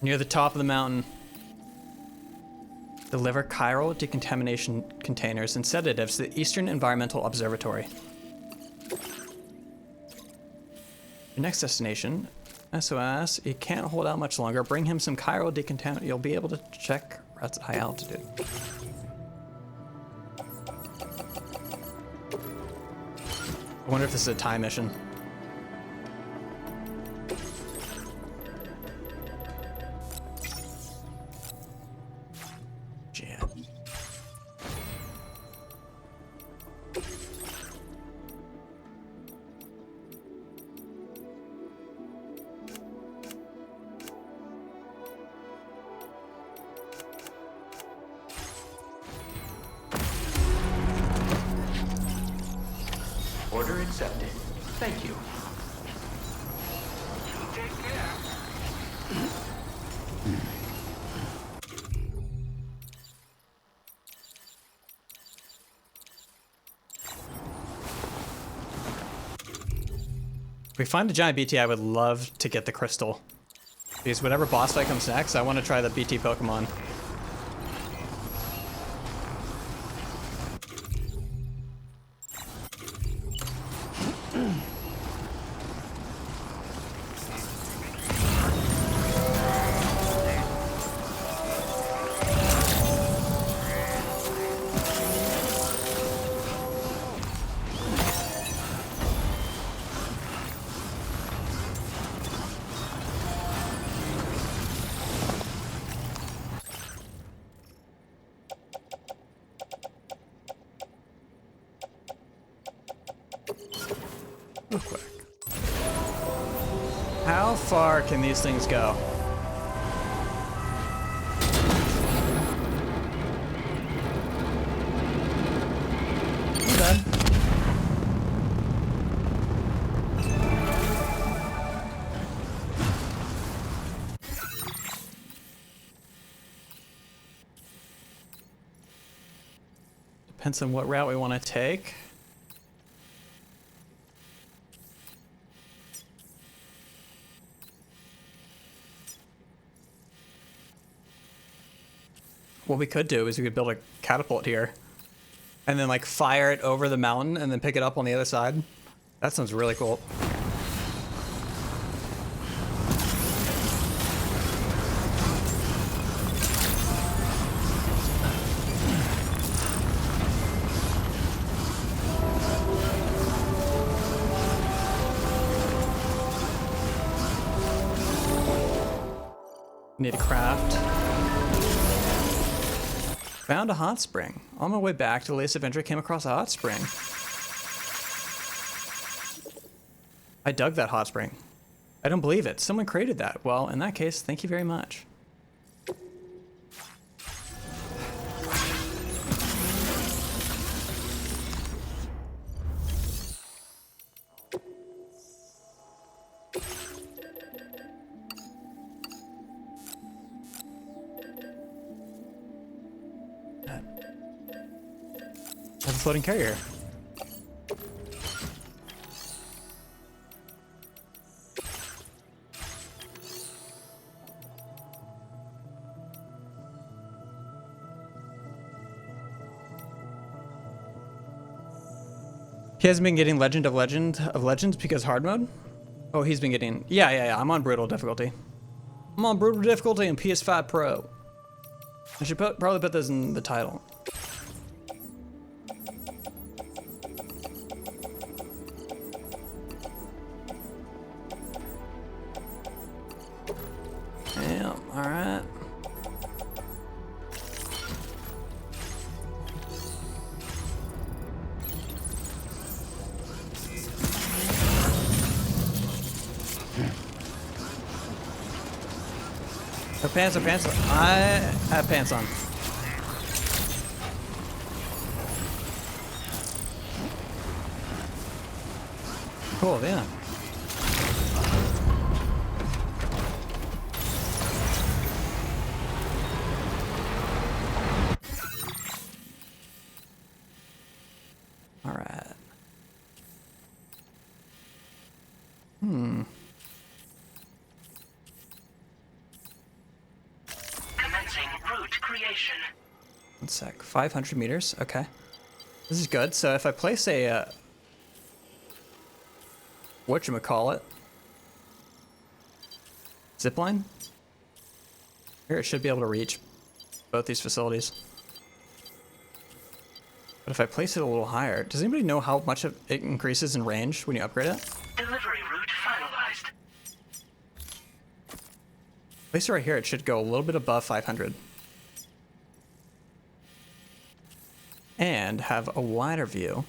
Near the top of the mountain. Deliver chiral decontamination containers and sedatives to the Eastern Environmental Observatory. Your next destination, SOS. He can't hold out much longer. Bring him some chiral decontamination. You'll be able to check routes at high altitude. I wonder if this is a time mission. Order accepted. Thank you. Take care. If we find a giant BT, I would love to get the crystal. Because whatever boss fight comes next, I want to try the BT Pokemon. Real quick. How far can these things go? I'm done. Depends on what route we want to take. What we could do is we could build a catapult here and then like fire it over the mountain and then pick it up on the other side. That sounds really cool. Need a craft. Found a hot spring. On my way back to the latest adventure, I came across a hot spring. I dug that hot spring. I don't believe it. Someone created that. Well, in that case, thank you very much. That's a floating carrier. He hasn't been getting Legend of Legends because hard mode? Oh, he's been getting... Yeah, I'm on brutal difficulty. I'm on brutal difficulty and PS5 Pro. I should probably put this in the title. Yeah, alright. Her pants, her pants. I have pants on. Cool, yeah. All right. Commencing route creation. 1 sec. 500 meters. Okay. This is good. So if I place a whatchamacallit zipline here, it should be able to reach both these facilities. But if I place it a little higher, does anybody know how much it increases in range when you upgrade it? Delivery route finalized. Place it right here, it should go a little bit above 500. And have a wider view.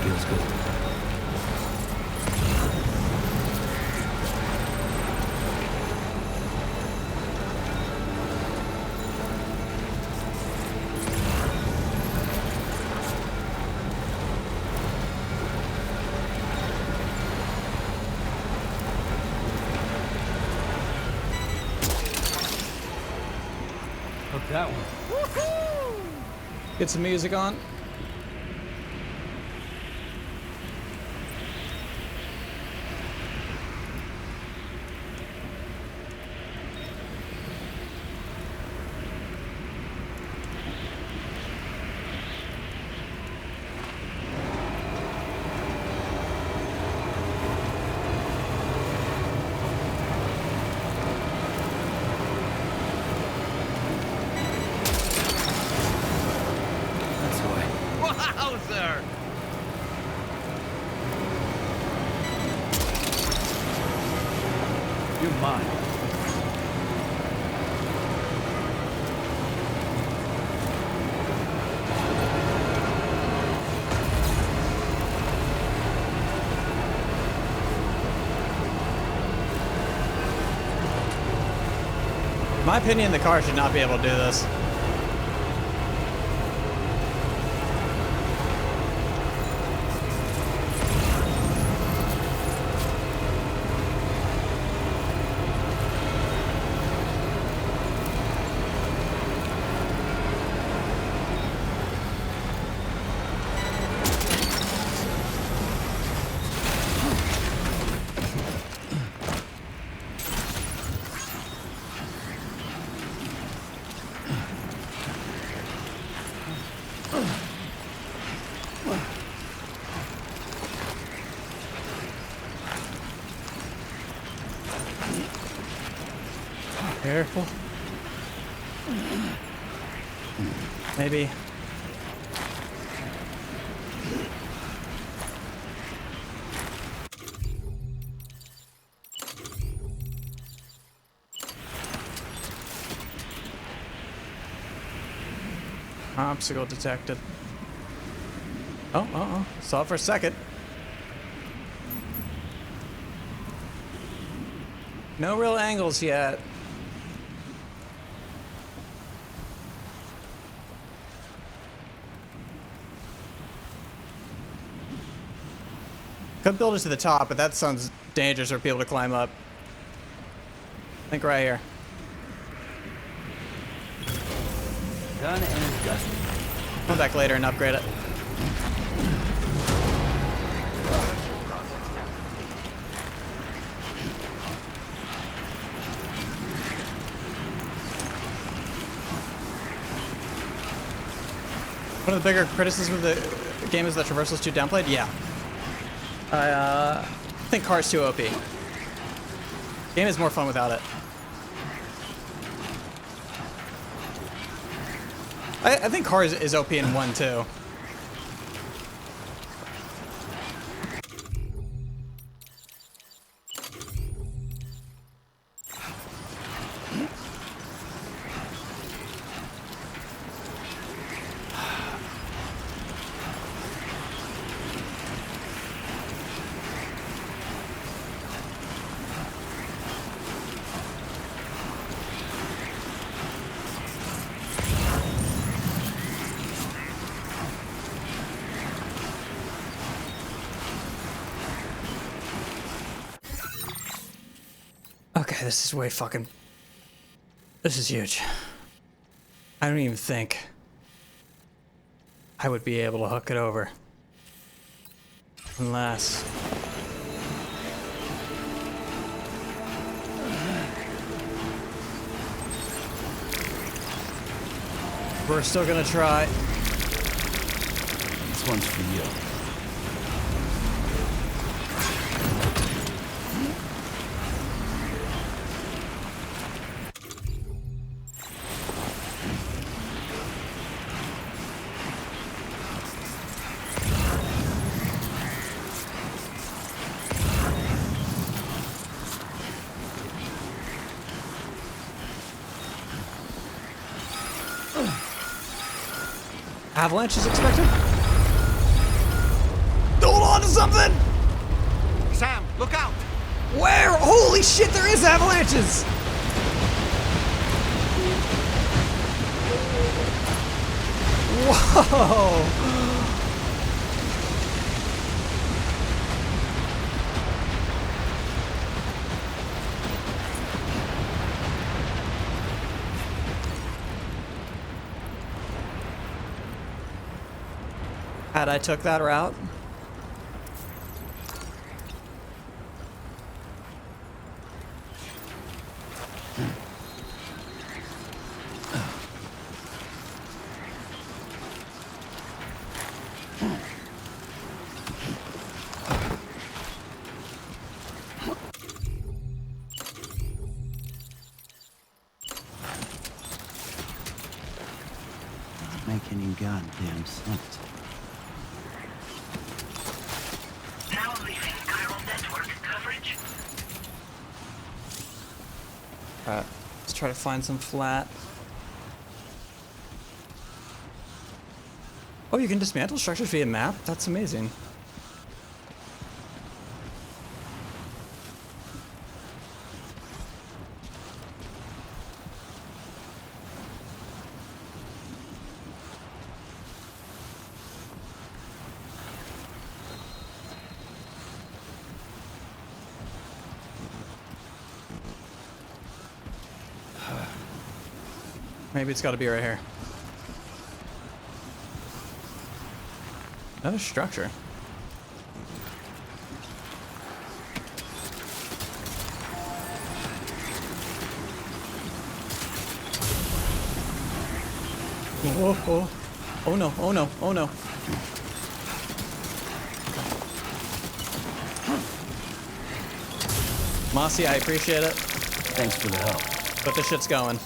Feels good. Hook that one. Get some music on. Wowzer! You're mine. In my opinion, the car should not be able to do this. Careful. Maybe. Obstacle detected. Oh. Saw it for a second. No real angles yet. Could build it to the top, but that sounds dangerous for people to climb up. I think right here. Done and dusted. Come back later and upgrade it. One of the bigger criticisms of the game is that traversal is too downplayed. Yeah. I think Car's too OP. Game is more fun without it. I think Car is OP in 1 too. Okay, this is way fucking... This is huge. I don't even think I would be able to hook it over. Unless... We're still gonna try. This one's for you. Avalanche is expected? Hold on to something! Sam, look out! Where? Holy shit, there is avalanches! Whoa! Had I took that route? Doesn't make any goddamn sense. Now leaving chiral network coverage. Alright, let's try to find some flat. Oh, you can dismantle structures via map? That's amazing. Maybe it's got to be right here. Another structure. Oh, oh, oh no, oh no, oh no. Mossy, I appreciate it. Thanks for the help. But this shit's going.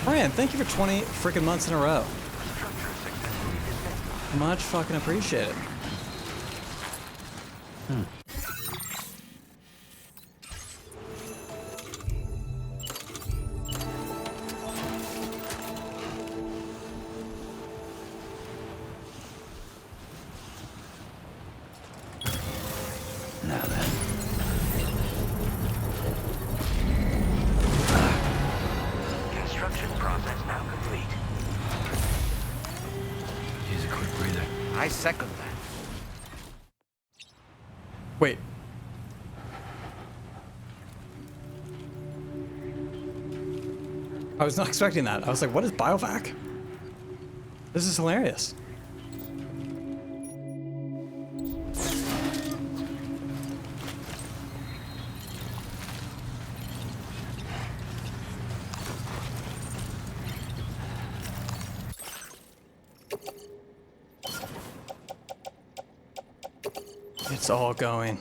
Brian, thank you for 20 freaking months in a row. Much fucking appreciated. Now then. Construction process now complete. Here's a quick breather. I second that. Wait. I was not expecting that. I was like, what is biovac? This is hilarious. It's all going.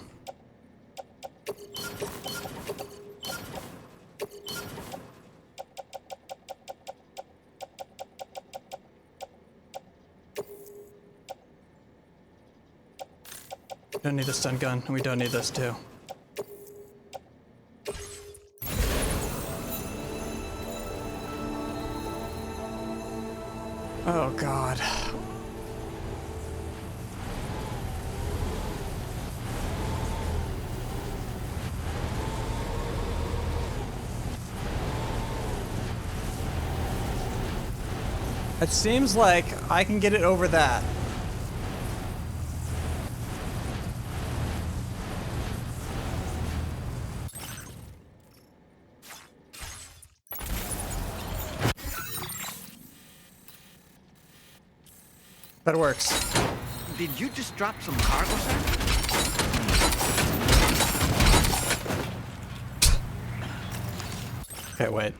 Don't need the stun gun, and we don't need this too. Oh God. It seems like I can get it over that. That works. Did you just drop some cargo, sir? Okay, wait.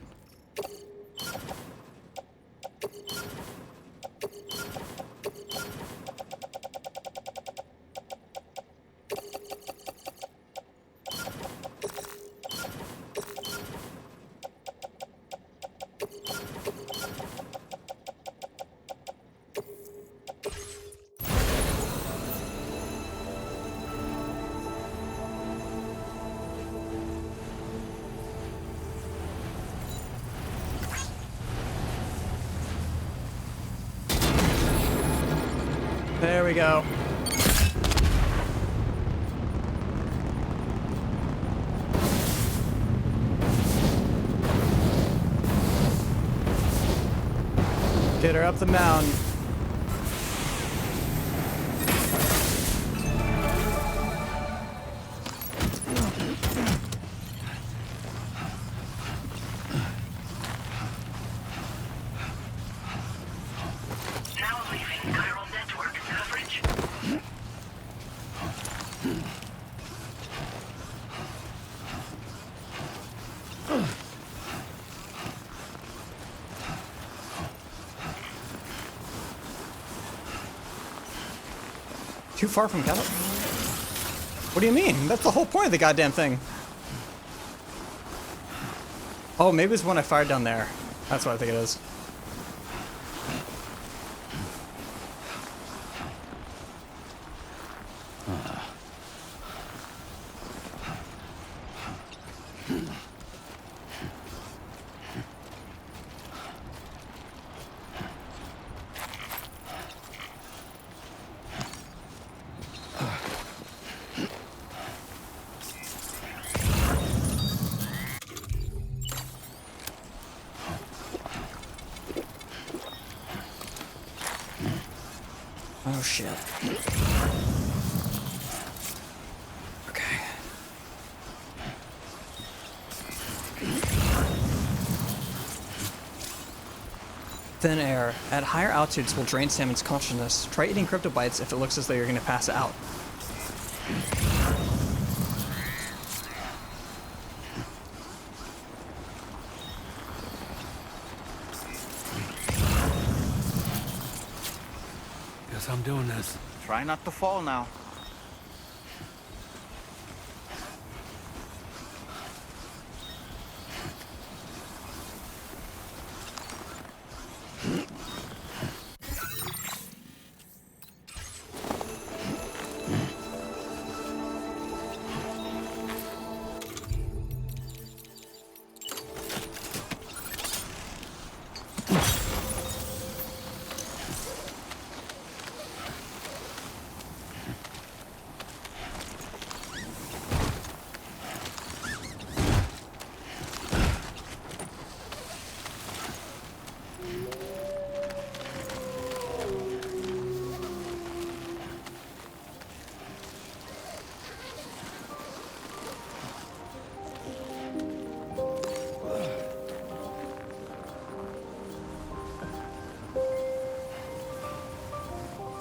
There we go. Get her up the mountain. Now leaving chiral network coverage. Too far from cattle? What do you mean? That's the whole point of the goddamn thing. Oh, maybe it's when I fired down there. That's what I think it is. Oh shit. Okay. Thin air. At higher altitudes will drain salmon's consciousness. Try eating cryptobites if it looks as though you're going to pass out. Guess I'm doing this. Try not to fall now.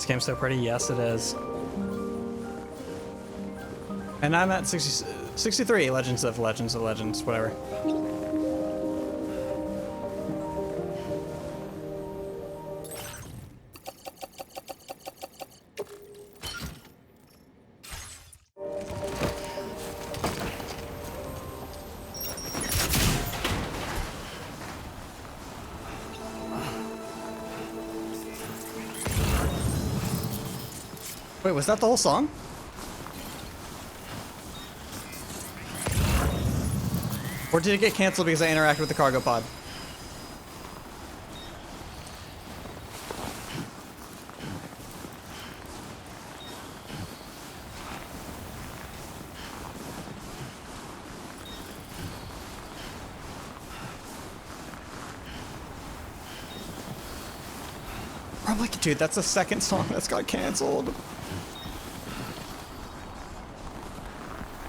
This game's so pretty. Yes, it is. And I'm at 63, Legends of Legends, whatever. Wait, was that the whole song? Or did it get canceled because I interacted with the cargo pod? Probably, dude, that's the second song that's got canceled.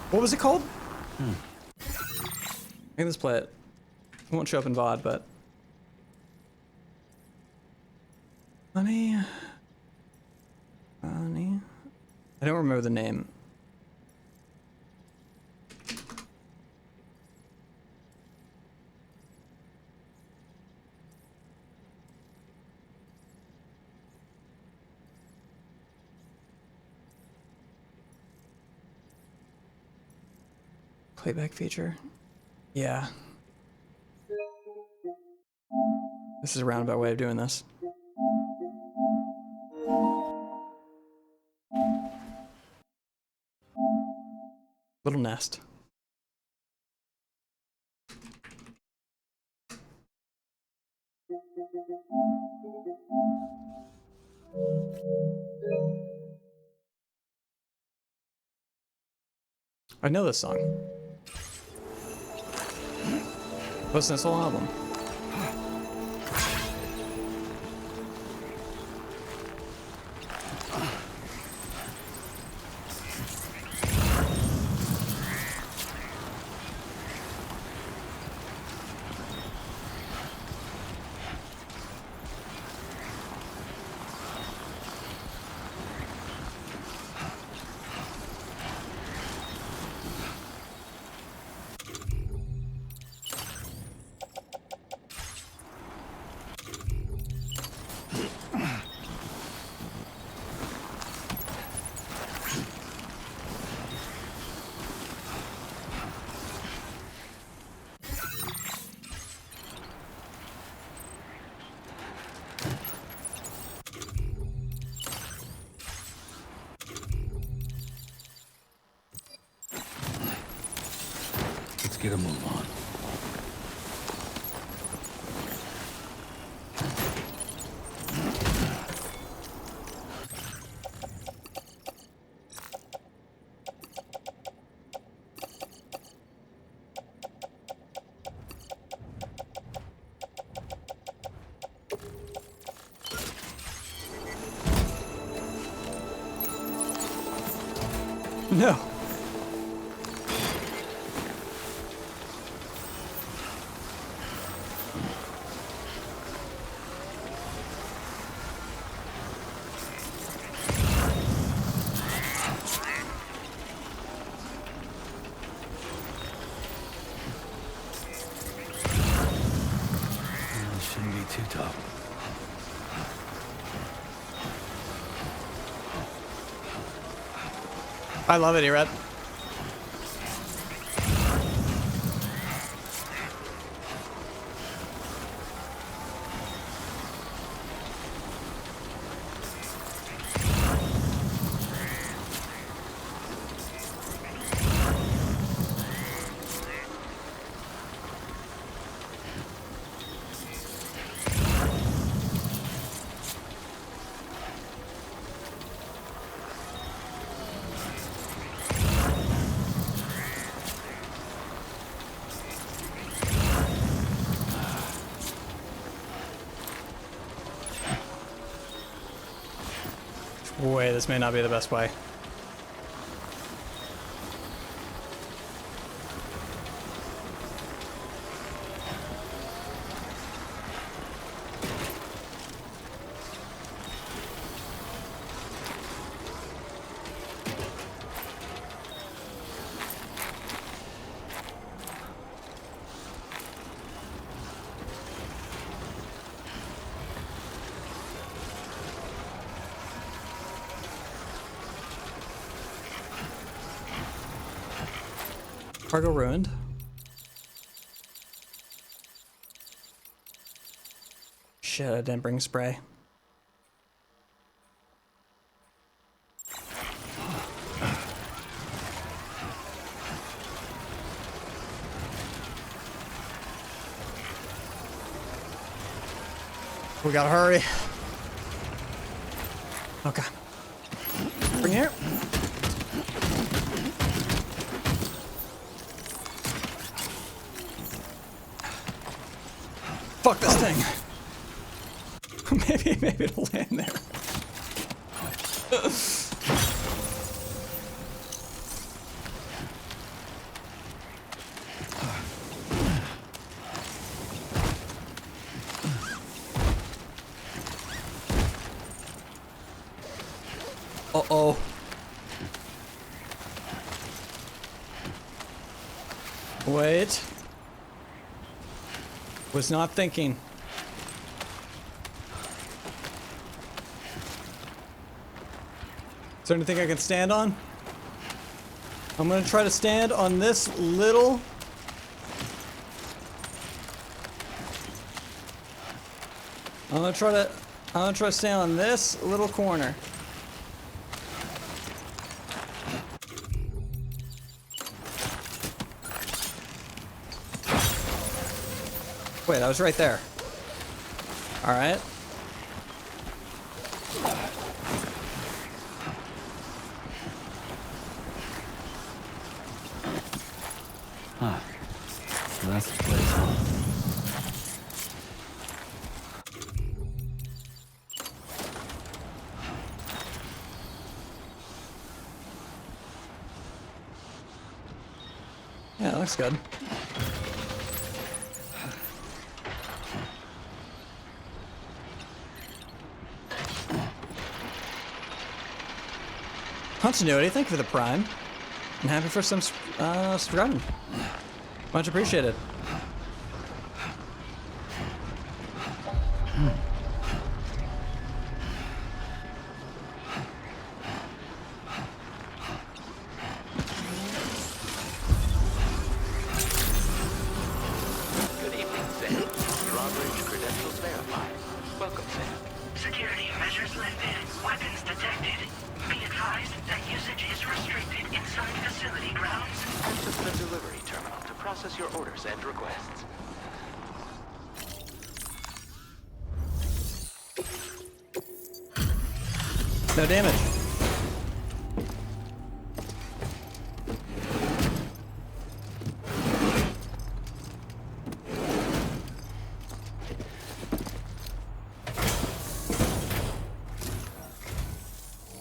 What was it called? Okay, let's play it. It won't show up in VOD, but... Funny. I don't remember the name. Playback feature. Yeah. This is a roundabout way of doing this. Little nest. I know this song. Listen to this whole album. Let's get a move on. No. Shouldn't be too tough. I love it, Erad. Boy, this may not be the best way. Cargo ruined. Shit, I didn't bring spray. We gotta hurry. Okay. Bring here. Fuck this thing. maybe it'll land there. Uh-oh. Wait. Was not thinking. Is there anything I can stand on? I'm gonna try to stand on this little... I'm gonna try to stand on this little corner. Wait, I was right there. All right. Huh. So that's the place. Yeah, that looks good. Continuity, thank you for the prime. I'm happy for some subscribing. Much appreciated. Good evening, Sam. Drawbridge credentials verified. Welcome, Sam. Security measures lifted. Weapons detected. Be advised that usage is restricted inside facility grounds. Access the delivery terminal to process your orders and requests. No damage.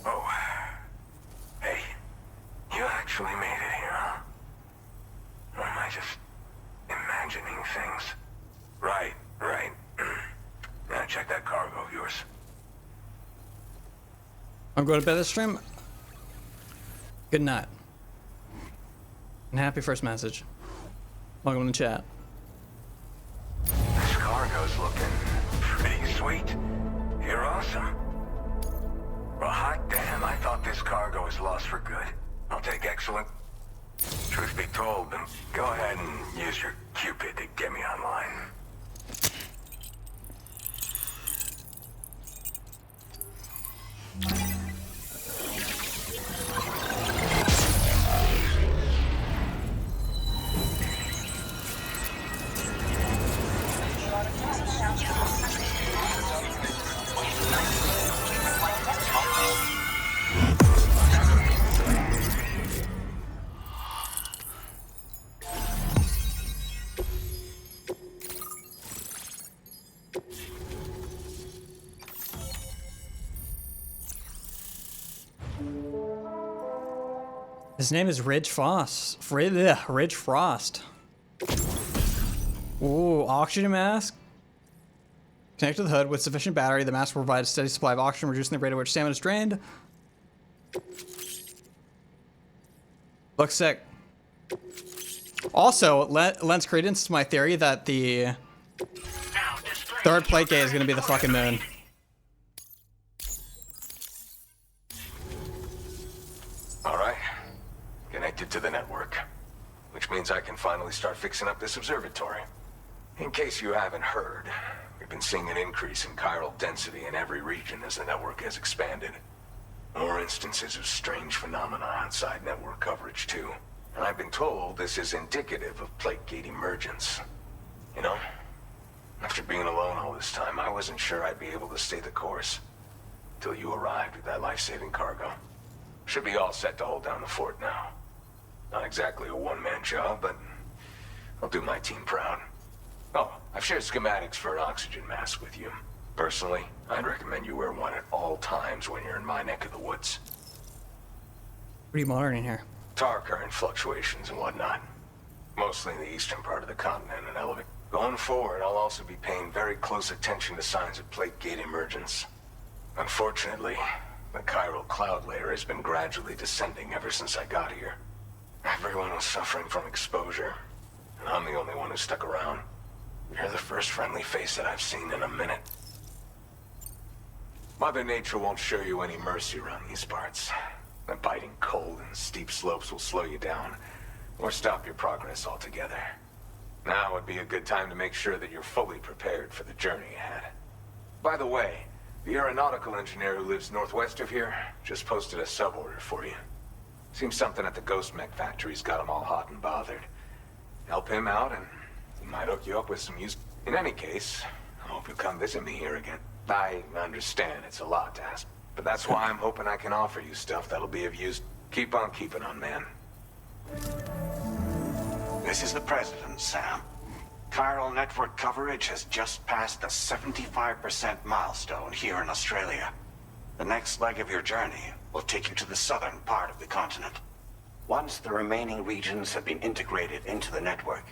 Oh. Hey. You actually made it here, huh? Or am I just imagining things? Right. Now check that cargo of yours. I'm going to bed this stream. Good night. And happy first message. Welcome to the chat. This cargo's looking pretty sweet. You're awesome. Well, hot damn, I thought this cargo was lost for good. I'll take excellent. Truth be told, then go ahead and use your Cupid to get me online. His name is Ridge Frost. Ridge Frost. Ooh, oxygen mask. Connect to the hood with sufficient battery. The mask will provide a steady supply of oxygen, reducing the rate at which stamina is drained. Looks sick. Also, lends credence to my theory that the third plate gate is going to be the fucking moon. All right. Connected to the network. which means I can finally start fixing up this observatory. In case you haven't heard, we've been seeing an increase in chiral density in every region as the network has expanded. More instances of strange phenomena outside network coverage, too. And I've been told this is indicative of plate gate emergence. You know, after being alone all this time, I wasn't sure I'd be able to stay the course. Till you arrived with that life-saving cargo. Should be all set to hold down the fort now. Not exactly a one-man job, but I'll do my team proud. Oh, I've shared schematics for an oxygen mask with you. Personally, I'd recommend you wear one at all times when you're in my neck of the woods. What are you monitoring here? Tar current fluctuations and whatnot. Mostly in the eastern part of the continent and elevate. Going forward, I'll also be paying very close attention to signs of plate gate emergence. Unfortunately, the chiral cloud layer has been gradually descending ever since I got here. Everyone was suffering from exposure, and I'm the only one who stuck around. You're the first friendly face that I've seen in a minute. Mother Nature won't show you any mercy around these parts. The biting cold and steep slopes will slow you down, or stop your progress altogether. Now would be a good time to make sure that you're fully prepared for the journey ahead. By the way, the aeronautical engineer who lives northwest of here just posted a sub-order for you. Seems something at the Ghost Mech factory's got him all hot and bothered. Help him out and he might hook you up with some use. In any case, I hope you'll come visit me here again. I understand it's a lot to ask, but that's why I'm hoping I can offer you stuff that'll be of use. Keep on keeping on, man. This is the President, Sam. Chiral network coverage has just passed the 75% milestone here in Australia. The next leg of your journey will take you to the southern part of the continent. Once the remaining regions have been integrated into the network,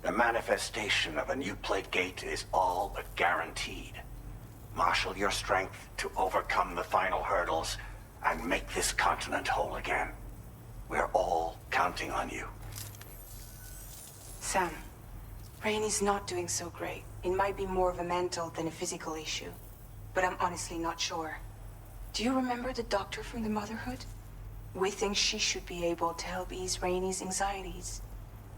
the manifestation of a new plate gate is all but guaranteed. Marshal your strength to overcome the final hurdles and make this continent whole again. We're all counting on you. Sam, Rainy's not doing so great. It might be more of a mental than a physical issue, but I'm honestly not sure. Do you remember the doctor from the Motherhood? We think she should be able to help ease Rainy's anxieties.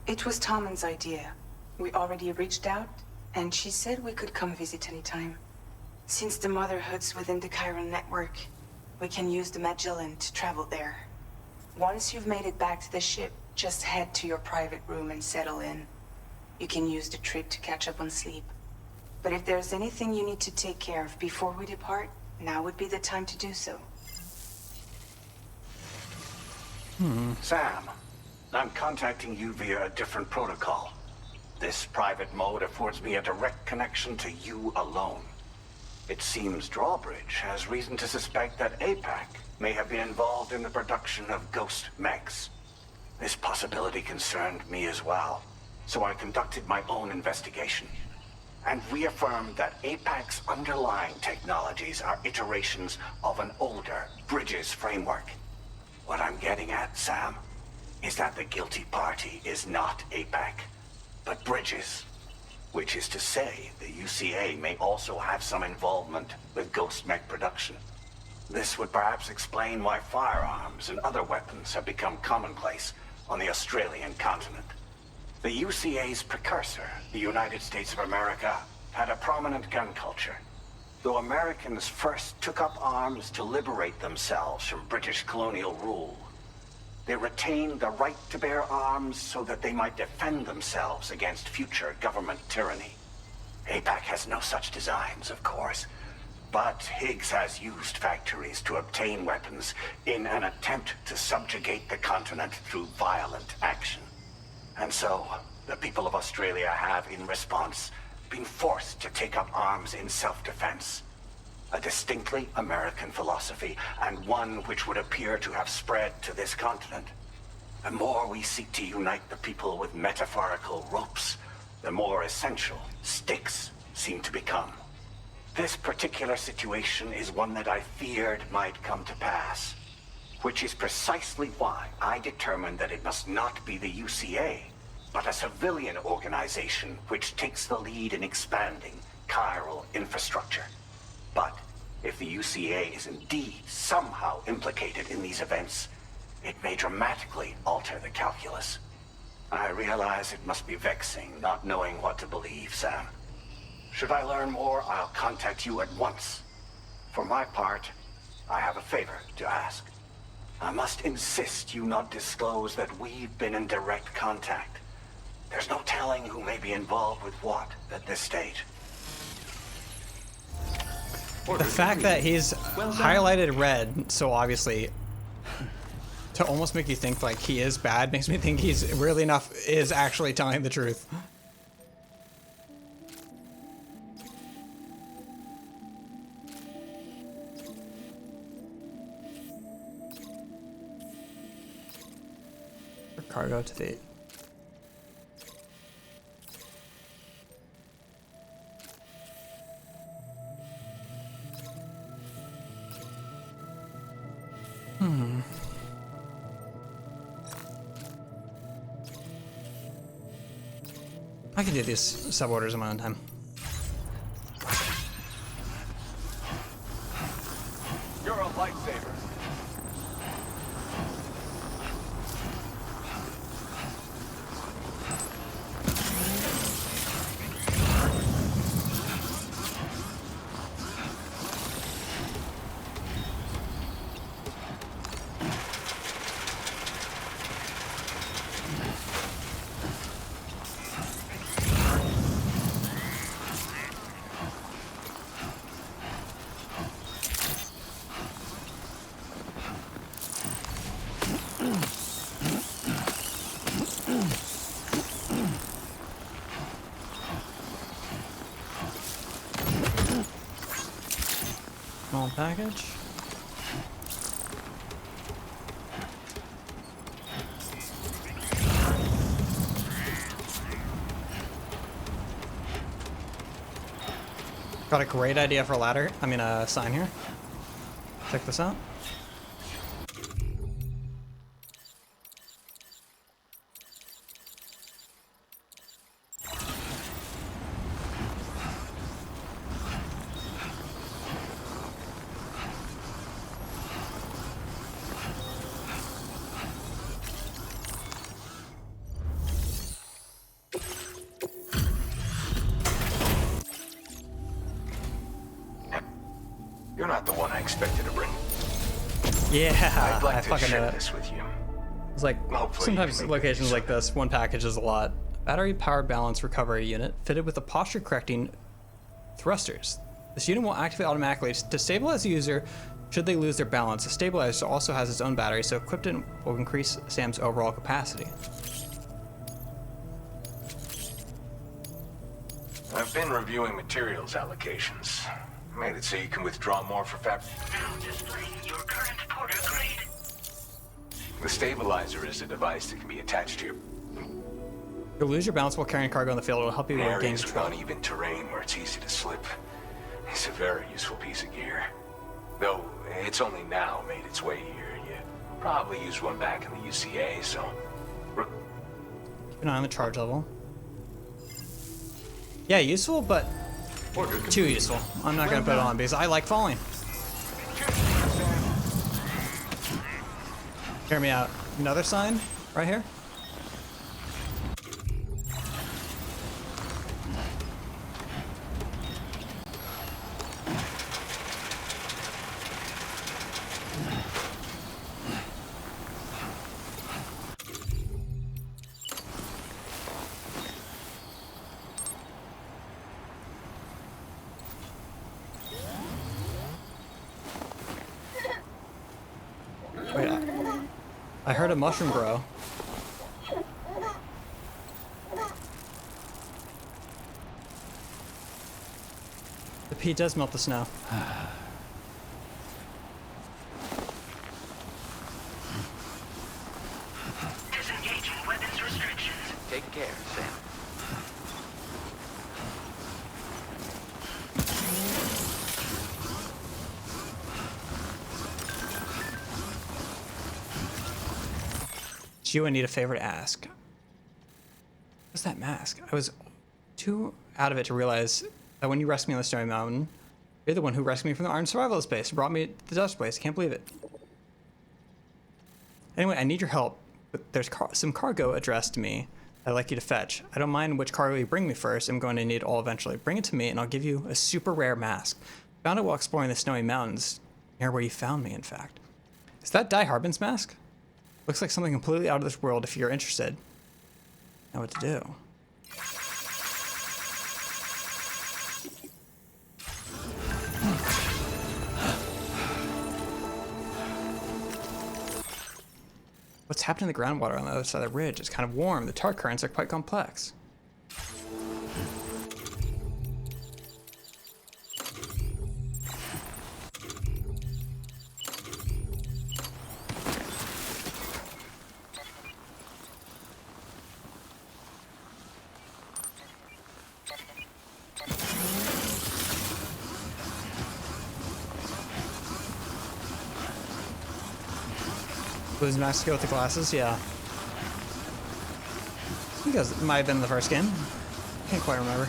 It was Tommen's idea. We already reached out, and she said we could come visit anytime. Since the Motherhood's within the chiral network, we can use the Magellan to travel there. Once you've made it back to the ship, just head to your private room and settle in. You can use the trip to catch up on sleep. But if there's anything you need to take care of before we depart, now would be the time to do so. Sam, I'm contacting you via a different protocol. This private mode affords me a direct connection to you alone. It seems Drawbridge has reason to suspect that APAC may have been involved in the production of ghost mechs. This possibility concerned me as well, so I conducted my own investigation and reaffirmed that APAC's underlying technologies are iterations of an older Bridges framework. What I'm getting at, Sam, is that the guilty party is not APAC, but Bridges. Which is to say, the UCA may also have some involvement with ghost mech production. This would perhaps explain why firearms and other weapons have become commonplace on the Australian continent. The UCA's precursor, the United States of America, had a prominent gun culture. Though Americans first took up arms to liberate themselves from British colonial rule, they retained the right to bear arms so that they might defend themselves against future government tyranny. APAC has no such designs, of course, but Higgs has used factories to obtain weapons in an attempt to subjugate the continent through violent action. And so, the people of Australia have, in response, been forced to take up arms in self-defense. A distinctly American philosophy, and one which would appear to have spread to this continent. The more we seek to unite the people with metaphorical ropes, the more essential sticks seem to become. This particular situation is one that I feared might come to pass, which is precisely why I determined that it must not be the UCA, but a civilian organization which takes the lead in expanding chiral infrastructure. But if the UCA is indeed somehow implicated in these events, it may dramatically alter the calculus. I realize it must be vexing not knowing what to believe, Sam. Should I learn more, I'll contact you at once. For my part, I have a favor to ask. I must insist you not disclose that we've been in direct contact. There's no telling who may be involved with what at this stage. The fact that he's highlighted red so obviously to almost make you think like he is bad makes me think he's really is actually telling the truth. Cargo to the I can do these sub orders in my own time. You're a lifesaver. Small package. Got a great idea for a ladder. I mean a sign here. Check this out. You're not the one I expected to bring. Yeah, I'd like I to fucking share know it. this with you. It's like Hopefully sometimes you can make locations it like this, one package is a lot. Battery power balance recovery unit fitted with a posture correcting thrusters. This unit will activate automatically to stabilize the user should they lose their balance. The stabilizer also has its own battery, so equipped it will increase Sam's overall capacity. I've been reviewing materials allocations. Made it so you can withdraw more for fab. Now displaying your current porter grade. The stabilizer is a device that can be attached to your You'll lose your balance while carrying cargo in the field. It will help you gain areas with control. uneven terrain where it's easy to slip. It's a very useful piece of gear. Though it's only now made its way here. You probably used one back in the UCA, so Keep an eye on the charge level. Yeah, useful, but too useful. I'm not gonna put it on because I like falling. Hear me out. Another sign right here. Wait, I heard a mushroom grow. The pea does melt the snow. Disengaging weapons restrictions. Take care, Sam. You, I need a favor to ask. What's that mask? I was too out of it to realize that when you rescued me on the Stony Mountain, you're the one who rescued me from the armed survivalist base. You brought me to the dust place. Can't believe it. Anyway, I need your help. But there's some cargo addressed to me I'd like you to fetch. I don't mind which cargo you bring me first. I'm going to need all eventually. Bring it to me and I'll give you a super rare mask. Found it while exploring the snowy mountains, near where you found me, in fact. Is that Die Harbin's mask? Looks like something completely out of this world if you're interested. Know what to do. What's happening in the groundwater on the other side of the ridge? It's kind of warm. The tar currents are quite complex. Blue's mask go with the glasses, yeah. I think it might have been the first game. Can't quite remember.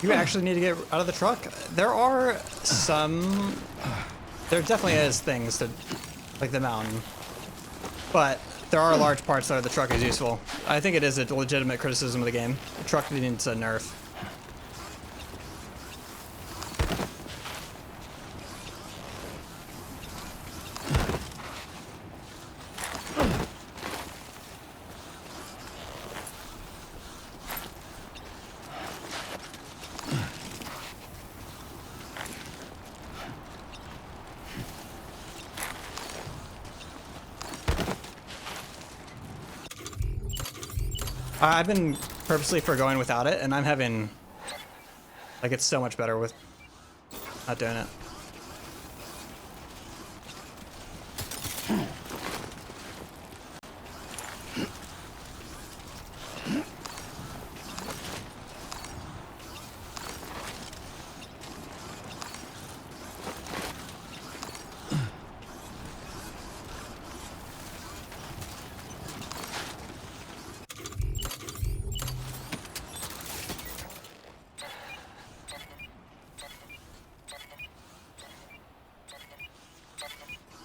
You actually need to get out of the truck. There are some... There definitely is things that... like the mountain. But there are large parts that the truck is useful. I think it is a legitimate criticism of the game. The truck needs a nerf. I've been purposely forgoing without it, and I'm having... like, it's so much better with not doing it.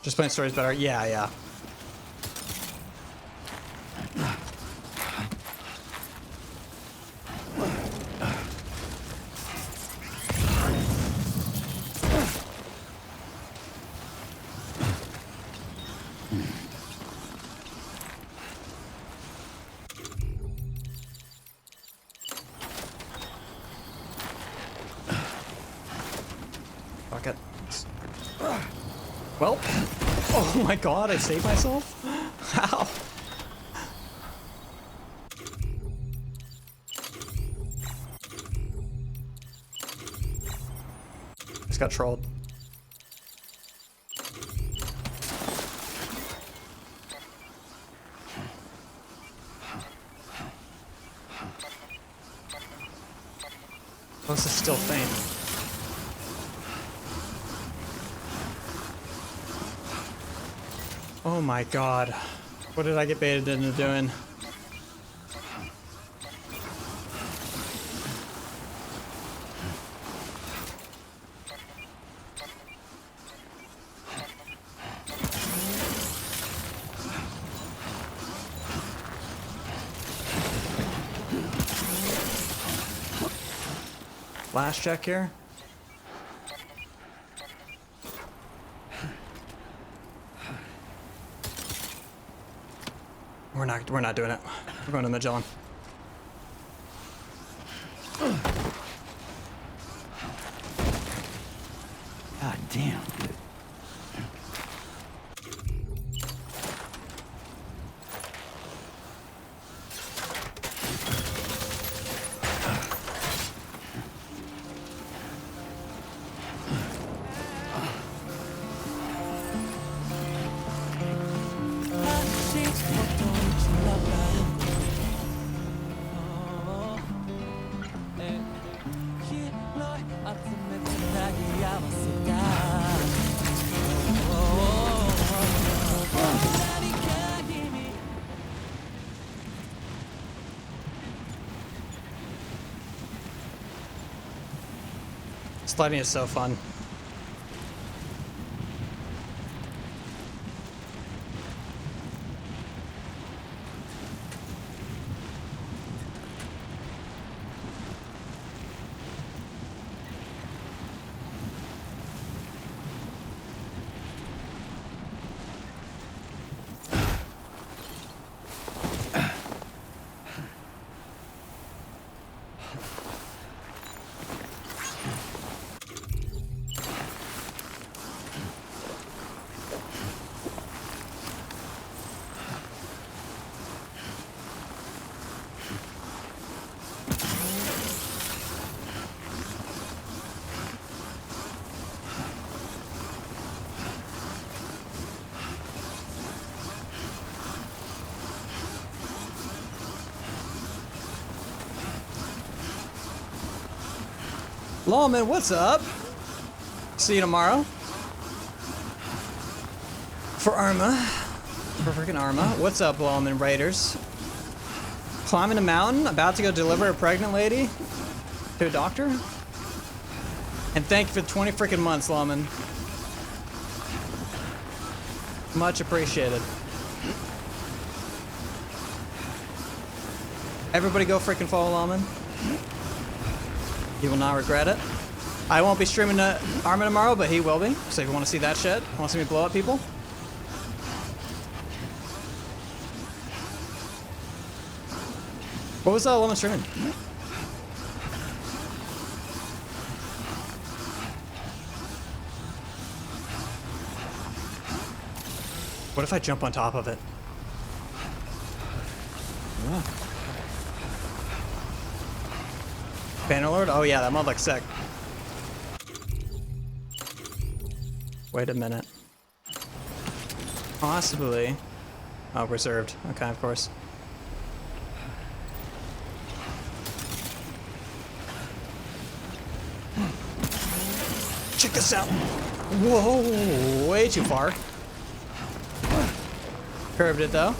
Just playing stories better? Yeah, yeah. Fuck it. Well, oh my god, I saved myself? How? Just got trolled. What's this still faint? Oh my god. What did I get baited into doing? Last check here. We're not doing it. We're going to Magellan. God damn. Sliding is so fun. Lawman, what's up? See you tomorrow. For Arma. For freaking Arma. What's up, Lawman Raiders? Climbing a mountain, about to go deliver a pregnant lady to a doctor? And thank you for the 20 freaking months, Lawman. Much appreciated. Everybody go freaking follow Lawman. You will not regret it. I won't be streaming Arma tomorrow, but he will be. So if you want to see that shit, want to see me blow up people? What was Lawman streaming? What if I jump on top of it? Yeah. Bannerlord? Oh yeah, that mod looks sick. Wait a minute. Possibly. Oh, reserved. Okay, of course. Check this out. Whoa, way too far. Curved it though.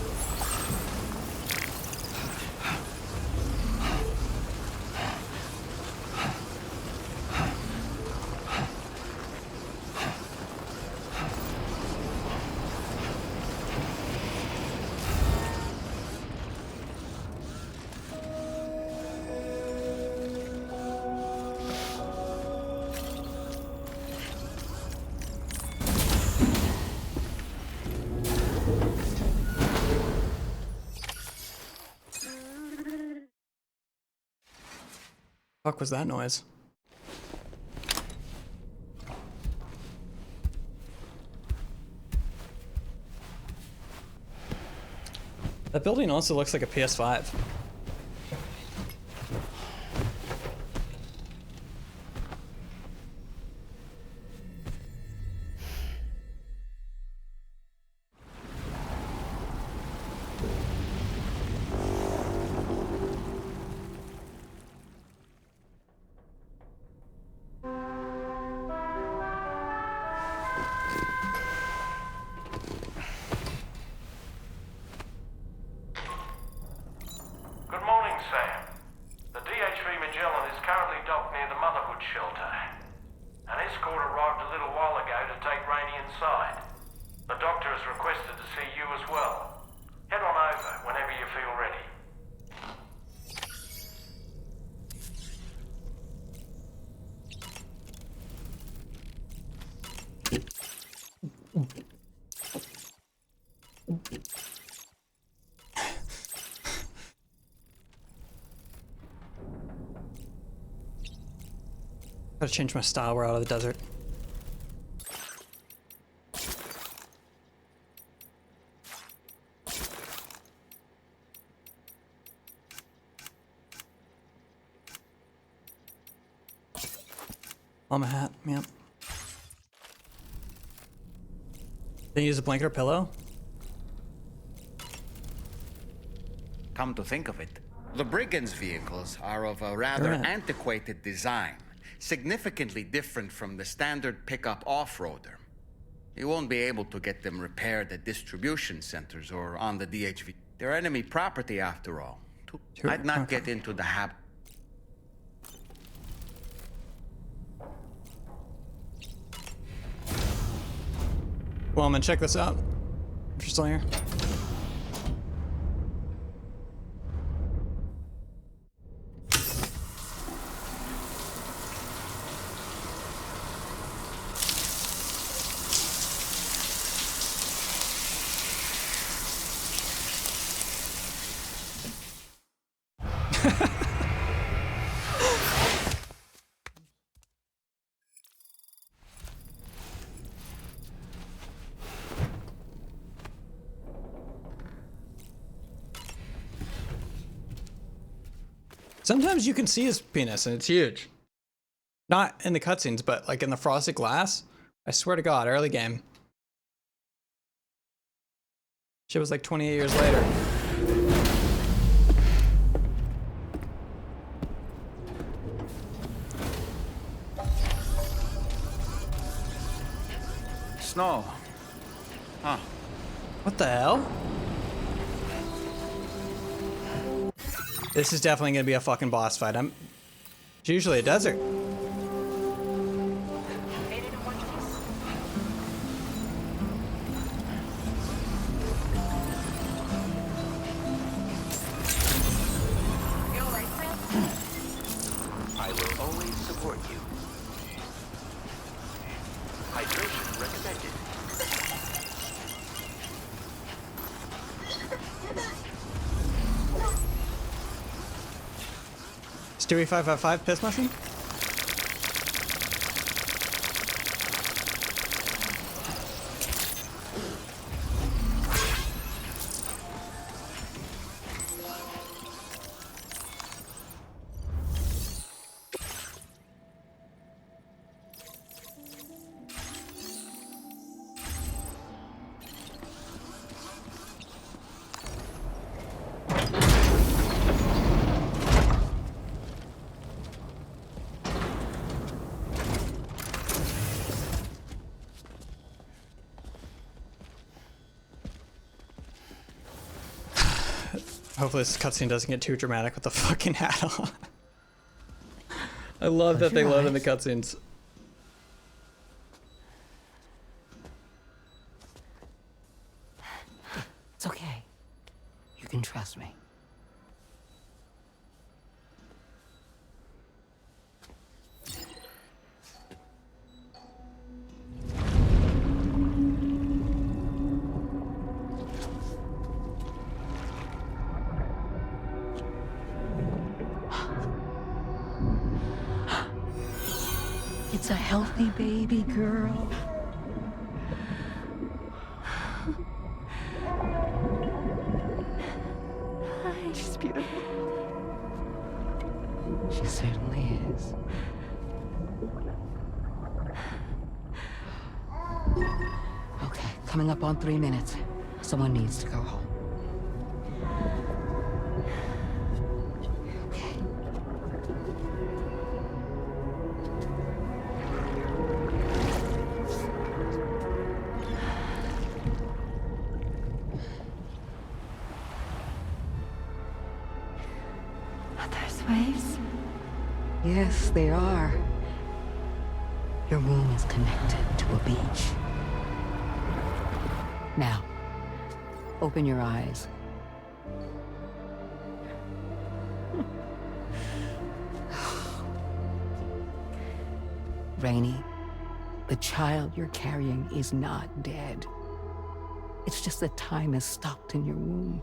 Fuck was that noise? That building also looks like a PS5. Gotta change my style, we're out of the desert. On my hat, yep. Then you use a blanket or pillow? Come to think of it, the brigands' vehicles are of a rather antiquated design, significantly different from the standard pickup off-roader. You won't be able to get them repaired at distribution centers or on the DHV. They're enemy property after all. I'd not get into the habit. Well, I'm gonna check this out. If you're still here. Sometimes you can see his penis and it's huge. Not in the cutscenes, but like in the frosted glass. I swear to God, early game. Shit was like 28 years later. Snow. Huh. What the hell? This is definitely gonna be a fucking boss fight. It's usually a desert. I will always support you. Hydration recommended. Stewie 555 piss mushroom? Hopefully this cutscene doesn't get too dramatic with the fucking hat on. I love that they load in the cutscenes. It's okay. You can trust me. It's a healthy baby girl. She's beautiful. She certainly is. Okay, coming up on 3 minutes. Someone needs to go home. Waves? Yes, they are. Your room is connected to a beach. Now, open your eyes. Rainy, the child you're carrying is not dead. It's just that time has stopped in your womb.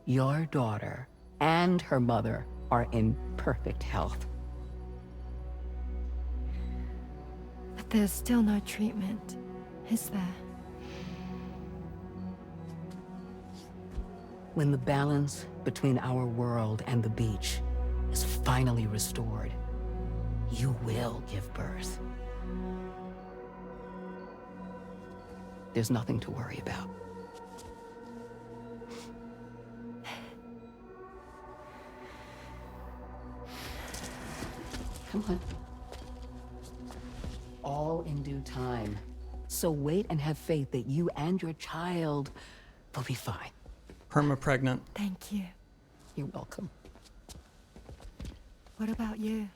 Your daughter and her mother are in perfect health. But there's still no treatment, is there? When the balance between our world and the beach is finally restored, you will give birth. There's nothing to worry about. Come on. All in due time. So wait and have faith that you and your child will be fine. Perma-pregnant. Thank you. You're welcome. What about you?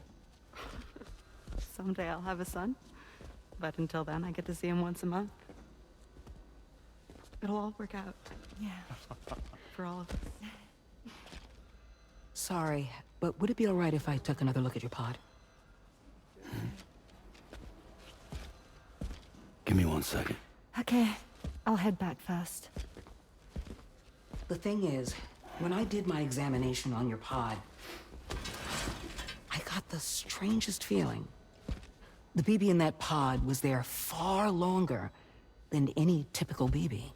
Someday I'll have a son. But until then, I get to see him once a month. It'll all work out. Yeah. For all of us. Sorry, but would it be alright if I took another look at your pod? Give me 1 second. Okay. I'll head back first. The thing is, when I did my examination on your pod, I got the strangest feeling. The BB in that pod was there far longer than any typical BB.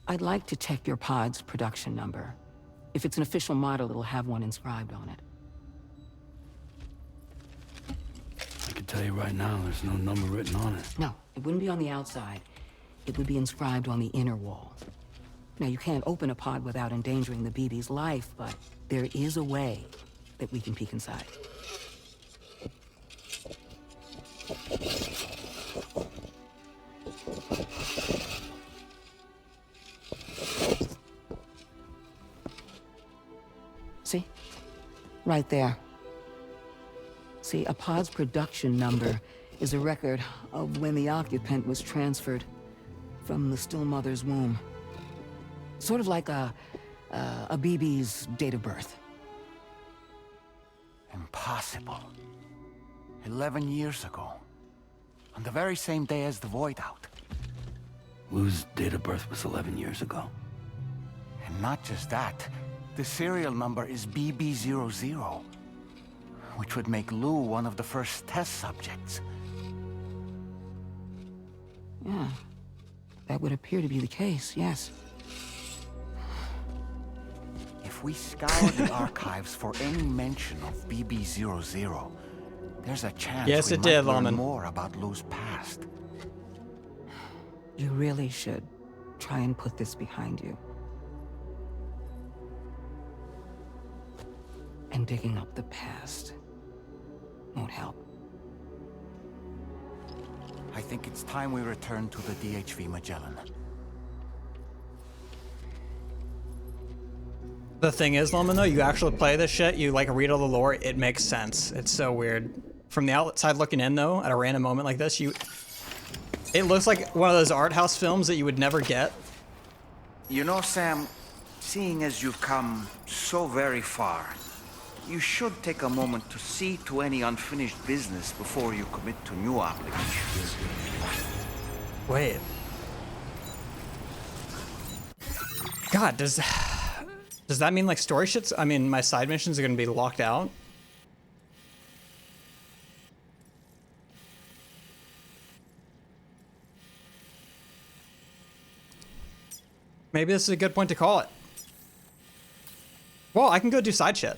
I'd like to check your pod's production number. If it's an official model, it'll have one inscribed on it. I can tell you right now, there's no number written on it. No, it wouldn't be on the outside. It would be inscribed on the inner wall. Now, you can't open a pod without endangering the BB's life, but there is a way that we can peek inside. See? Right there. See, a pod's production number is a record of when the occupant was transferred from the still mother's womb. Sort of like a BB's date of birth. Impossible. 11 years ago. On the very same day as the Void Out. Lou's date of birth was 11 years ago. And not just that, the serial number is BB00, which would make Lou one of the first test subjects. Yeah, that would appear to be the case, yes. If we scour the archives for any mention of BB00, there's a chance we might learn more about Lou's past. You really should try and put this behind you. And digging up the past won't help. I think it's time we return to the DHV Magellan. The thing is, Loman, though, you actually play this shit, you like read all the lore, it makes sense. It's so weird. From the outside looking in, though, at a random moment like this, it looks like one of those art house films that you would never get. You know, Sam, seeing as you've come so very far, you should take a moment to see to any unfinished business before you commit to new obligations. Wait. God, does that mean like story shits? I mean, my side missions are gonna be locked out? Maybe this is a good point to call it. Well, I can go do side shit.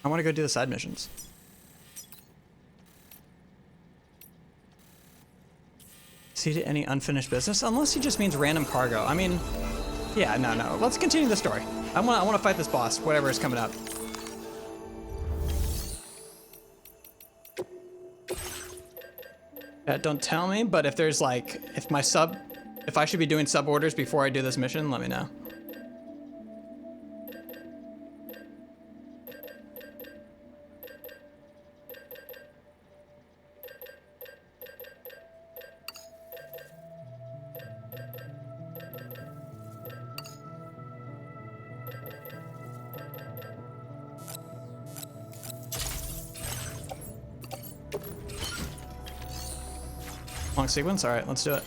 I want to go do the side missions. See to any unfinished business? Unless he just means random cargo. I mean, yeah, no. Let's continue the story. I want to fight this boss, whatever is coming up. Don't tell me, but if there's like, if I should be doing sub orders before I do this mission, let me know. Long sequence? Alright, let's do it.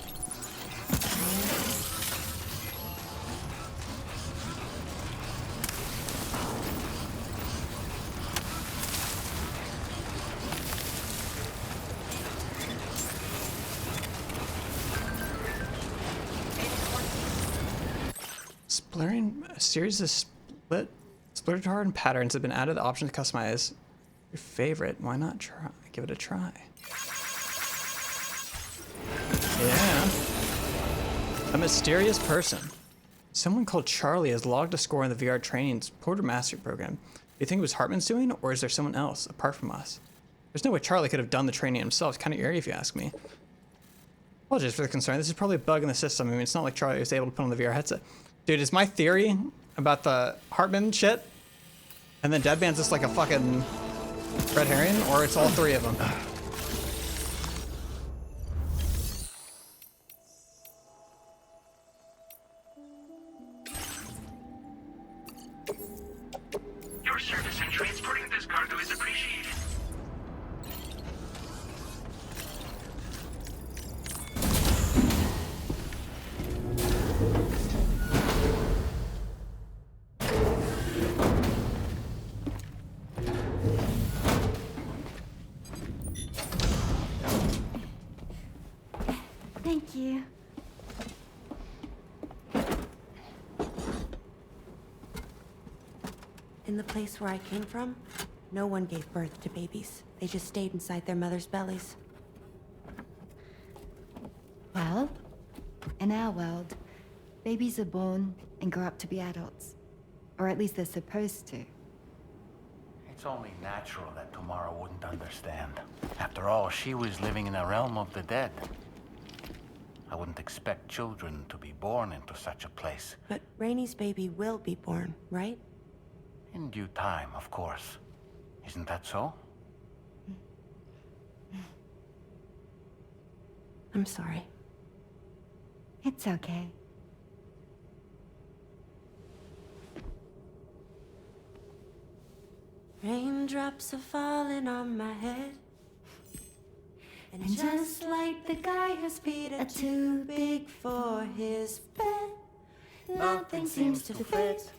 A series of splittered hardened patterns have been added. The option to customize your favorite. Why not try? Give it a try. Yeah. A mysterious person. Someone called Charlie has logged a score in the VR training's Porter Mastery program. Do you think it was Hartman's doing, or is there someone else apart from us? There's no way Charlie could have done the training himself. It's kind of eerie if you ask me. Apologies for the concern. This is probably a bug in the system. I mean, it's not like Charlie was able to put on the VR headset. Dude, is my theory about the Hartman shit and then Deadman's just like a fucking red herring, or it's all three of them? Thank you. In the place where I came from, no one gave birth to babies. They just stayed inside their mother's bellies. Well, in our world, babies are born and grow up to be adults. Or at least they're supposed to. It's only natural that Tomorrow wouldn't understand. After all, she was living in a realm of the dead. I wouldn't expect children to be born into such a place. But Rainey's baby will be born, right? In due time, of course. Isn't that so? I'm sorry. It's okay. Raindrops are falling on my head. And just like the guy whose feet are too big for his bed, nothing seems to fit.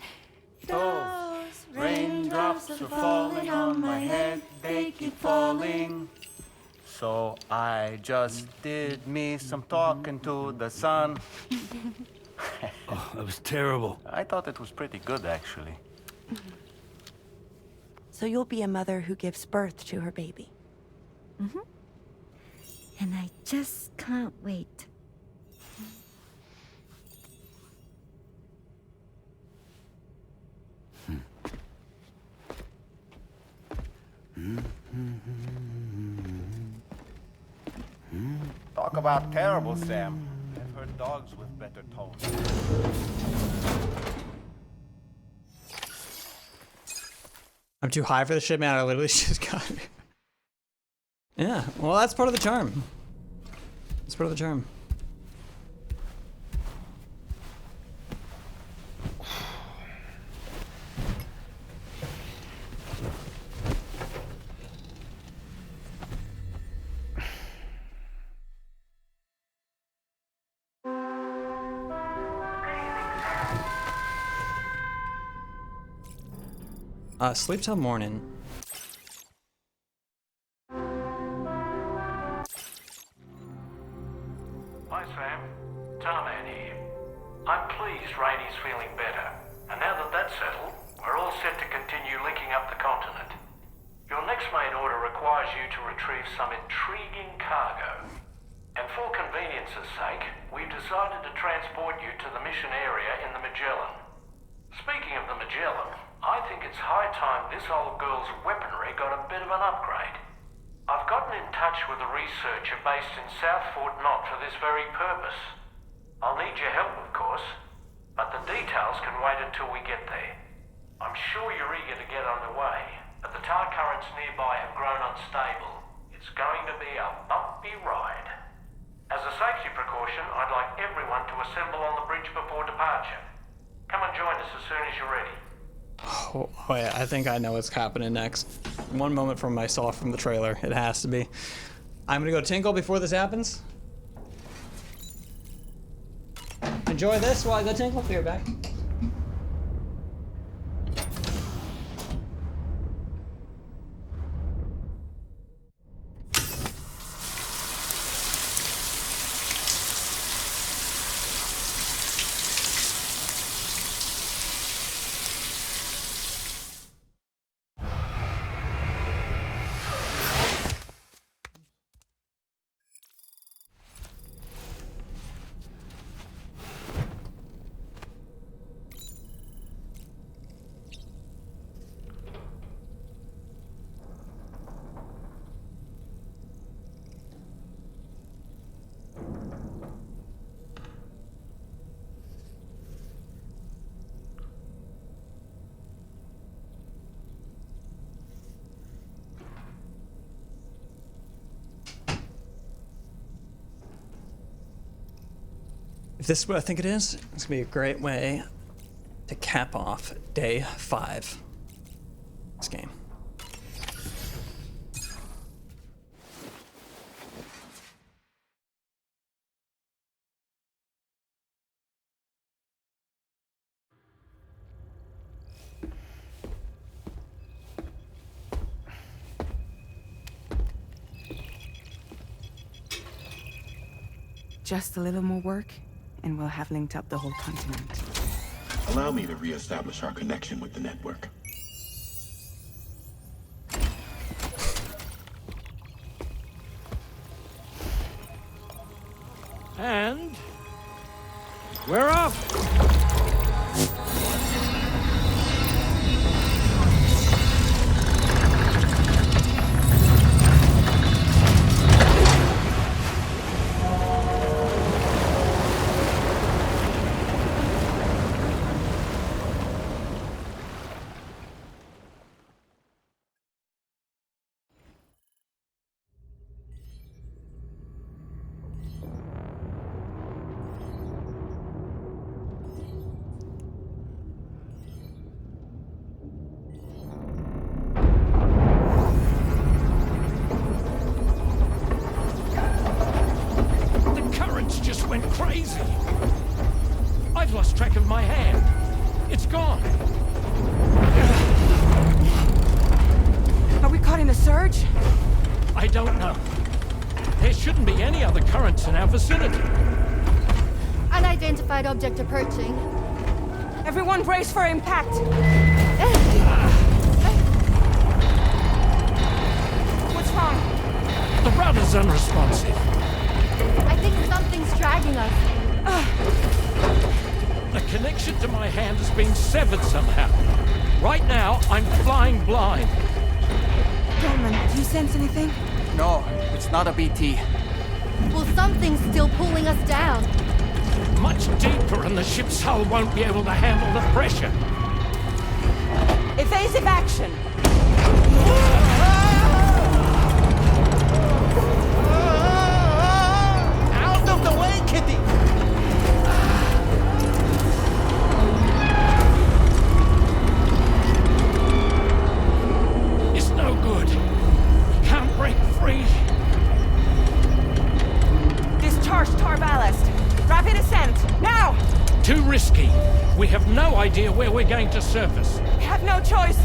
Those raindrops are falling on my head, they keep falling. So I just did me some talking to the sun. Oh, that was terrible. I thought it was pretty good, actually. So you'll be a mother who gives birth to her baby. Mm-hmm. And I just can't wait. Talk about terrible, Sam. I've heard dogs with better tones. I'm too high for this shit, man. I literally just got it. Yeah, well, that's part of the charm. That's part of the charm. Sleep till morning. Hi, Sam. Tarman here. I'm pleased Rainey's feeling better. And now that that's settled, we're all set to continue linking up the continent. Your next main order requires you to retrieve some intriguing cargo. And for convenience's sake, we've decided to transport you to the mission area in the Magellan. Speaking of the Magellan, I think it's high time this old girl's weaponry got a bit of an upgrade. I've gotten in touch with a researcher based in South Fort Knott for this very purpose. I'll need your help, of course, but the details can wait until we get there. I'm sure you're eager to get underway, but the tar currents nearby have grown unstable. It's going to be a bumpy ride. As a safety precaution, I'd like everyone to assemble on the bridge before departure. Come and join us as soon as you're ready. Oh, yeah, I think I know what's happening next. One moment from I saw from the trailer. It has to be. I'm gonna go tinkle before this happens. Enjoy this while I go tinkle. Be right back. If this is what I think it is, it's gonna be a great way to cap off day 5. This game. Just a little more work, and we'll have linked up the whole continent. Allow me to reestablish our connection with the network. And we're off. Just went crazy. I've lost track of my hand. It's gone. Are we caught in a surge? I don't know. There shouldn't be any other currents in our vicinity. Unidentified object approaching. Everyone brace for impact. What's wrong? The rudder's unresponsive. I think something's dragging us. The connection to my hand has been severed somehow. Right now, I'm flying blind. Dolman, do you sense anything? No, it's not a BT. Well, something's still pulling us down. Much deeper, and the ship's hull won't be able to handle the pressure. Evasive action. Out of the way, Kitty! It's no good. Can't break free. Discharge tar ballast. Rapid ascent, now! Too risky. We have no idea where we're going to surface. We have no choice.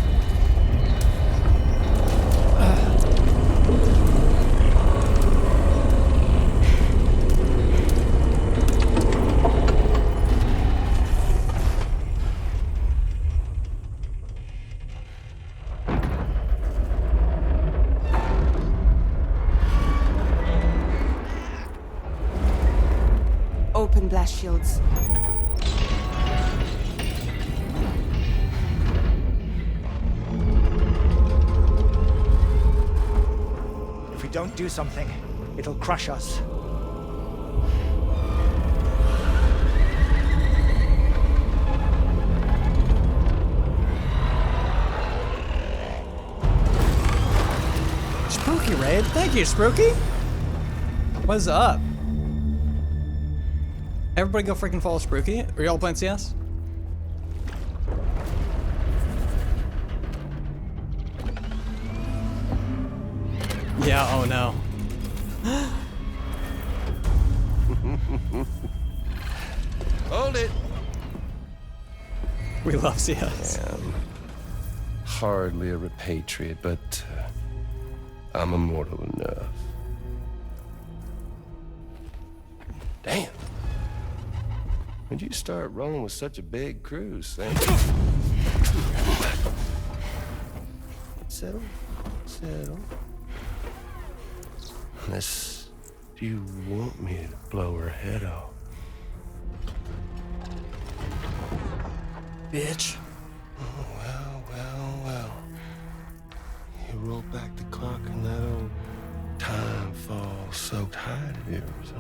Open blast shields. If we don't do something, it'll crush us. Spooky raid. Thank you, Spooky. What's up? Everybody go freaking follow Spooky. Are y'all playing CS? Yeah, oh no. Hold it. We love CS. Hardly a repatriate, but I'm immortal enough. Damn. When'd you start rolling with such a big crew, Sam? Settle. Unless you want me to blow her head off. Bitch. Oh, well. You roll back the clock and that old time fall soaked hide of yours, huh?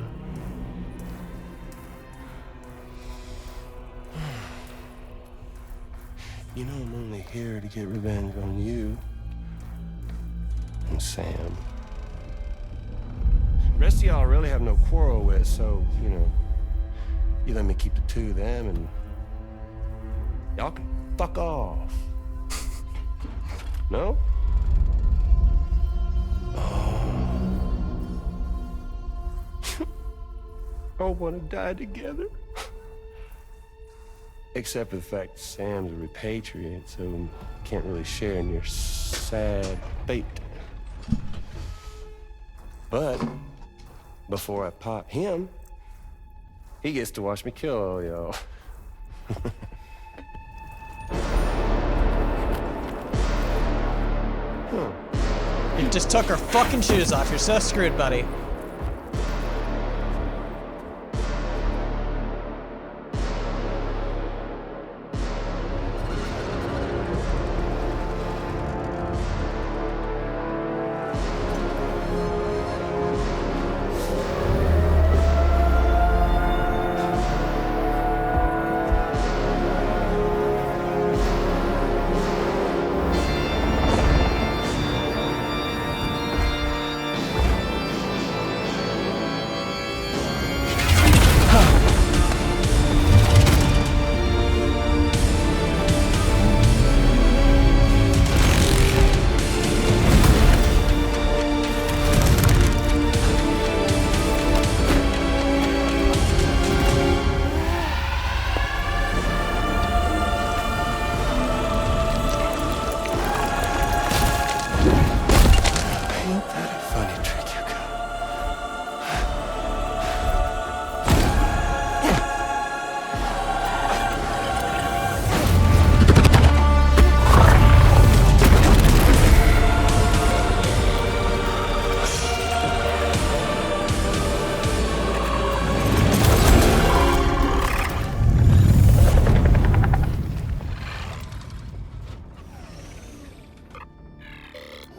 You know I'm only here to get revenge on you and Sam. The rest of y'all really have no quarrel with, so, you let me keep the two of them and y'all can fuck off. No? All want to die together. Except for the fact Sam's a repatriate, so can't really share in your sad fate. But before I pop him, He gets to watch me kill all y'all. You just took her fucking shoes off. You're so screwed, buddy.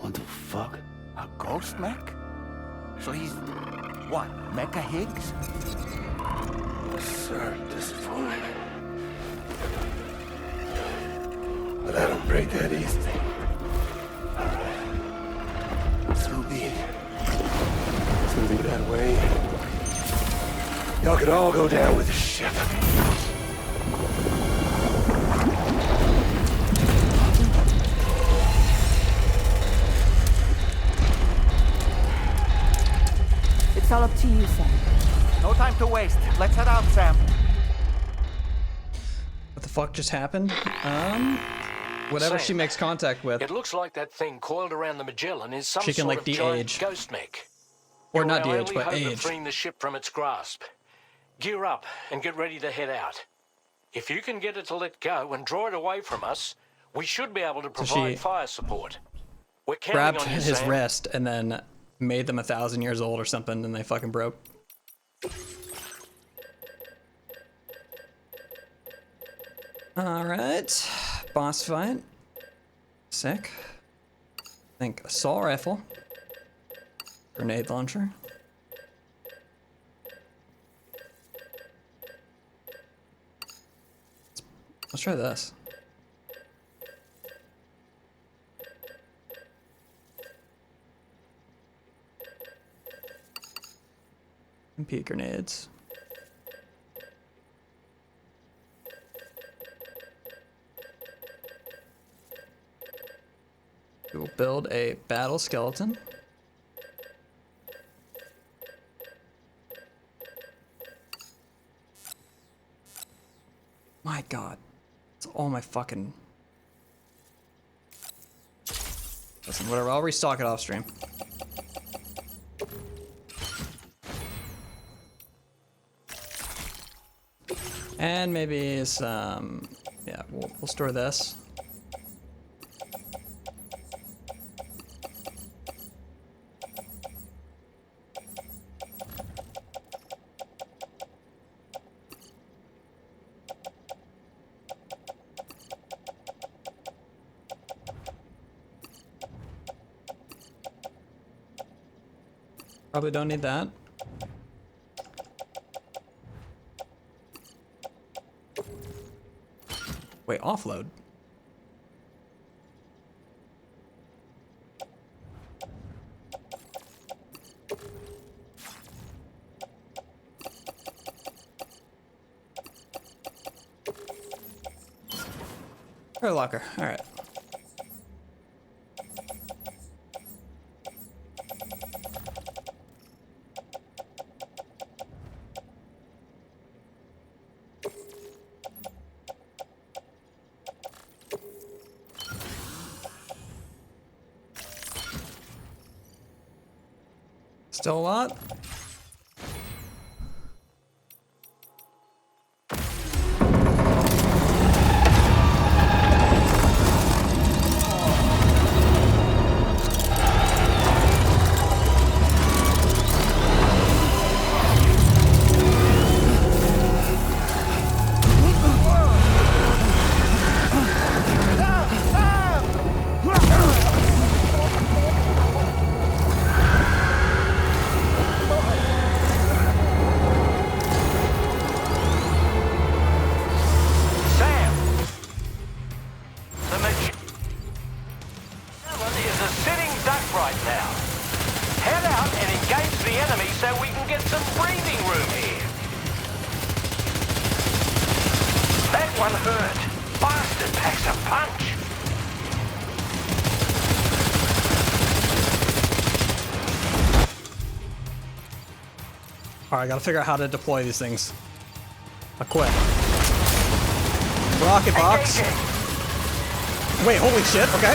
What the fuck? A ghost mech? So he's what? Mecha Higgs? Sorry, disappointed. But I don't break that easy. So be it. It's gonna be that way. Y'all could all go down with the ship. It's all up to you, Sam. No time to waste. Let's head out, Sam. What the fuck just happened? Whatever Sam, she makes contact with, It looks like that thing coiled around the Magellan is some she can sort like of giant de-age. ghost mech. Or You're not our de-age, only but hope of age. freeing the ship from its grasp. Gear up and get ready to head out. If you can get it to let go and draw it away from us, we should be able to So provide she fire support. We're counting grabbed on you, his Sam. wrist and then made them 1,000 years old or something, and they fucking broke. All right, boss fight. Sick. I think assault rifle, grenade launcher. Let's try this. MP grenades. We will build a battle skeleton. My god. It's all my fucking... Listen, whatever, I'll restock it off stream. And maybe some... Yeah, we'll store this. Probably don't need that. Wait, offload? Or locker, alright. Still a lot? good. Bastard packs a punch. Alright, I gotta figure out how to deploy these things. Quick. Rocket box. Wait, holy shit, okay.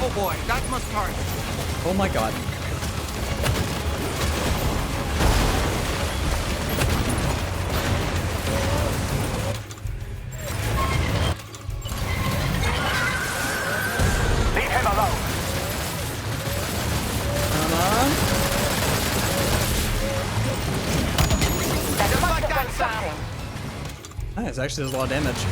Oh boy, that must hurt. Oh my god. Leave him alone. Come on. That's like that sound. Nice, actually does a lot of damage.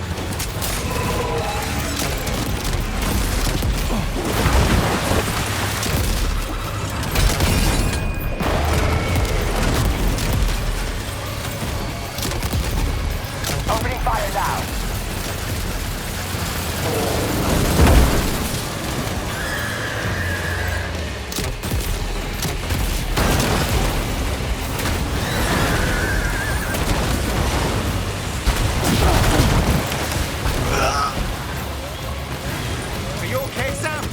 Opening fire now. Are you okay, Sam?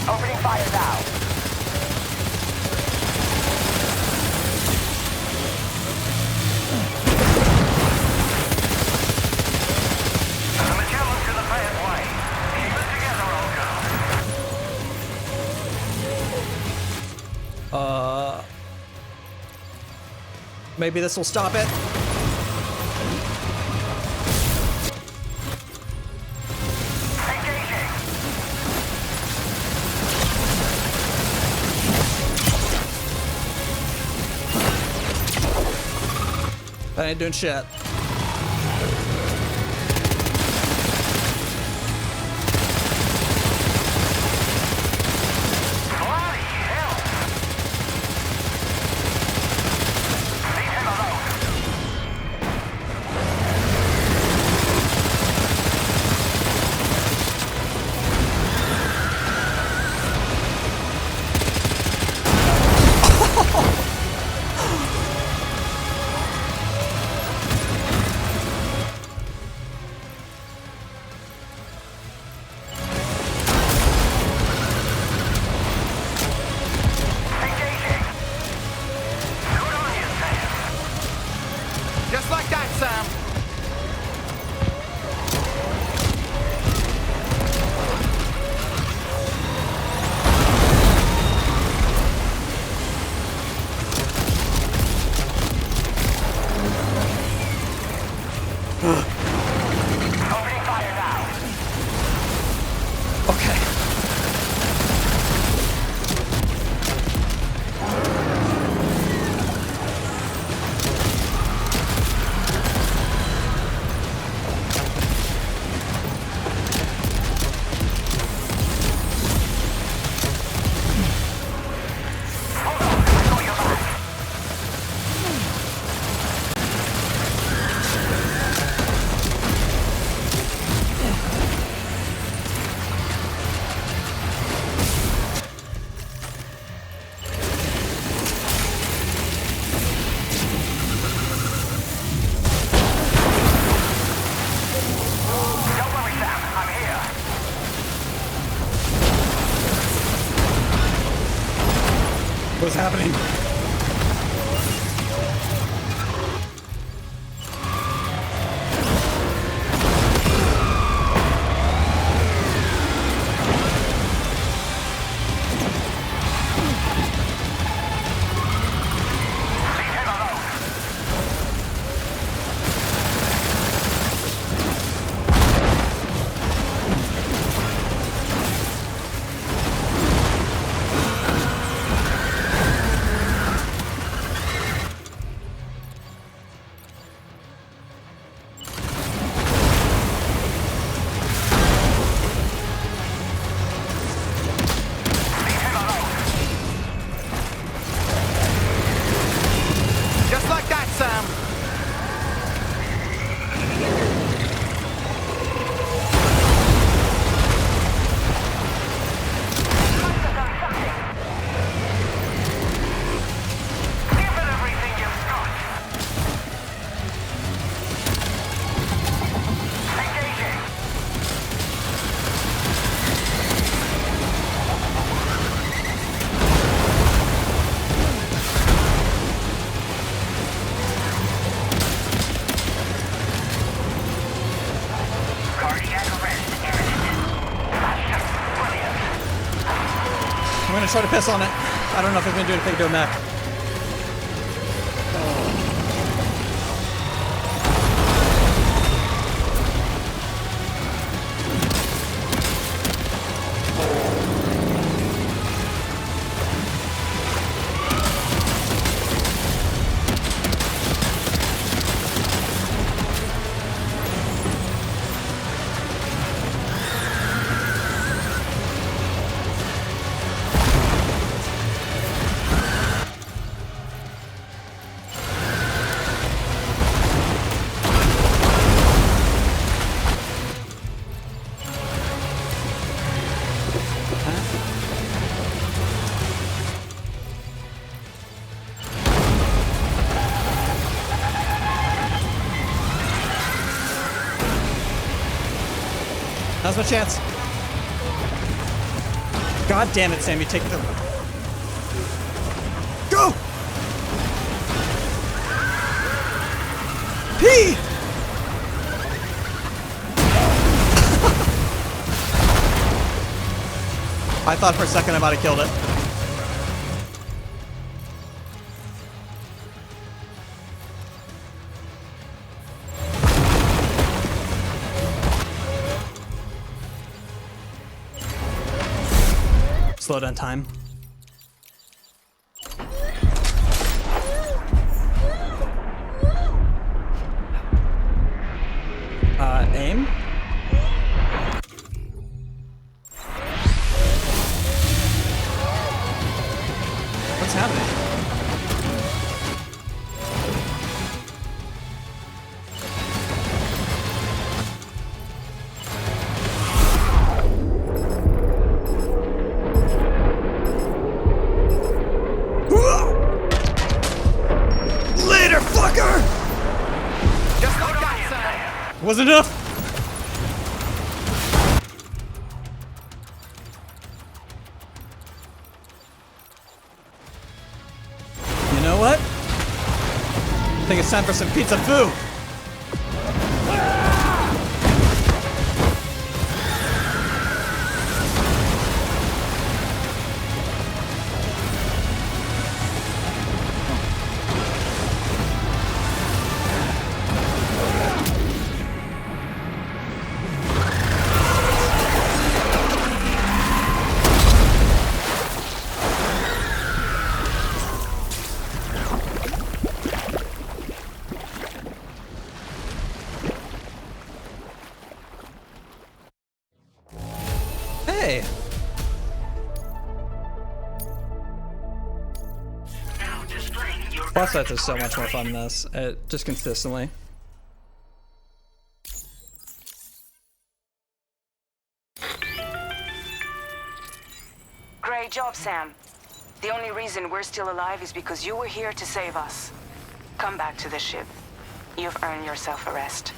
Opening fire now. The Magellan's in the bad way. Keep it together, old girl. Maybe this will stop it. That ain't doing shit. Just like that, Sam. Opening fire now. Okay. Don't worry, Sam. I'm here. What's happening? I'm gonna try to piss on it. I don't know if it's gonna do anything to a mech. Now's my chance. God damn it, Sam, you take the... Go! P! I thought for a second I might have killed it. Slow down time. Aim? What's happening? Later, fucker! Just like that, Sam. Wasn't enough? You know what? I think it's time for some pizza foo. Hey! Boss fights are so much more fun than this, just consistently. Great job, Sam. The only reason we're still alive is because you were here to save us. Come back to the ship. You've earned yourself a rest.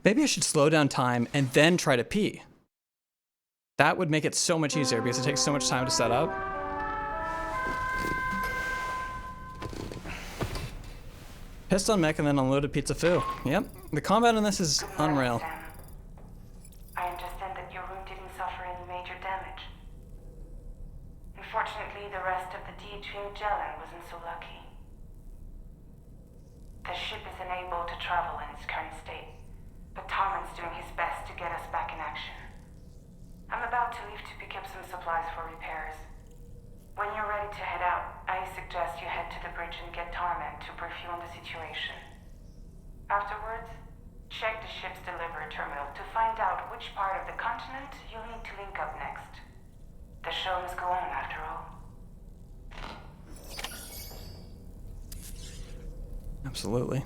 Maybe I should slow down time and then try to pee. That would make it so much easier because it takes so much time to set up. Pissed on mech and then unloaded pizza foo. Yep, the combat in this is unreal. I understand that your room didn't suffer any major damage. Unfortunately, the rest of the DHV Magellan wasn't so lucky. The ship is unable to travel in its current state, but Tarman's doing his best to get us back in action. I'm about to leave to pick up some supplies for repairs. When you're ready to head out, I suggest you head to the bridge and get Tarman to brief you on the situation. Afterwards, check the ship's delivery terminal to find out which part of the continent you'll need to link up next. The show must go on, after all. Absolutely.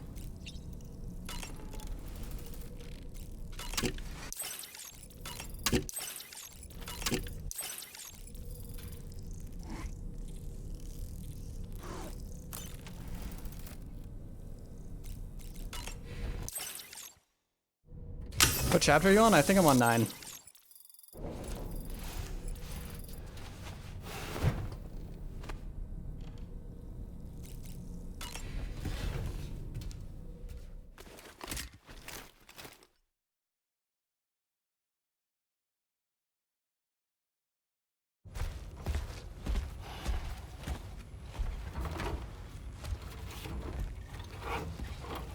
What chapter are you on? I think I'm on 9.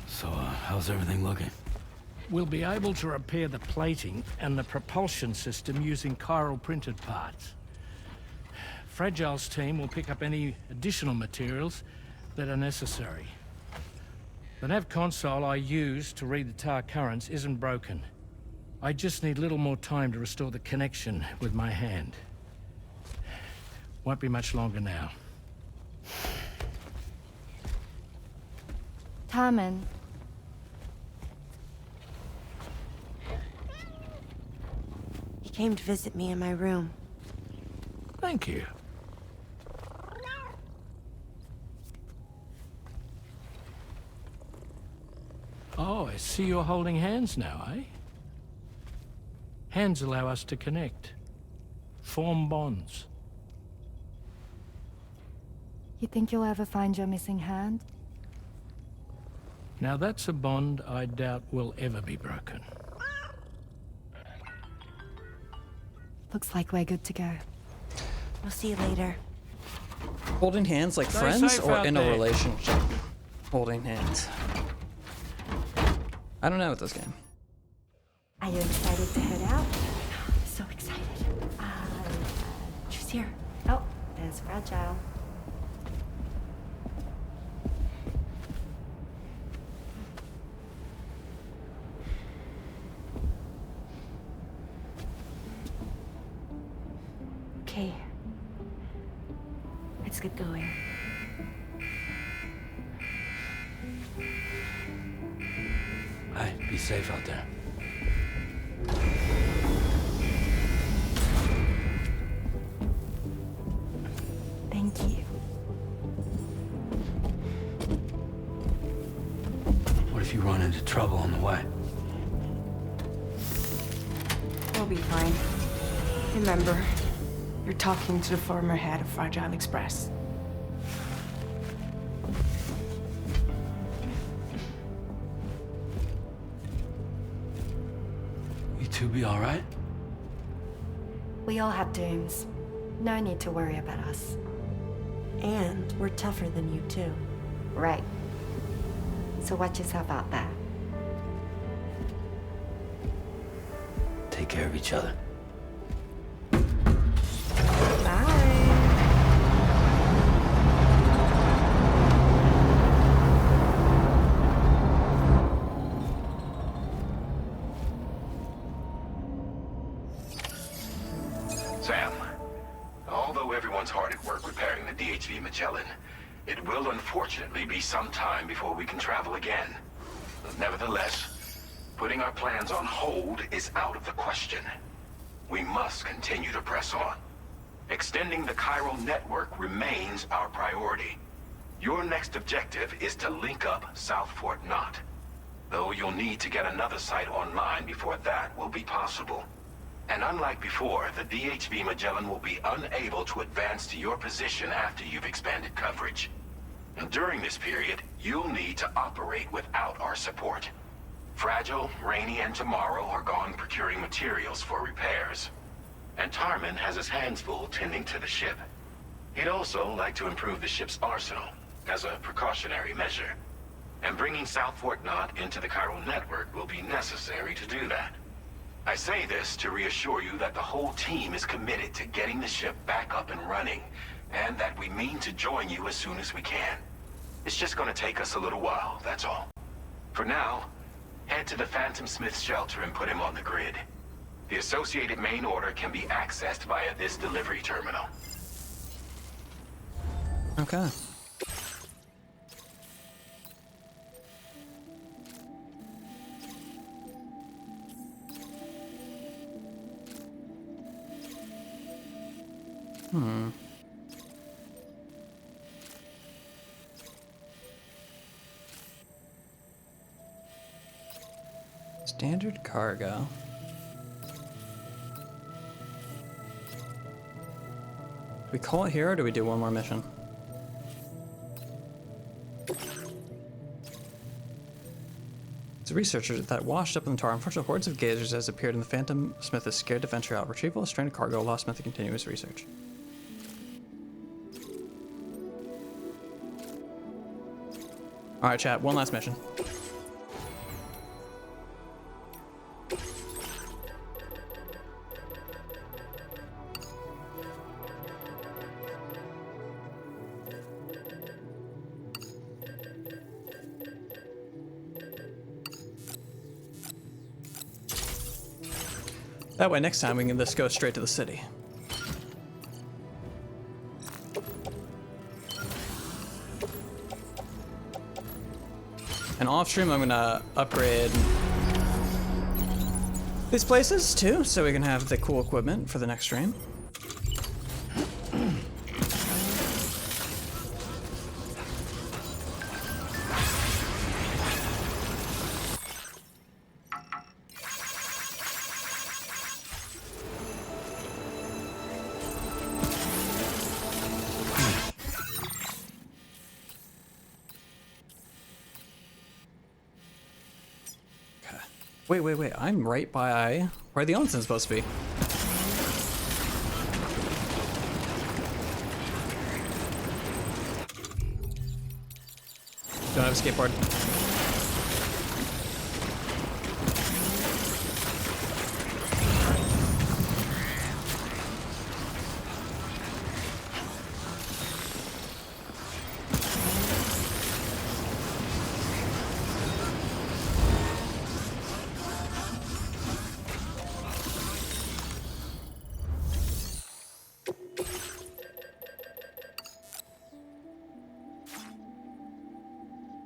So, how's everything looking? We'll be able to repair the plating and the propulsion system using chiral printed parts. Fragile's team will pick up any additional materials that are necessary. The nav console I use to read the tar currents isn't broken. I just need a little more time to restore the connection with my hand. Won't be much longer now. Tarman. He came to visit me in my room. Thank you. Oh, I see you're holding hands now, eh? Hands allow us to connect. Form bonds. You think you'll ever find your missing hand? Now that's a bond I doubt will ever be broken. Looks like we're good to go. We'll see you later. Holding hands like Stay friends safe or out in there. a relationship? Holding hands. I don't know with this game. Are you excited to head out? So excited. She's here. Oh, there's Fragile. Okay. Let's get going. Hey, be safe out there. Thank you. What if you run into trouble on the way? We'll be fine. Remember, you're talking to the former head of Fragile Express. You two be all right? We all have dooms. No need to worry about us. And we're tougher than you, too. Right. So watch yourself out there. Take care of each other. Sam, although everyone's hard at work repairing the DHV Magellan, it will unfortunately be some time before we can travel again. Nevertheless, putting our plans on hold is out of the question. We must continue to press on. Extending the chiral network remains our priority. Your next objective is to link up South Fort Knot. Though you'll need to get another site online before that will be possible. And unlike before, the DHV Magellan will be unable to advance to your position after you've expanded coverage. And during this period, you'll need to operate without our support. Fragile, Rainy, and Tomorrow are gone procuring materials for repairs. And Tarman has his hands full tending to the ship. He'd also like to improve the ship's arsenal, as a precautionary measure. And bringing South Fort Knot into the chiral network will be necessary to do that. I say this to reassure you that the whole team is committed to getting the ship back up and running, and that we mean to join you as soon as we can. It's just gonna take us a little while, that's all. For now, head to the Phantom Smith shelter and put him on the grid. The associated main order can be accessed via this delivery terminal. Okay. Standard cargo. Do we call it here or do we do one more mission? It's a researcher that washed up in the tar. Unfortunately, hordes of gazers has appeared and the Phantom Smith is scared to venture out. Retrieval of stranded cargo. Lost Smith to continuous research. Alright, chat. One last mission. That way, next time we can just go straight to the city. And off stream, I'm gonna upgrade these places too, so we can have the cool equipment for the next stream. Wait, I'm right by where the onssen's supposed to be. Don't have a skateboard.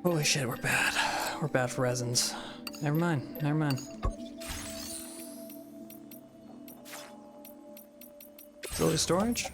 Holy shit, we're bad. We're bad for resins. Never mind, never mind. Facility storage?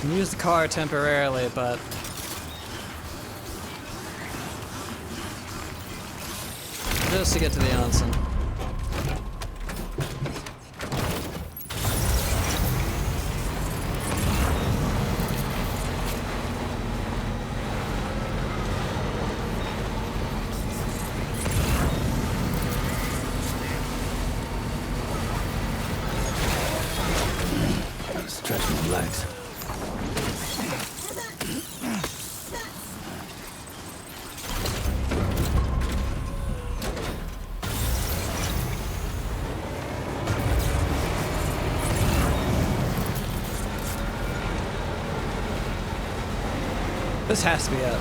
Can use the car temporarily, but just to get to the onsen. Stretch my legs. This has to be it.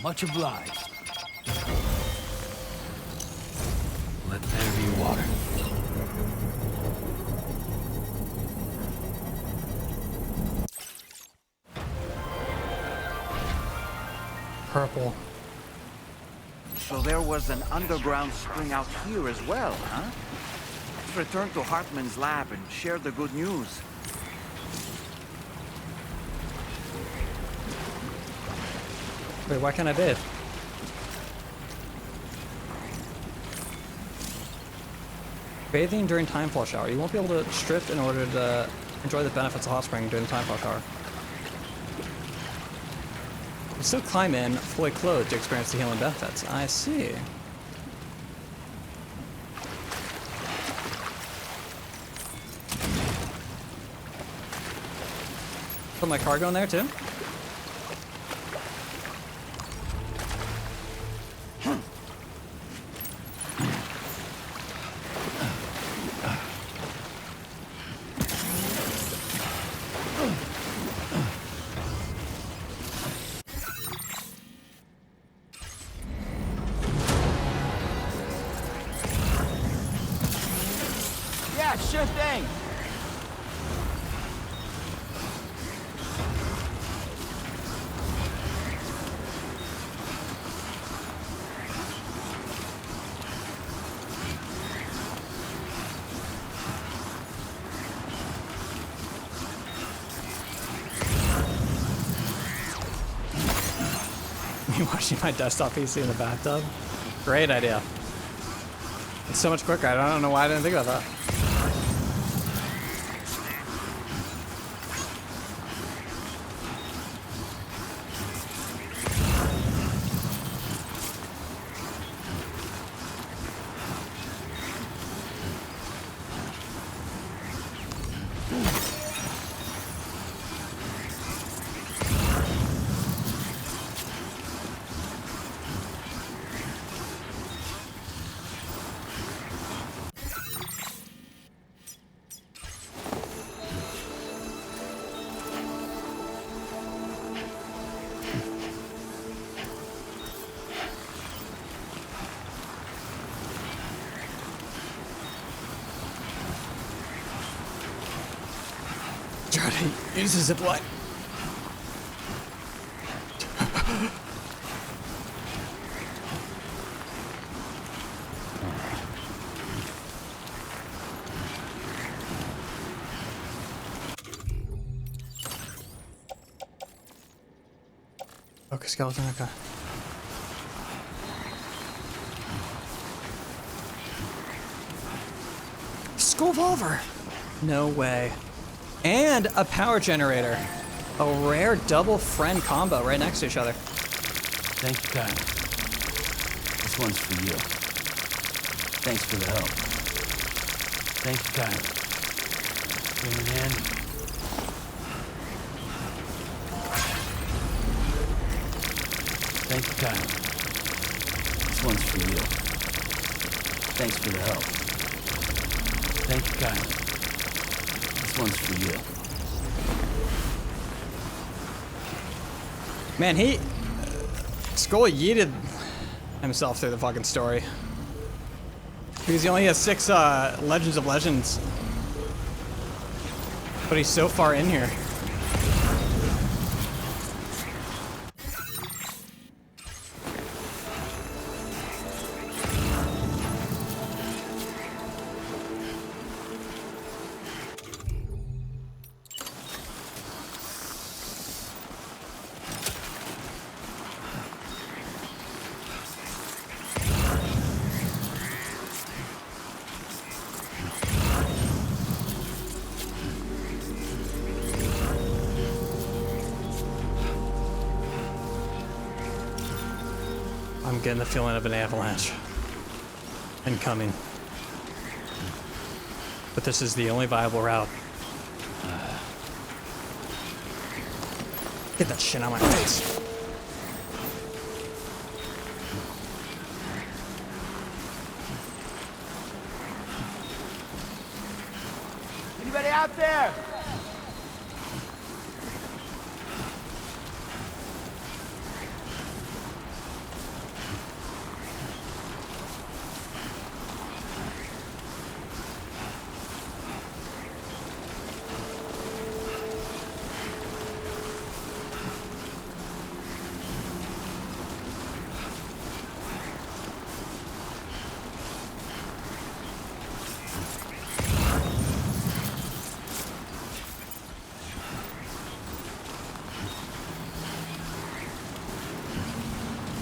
Much obliged. Let there be water. Purple. So there was an underground spring out here as well, huh? Let's return to Hartman's lab and share the good news. Wait, why can't I bathe? Bathing during timefall shower. You won't be able to strip in order to Enjoy the benefits of hot spring during the time clock hour. You still climb in fully clothed to experience the healing benefits. I see. Put my cargo in there too? Yeah, sure thing. Me watching my desktop PC in the bathtub? Great idea. It's so much quicker. I don't know why I didn't think about that. Try to use a zip line. Okay, skeleton, okay. Skull Volver! No way. And a power generator. A rare double friend combo right next to each other. Thank you, Kyle. This one's for you. Thanks for the help. Thank you, Kyle. Came in handy. Thank you, Kyle. This one's for you. Thanks for the help. Thank you, Kyle. This one's for you. Man, he... Skull yeeted himself through the fucking story. Because he only has 6 Legends of Legends. But he's so far in here. I'm getting the feeling of an avalanche incoming. But this is the only viable route. Get that shit out of my face. Anybody out there?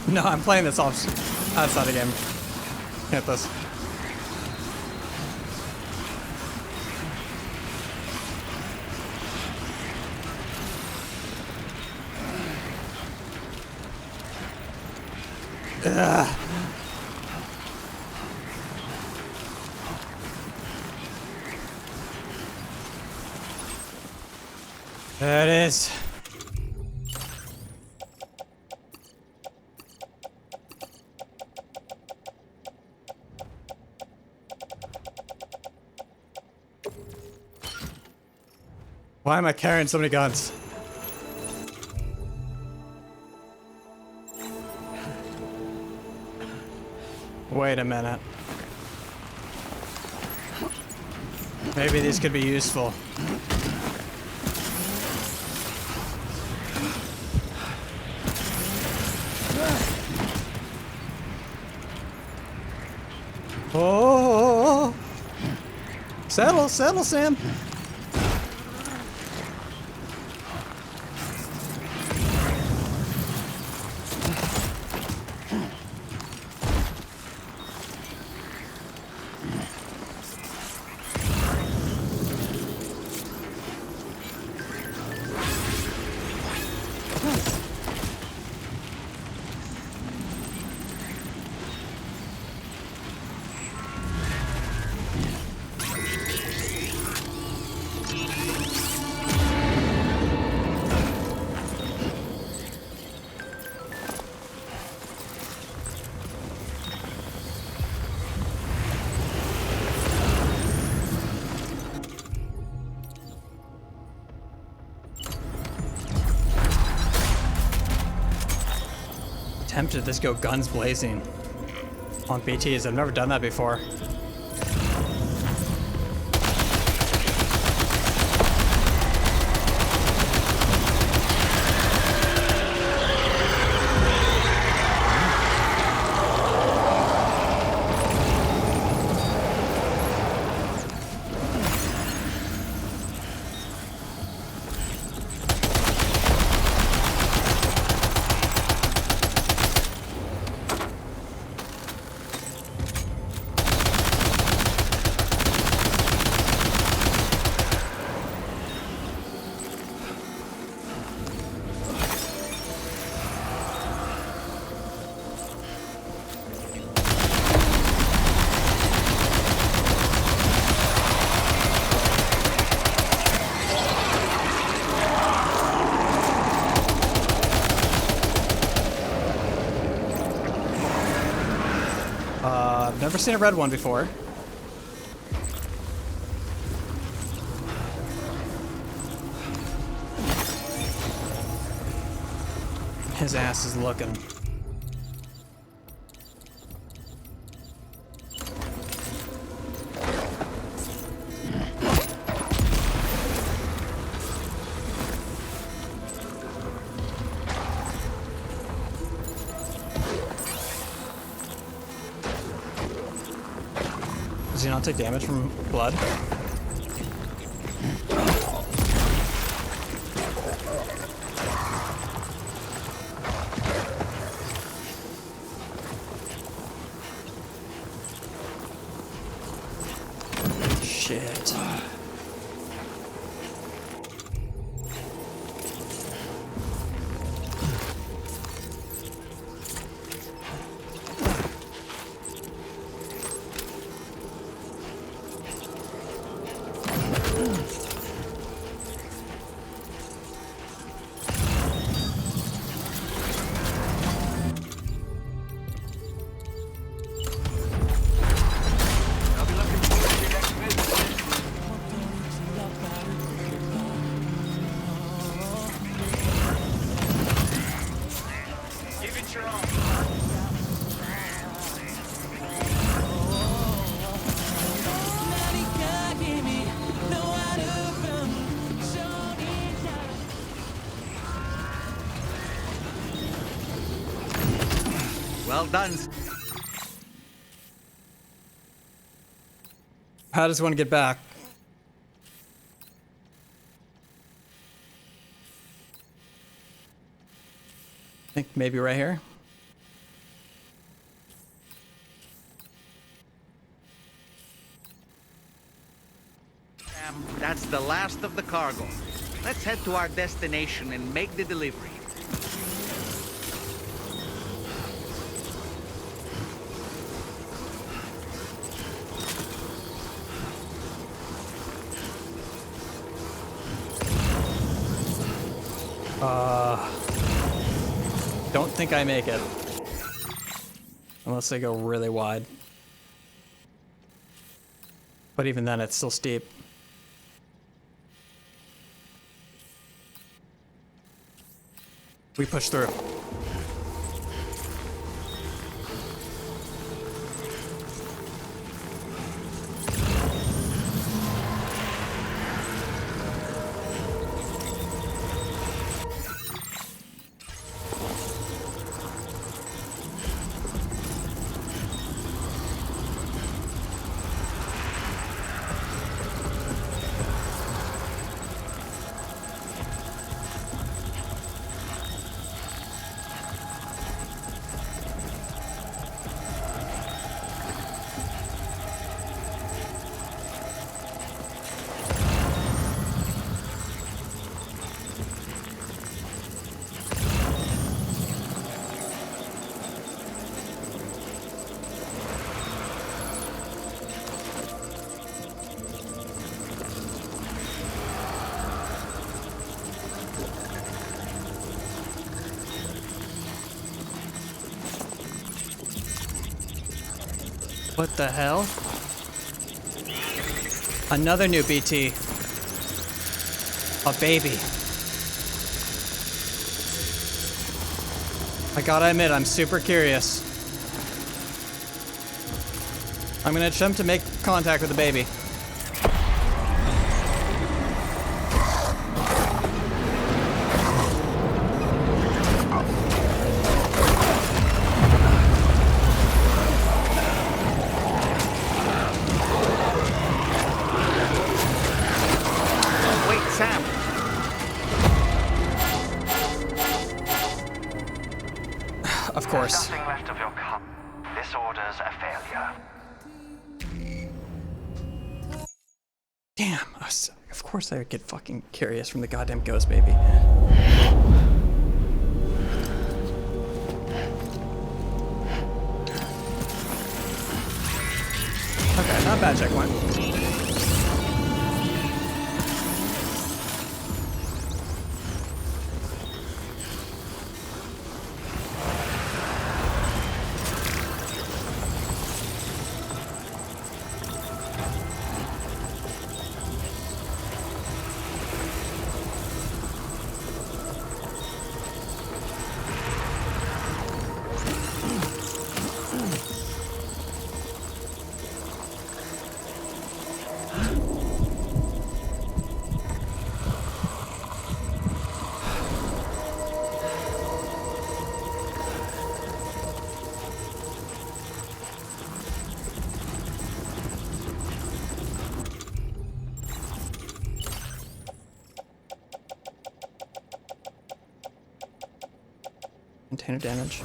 No, I'm playing this off outside the game. Hit this. Ugh. There it is. Why am I carrying so many guns? Wait a minute. Maybe these could be useful. Oh! Settle, settle, Sam. Tempted to just go guns blazing on BTs. I've never done that before. I've never seen a red one before. His ass is looking. Does he not take damage from blood? Shit. Well done. How does one get back? I think maybe right here. That's the last of the cargo. Let's head to our destination and make the delivery. Don't think I make it. Unless they go really wide. But even then, it's still steep. We push through. What the hell? Another new BT. A baby. I gotta admit, I'm super curious. I'm gonna attempt to make contact with the baby. Of course. There's nothing left of your cup. This order's a failure. Damn. Of course I would get fucking curious from the goddamn ghost baby. Okay, not bad checkpoint. Container damage.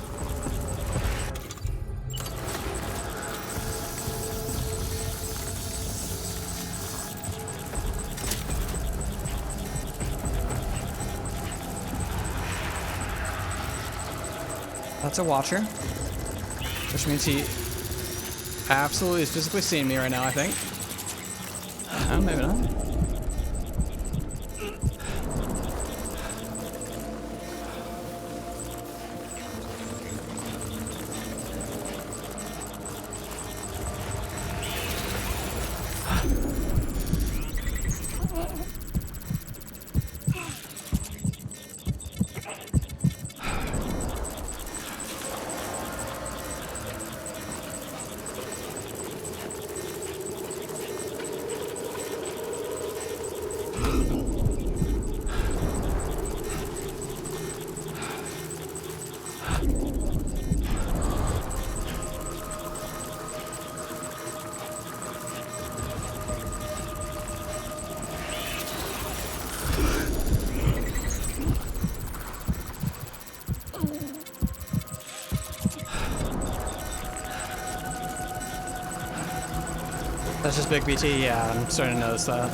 That's a watcher, which means he absolutely is physically seeing me right now, I think. Oh, maybe not. That's just big BT, yeah, I'm starting to notice that.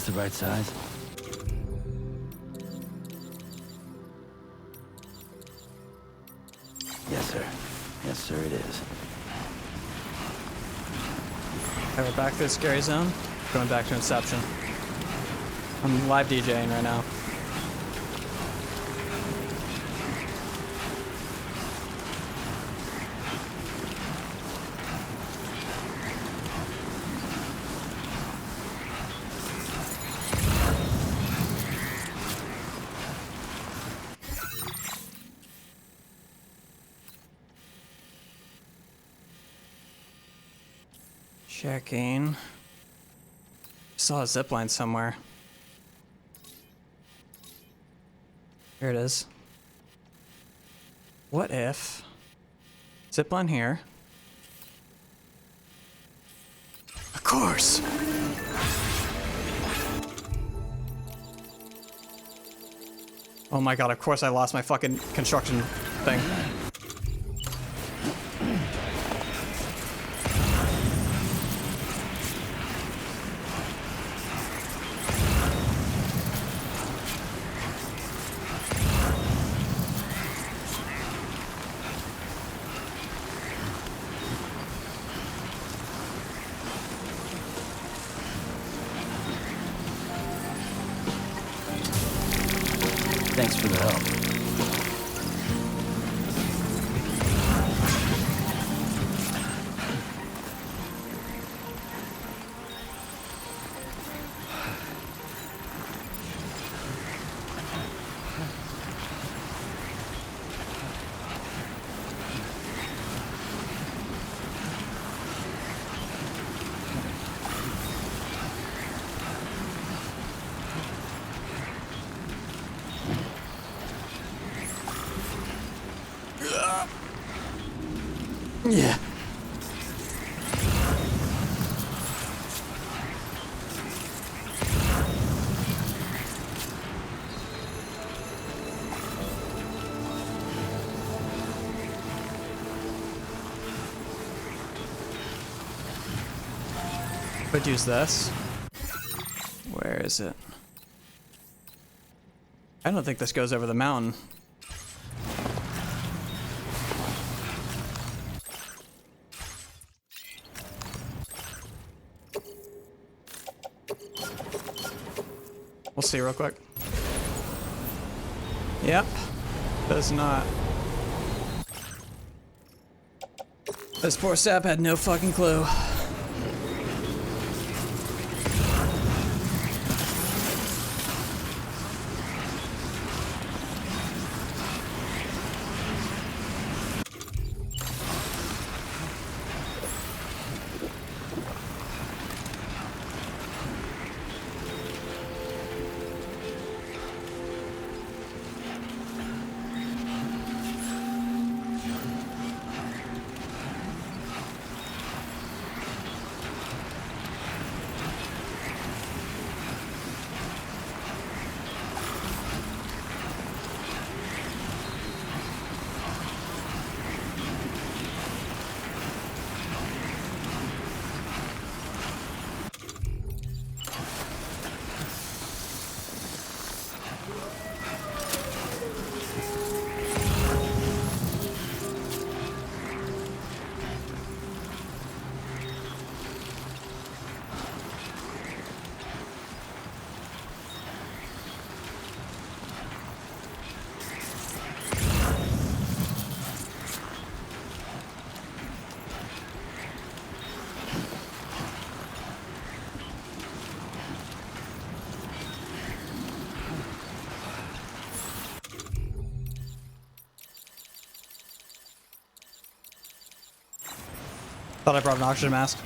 the right size? Yes, sir. Yes, sir, it is. Okay, we're back to the scary zone. Going back to Inception. I'm live DJing right now. Checking. Saw a zipline somewhere. Here it is. What if zipline here? Of course. Oh my god, of course I lost my fucking construction thing. Thanks for the help. Yeah. Could use this. Where is it? I don't think this goes over the mountain. We'll see real quick. Yep. Does not. This poor sap had no fucking clue. Thought I brought an oxygen mask.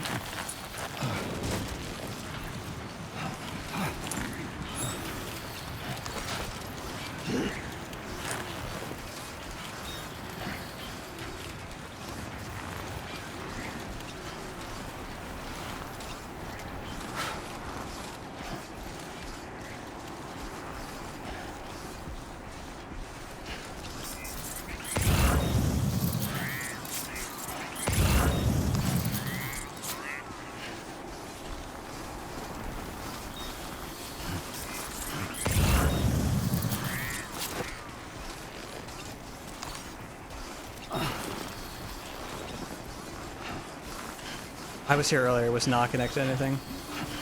I was here earlier, was not connected to anything,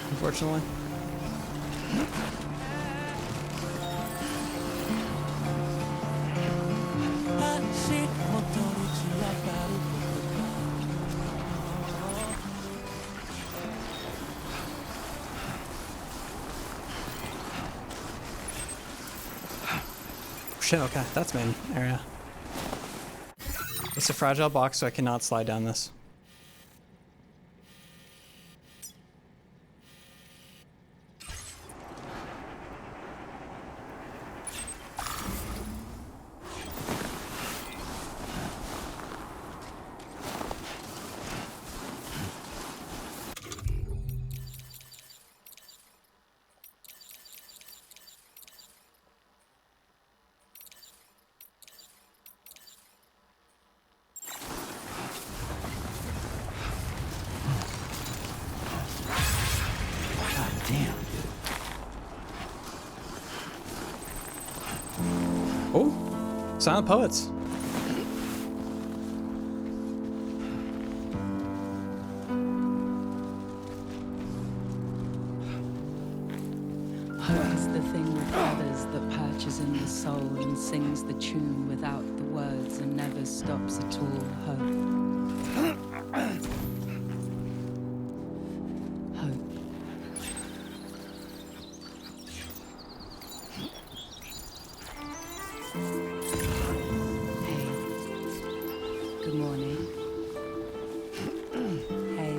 unfortunately. Shit, okay, that's main area. It's a fragile box, so I cannot slide down this. Oh, Silent Poets. Hope is the thing with feathers that perches in the soul and sings the tune without the words and never stops at all. Hope. Good morning. Hey.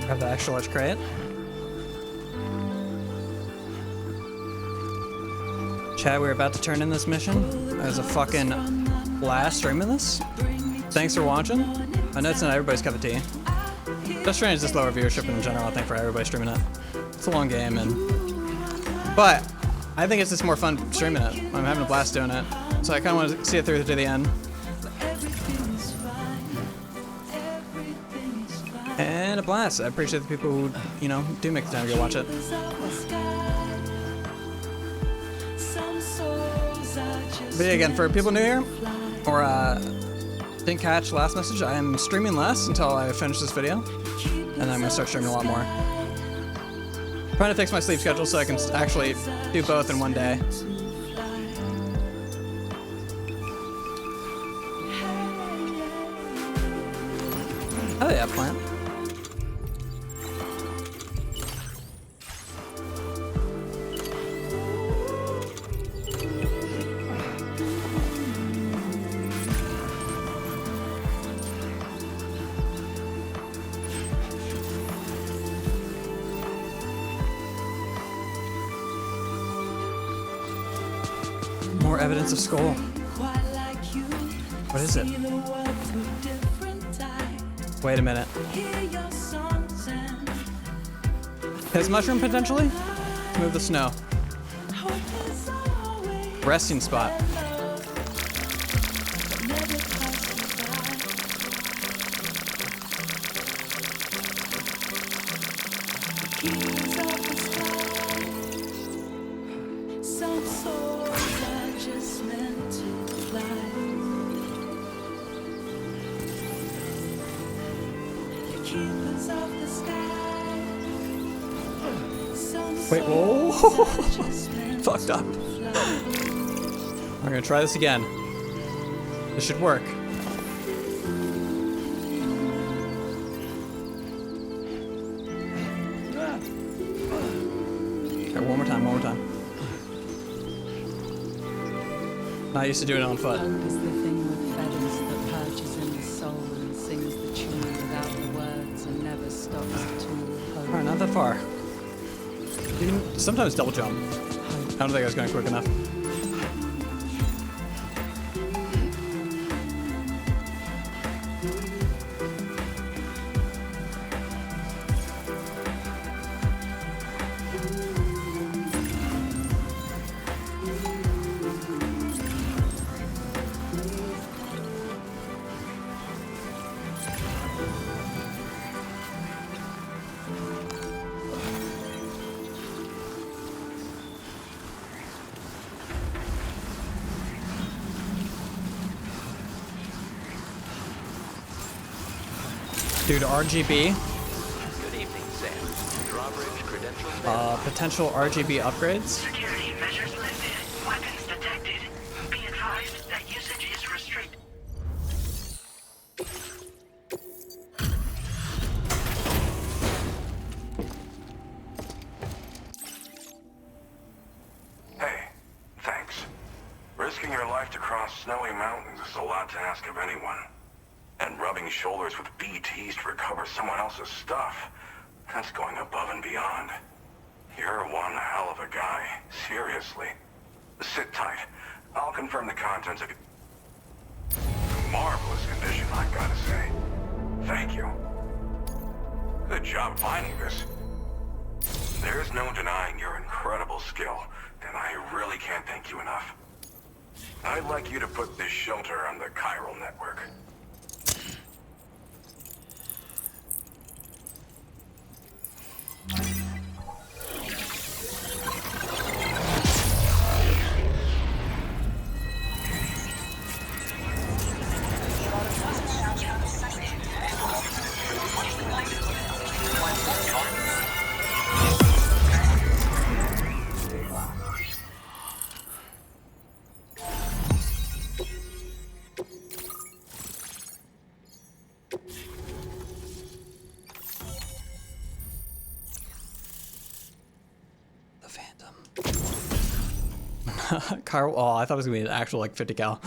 Grab the extra large crate. Chad, we're about to turn in this mission. It was a fucking blast streaming this. Thanks for watching. I know it's not everybody's cup of tea. Death Stranding is just lower viewership in general, I think, for everybody streaming it. It's a long game, but I think it's just more fun streaming it. I'm having a blast doing it. So I kind of want to see it through to the end. And a blast. I appreciate the people who, you know, do make the time to go watch it. But yeah, again, for people new here, or didn't catch last message, I am streaming less until I finish this video, and then I'm gonna start streaming a lot more. I'm trying to fix my sleep schedule so I can actually do both in one day. Oh yeah, plant. More evidence of skull. What is it? Wait a minute. His mushroom potentially? Move the snow. Resting spot. Some souls are just meant to fly. The keepers of the sky. Wait, whoa. Fucked up. We're gonna try this again. This should work. Okay, one more time, one more time. Not used to doing it on foot. Hope is the thing with feathers that perches in the soul and sings the tune without the words and never stops at all. Hope. Alright, not that far. You can sometimes double jump. I don't think I was going quick enough. Due to RGB. Good evening, Sam. Drawbridge credentials. Potential RGB upgrades. Security measures lifted. Weapons detected. Be advised that usage is restricted. Hey, thanks. Risking your life to cross snowy mountains is a lot to ask of anyone. And rubbing shoulders with BTs to recover someone else's stuff, that's going above and beyond. You're one hell of a guy, seriously. Sit tight. I'll confirm the contents of your... Marvelous condition, I've gotta say. Thank you. Good job finding this. There's no denying your incredible skill, and I really can't thank you enough. I'd like you to put this shelter on the chiral network. Chiral. Oh, I thought it was gonna be an actual like 50 cal.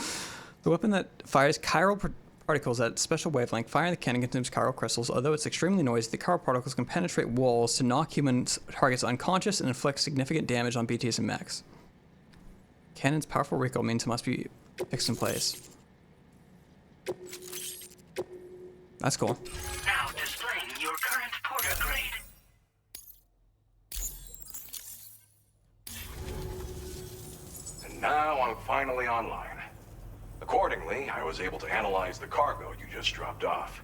The weapon that fires chiral particles at special wavelength. Firing the cannon consumes chiral crystals. Although it's extremely noisy, the chiral particles can penetrate walls to knock human targets unconscious and inflict significant damage on BTs and mechs. Cannon's powerful recoil means it must be fixed in place. That's cool. Now displaying your current porter grade. And now I'm finally online. Accordingly, I was able to analyze the cargo you just dropped off.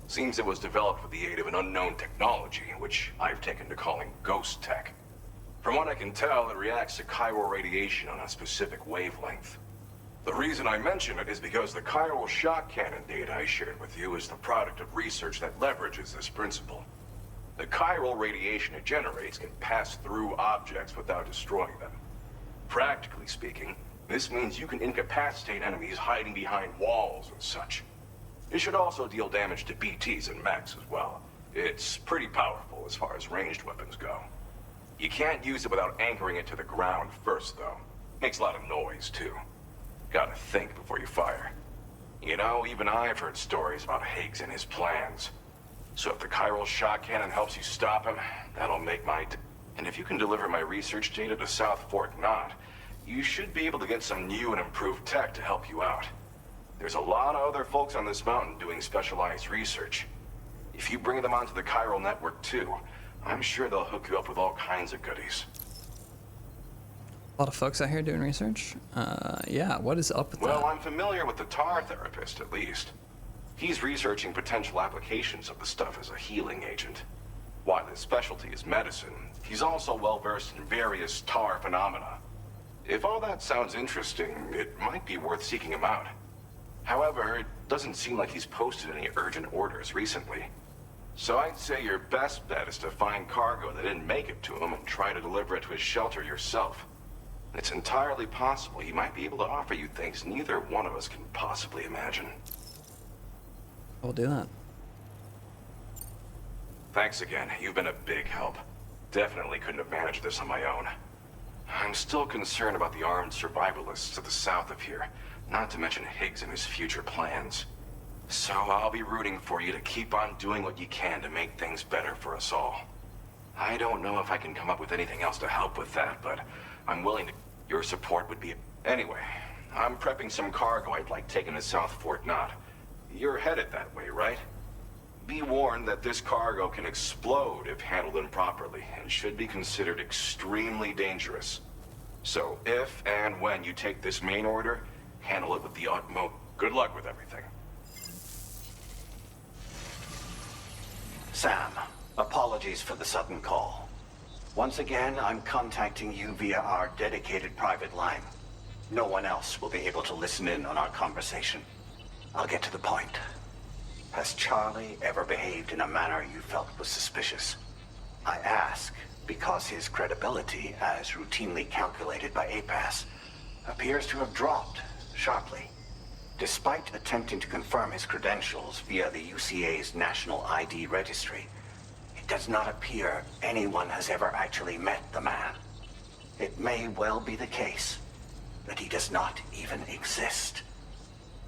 Seems it was developed with the aid of an unknown technology, which I've taken to calling ghost tech. From what I can tell, it reacts to chiral radiation on a specific wavelength. The reason I mention it is because the chiral shock cannon data I shared with you is the product of research that leverages this principle. The chiral radiation it generates can pass through objects without destroying them. Practically speaking, this means you can incapacitate enemies hiding behind walls and such. It should also deal damage to BTs and mechs as well. It's pretty powerful as far as ranged weapons go. You can't use it without anchoring it to the ground first, though. Makes a lot of noise, too. Gotta think before you fire. You know, even I've heard stories about Higgs and his plans. So if the chiral shock cannon helps you stop him, that'll make my... And if you can deliver my research data to South Fort Knot, you should be able to get some new and improved tech to help you out. There's a lot of other folks on this mountain doing specialized research. If you bring them onto the chiral network too, I'm sure they'll hook you up with all kinds of goodies. A lot of folks out here doing research. Yeah, what is up with that? Well, I'm familiar with the tar therapist, at least. He's researching potential applications of the stuff as a healing agent. While his specialty is medicine, he's also well-versed in various tar phenomena. If all that sounds interesting, it might be worth seeking him out. However, it doesn't seem like he's posted any urgent orders recently. So I'd say your best bet is to find cargo that didn't make it to him and try to deliver it to his shelter yourself. It's entirely possible he might be able to offer you things neither one of us can possibly imagine. I'll do that. Thanks again. You've been a big help. Definitely couldn't have managed this on my own. I'm still concerned about the armed survivalists to the south of here, not to mention Higgs and his future plans. So I'll be rooting for you to keep on doing what you can to make things better for us all. I don't know if I can come up with anything else to help with that, but I'm willing to... Your support would be... Anyway, I'm prepping some cargo I'd like taken to South Fort Knot. You're headed that way, right? Be warned that this cargo can explode if handled improperly, and should be considered extremely dangerous. So if and when you take this main order, handle it with the utmost... Good luck with everything. Sam, apologies for the sudden call. Once again, I'm contacting you via our dedicated private line. No one else will be able to listen in on our conversation. I'll get to the point. Has Charlie ever behaved in a manner you felt was suspicious? I ask because his credibility, as routinely calculated by APAS, appears to have dropped sharply. Despite attempting to confirm his credentials via the UCA's National ID Registry, it does not appear anyone has ever actually met the man. It may well be the case that he does not even exist.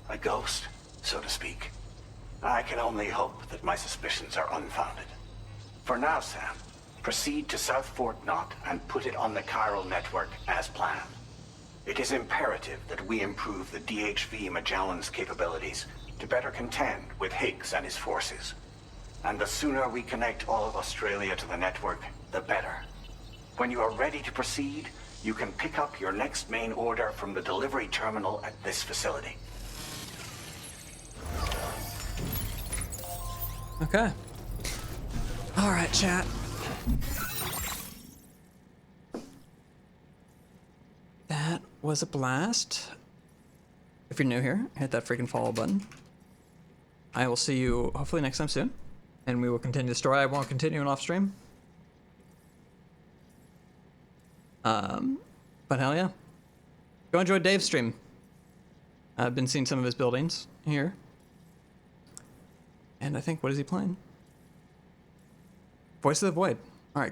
A ghost, so to speak. I can only hope that my suspicions are unfounded. For now, Sam, proceed to South Fort Knot and put it on the chiral network as planned. It is imperative that we improve the DHV Magellan's capabilities to better contend with Higgs and his forces. And the sooner we connect all of Australia to the network, the better. When you are ready to proceed, you can pick up your next main order from the delivery terminal at this facility. Okay. All right, chat. That was a blast. If you're new here, hit that freaking follow button. I will see you hopefully next time soon. And we will continue the story. I won't continue it off stream. But hell yeah. Go enjoy Dave's stream. I've been seeing some of his buildings here. And I think, what is he playing? Voice of the Void.